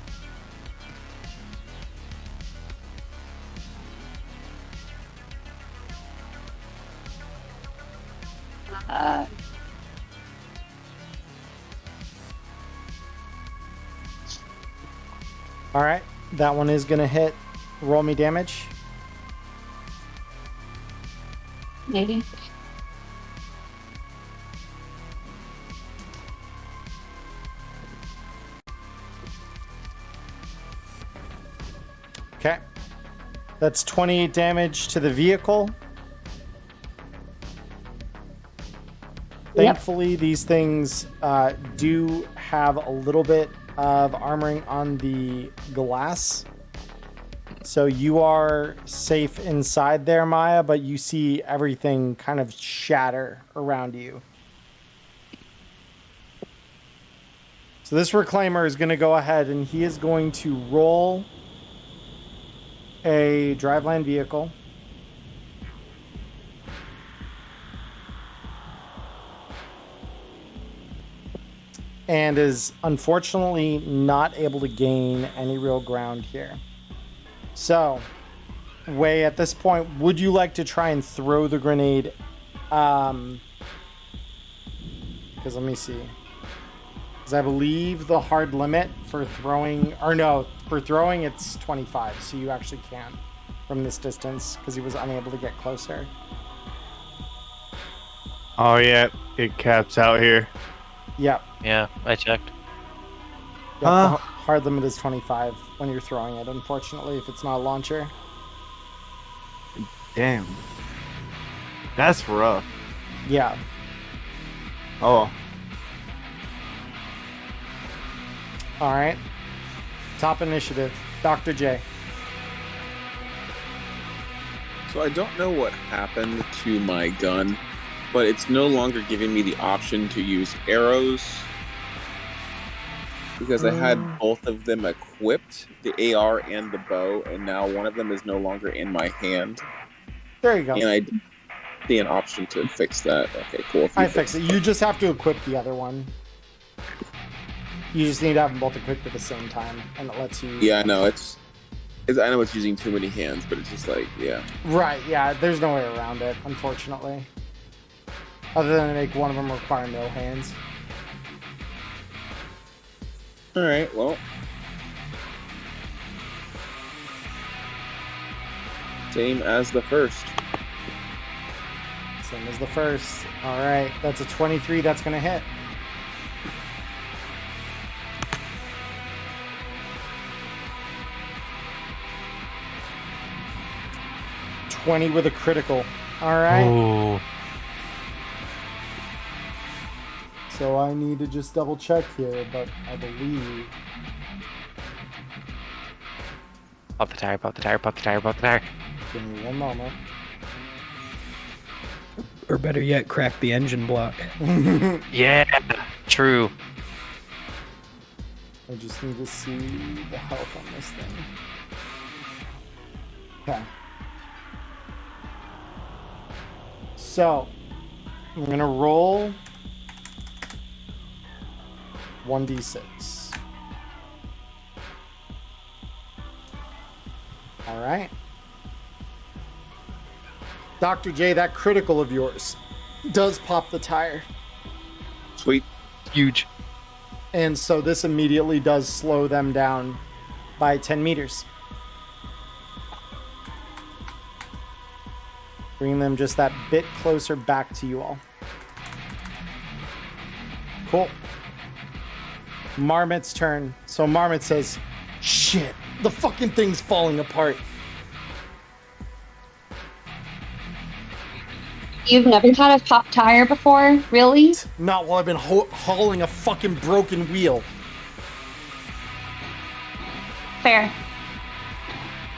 All right, that one is going to hit. Roll me damage. Maybe. Okay. That's 28 damage to the vehicle. Thankfully, these things do have a little bit of armoring on the glass. So you are safe inside there, Maya, but you see everything kind of shatter around you. So this reclaimer is going to go ahead and he is going to roll a driveline vehicle. And is unfortunately not able to gain any real ground here. So, Wei, at this point, would you like to try and throw the grenade? Because let me see. Because I believe the hard limit for throwing, or no, for throwing it's 25, so you actually can from this distance because he was unable to get closer. Oh yeah, it caps out here. Yep. Yeah, I checked. Yep, the hard limit is 25 when you're throwing it, unfortunately, if it's not a launcher. Damn. That's rough. Yeah. Oh. All right. Top initiative, Dr. J. So I don't know what happened to my gun, but it's no longer giving me the option to use arrows because I had both of them equipped, the AR and the bow, and now one of them is no longer in my hand. There you go. And I see an option to fix that. Okay, cool. I fix it. You just have to equip the other one. You just need to have them both equipped at the same time, and it lets you... Yeah, I know. It's I know it's using too many hands, but it's just like, yeah. Right, yeah. There's no way around it, unfortunately. Other than to make one of them require no hands. Alright, well. Same as the first. Same as the first. All right, that's a 23. That's going to hit. $20 with a critical. All right. Ooh. So I need to just double check here, but I believe... Pop the tire, pop the tire, pop the tire, pop the tire. Give me one moment. Or better yet, crack the engine block. Yeah, true. I just need to see the health on this thing. Okay. So, I'm going to roll 1d6. All right. Dr. J, that critical of yours does pop the tire. Sweet. Huge. And so this immediately does slow them down by 10 meters. Bringing them just that bit closer back to you all. Cool. Marmot's turn. So Marmot says, shit, the fucking thing's falling apart. You've never had a pop tire before? Really? Not while I've been hauling a fucking broken wheel. Fair.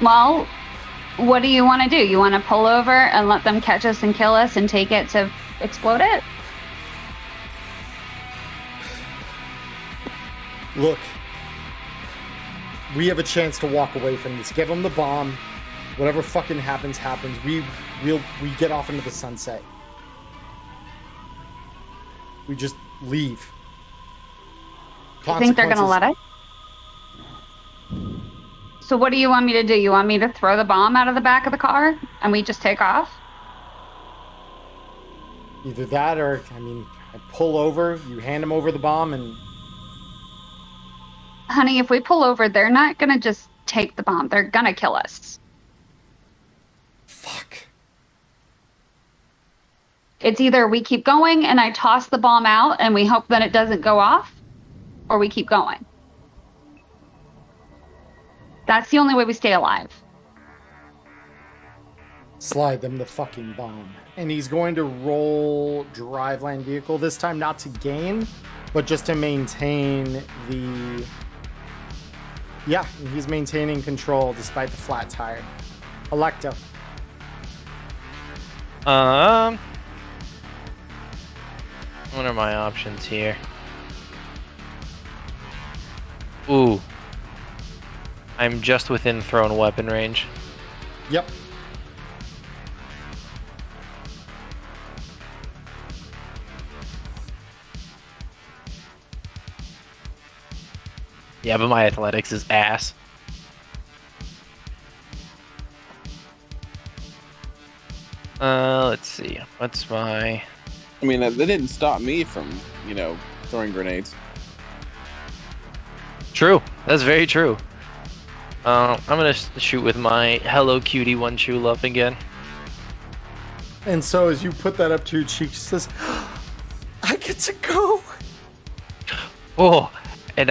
Well, what do you want to do? You want to pull over and let them catch us and kill us and take it to explode it? Look, we have a chance to walk away from this. Give them the bomb. Whatever fucking happens, happens. We get off into the sunset. We just leave. You think they're gonna let us? So what do you want me to do? You want me to throw the bomb out of the back of the car and we just take off? Either that or, I pull over, you hand them over the bomb, and... Honey, if we pull over, they're not gonna just take the bomb. They're gonna kill us. Fuck. It's either we keep going and I toss the bomb out and we hope that it doesn't go off, or we keep going. That's the only way we stay alive. Slide them the fucking bomb. And he's going to roll driveline vehicle, this time not to gain, but just to maintain the... Yeah, he's maintaining control despite the flat tire. Electo. What are my options here? Ooh. I'm just within thrown weapon range. Yep. Yeah, but my athletics is ass. Let's see. What's my... I mean, that didn't stop me from, throwing grenades. True. That's very true. I'm gonna shoot with my Hello Cutie One True Love again. And so as you put that up to your cheek, she says, I get to go. Oh, and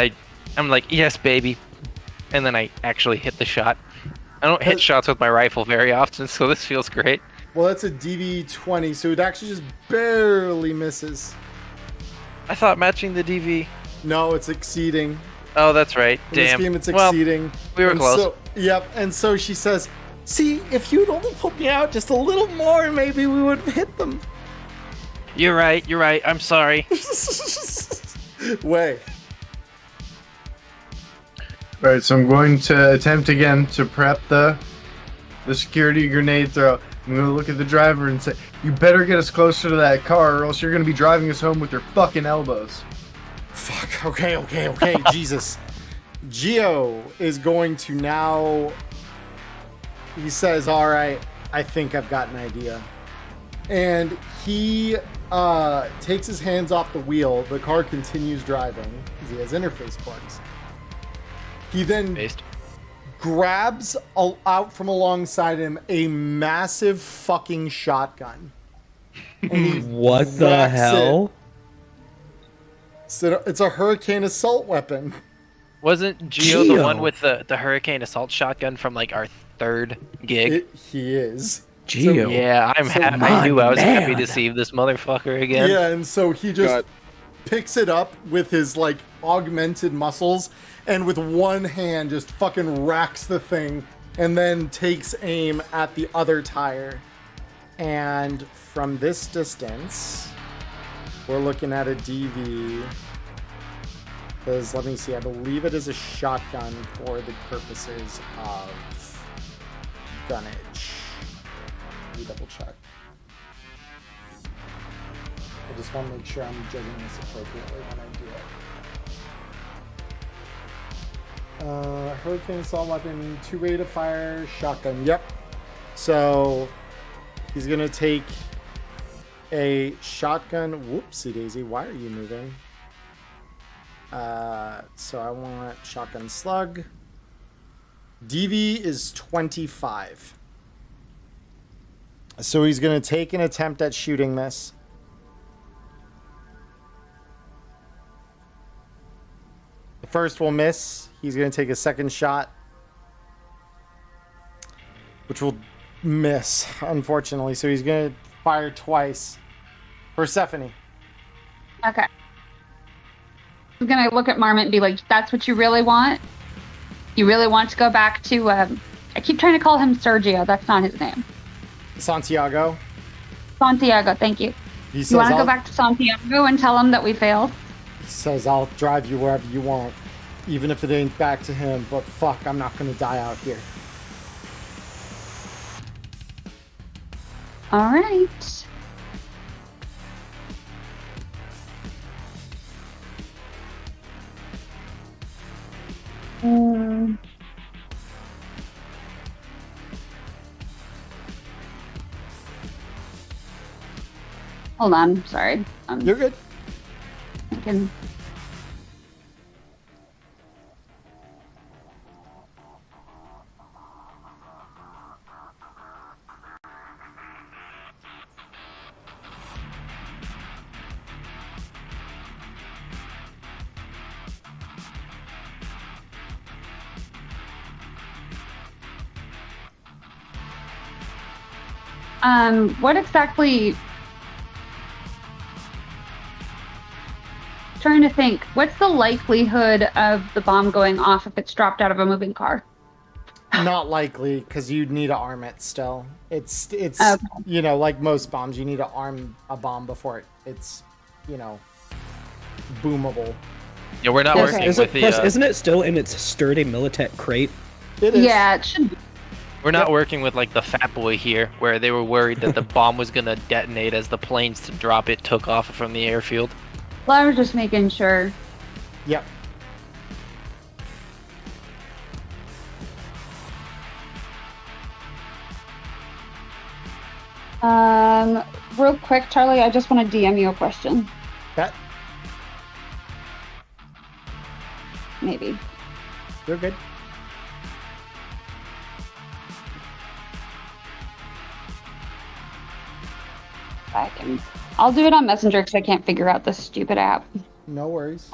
I'm like, yes, baby. And then I actually hit the shot. I don't hit shots with my rifle very often, so this feels great. Well, that's a DV-20, so it actually just barely misses. I thought matching the DV. No, it's exceeding. Oh, that's right. In Damn. this game, it's exceeding. Well, we were close. So, yep, and so she says, see, if you'd only put me out just a little more, maybe we would have hit them. You're right. I'm sorry. Way. Alright, so I'm going to attempt again to prep the security grenade throw. I'm going to look at the driver and say, you better get us closer to that car or else you're going to be driving us home with your fucking elbows. Fuck, okay, Jesus. Gio is going to now... He says, alright, I think I've got an idea. And he takes his hands off the wheel. The car continues driving because he has interface plugs. He then grabs out from alongside him a massive fucking shotgun. And he what the hell? So it's a hurricane assault weapon. Wasn't Gio the one with the hurricane assault shotgun from like our third gig? He is. Gio. So, yeah, I knew I was happy to see this motherfucker again. Yeah, and so he just picks it up with his like augmented muscles and with one hand just fucking racks the thing and then takes aim at the other tire. And from this distance, we're looking at a DV. Because, let me see, I believe it is a shotgun for the purposes of gunnage. Let me double check. I just want to make sure I'm judging this appropriately when I do it. Hurricane assault weapon, 2 rate of fire, shotgun. Yep. So he's gonna take a shotgun. Whoopsie daisy. Why are you moving? So I want shotgun slug. DV is 25. So he's gonna take an attempt at shooting this. The first will miss. He's going to take a second shot, which will miss, unfortunately. So he's going to fire twice. Persephone. Okay. I'm going to look at Marmot and be like, that's what you really want? You really want to go back to I keep trying to call him Sergio. That's not his name. Santiago. Santiago, thank you. He says, You want to go back to Santiago and tell him that we failed? He says, I'll drive you wherever you want, even if it ain't back to him, but fuck, I'm not gonna die out here. All right. Hold on, sorry. You're good. Thinking. What exactly? Trying to think. What's the likelihood of the bomb going off if it's dropped out of a moving car? Not likely, because you'd need to arm it still. It's Okay. you know, like most bombs, you need to arm a bomb before it's, you know, boomable. Yeah, we're not working with the. Isn't it still in its sturdy Militech crate? It is. Yeah, it should be. We're not working with like the Fat Boy here, where they were worried that the bomb was gonna detonate as the planes to drop it took off from the airfield. Well, I was just making sure. Yep. Real quick, Charlie, I just want to DM you a question. That Maybe. you're good. I'll do it on Messenger because I can't figure out this stupid app. No worries.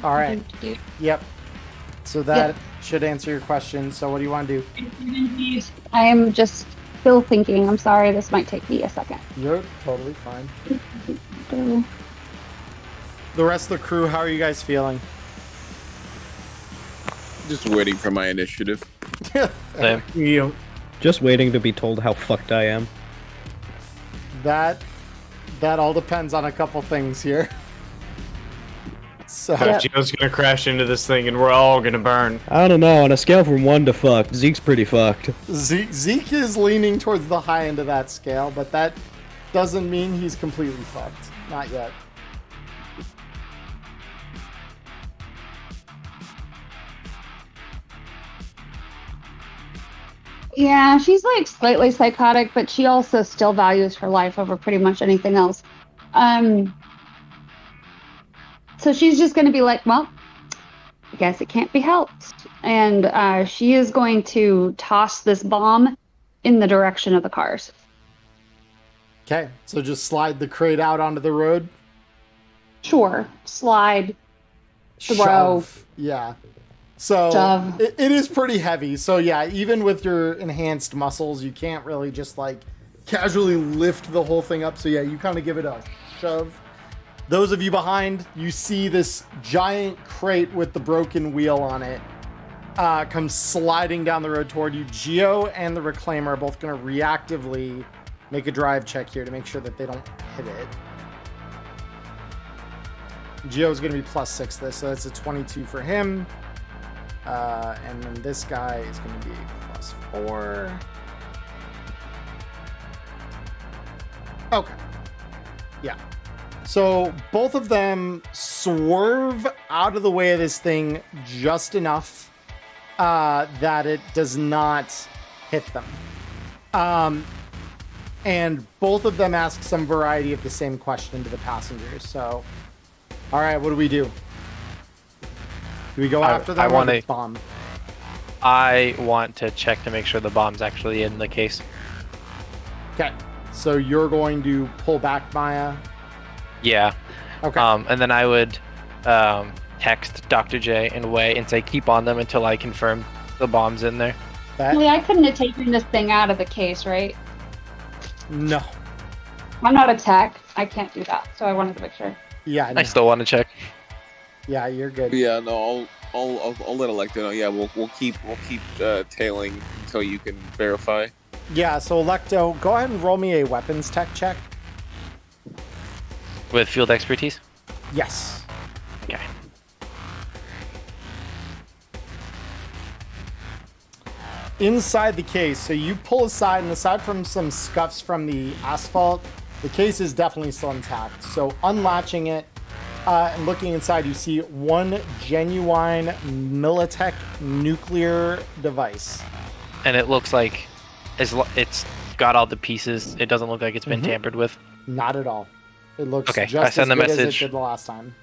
All right. Yep. So that should answer your question. So what do you want to do? I am just still thinking. I'm sorry, this might take me a second. You're totally fine. The rest of the crew, how are you guys feeling? Just waiting for my initiative. Same. Just waiting to be told how fucked I am. That all depends on a couple things here. So Gio's gonna crash into this thing and we're all gonna burn. I don't know. On a scale from 1 to fucked, Zeke's pretty fucked. Zeke is leaning towards the high end of that scale, but that doesn't mean he's completely fucked. Not yet. Yeah, she's like slightly psychotic, but she also still values her life over pretty much anything else. So she's just going to be like, well, I guess it can't be helped. And she is going to toss this bomb in the direction of the cars. Okay, so just slide the crate out onto the road. Sure. Slide. Throw. Shove. Yeah. So Shove. it is pretty heavy. So yeah, even with your enhanced muscles, you can't really just like casually lift the whole thing up. So yeah, you kind of give it a shove. Those of you behind, you see this giant crate with the broken wheel on it come sliding down the road toward you. Gio and the Reclaimer are both going to reactively make a drive check here to make sure that they don't hit it. Gio's going to be +6 this, so that's a 22 for him. And then this guy is going to be +4. Okay. Yeah. So both of them swerve out of the way of this thing just enough that it does not hit them. and both of them ask some variety of the same question to the passengers. So, all right, what do we do? Do we go after them or the bomb? I want to check to make sure the bomb's actually in the case. Okay, so you're going to pull back, Maya? Yeah. Okay. And then I would text Dr. J and Wei and say keep on them until I confirm the bomb's in there. Well, I couldn't have taken this thing out of the case, right? No. I'm not a tech. I can't do that, so I wanted to make sure. Yeah, I still want to check. Yeah, you're good. Yeah, no, I'll let Electo know. Yeah, we'll keep tailing until you can verify. Yeah, so Electo, go ahead and roll me a weapons tech check. With field expertise? Yes. Okay. Inside the case, so you pull aside, and aside from some scuffs from the asphalt, the case is definitely still intact. So unlatching it and looking inside, you see one genuine Militech nuclear device. And it looks like it's got all the pieces. It doesn't look like it's been tampered with. Not at all. It looks okay. just I send as the good as it message. did the last time.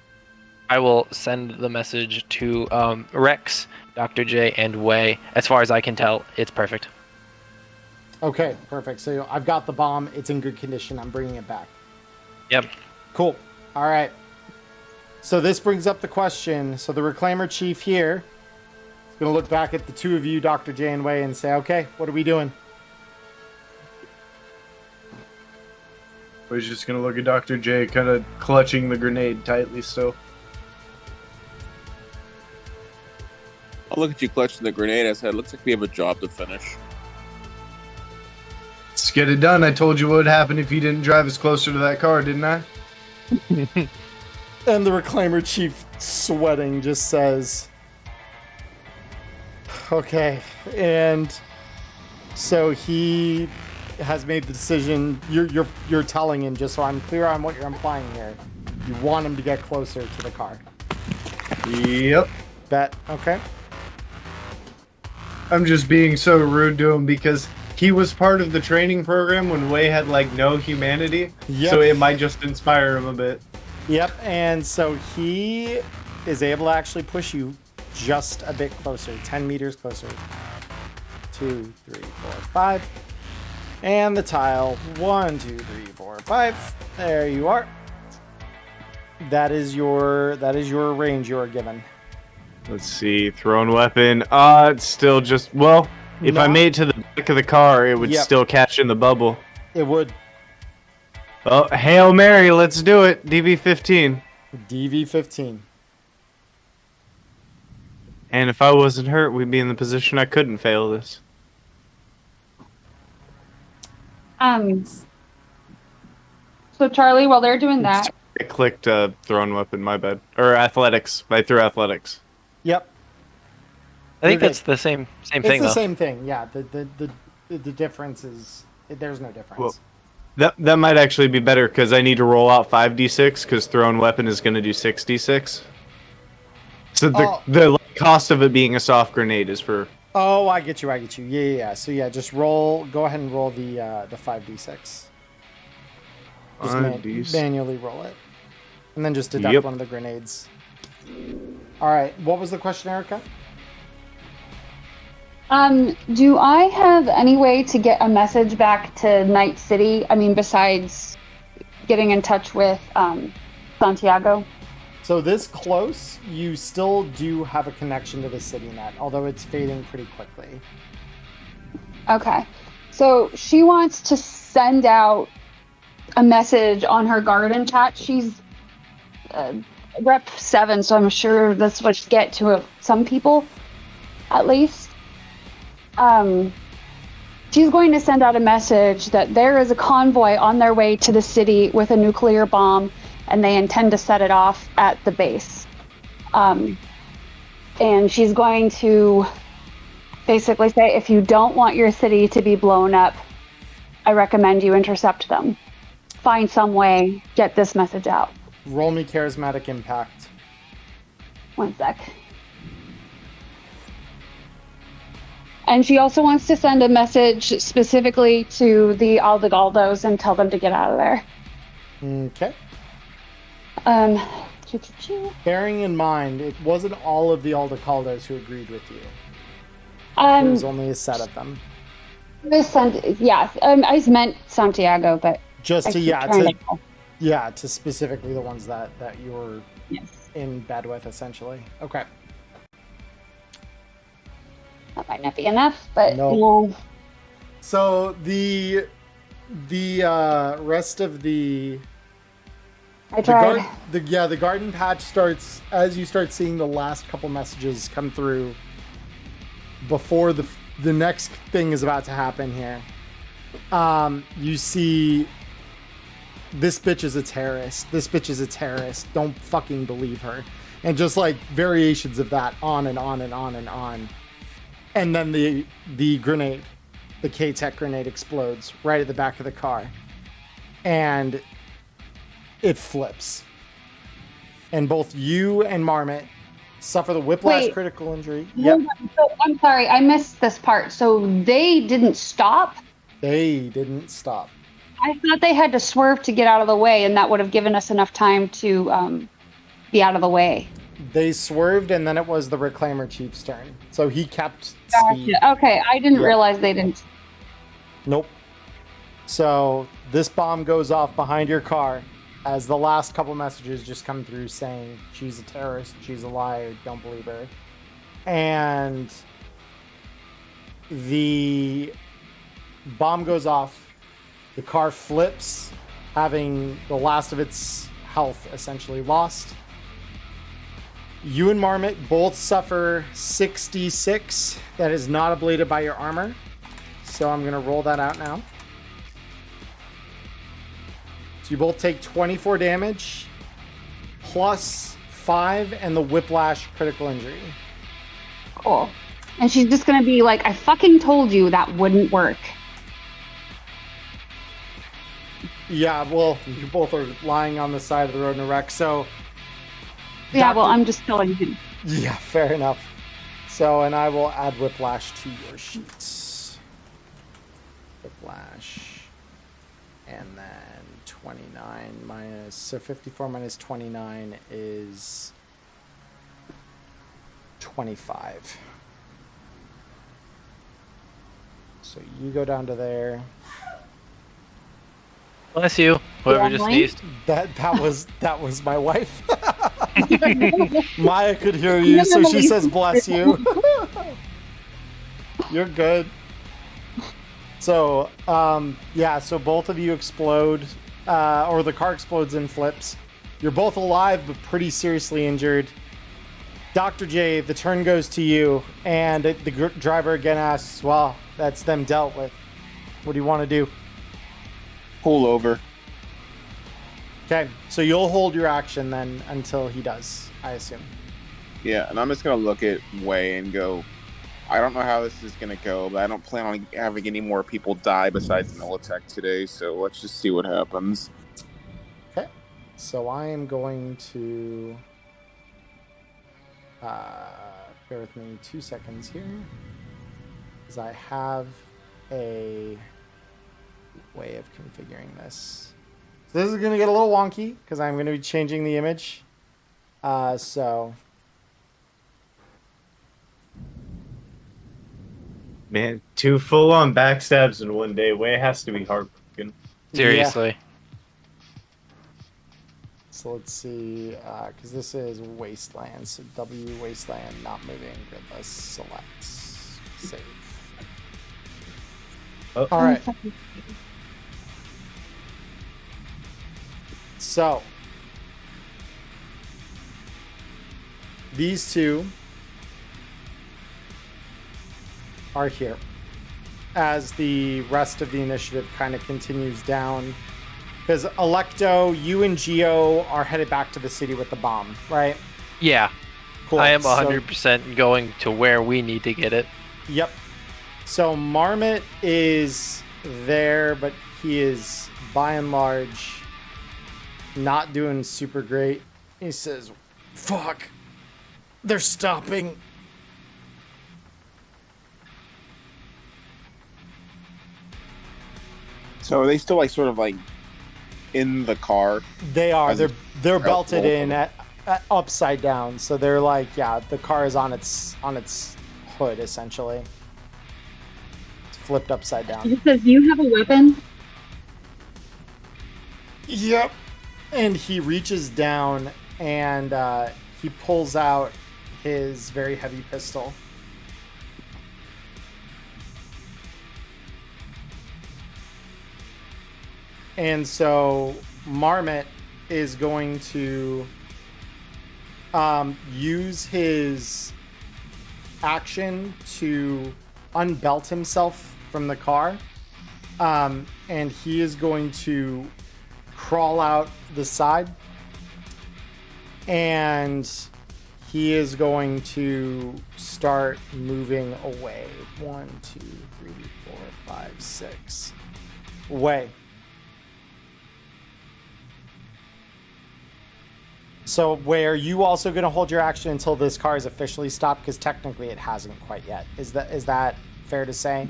I will send the message to Rex, Dr. J, and Wei. As far as I can tell, it's perfect. Okay, perfect. So I've got the bomb. It's in good condition. I'm bringing it back. Yep. Cool. All right. So this brings up the question. So the Reclaimer Chief here is going to look back at the two of you, Dr. J and Wei, and say, okay, what are we doing? We're just gonna look at Dr. J, kind of clutching the grenade tightly still. I'll look at you clutching the grenade. I said, looks like we have a job to finish. Let's get it done. I told you what would happen if you didn't drive us closer to that car, didn't I? And the Reclaimer Chief, sweating, just says, okay. And so he has made the decision. You're telling him, just so I'm clear on what you're implying here, you want him to get closer to the car. Yep. Bet. Okay. I'm just being so rude to him because he was part of the training program when Wei had like no humanity. Yep. So it might just inspire him a bit. Yep. And so he is able to actually push you just a bit closer, 10 meters closer. 2, 3, 4, 5. And the tile. 1, 2, 3, 4, 5. There you are. That is your range you are given. Let's see, thrown weapon. It's still just, well, if I made it to the back of the car, it would still catch in the bubble. It would. Oh, Hail Mary, let's do it. DV-15. DV-15. And if I wasn't hurt, we'd be in the position I couldn't fail this. So Charlie, while they're doing that, I clicked thrown weapon, my bad. Or athletics. I threw athletics. Yep. I think that's the same thing, though. It's the same thing, yeah. The difference is, there's no difference. Well, that might actually be better, because I need to roll out 5d6, because thrown weapon is going to do 6d6. So the cost of it being a soft grenade is for... Oh, I get you. Yeah. So yeah, just roll, go ahead and roll the 5d6. Just manually roll it. And then just deduct one of the grenades. Alright, what was the question, Erica? Do I have any way to get a message back to Night City? I mean, besides getting in touch with Santiago? So this close, you still do have a connection to the city net, although it's fading pretty quickly. Okay. So she wants to send out a message on her garden chat. She's Rep 7, so I'm sure that's what she'll get to some people, at least. She's going to send out a message that there is a convoy on their way to the city with a nuclear bomb, and they intend to set it off at the base. And she's going to basically say, if you don't want your city to be blown up, I recommend you intercept them. Find some way, get this message out. Roll me charismatic impact. 1 sec. And she also wants to send a message specifically to the Aldecaldos and tell them to get out of there. Okay. Choo-choo-choo. Bearing in mind, it wasn't all of the Aldecaldos who agreed with you. There was only a set of them. I meant Santiago, but Just I to keep trying to specifically the ones that you were in bed with, essentially. Okay. That might not be enough, but no. So the rest of the the garden patch starts as you start seeing the last couple messages come through before the next thing is about to happen here. You see, this bitch is a terrorist. This bitch is a terrorist. Don't fucking believe her. And just like variations of that on and on and on and on. And then the grenade, the K-Tech grenade explodes right at the back of the car. And it flips. And both you and Marmot suffer the whiplash critical injury. Yep. So, I'm sorry, I missed this part. So they didn't stop? They didn't stop. I thought they had to swerve to get out of the way, and that would have given us enough time to be out of the way. They swerved, and then it was the Reclaimer Chief's turn. So he kept speed. Okay, I didn't realize they didn't. Nope. So this bomb goes off behind your car as the last couple messages just come through saying she's a terrorist, she's a liar, don't believe her. And the bomb goes off. The car flips, having the last of its health essentially lost. You and Marmot both suffer 66. That is not ablated by your armor. So I'm going to roll that out now. So you both take 24 damage, plus 5, and the whiplash critical injury. Cool. And she's just going to be like, I fucking told you that wouldn't work. Yeah, well, you both are lying on the side of the road in a wreck, so... Yeah, well, I'm just telling him. Yeah, fair enough. So, and I will add whiplash to your sheets. Whiplash. And then 29 minus... So 54 minus 29 is... 25. So you go down to there. Bless you. Whoever just sneezed. That was my wife. Maya could hear you, so she says bless you. You're good. So, so both of you explode, or the car explodes and flips. You're both alive, but pretty seriously injured. Dr. J, the turn goes to you, and the driver again asks, well, that's them dealt with. What do you want to do? Pull over. Okay, so you'll hold your action then until he does, I assume. Yeah, and I'm just going to look at Way and go, I don't know how this is going to go, but I don't plan on having any more people die besides Militech today, so let's just see what happens. Okay, so I am going to... bear with me 2 seconds here, because I have a way of configuring this. So this is going to get a little wonky, because I'm going to be changing the image. So... Man, 2 full-on backstabs in one day. Way has to be heartbroken. Seriously. Yeah. So let's see, because this is Wasteland, so W Wasteland, not moving, gridless, select, save. Oh. All right. So, these two are here as the rest of the initiative kind of continues down. Because Electo, you and Geo are headed back to the city with the bomb, right? Yeah. Cool. I am 100% going to where we need to get it. Yep. So Marmot is there, but he is by and large not doing super great. He says, fuck, they're stopping. So are they still like sort of like in the car? They are. As They're belted in at upside down. So they're like, yeah, the car is on its hood essentially. It's flipped upside down. It says, "You have a weapon?" Yep. And he reaches down and he pulls out his very heavy pistol. And so Marmot is going to use his action to unbelt himself from the car. And he is going to crawl out the side. And he is going to start moving away. 1, 2, 3, 4, 5, 6. Away. So, are you also going to hold your action until this car is officially stopped? Because technically it hasn't quite yet. Is that fair to say?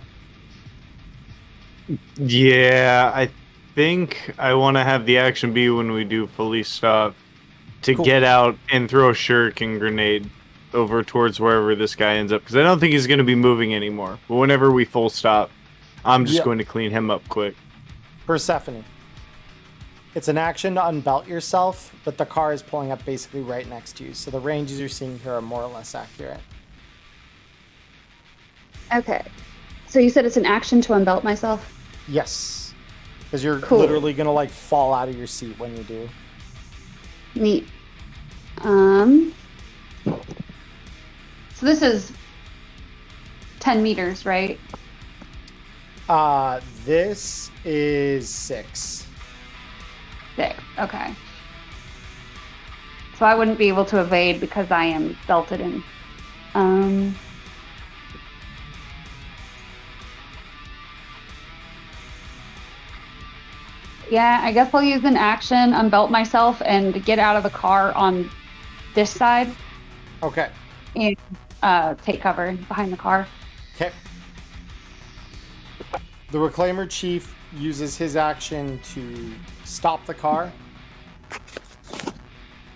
Yeah, I think I want to have the action be when we do fully stop to get out and throw a shuriken grenade over towards wherever this guy ends up. Because I don't think he's going to be moving anymore. But whenever we full stop, I'm just going to clean him up quick. Persephone. It's an action to unbelt yourself, but the car is pulling up basically right next to you. So the ranges you're seeing here are more or less accurate. Okay. So you said it's an action to unbelt myself? Yes. Because you're Cool. literally going to like fall out of your seat when you do. Neat. So this is 10 meters, right? This is 6. 6. Okay. So I wouldn't be able to evade because I am belted in. Yeah, I guess I'll use an action, unbelt myself, and get out of the car on this side. Okay. And take cover behind the car. Okay. The Reclaimer Chief uses his action to stop the car.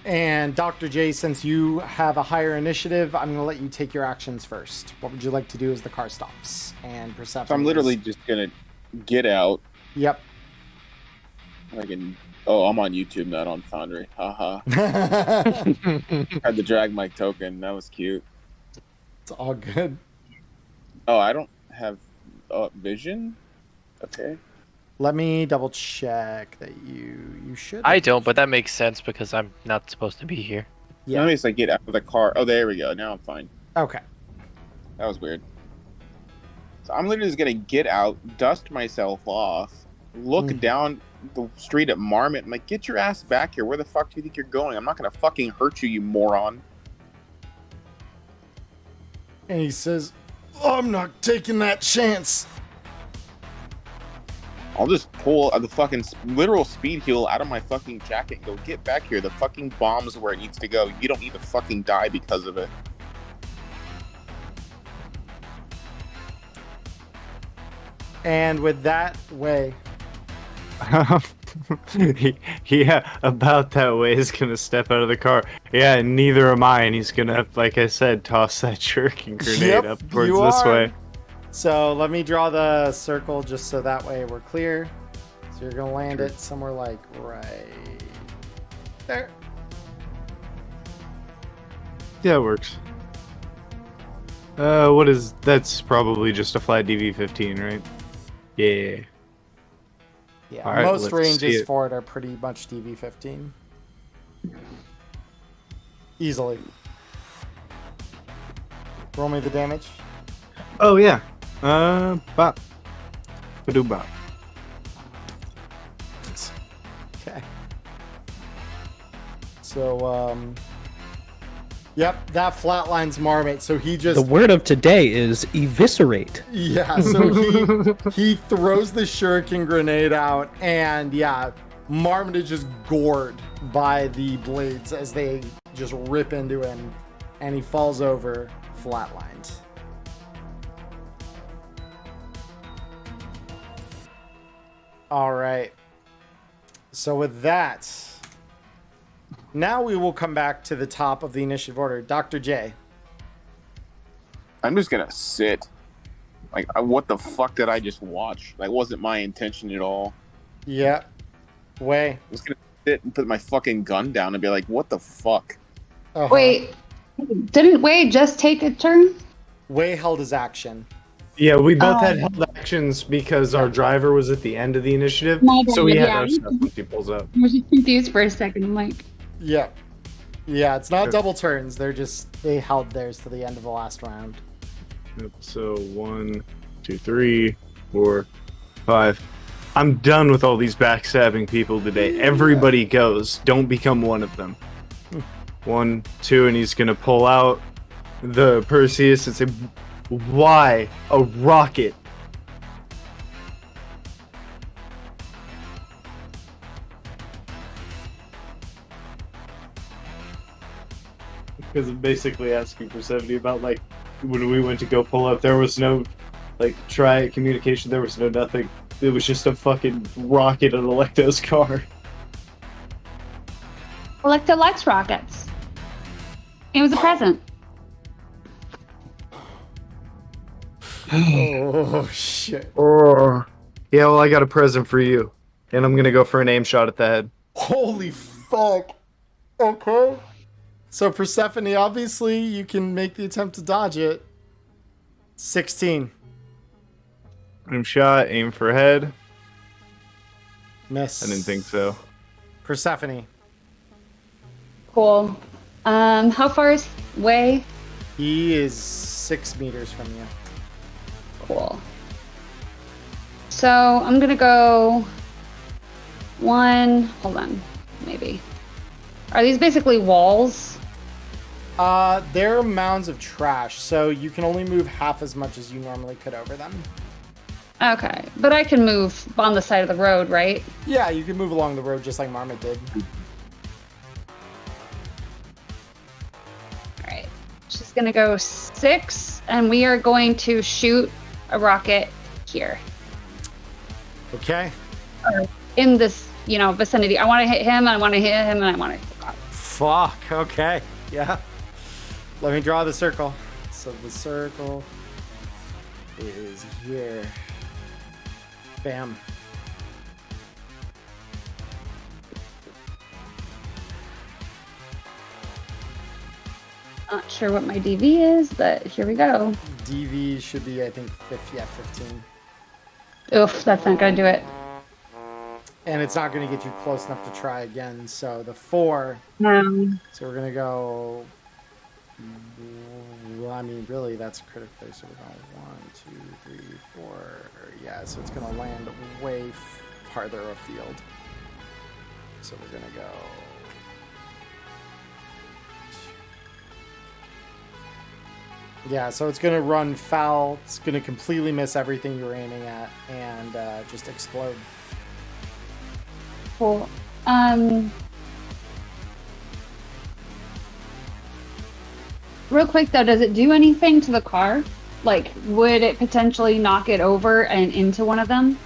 And Dr. J, since you have a higher initiative, I'm going to let you take your actions first. What would you like to do as the car stops? And Persephone. So I'm literally just gonna get out. Yep. I'm on YouTube, not on Foundry. Haha. Had to drag my token. That was cute. It's all good. Oh, I don't have vision? Okay. Let me double check that you should. I don't, but that makes sense because I'm not supposed to be here. Yeah. Let me just get out of the car. Oh, there we go. Now I'm fine. Okay. That was weird. So I'm literally just gonna get out, dust myself off, look down the street at Marmot. I'm like, get your ass back here. Where the fuck do you think you're going? I'm not gonna fucking hurt you, you moron. And he says, I'm not taking that chance. I'll just pull the fucking literal speed heal out of my fucking jacket and go, get back here. The fucking bomb's where it needs to go. You don't need to fucking die because of it. And with that way. Yeah, about that way is gonna step out of the car. Yeah, neither am I, and he's gonna, like I said, toss that shuriken grenade up towards this way. So let me draw the circle just so that way we're clear. So you're gonna land it somewhere like right there. Yeah, it works. That's probably just a flat DV-15, right? Yeah. Yeah, all right, most let's see ranges it. for it are pretty much DV-15. Easily. Roll me the damage. Oh yeah. Bop. Badoo bop. Okay. So, yep, that flatlines Marmot. So he just... The word of today is eviscerate. Yeah, so he throws the shuriken grenade out, and yeah, Marmot is just gored by the blades as they just rip into him, and he falls over flatlined. All right. So with that, now we will come back to the top of the initiative order. Dr. J. I'm just gonna sit. Like, what the fuck did I just watch? That wasn't my intention at all. Yeah. Way. I'm just gonna sit and put my fucking gun down and be like, what the fuck? Uh-huh. Wait, didn't Wade just take a turn? Way held his action. Yeah, we both had held actions because our driver was at the end of the initiative, My bad, so we had yeah. our stuff when he pulls up. I was just confused for a second. I'm like, Yeah. Yeah, it's not double turns. They held theirs to the end of the last round. Yep, so 1, 2, 3, 4, 5. I'm done with all these backstabbing people today. Everybody goes. Don't become one of them. 1, 2, and he's gonna pull out the Perseus and say, "Why a rocket?" Because I'm basically asking for 70 about, like, when we went to go pull up, there was no, like, try communication, there was no nothing. It was just a fucking rocket in Electo's car. Electo likes rockets. It was a present. Oh, shit. Oh. Yeah, well, I got a present for you. And I'm gonna go for an aim shot at the head. Holy fuck. Okay. So Persephone, obviously, you can make the attempt to dodge it. 16. Aim shot, aim for head. Miss. I didn't think so. Persephone. Cool. How far is Way? He is 6 meters from you. Cool. So I'm gonna go 1. Hold on, maybe. Are these basically walls? They're mounds of trash, so you can only move half as much as you normally could over them. Okay, but I can move on the side of the road, right? Yeah, you can move along the road just like Marmot did. All right. She's gonna go 6, and we are going to shoot a rocket here Okay. in this, vicinity. I want to hit him. I want to hit him, and I want to hit the rocket. Fuck. Okay. Yeah. Let me draw the circle. So the circle is here. Bam. Not sure what my DV is, but here we go. DV should be, I think, 15. Oof, that's not gonna do it. And it's not going to get you close enough to try again. So the 4. No. So we're going to go. Well, I mean, really, that's a critical place. So we're going 1, 2, 3, 4. Yeah, so it's going to land way farther afield. So we're going to go. Yeah, so it's going to run foul. It's going to completely miss everything you were aiming at and just explode. Cool. Real quick though, does it do anything to the car? Like, would it potentially knock it over and into one of them?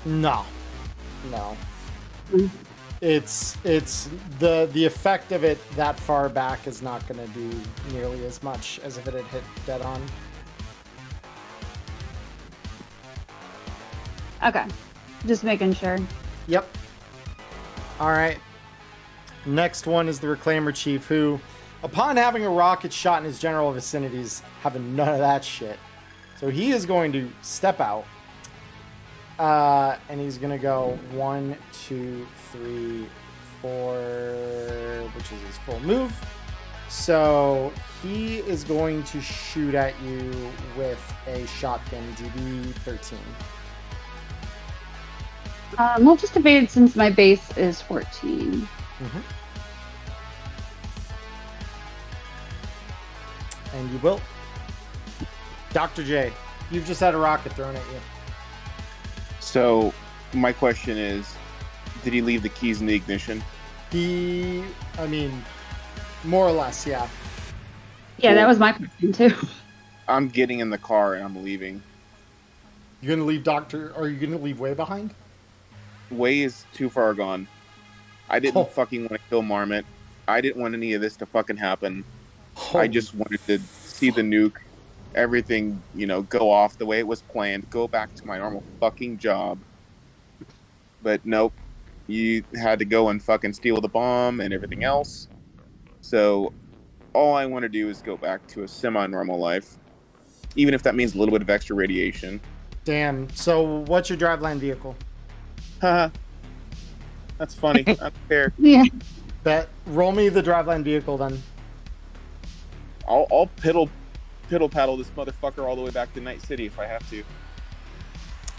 No. It's the effect of it that far back is not going to do nearly as much as if it had hit dead on. Okay, just making sure. Yep. All right. Next one is the Reclaimer Chief, who, upon having a rocket shot in his general vicinities, having none of that shit. So he is going to step out. And he's going to go 1, 2, 3, 4, which is his full move. So he is going to shoot at you with a shotgun DB 13. We'll just evade since my base is 14. Mm-hmm. And you will. Dr. J, you've just had a rocket thrown at you. So, my question is, did he leave the keys in the ignition? More or less, yeah. Yeah, that was my question too. I'm getting in the car and I'm leaving. You're gonna leave Are you gonna leave Way behind? Way is too far gone. I didn't fucking want to kill Marmot. I didn't want any of this to fucking happen. I just wanted to see the nuke, everything, go off the way it was planned, go back to my normal fucking job. But nope, you had to go and fucking steal the bomb and everything else. So all I want to do is go back to a semi-normal life, even if that means a little bit of extra radiation. Damn. So what's your driveline vehicle? Haha. That's funny. Not fair. Yeah. Roll me the driveline vehicle then. I'll piddle paddle this motherfucker all the way back to Night City if I have to.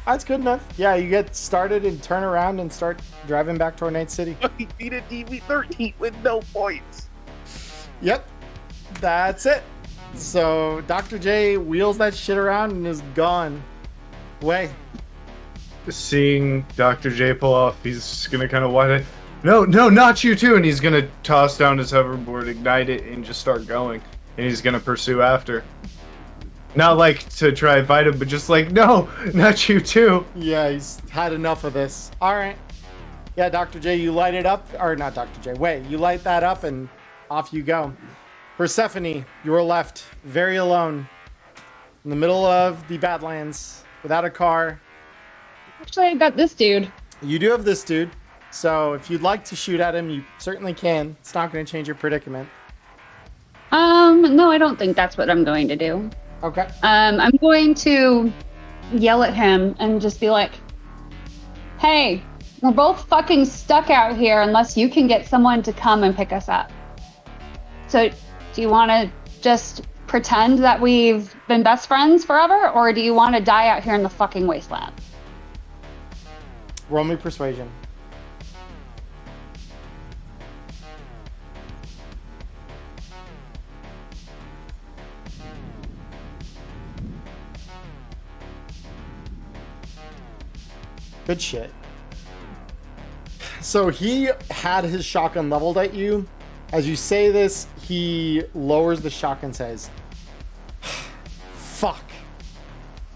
That's good enough. Yeah, you get started and turn around and start driving back toward Night City. He beat a DV13 with no points. Yep. That's it. So Dr. J wheels that shit around and is gone. Way. Seeing Dr. J pull off, he's just gonna kind of whine it. No, not you too! And he's gonna toss down his hoverboard, ignite it, and just start going. And he's gonna pursue after. Not like to try and fight him, but just like, no, not you too. Yeah, he's had enough of this. All right. Yeah, Dr. J, you light it up, or not Dr. J. Wait, you light that up, and off you go. Persephone, you are left very alone in the middle of the Badlands without a car. Actually, I got this dude. You do have this dude, so if you'd like to shoot at him, you certainly can. It's not going to change your predicament. No, I don't think that's what I'm going to do. Okay. I'm going to yell at him and just be like, hey, we're both fucking stuck out here unless you can get someone to come and pick us up. So, do you want to just pretend that we've been best friends forever, or do you want to die out here in the fucking wasteland? Roll me persuasion. Good shit. So he had his shotgun leveled at you. As you say this, he lowers the shotgun and says, fuck.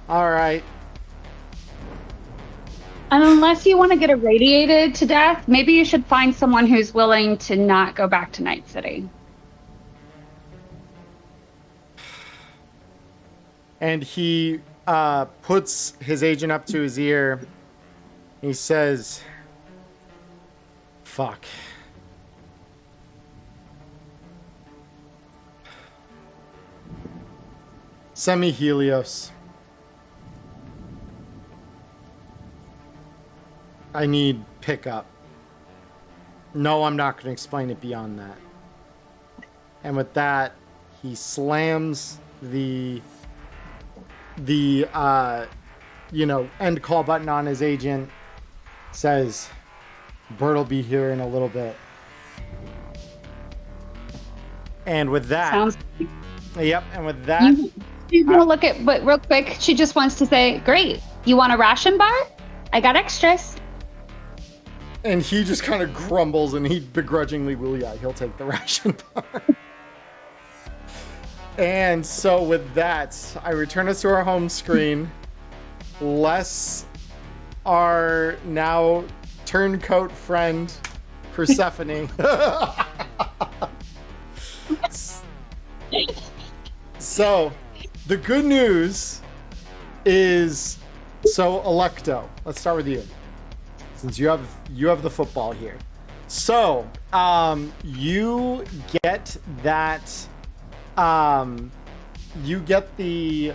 All right. And unless you want to get irradiated to death, maybe you should find someone who's willing to not go back to Night City. And he puts his agent up to his ear. He says, fuck. Send me Helios. I need pickup. No, I'm not going to explain it beyond that. And with that, he slams the end call button on his agent. Says, Bert will be here in a little bit. And with that, Sounds. Yep. And with that, You want to look at, but real quick, she just wants to say, "Great, you want a ration bar? I got extras." and he just kind of grumbles, and he begrudgingly will. Yeah, he'll take the ration bar. And so with that, I return us to our home screen. Les, our now turncoat friend, Persephone. So, the good news is, so Electo, let's start with you, since you have the football here. So, you get that, you get the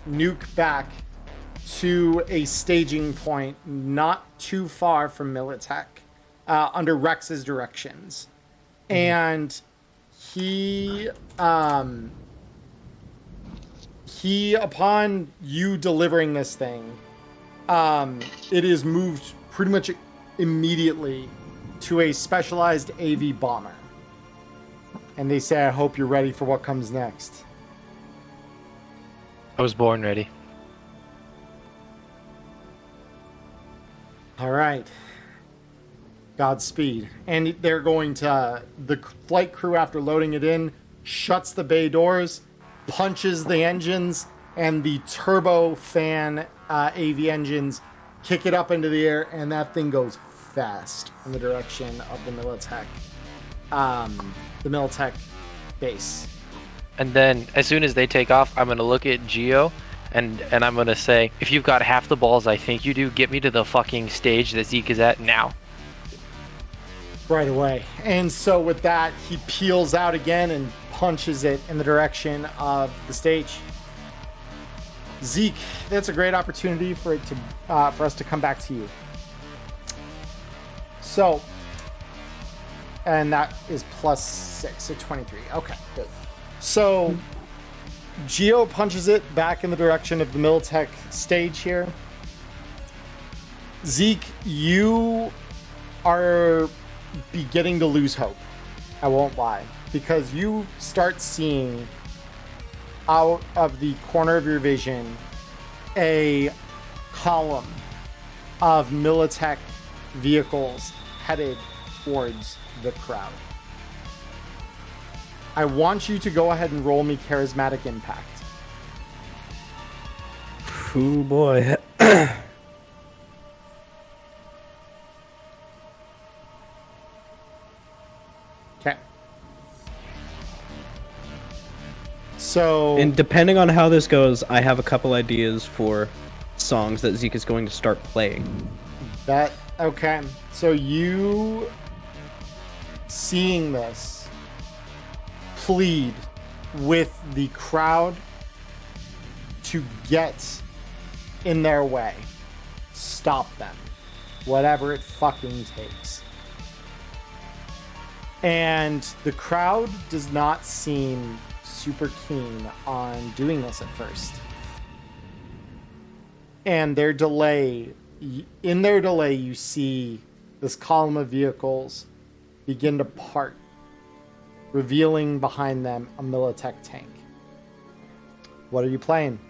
nuke back to a staging point not too far from Militech, under Rex's directions. And he, upon you delivering this thing, it is moved pretty much immediately to a specialized AV bomber. And they say, I hope you're ready for what comes next. I was born ready. All right. Godspeed. And they're going to, the flight crew, after loading it in, shuts the bay doors, punches the engines, and the turbofan AV engines kick it up into the air, and that thing goes fast in the direction of the Militech base. And then, as soon as they take off, I'm gonna look at Geo, and I'm gonna say, if you've got half the balls I think you do, get me to the fucking stage that Zeke is at now. Right away. And so with that, he peels out again and punches it in the direction of the stage. Zeke, that's a great opportunity for us to come back to you. So, and that is +6, so 23. Okay, good. So, Geo punches it back in the direction of the Militech stage here. Zeke, you are beginning to lose hope. I won't lie. Because you start seeing out of the corner of your vision a column of Militech vehicles headed towards the crowd. I want you to go ahead and roll me Charismatic Impact. Oh boy. Okay. So, And depending on how this goes, I have a couple ideas for songs that Zeke is going to start playing. okay. So you seeing this plead with the crowd to get in their way. Stop them. Whatever it fucking takes. And the crowd does not seem super keen on doing this at first. And in their delay, you see this column of vehicles begin to part, revealing behind them a Militech tank. What are you playing?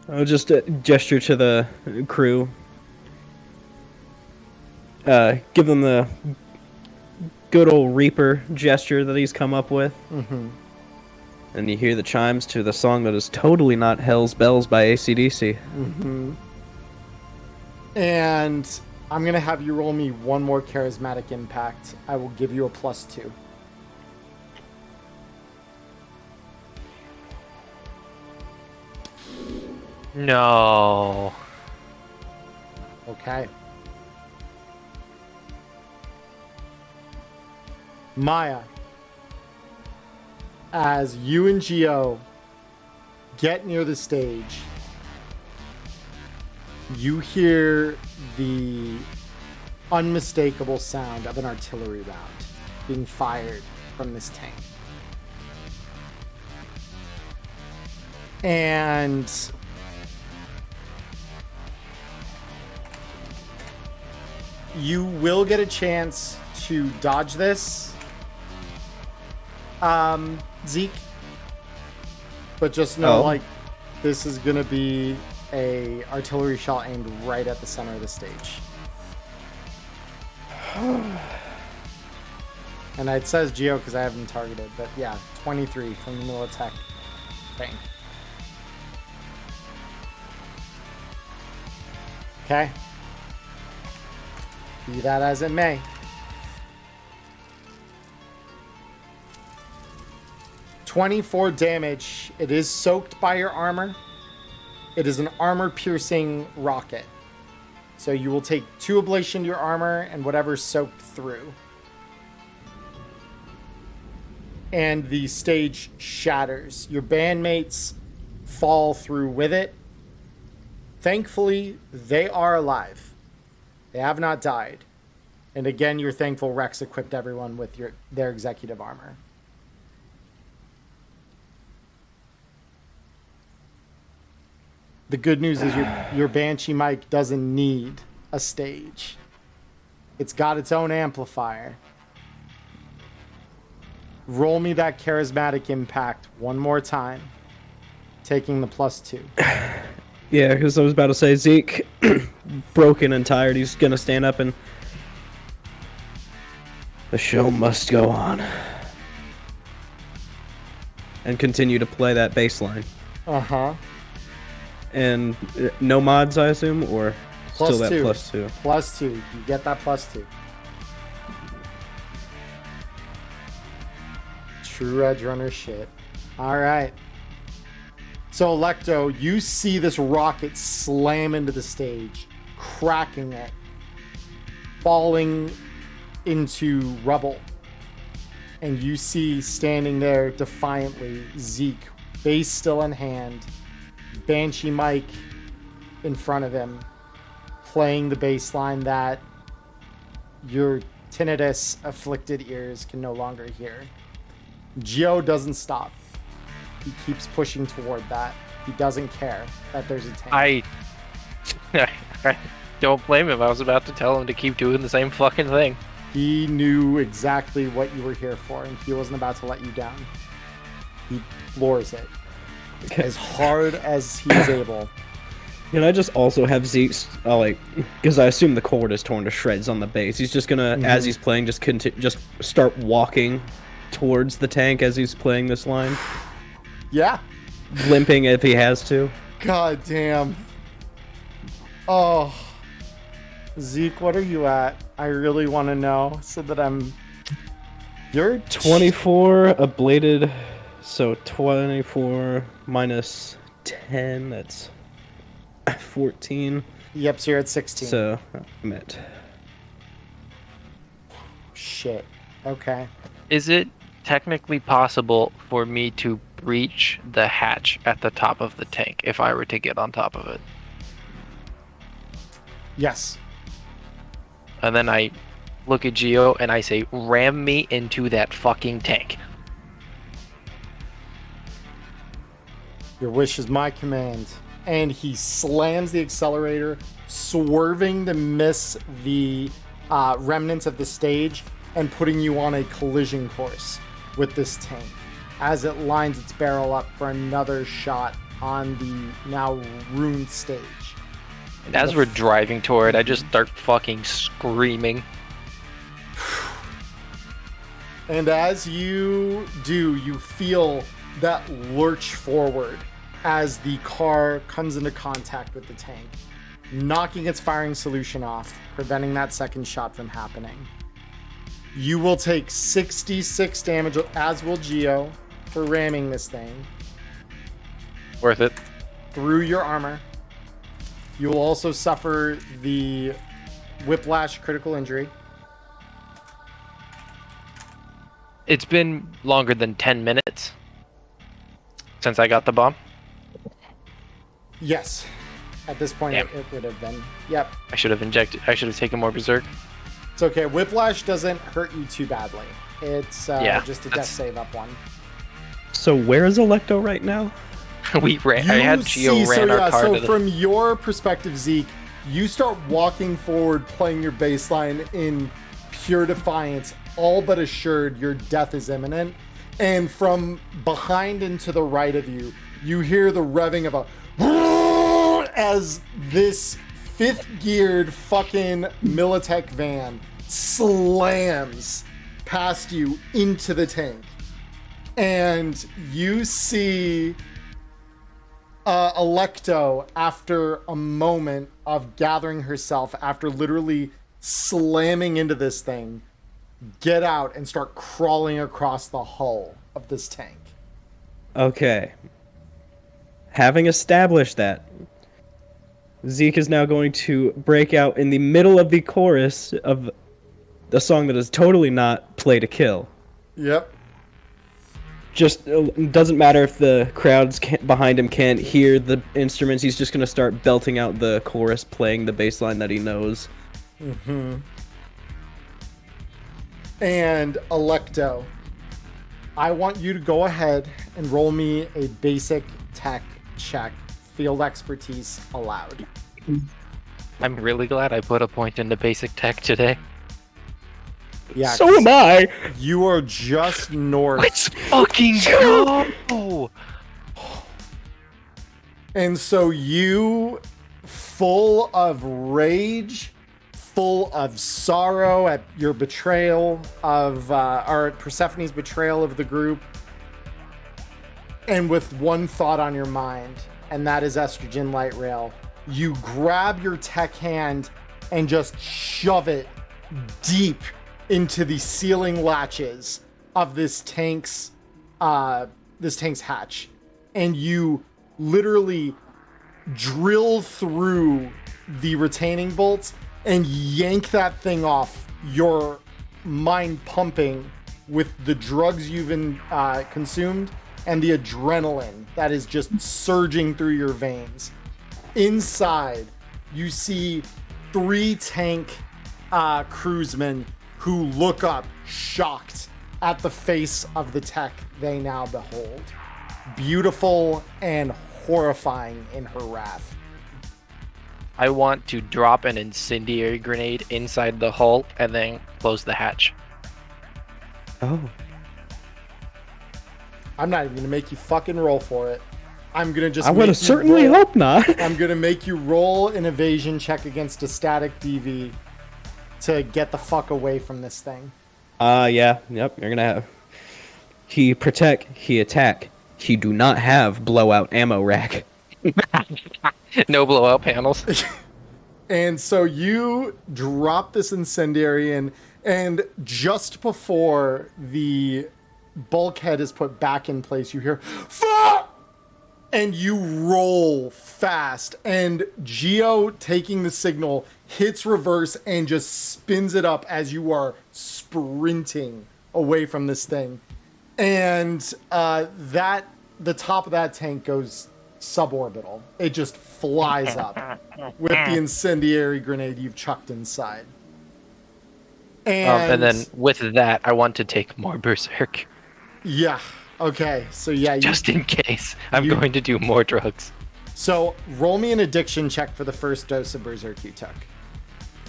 I'll just gesture to the crew. Give them the good old Reaper gesture that he's come up with. Mm-hmm. And you hear the chimes to the song that is totally not Hell's Bells by AC/DC. Mm-hmm. And I'm going to have you roll me one more Charismatic Impact. I will give you a +2. No. Okay. Maya, as you and Geo get near the stage, you hear the unmistakable sound of an artillery round being fired from this tank. And you will get a chance to dodge this, Zeke. But just know, like, this is gonna be a artillery shot aimed right at the center of the stage. And it says Geo because I have him targeted, but yeah, 23 from the Militech tank. Okay. Be that as it may. 24 damage. It is soaked by your armor. It is an armor-piercing rocket. So you will take 2 ablation to your armor and whatever's soaked through. And the stage shatters. Your bandmates fall through with it. Thankfully, they are alive. They have not died. And again, you're thankful Rex equipped everyone with their executive armor. The good news is your Banshee mic doesn't need a stage. It's got its own amplifier. Roll me that Charismatic Impact one more time, taking the +2. Yeah, because I was about to say, Zeke, broken and tired, he's going to stand up and... The show must go on. And continue to play that bass line. Uh-huh. And no mods, I assume, or Plus still that two. +2? +2. You get that +2. True Edge Runner shit. All right. So, Electo, you see this rocket slam into the stage, cracking it, falling into rubble. And you see standing there defiantly Zeke, bass still in hand, Banshee mic in front of him, playing the bass line that your tinnitus afflicted ears can no longer hear. Geo doesn't stop. He keeps pushing toward that. He doesn't care that there's a tank. I don't blame him. I was about to tell him to keep doing the same fucking thing. He knew exactly what you were here for, and he wasn't about to let you down. He floors it as hard as he's able. Can I just also have Zeke's, because I assume the cord is torn to shreds on the bass. He's just gonna, as he's playing, just start walking towards the tank as he's playing this line. Yeah. Limping if he has to. God damn. Oh. Zeke, what are you at? I really want to know so that You're 24 ablated, so 24 minus 10, that's 14. Yep, so you're at 16. So, I'm at... Shit. Okay. Is it technically possible for me to breach the hatch at the top of the tank if I were to get on top of it? Yes. And then I look at Geo and I say, ram me into that fucking tank. Your wish is my command. And he slams the accelerator, swerving to miss the remnants of the stage and putting you on a collision course with this tank as it lines its barrel up for another shot on the now ruined stage. And as we're driving toward, I just start fucking screaming. And as you do, you feel that lurch forward as the car comes into contact with the tank, knocking its firing solution off, preventing that second shot from happening. You will take 66 damage, as will Geo, for ramming this thing Worth it. through your armor. You will also suffer the whiplash critical injury. It's been longer than 10 minutes since I got the bomb. Yes. At this point, Damn. it would have been. Yep. I should have taken more berserk. It's okay. Whiplash doesn't hurt you too badly. It's just a death that's- save up one. So where is Electo right now? I had Geo ran our car to the... from your perspective, Zeke, you start walking forward, playing your baseline in pure defiance, all but assured your death is imminent. And from behind and to the right of you, you hear the revving of a as this fifth-geared fucking Militech van slams past you into the tank. And you see Electo, after a moment of gathering herself, after literally slamming into this thing, get out and start crawling across the hull of this tank. Okay. Having established that, Zeke is now going to break out in the middle of the chorus of the song that is totally not Play to Kill. Yep. Just doesn't matter if the crowds behind him can't hear the instruments. He's just going to start belting out the chorus, playing the bass line that he knows. Mm-hmm. And Electo, I want you to go ahead and roll me a basic tech check. Field expertise allowed. I'm really glad I put a point into basic tech today. Yeah. So am I! You are just north. Let's fucking go! And so you, full of rage, full of sorrow at your betrayal of, or Persephone's betrayal of the group, and with one thought on your mind, and that is Estrogen Light Rail. You grab your tech hand and just shove it deep into the ceiling latches of this tank's hatch, and you literally drill through the retaining bolts and yank that thing off. Your mind pumping with the drugs you've consumed and the adrenaline that is just surging through your veins. Inside, you see 3 tank crewsmen who look up shocked at the face of the tech they now behold. Beautiful and horrifying in her wrath. I want to drop an incendiary grenade inside the hull and then close the hatch. Oh. I'm not even gonna make you fucking roll for it. I'm gonna just. I would certainly hope not. I'm gonna make you roll an evasion check against a static DV to get the fuck away from this thing. Yeah. Yep. You're gonna have. He protect. He attack. He do not have blowout ammo rack. No blowout panels. And so you drop this incendiary in, and just before the bulkhead is put back in place, you hear "fuck!" and you roll fast, and Geo, taking the signal, hits reverse and just spins it up as you are sprinting away from this thing. And the top of that tank goes suborbital. It just flies up with the incendiary grenade you've chucked inside. And then with that, I want to take more berserk. Yeah. Okay. So yeah. Just in case. I'm going to do more drugs. So roll me an addiction check for the first dose of berserk you took.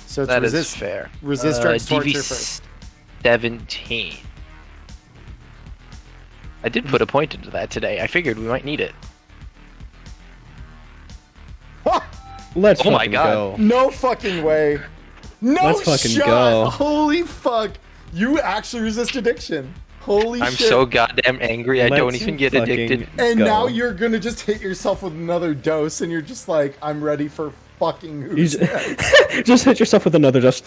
So it's that is fair. Resist drugs, torture DV first. 17. I did put a point into that today. I figured we might need it. Let's Oh my fucking God. go. No fucking way. No Let's fucking shot. go. Holy fuck. You actually resist addiction. Holy I'm shit. so goddamn angry. I don't Let's even get fucking addicted. And go. now you're gonna just hit yourself with another dose, and you're just like, I'm ready for fucking You who's just hit yourself with another dust.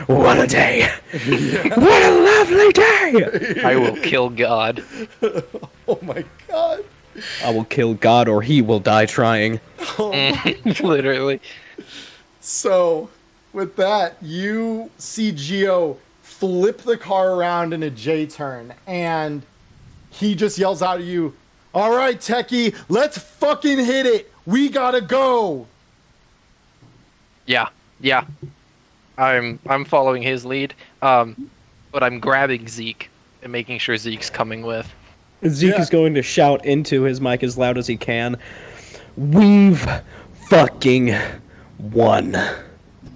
What a day! What a lovely day! I will kill God. Oh my god. I will kill God, or he will die trying. Literally. So, with that, you see Geo flip the car around in a J-turn, and he just yells out at you, "All right, Techie, let's fucking hit it. We gotta go." Yeah. I'm following his lead. But I'm grabbing Zeke and making sure Zeke's coming with. Zeke is going to shout into his mic as loud as he can. We've fucking won.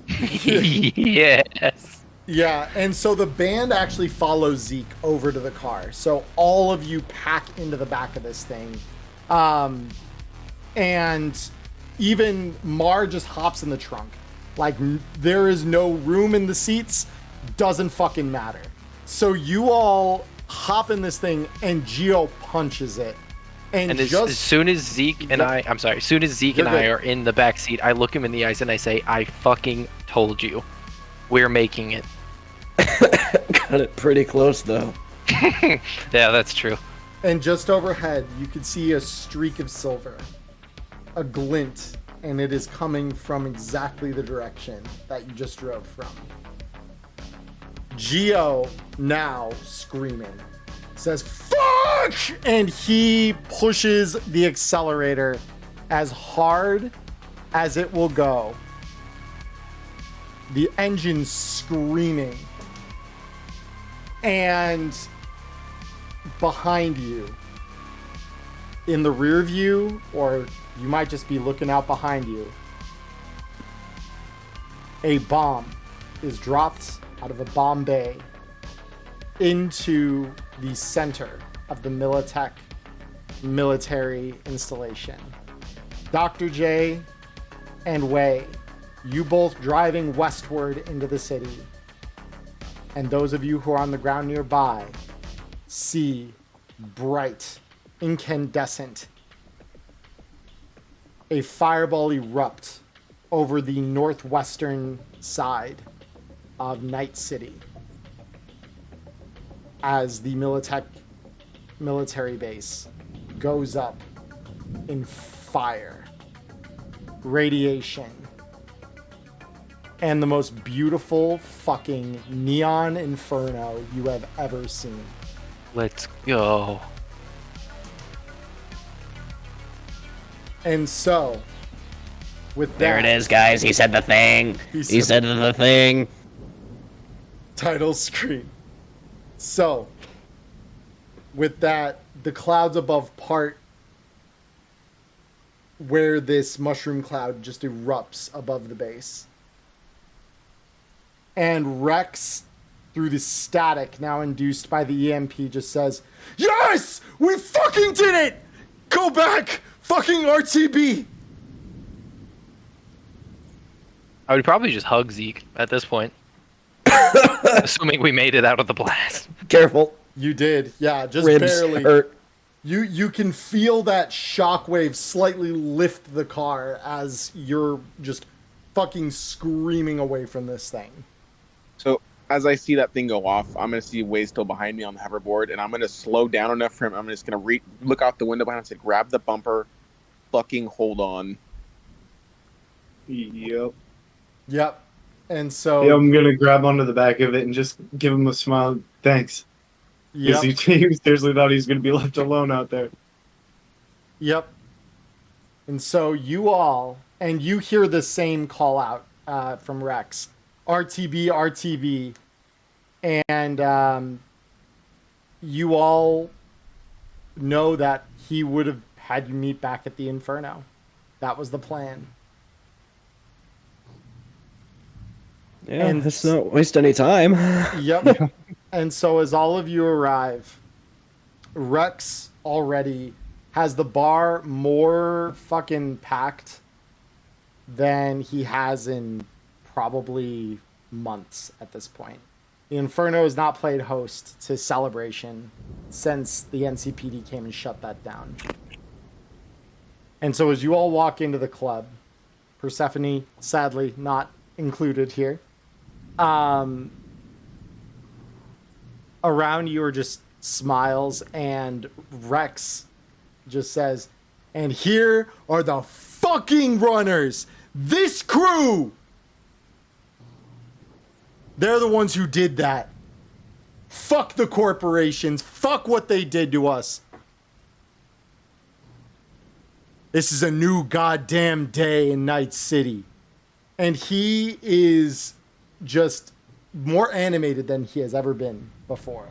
Yes. Yeah, and so the band actually follows Zeke over to the car. So all of you pack into the back of this thing. And even Mar just hops in the trunk. Like, there is no room in the seats. Doesn't fucking matter. So you all hop in this thing, and Geo punches it. And as soon as Zeke and I are in the back seat, I look him in the eyes and I say, I fucking told you. We're making it. Got it pretty close, though. Yeah, that's true. And just overhead, you can see a streak of silver. A glint, and it is coming from exactly the direction that you just drove from. Geo, now screaming, says, "Fuck!" And he pushes the accelerator as hard as it will go. The engine screaming. And behind you, in the rear view, or you might just be looking out behind you, a bomb is dropped out of a bomb bay into the center of the Militech military installation. Dr. J and Wei, you both driving westward into the city. And those of you who are on the ground nearby see bright, incandescent a fireball erupt over the northwestern side of Night City as the Militech military base goes up in fire, radiation, and the most beautiful fucking neon inferno you have ever seen. Let's go. And so, with that, There it is, guys. He said the thing. He said the thing. Title screen. So, with that, the clouds above part where this mushroom cloud just erupts above the base. And Rex, through the static now induced by the EMP, just says, "Yes! We fucking did it! Go back! Fucking RTB!" I would probably just hug Zeke at this point. Assuming we made it out of the blast. Careful. You did, yeah, just Ribs barely. hurt. You can feel that shockwave slightly lift the car as you're just fucking screaming away from this thing. So as I see that thing go off, I'm gonna see Wade still behind me on the hoverboard, and I'm gonna slow down enough for him. I'm just gonna look out the window behind him and say, "Grab the bumper, fucking hold on." Yep. Yep. And so Yeah, I'm gonna grab onto the back of it and just give him a smile. Thanks. yep, Because he seriously thought he was gonna be left alone out there. yep. And so you all, and you hear the same call out from Rex, RTB, RTB, and you all know that he would have had you meet back at the Inferno. That was the plan. Yeah, And- let's not waste any time. Yep. And so as all of you arrive, Rex already has the bar more fucking packed than he has in probably months at this point. The Inferno has not played host to Celebration since the NCPD came and shut that down. And so as you all walk into the club, Persephone, sadly, not included here, around you are just smiles, and Rex just says, "And here are the fucking runners! This crew! They're the ones who did that. Fuck the corporations. Fuck what they did to us. This is a new goddamn day in Night City." And he is just more animated than he has ever been before.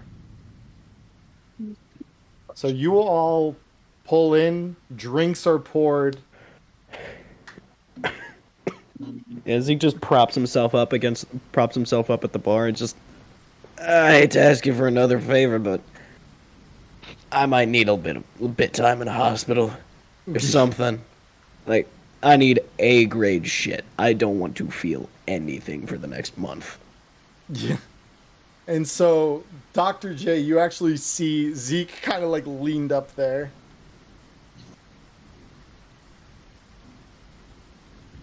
So you all pull in, drinks are poured. As he just props himself up at the bar and just, "I hate to ask you for another favor, but I might need a bit time in a hospital or something. Like, I need A-grade shit. I don't want to feel anything for the next month." Yeah. And so, Dr. J, you actually see Zeke kind of like leaned up there.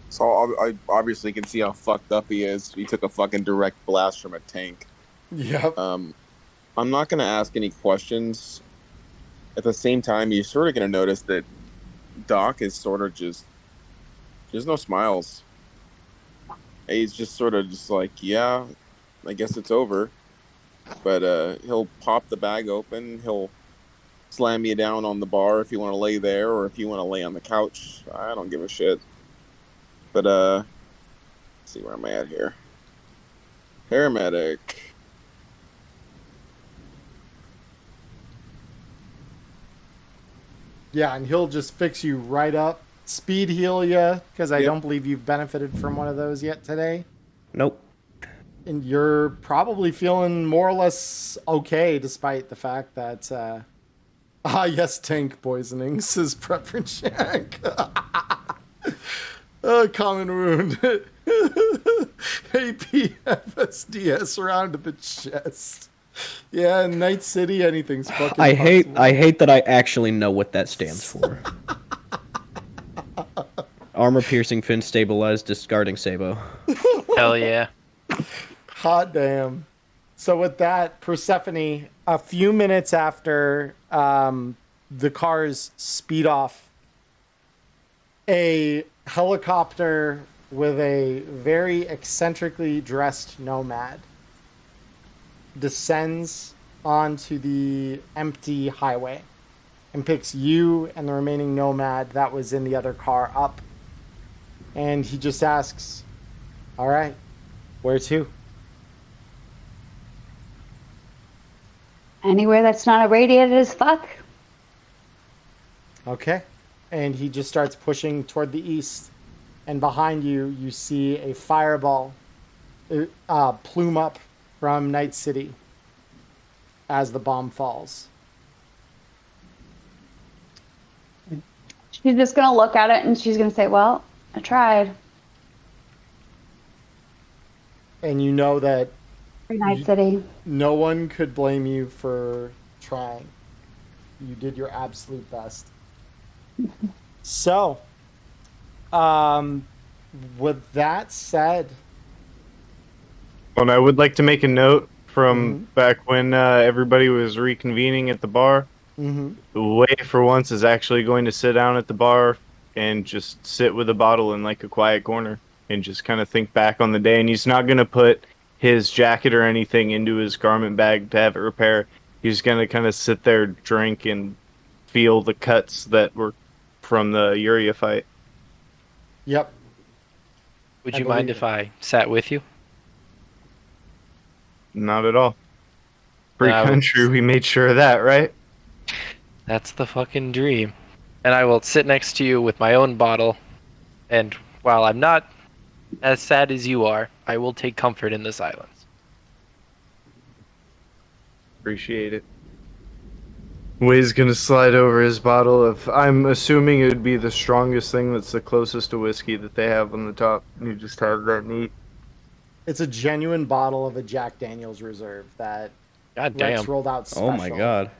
So I obviously can see how fucked up he is. He took a fucking direct blast from a tank. Yep. I'm not gonna ask any questions. At the same time, you're sort of gonna notice that Doc is sort of just, there's no smiles. He's just sort of just like, "Yeah, I guess it's over." But he'll pop the bag open. He'll slam you down on the bar if you want to lay there, or if you want to lay on the couch. I don't give a shit. But let's see, where am I at here? Paramedic. Yeah, and he'll just fix you right up, speed heal you, because I don't believe you've benefited from one of those yet today. Nope. And you're probably feeling more or less okay, despite the fact that, yes, tank poisoning, says Preference Shack. Common wound. APFSDS around to the chest. Yeah, in Night City, anything's fucking possible. I hate that I actually know what that stands for. Armor piercing, fin stabilized, discarding Sabo. Hell yeah. Hot damn. So with that, Persephone, a few minutes after the cars speed off, a helicopter with a very eccentrically dressed nomad descends onto the empty highway and picks you and the remaining nomad that was in the other car up. And he just asks, all right, where to? Anywhere that's not irradiated as fuck. Okay. And he just starts pushing toward the east. And behind you, you see a fireball plume up from Night City as the bomb falls. She's just going to look at it and she's going to say, well, I tried. And you know that Free Night City. no one could blame you for trying. You did your absolute best. So, with that said, And I would like to make a note from back when everybody was reconvening at the bar. Way for once is actually going to sit down at the bar and just sit with a bottle in like a quiet corner and just kind of think back on the day. And he's not going to put his jacket or anything into his garment bag to have it repaired. He's going to kind of sit there, drink, and feel the cuts that were from the Uria fight. Yep. Would you mind if I sat with you? Not at all. Free I will- country, we made sure of that, right? That's the fucking dream. And I will sit next to you with my own bottle, and while I'm not as sad as you are, I will take comfort in the silence. Appreciate it. Way's gonna slide over his bottle of, I'm assuming it would be the strongest thing that's the closest to whiskey that they have on the top. You just have that neat. It's a genuine bottle of a Jack Daniels Reserve that God Rex damn. rolled out special. Oh my god.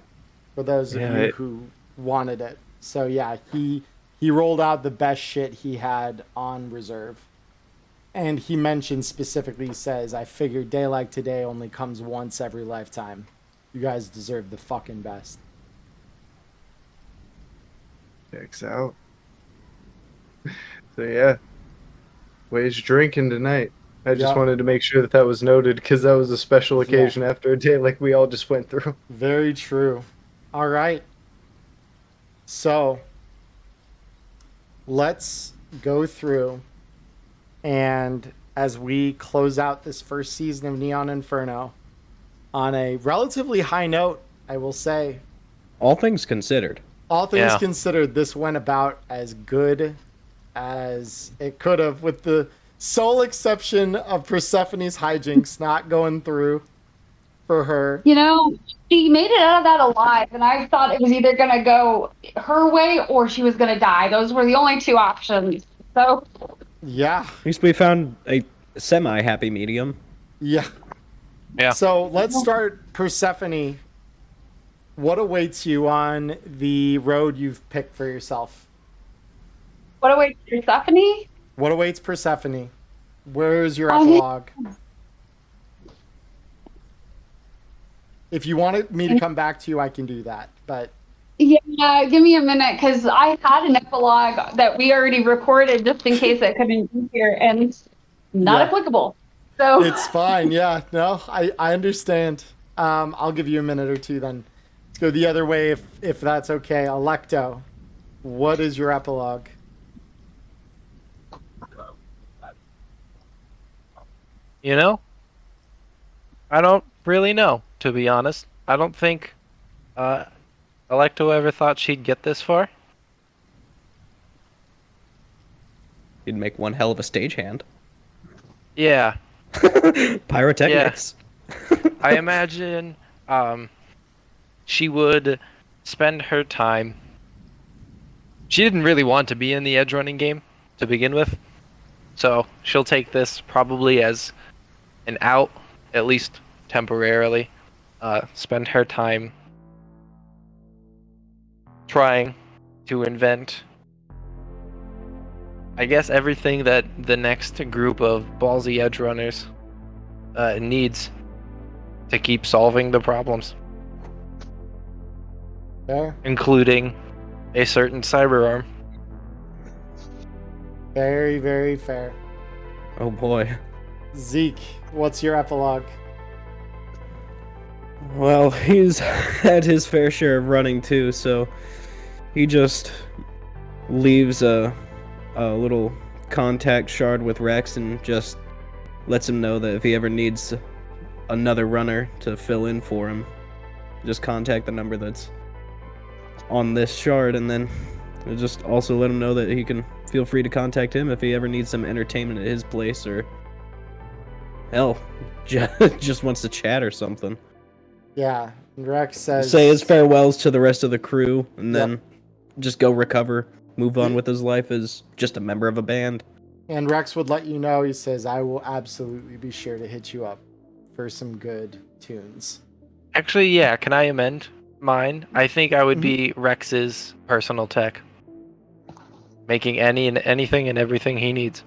For those of you who wanted it. So yeah, he rolled out the best shit he had on reserve. And he mentioned specifically, he says, I figured day like today only comes once every lifetime. You guys deserve the fucking best. Checks out. So yeah, Way's drinking tonight. I just Yep. wanted to make sure that that was noted because that was a special occasion after a day like we all just went through. Very true. All right. So let's go through, and as we close out this first season of Neon Inferno on a relatively high note, I will say, All things considered. all things Yeah. considered, this went about as good as it could have, with the sole exception of Persephone's hijinks not going through for her. You know, she made it out of that alive, and I thought it was either going to go her way or she was going to die. Those were the only two options. So, Yeah. At least we found a semi-happy medium. Yeah. Yeah. So let's start, Persephone. What awaits you on the road you've picked for yourself? what awaits Persephone? What awaits Persephone? Where's your I- epilogue? If you wanted me to come back to you, I can do that. But Yeah, give me a minute, because I had an epilogue that we already recorded just in case it couldn't be here, and it's not Yeah. applicable. So it's fine. Yeah, no, I understand. I'll give you a minute or two then. Let's go the other way if that's okay. Electo, what is your epilogue? You know? I don't really know, to be honest. I don't think Electo ever thought she'd get this far. You'd make one hell of a stagehand. Yeah. Pyrotechnics. I imagine she would spend her time. She didn't really want to be in the edge running game to begin with, so she'll take this probably as an out, at least temporarily. Spend her time trying to invent I guess everything that the next group of ballsy edge runners needs to keep solving the problems, Fair. including a certain cyber arm. Very, very fair. Oh boy. Zeke, what's your epilogue? Well, he's had his fair share of running too, so he just leaves a little contact shard with Rex and just lets him know that if he ever needs another runner to fill in for him, just contact the number that's on this shard, and then just also let him know that he can feel free to contact him if he ever needs some entertainment at his place, or hell, just wants to chat or something. Yeah, and Rex says... Say his farewells to the rest of the crew, and then Yep. just go recover, move on with his life as just a member of a band. And Rex would let you know, he says, I will absolutely be sure to hit you up for some good tunes. Actually, yeah, can I amend mine? I think I would be Rex's personal tech. Making anything and everything he needs.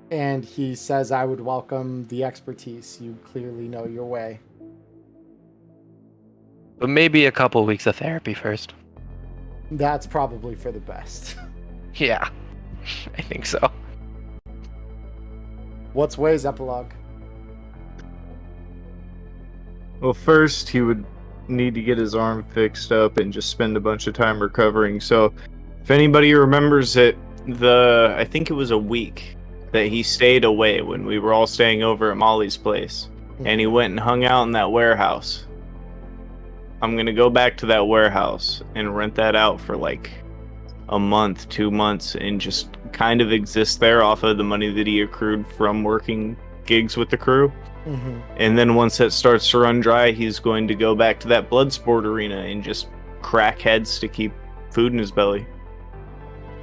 And he says, I would welcome the expertise. You clearly know your way. But maybe a couple weeks of therapy first. That's probably for the best. Yeah, I think so. What's Way's epilogue? Well, first he would need to get his arm fixed up and just spend a bunch of time recovering. So, if anybody remembers it, I think it was a week that he stayed away when we were all staying over at Molly's place, and he went and hung out in that warehouse. I'm gonna go back to that warehouse and rent that out for like a month, 2 months, and just kind of exist there off of the money that he accrued from working gigs with the crew. Mm-hmm. And then once that starts to run dry, he's going to go back to that Bloodsport arena and just crack heads to keep food in his belly.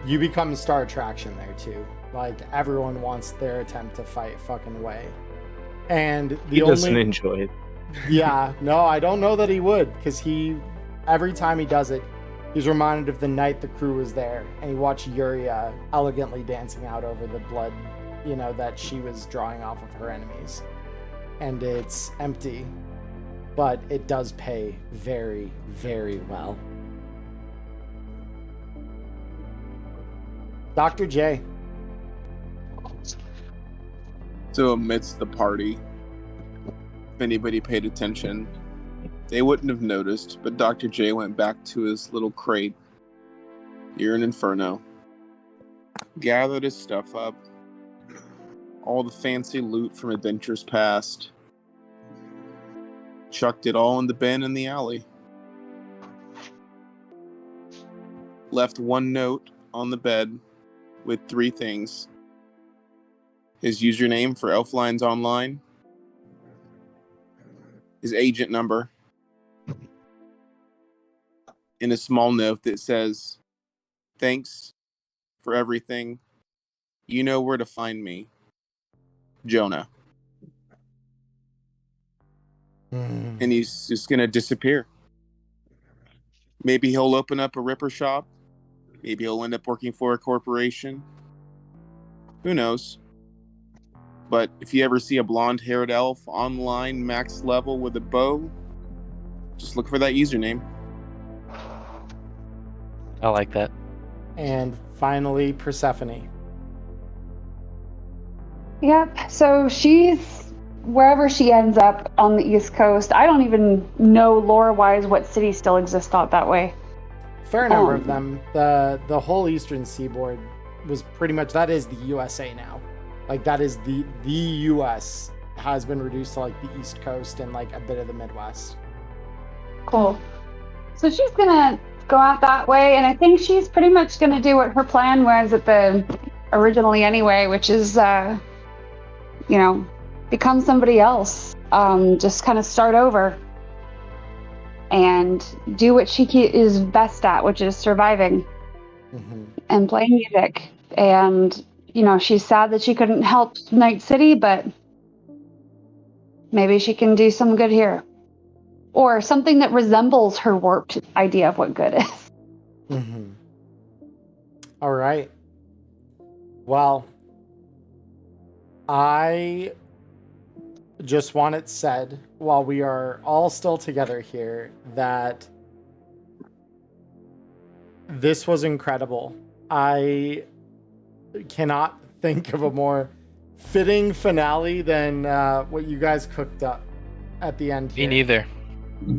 You become a star attraction there too. Like, everyone wants their attempt to fight fucking Way. And He doesn't enjoy it. Yeah, no, I don't know that he would, because every time he does it, he's reminded of the night the crew was there, and he watched Yuria elegantly dancing out over the blood, that she was drawing off of her enemies. And it's empty, but it does pay very, very well. Dr. J. So amidst the party, if anybody paid attention, they wouldn't have noticed, but Dr. J went back to his little crate here in Inferno, gathered his stuff up, all the fancy loot from adventures past, chucked it all in the bin in the alley, left one note on the bed with 3 things: his username for Elflines Online, his agent number, and a small note that says, "Thanks for everything. You know where to find me. Jonah." And he's just gonna disappear. Maybe he'll open up a Ripper shop. Maybe he'll end up working for a corporation. Who knows? But if you ever see a blonde-haired elf online max level with a bow, just look for that username. I like that. And finally, Persephone. Yep. So she's wherever she ends up on the East Coast. I don't even know lore-wise what cities still exist out that way. Fair number of them. The whole eastern seaboard was pretty much, that is the USA now. Like, that is the US has been reduced to like the East Coast and like a bit of the Midwest. Cool. So she's gonna go out that way, and I think she's pretty much gonna do what her plan was originally anyway, which is become somebody else. Just kind of start over and do what she is best at, which is surviving and playing music. And she's sad that she couldn't help Night City, but maybe she can do some good here. Or something that resembles her warped idea of what good is. All right. Well, I just want it said, while we are all still together here, that this was incredible. I cannot think of a more fitting finale than what you guys cooked up at the end here. Me neither.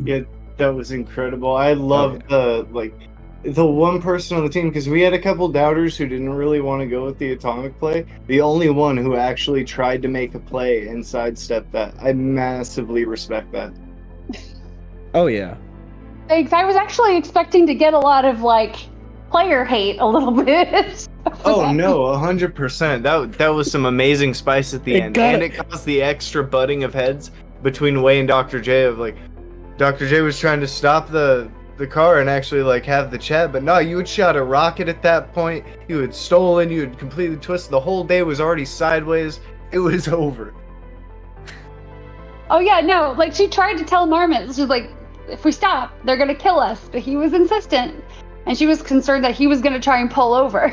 Yeah, that was incredible. I love the one person on the team, because we had a couple doubters who didn't really want to go with the atomic play. The only one who actually tried to make a play and sidestep that. I massively respect that. Oh yeah. Thanks. I was actually expecting to get a lot of like player hate a little bit. Oh no, 100%. That was some amazing spice at the end, and it caused the extra butting of heads between Wei and Dr. J. Of like, Dr. J was trying to stop the car and actually like have the chat, but no, you had shot a rocket at that point. You had stolen. You had completely twisted. The whole day was already sideways. It was over. Oh yeah, no, like she tried to tell Marmot, she's like, if we stop, they're gonna kill us. But he was insistent, and she was concerned that he was gonna try and pull over.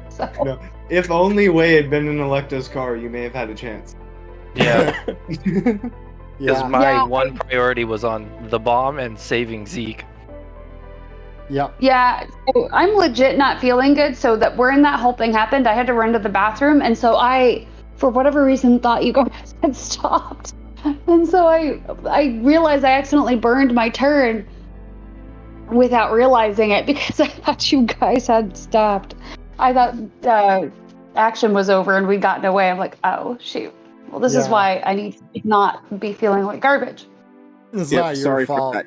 So. No, if only Wei had been in Electo's car, you may have had a chance. Yeah. Because my one Yeah. priority was on the bomb and saving Zeke. Yep. Yeah, so I'm legit not feeling good. So that when that whole thing happened, I had to run to the bathroom, and so I, for whatever reason, thought you guys had stopped, and so I realized I accidentally burned my turn without realizing it because I thought you guys had stopped. I thought action was over and we'd gotten away. I'm like, oh shoot. Well, this is why I need to not be feeling like garbage. It's Yep, not your sorry fault. for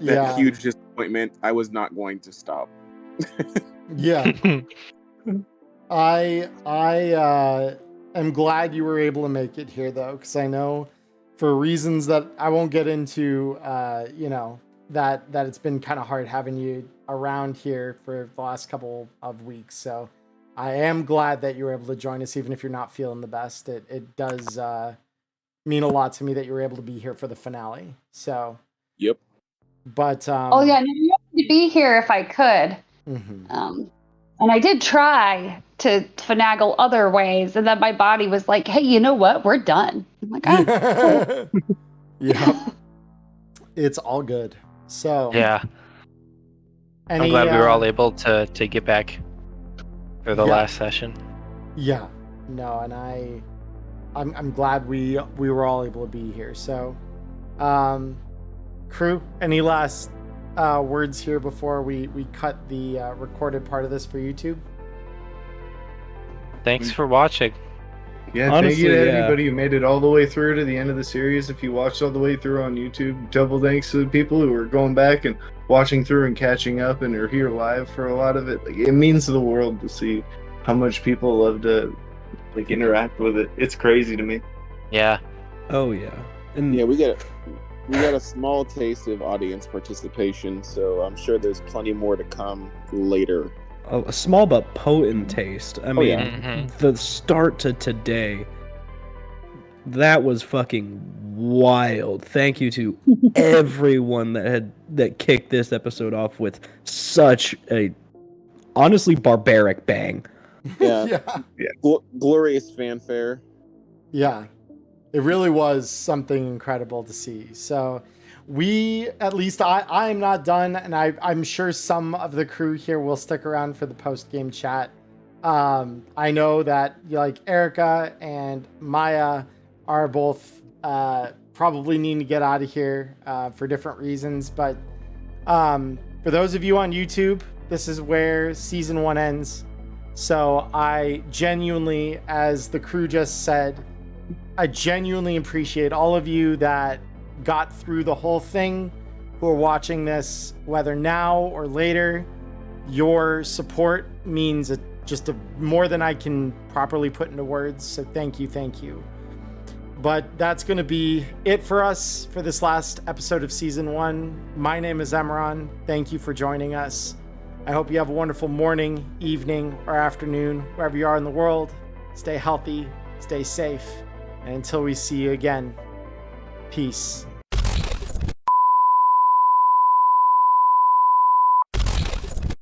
that huge disappointment. I was not going to stop. Yeah. I am glad you were able to make it here, though, because I know for reasons that I won't get into, that it's been kind of hard having you around here for the last couple of weeks. So I am glad that you were able to join us, even if you're not feeling the best. It does mean a lot to me that you were able to be here for the finale. So. Yep. But oh yeah, no, you wanted to be here if I could. Mm-hmm. And I did try to finagle other ways, and then my body was like, "Hey, you know what? We're done." I'm like, "Oh, cool." Yeah, it's all good. So Yeah. I'm glad we were all able to get back for the last session. Yeah, no, and I'm glad we were all able to be here. So, crew, any last words here before we cut the recorded part of this for YouTube? Thanks for watching. Yeah, Honestly, thank you to yeah. everybody who made it all the way through to the end of the series. If you watched all the way through on YouTube, double thanks to the people who are going back and watching through and catching up and are here live for a lot of it. Like, it means the world to see how much people love to like interact with it. It's crazy to me. Yeah. Oh yeah. And Yeah, we got a small taste of audience participation, so I'm sure there's plenty more to come later. a small but potent taste. I mean, Mhm. the start to today, that was fucking wild. Thank you to everyone that kicked this episode off with such a honestly barbaric bang. Yeah. Glorious fanfare. Yeah, it really was something incredible to see. So we, at least I am not done, and I'm sure some of the crew here will stick around for the post-game chat. I know that like Erica and Maya are both probably needing to get out of here for different reasons, but for those of you on YouTube, this is where season 1 ends. So I genuinely, as the crew just said, I genuinely appreciate all of you that got through the whole thing, who are watching this, whether now or later. Your support means just more than I can properly put into words. So thank you. But that's going to be it for us for this last episode of season 1. My name is Emmerron. Thank you for joining us. I hope you have a wonderful morning, evening, or afternoon, wherever you are in the world. Stay healthy, stay safe, and until we see you again, peace.